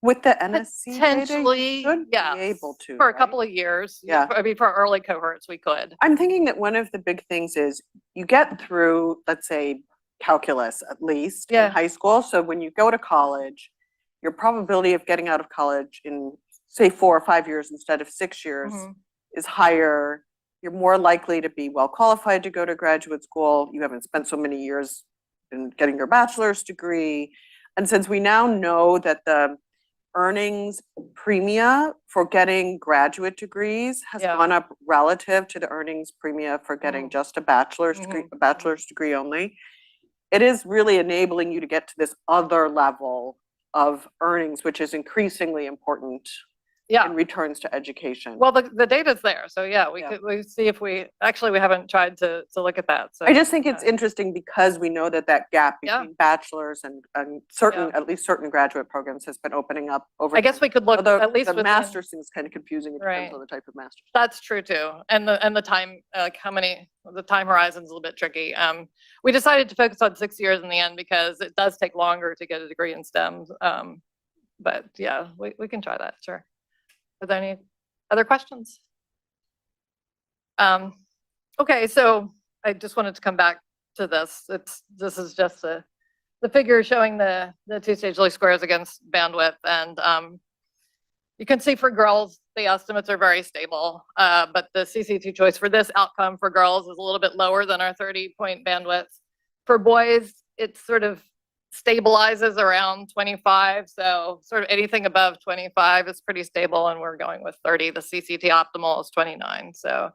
With the NSC Potentially, data, you should yes, be able to, for a right? couple of years. Yeah. I mean, for early cohorts, we could. I'm thinking that one of the big things is you get through, let's say, calculus at least in high school. So when you go to college, your probability of getting out of college in, say, 4 or 5 years instead of 6 years is higher. You're more likely to be well qualified to go to graduate school. You haven't spent so many years in getting your bachelor's degree. And since we now know that the earnings premia for getting graduate degrees has gone up relative to the earnings premia for getting just a bachelor's degree only, it is really enabling you to get to this other level of earnings, which is increasingly important in returns to education. Well, the data's there, so yeah, we see if we haven't tried to look at that. So I just think it's interesting because we know that gap between bachelor's and certain, at least certain graduate programs has been opening up over. I guess we could look at least the within, master's thing is kind of confusing. It depends on the type of master's. That's true too, and the time, like the time horizon is a little bit tricky. We decided to focus on 6 years in the end because it does take longer to get a degree in STEM. But yeah, we can try that, sure. Are there any other questions? Okay, so I just wanted to come back to this. This is just the figure showing the two-stage least squares against bandwidth, and you can see for girls the estimates are very stable, but the CC2 choice for this outcome for girls is a little bit lower than our 30-point bandwidth. For boys, it's sort of stabilizes around 25, so sort of anything above 25 is pretty stable, and we're going with 30. The CCT optimal is 29, so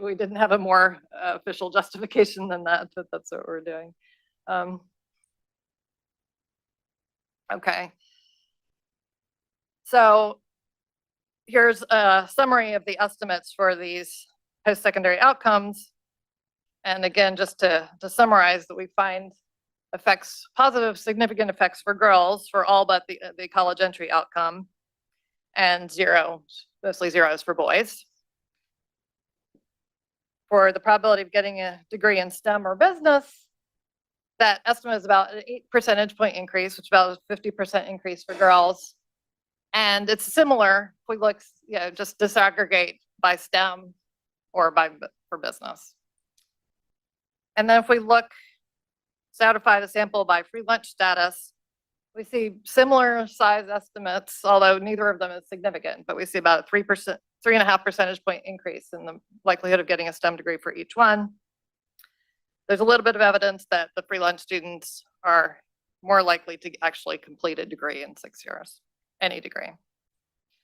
we didn't have a more official justification than that, but that's what we're doing. Okay, so here's a summary of the estimates for these post-secondary outcomes, and again, just to summarize, that we find positive significant effects for girls for all but the college entry outcome, and mostly zeros for boys. For the probability of getting a degree in STEM or business, that estimate is about an 8 percentage point increase, which is about a 50% increase for girls. And it's similar if we look, just disaggregate by STEM or for business. And then if we look, stratify the sample by free lunch status, we see similar size estimates, although neither of them is significant, but we see about a 3.5 percentage point increase in the likelihood of getting a STEM degree for each one. There's a little bit of evidence that the free lunch students are more likely to actually complete a degree in 6 years, any degree.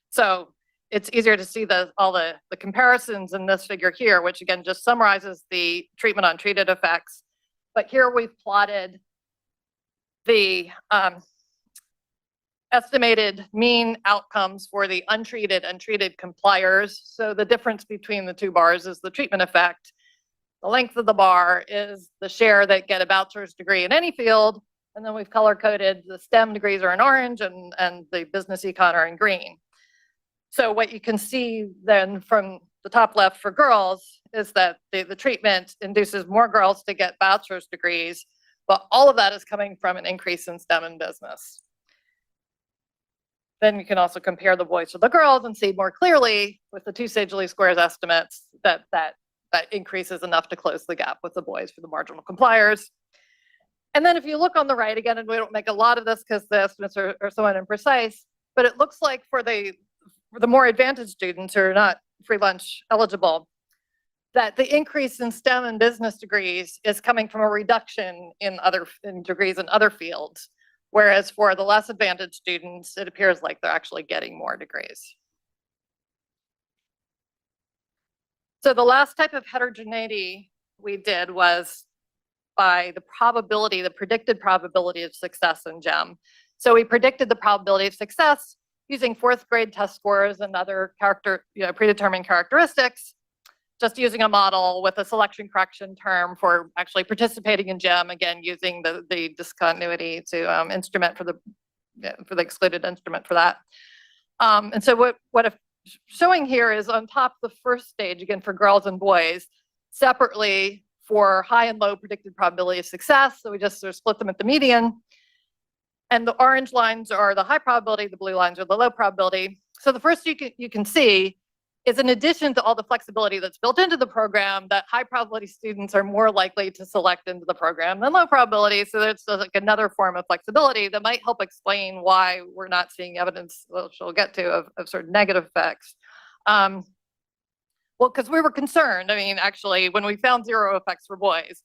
So it's easier to see all the comparisons in this figure here, which again just summarizes the treatment untreated effects. But here we've plotted the estimated mean outcomes for the untreated and treated compliers. So the difference between the two bars is the treatment effect. The length of the bar is the share that get a bachelor's degree in any field, And then we've color coded the STEM degrees are in orange and the business econ are in green. So what you can see then from the top left for girls is that the treatment induces more girls to get bachelor's degrees, but all of that is coming from an increase in STEM and business. Then you can also compare the boys to the girls and see more clearly with the two-stage least squares estimates that increase is enough to close the gap with the boys for the marginal compliers. And then if you look on the right again, and we don't make a lot of this because the estimates are somewhat imprecise, but it looks like for the more advantaged students who are not free lunch eligible, that the increase in STEM and business degrees is coming from a reduction in degrees in other fields. Whereas for the less advantaged students, it appears like they're actually getting more degrees. So the last type of heterogeneity we did was by the probability, the predicted probability of success in GEM. So we predicted the probability of success using 4th grade test scores and other predetermined characteristics, just using a model with a selection correction term for actually participating in GEM, again, using the discontinuity to instrument for the excluded instrument for that. And so what I'm showing here is on top the first stage, again, for girls and boys, separately for high and low predicted probability of success. So we just sort of split them at the median. And the orange lines are the high probability, the blue lines are the low probability. So the first you can see is in addition to all the flexibility that's built into the program, that high probability students are more likely to select into the program than low probability. So there's like another form of flexibility that might help explain why we're not seeing evidence, which we'll get to, of sort of negative effects. Well, because we were concerned. I mean, actually, when we found 0 effects for boys,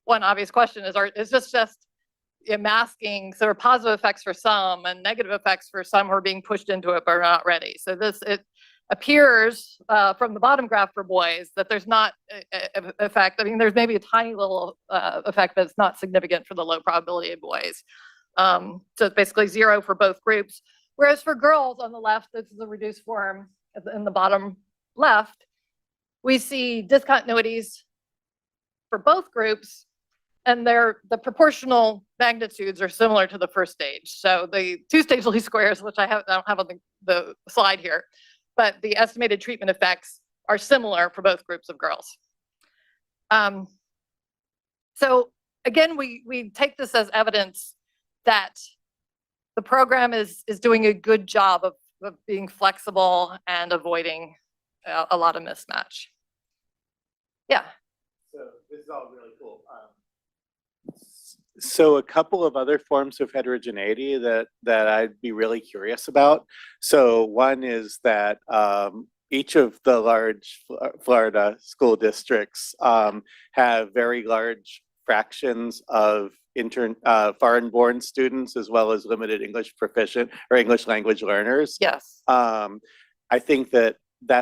one obvious question is this just masking sort of positive effects for some and negative effects for some who are being pushed into it but are not ready. So it appears from the bottom graph for boys that there's not an effect. I mean, there's maybe a tiny little effect, but it's not significant for the low probability of boys. So it's basically 0 for both groups. Whereas for girls on the left, this is a reduced form in the bottom left, we see discontinuities for both groups, and the proportional magnitudes are similar to the first stage. So the two-stage least squares, which I don't have on the slide here, but the estimated treatment effects are similar for both groups of girls. So again, we take this as evidence that the program is doing a good job of being flexible and avoiding a lot of mismatch. Yeah. So this is all really cool. So a couple of other forms of heterogeneity that I'd be really curious about. So one is that each of the large Florida school districts have very large fractions of foreign-born students as well as limited English proficient or English language learners. Yes. I think that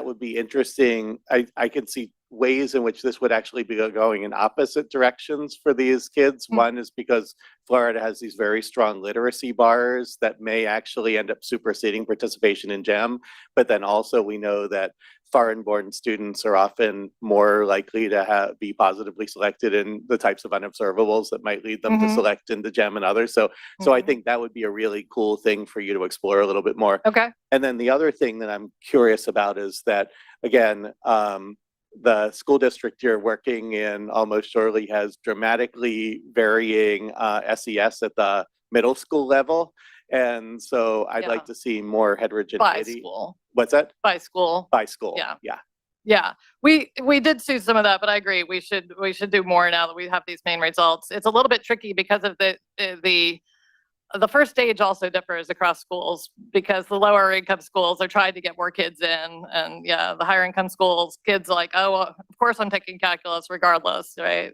would be interesting. I could see ways in which this would actually be going in opposite directions for these kids. One is because Florida has these very strong literacy bars that may actually end up superseding participation in GEM. But then also we know that foreign-born students are often more likely to be positively selected in the types of unobservables that might lead them to select into GEM and others. So I think that would be a really cool thing for you to explore a little bit more. Okay. And then the other thing that I'm curious about is that, again, the school district you're working in almost surely has dramatically varying SES at the middle school level. And so I'd like to see more heterogeneity. By school. What's that? By school. By school. Yeah. Yeah. Yeah, we did see some of that, but I agree we should do more now that we have these main results. It's a little bit tricky because of the first stage also differs across schools because the lower income schools are trying to get more kids in, and yeah, the higher income schools, kids are like, oh, well, of course I'm taking calculus regardless, right?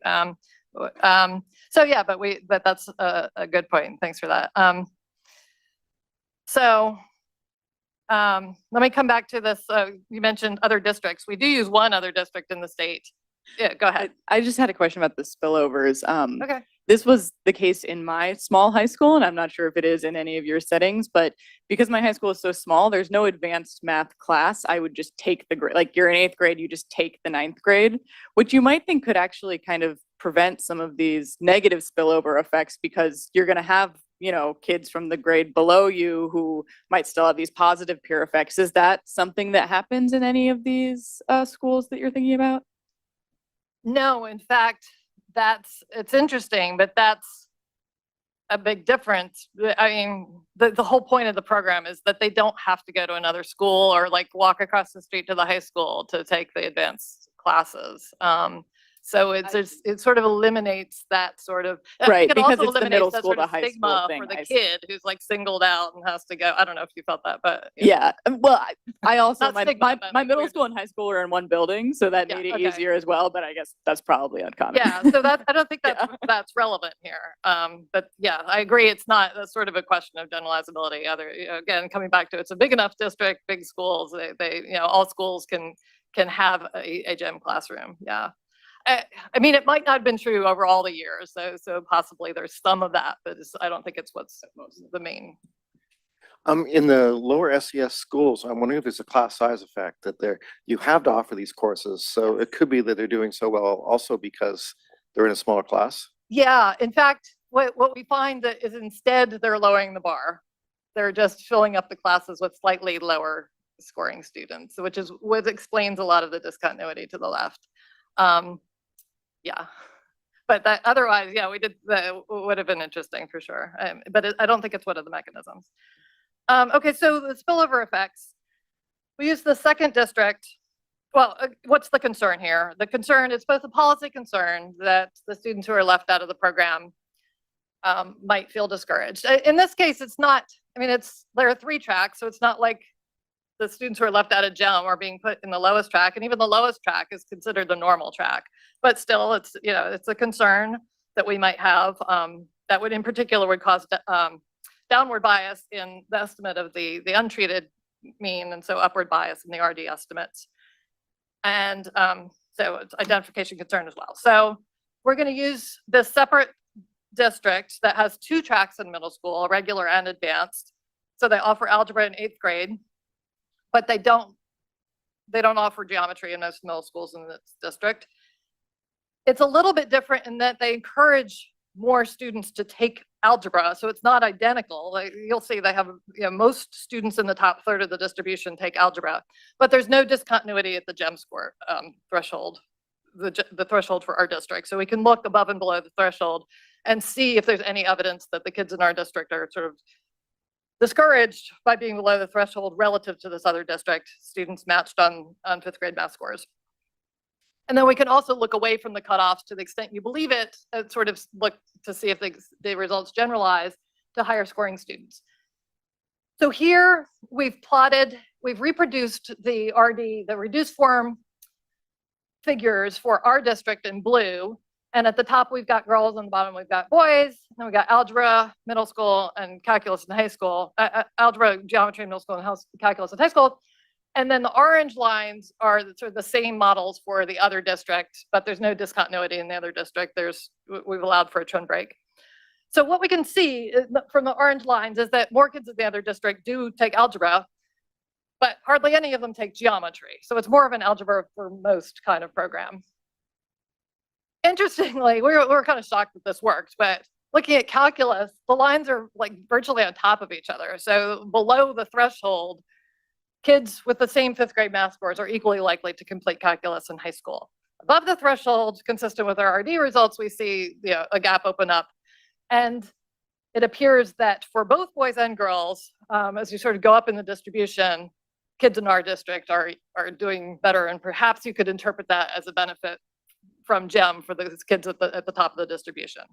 So yeah, but that's a good point. Thanks for that. Let me come back to this. You mentioned other districts. We do use one other district in the state. Yeah, go ahead. I just had a question about the spillovers. Okay. This was the case in my small high school, and I'm not sure if it is in any of your settings, but because my high school is so small, there's no advanced math class. I would just take the grade, like you're in 8th grade, you just take the 9th grade, which you might think could actually kind of prevent some of these negative spillover effects, because you're going to have, you know, kids from the grade below you who might still have these positive peer effects. Is that something that happens in any of these schools that you're thinking about? No, in fact, it's interesting, but that's a big difference. I mean, the whole point of the program is that they don't have to go to another school or like walk across the street to the high school to take the advanced classes. So it sort of eliminates that sort of, I Right, think it because also it's the eliminates middle that school sort to of high school stigma thing, for the I see. kid who's like singled out and has to go. I don't know if you felt that, but you know. Yeah, well, I also, Not my stigma, but my like middle weird. school and high school were in one building, so that made it okay. easier as well, but I guess that's probably uncommon. Yeah, so I don't think that's relevant here. But yeah, I agree. That's sort of a question of generalizability. Again, coming back to it's a big enough district, big schools. They you know, all schools can have a gym classroom. Yeah. I mean, it might not have been true over all the years, so possibly there's some of that, but I don't think it's what's the main. In the lower SES schools, I'm wondering if there's a class size effect that you have to offer these courses. So it could be that they're doing so well also because they're in a smaller class. Yeah, in fact, what we find that is instead they're lowering the bar. They're just filling up the classes with slightly lower scoring students, which is what explains a lot of the discontinuity to the left. Yeah, but that otherwise, yeah, that would have been interesting for sure. But I don't think it's one of the mechanisms. Okay, so the spillover effects. We use the second district. Well, what's the concern here? The concern is both a policy concern that the students who are left out of the program might feel discouraged. In this case, it's not, I mean, there are 3 tracks, so it's not like the students who are left out of GEM are being put in the lowest track, and even the lowest track is considered the normal track. But still, it's, you know, it's a concern that we might have that would in particular would cause downward bias in the estimate of the untreated mean, and so upward bias in the RD estimates. And so it's identification concern as well. So we're going to use this separate district that has 2 tracks in middle school, regular and advanced. So they offer algebra in 8th grade, but they don't offer geometry in most middle schools in this district. It's a little bit different in that they encourage more students to take algebra, so it's not identical. Like, you'll see they have, you know, most students in the top third of the distribution take algebra, but there's no discontinuity at the GEM score threshold, the threshold for our district. So we can look above and below the threshold and see if there's any evidence that the kids in our district are sort of discouraged by being below the threshold relative to this other district, students matched on 5th grade math scores. And then we can also look away from the cutoffs to the extent you believe it, and sort of look to see if the results generalize to higher scoring students. So here we've reproduced the RD, the reduced form figures for our district in blue. And at the top, we've got girls, on the bottom, we've got boys. And then we've got algebra, middle school, and calculus in high school, algebra, geometry in middle school, and calculus in high school. And then the orange lines are sort of the same models for the other district, but there's no discontinuity in the other district. We've allowed for a trend break. So what we can see from the orange lines is that more kids in the other district do take algebra, but hardly any of them take geometry. So it's more of an algebra for most kind of program. Interestingly, we're kind of shocked that this works, but looking at calculus, the lines are like virtually on top of each other. So below the threshold, kids with the same 5th grade math scores are equally likely to complete calculus in high school. Above the threshold, consistent with our RD results, we see, you know, a gap open up. And it appears that for both boys and girls, as you sort of go up in the distribution, kids in our district are doing better. And perhaps you could interpret that as a benefit from GEM for those kids at the top of the distribution.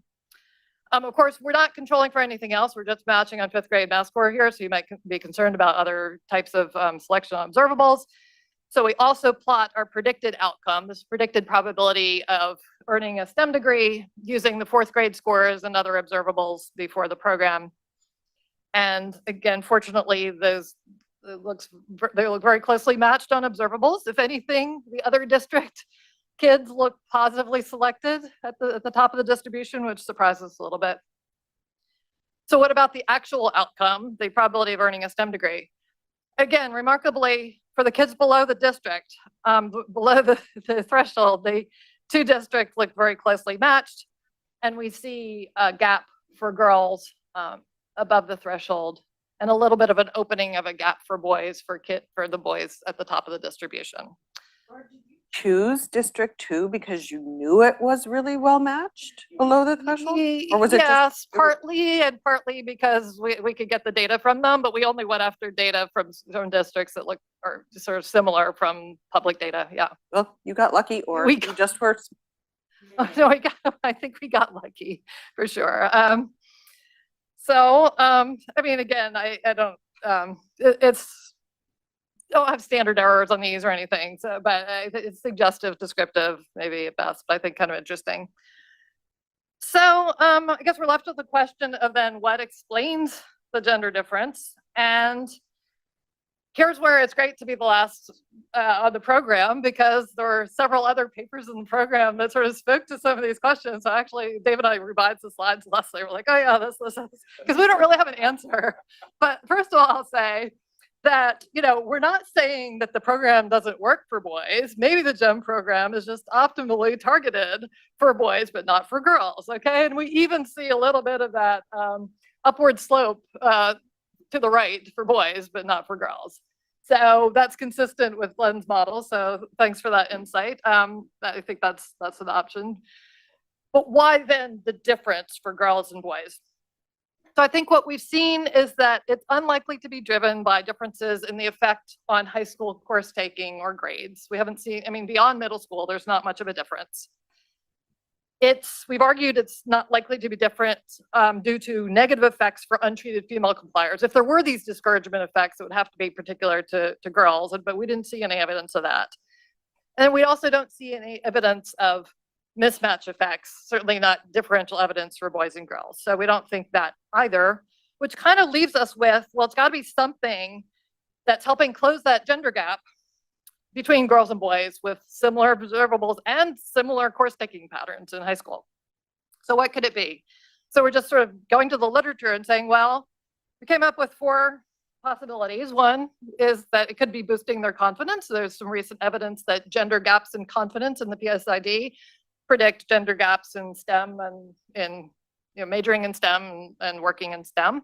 Of course, we're not controlling for anything else. We're just matching on 5th grade math score here. So you might be concerned about other types of selection observables. So we also plot our predicted outcome, this predicted probability of earning a STEM degree using the 4th grade scores and other observables before the program. And again, fortunately, they look very closely matched on observables. If anything, the other district kids look positively selected at the top of the distribution, which surprises us a little bit. So what about the actual outcome, the probability of earning a STEM degree? Again, remarkably, for the kids below the district, below the threshold, two districts look very closely matched, and we see a gap for girls above the threshold, and a little bit of an opening of a gap for boys for the boys at the top of the distribution. Choose District 2 because you knew it was really well matched below the threshold? Or was it just? Yes, partly, and partly because we could get the data from them, but we only went after data from districts that are sort of similar from public data. Yeah. Well, you got lucky, or you just were. No, I think we got lucky for sure. I mean, again, I don't, don't have standard errors on these or anything, so, but it's suggestive, descriptive, maybe at best, but I think kind of interesting. So I guess we're left with the question of then what explains the gender difference. And here's where it's great to be the last on the program, because there were several other papers in the program that sort of spoke to some of these questions. So actually, Dave and I revised the slides last night. We're like, oh yeah, this, because we don't really have an answer. But first of all, I'll say that, we're not saying that the program doesn't work for boys. Maybe the GEM program is just optimally targeted for boys, but not for girls, okay? And we even see a little bit of that upward slope to the right for boys, but not for girls. So that's consistent with Glenn's model. So thanks for that insight. I think that's an option. But why then the difference for girls and boys? So I think what we've seen is that it's unlikely to be driven by differences in the effect on high school course taking or grades. We haven't seen, I mean, beyond middle school, there's not much of a difference. We've argued it's not likely to be different due to negative effects for untreated female compliers. If there were these discouragement effects, it would have to be particular to girls, but we didn't see any evidence of that. And we also don't see any evidence of mismatch effects, certainly not differential evidence for boys and girls. So we don't think that either, which kind of leaves us with, well, it's got to be something that's helping close that gender gap between girls and boys with similar observables and similar course taking patterns in high school. So what could it be? So we're just sort of going to the literature and saying, well, we came up with 4 possibilities. One is that it could be boosting their confidence. There's some recent evidence that gender gaps in confidence in the PSID predict gender gaps in STEM and in majoring in STEM and working in STEM.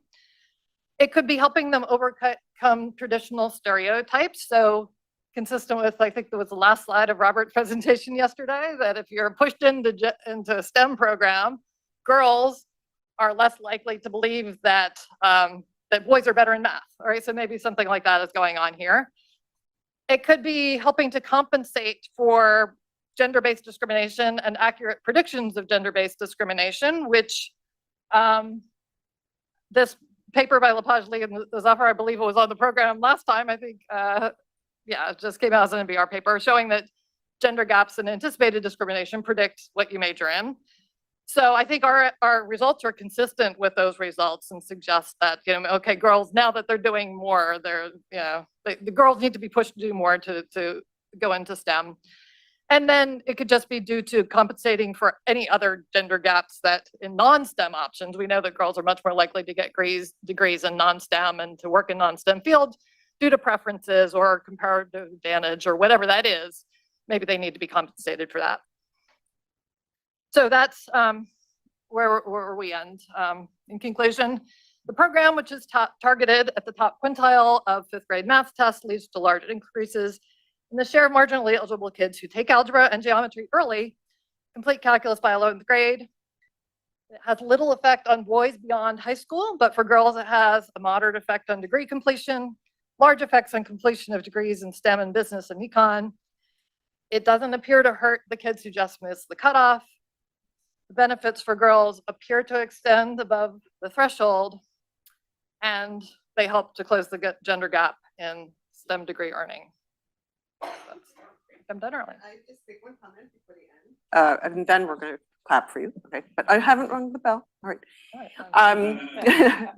It could be helping them overcome traditional stereotypes. So consistent with, I think that was the last slide of Robert's presentation yesterday, that if you're pushed into a STEM program, girls are less likely to believe that that boys are better in math. All right, so maybe something like that is going on here. It could be helping to compensate for gender-based discrimination and accurate predictions of gender-based discrimination, which this paper by Lepage-Lee and Zafar, I believe it was on the program last time, I think, yeah, it just came out as an NBER paper showing that gender gaps in anticipated discrimination predict what you major in. So I think our results are consistent with those results and suggest that, okay, girls, now that they're doing more, the girls need to be pushed to do more to go into STEM. And then it could just be due to compensating for any other gender gaps that in non-STEM options, we know that girls are much more likely to get degrees in non-STEM and to work in non-STEM fields due to preferences or comparative advantage or whatever that is. Maybe they need to be compensated for that. So that's where we end. In conclusion, the program, which is targeted at the top quintile of 5th grade math tests, leads to large increases in the share of marginally eligible kids who take algebra and geometry early, complete calculus by 11th grade. It has little effect on boys beyond high school, but for girls it has a moderate effect on degree completion, large effects on completion of degrees in STEM and business and econ. It doesn't appear to hurt the kids who just miss the cutoff. The benefits for girls appear to extend above the threshold, and they help to close the gender gap in STEM degree earning. I'm done early. I just make one comment before the end. And then we're going to clap for you. Okay, but I haven't rung the bell. All right. I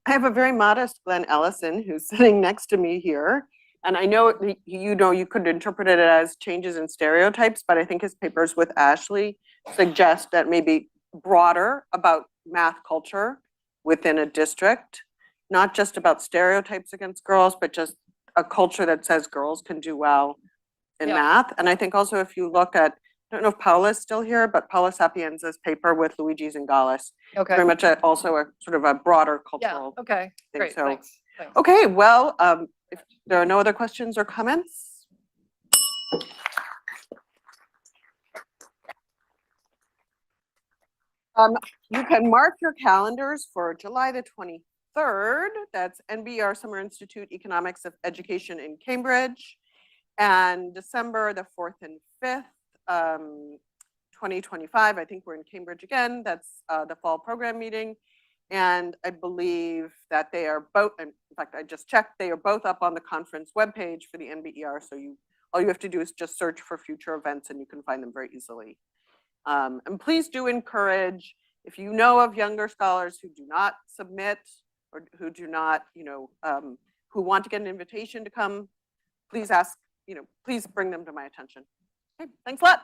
have a very modest Glenn Ellison who's sitting next to me here. And I know, you could interpret it as changes in stereotypes, but I think his papers with Ashley suggest that maybe broader about math culture within a district, not just about stereotypes against girls, but just a culture that says girls can do well in math. And I think also if you look at don't know if Paula's still here, but Paula Sapienza's paper with Luigi Zingales. Okay. Very much also a sort of a broader Yeah, cultural okay, thing. great, So, thanks. Thanks. okay, well, if there are no other questions or comments. You can mark your calendars for July the 23rd. That's NBER Summer Institute Economics of Education in Cambridge. And December the 4th and 5th, 2025, I think we're in Cambridge again. That's the fall program meeting. And I believe that they are both, in fact, I just checked, they are both up on the conference webpage for the NBER. So all you have to do is just search for future events and you can find them very easily. And please do encourage, if you know of younger scholars who do not submit or who do not, who want to get an invitation to come, please ask, please bring them to my attention. Okay, thanks a lot.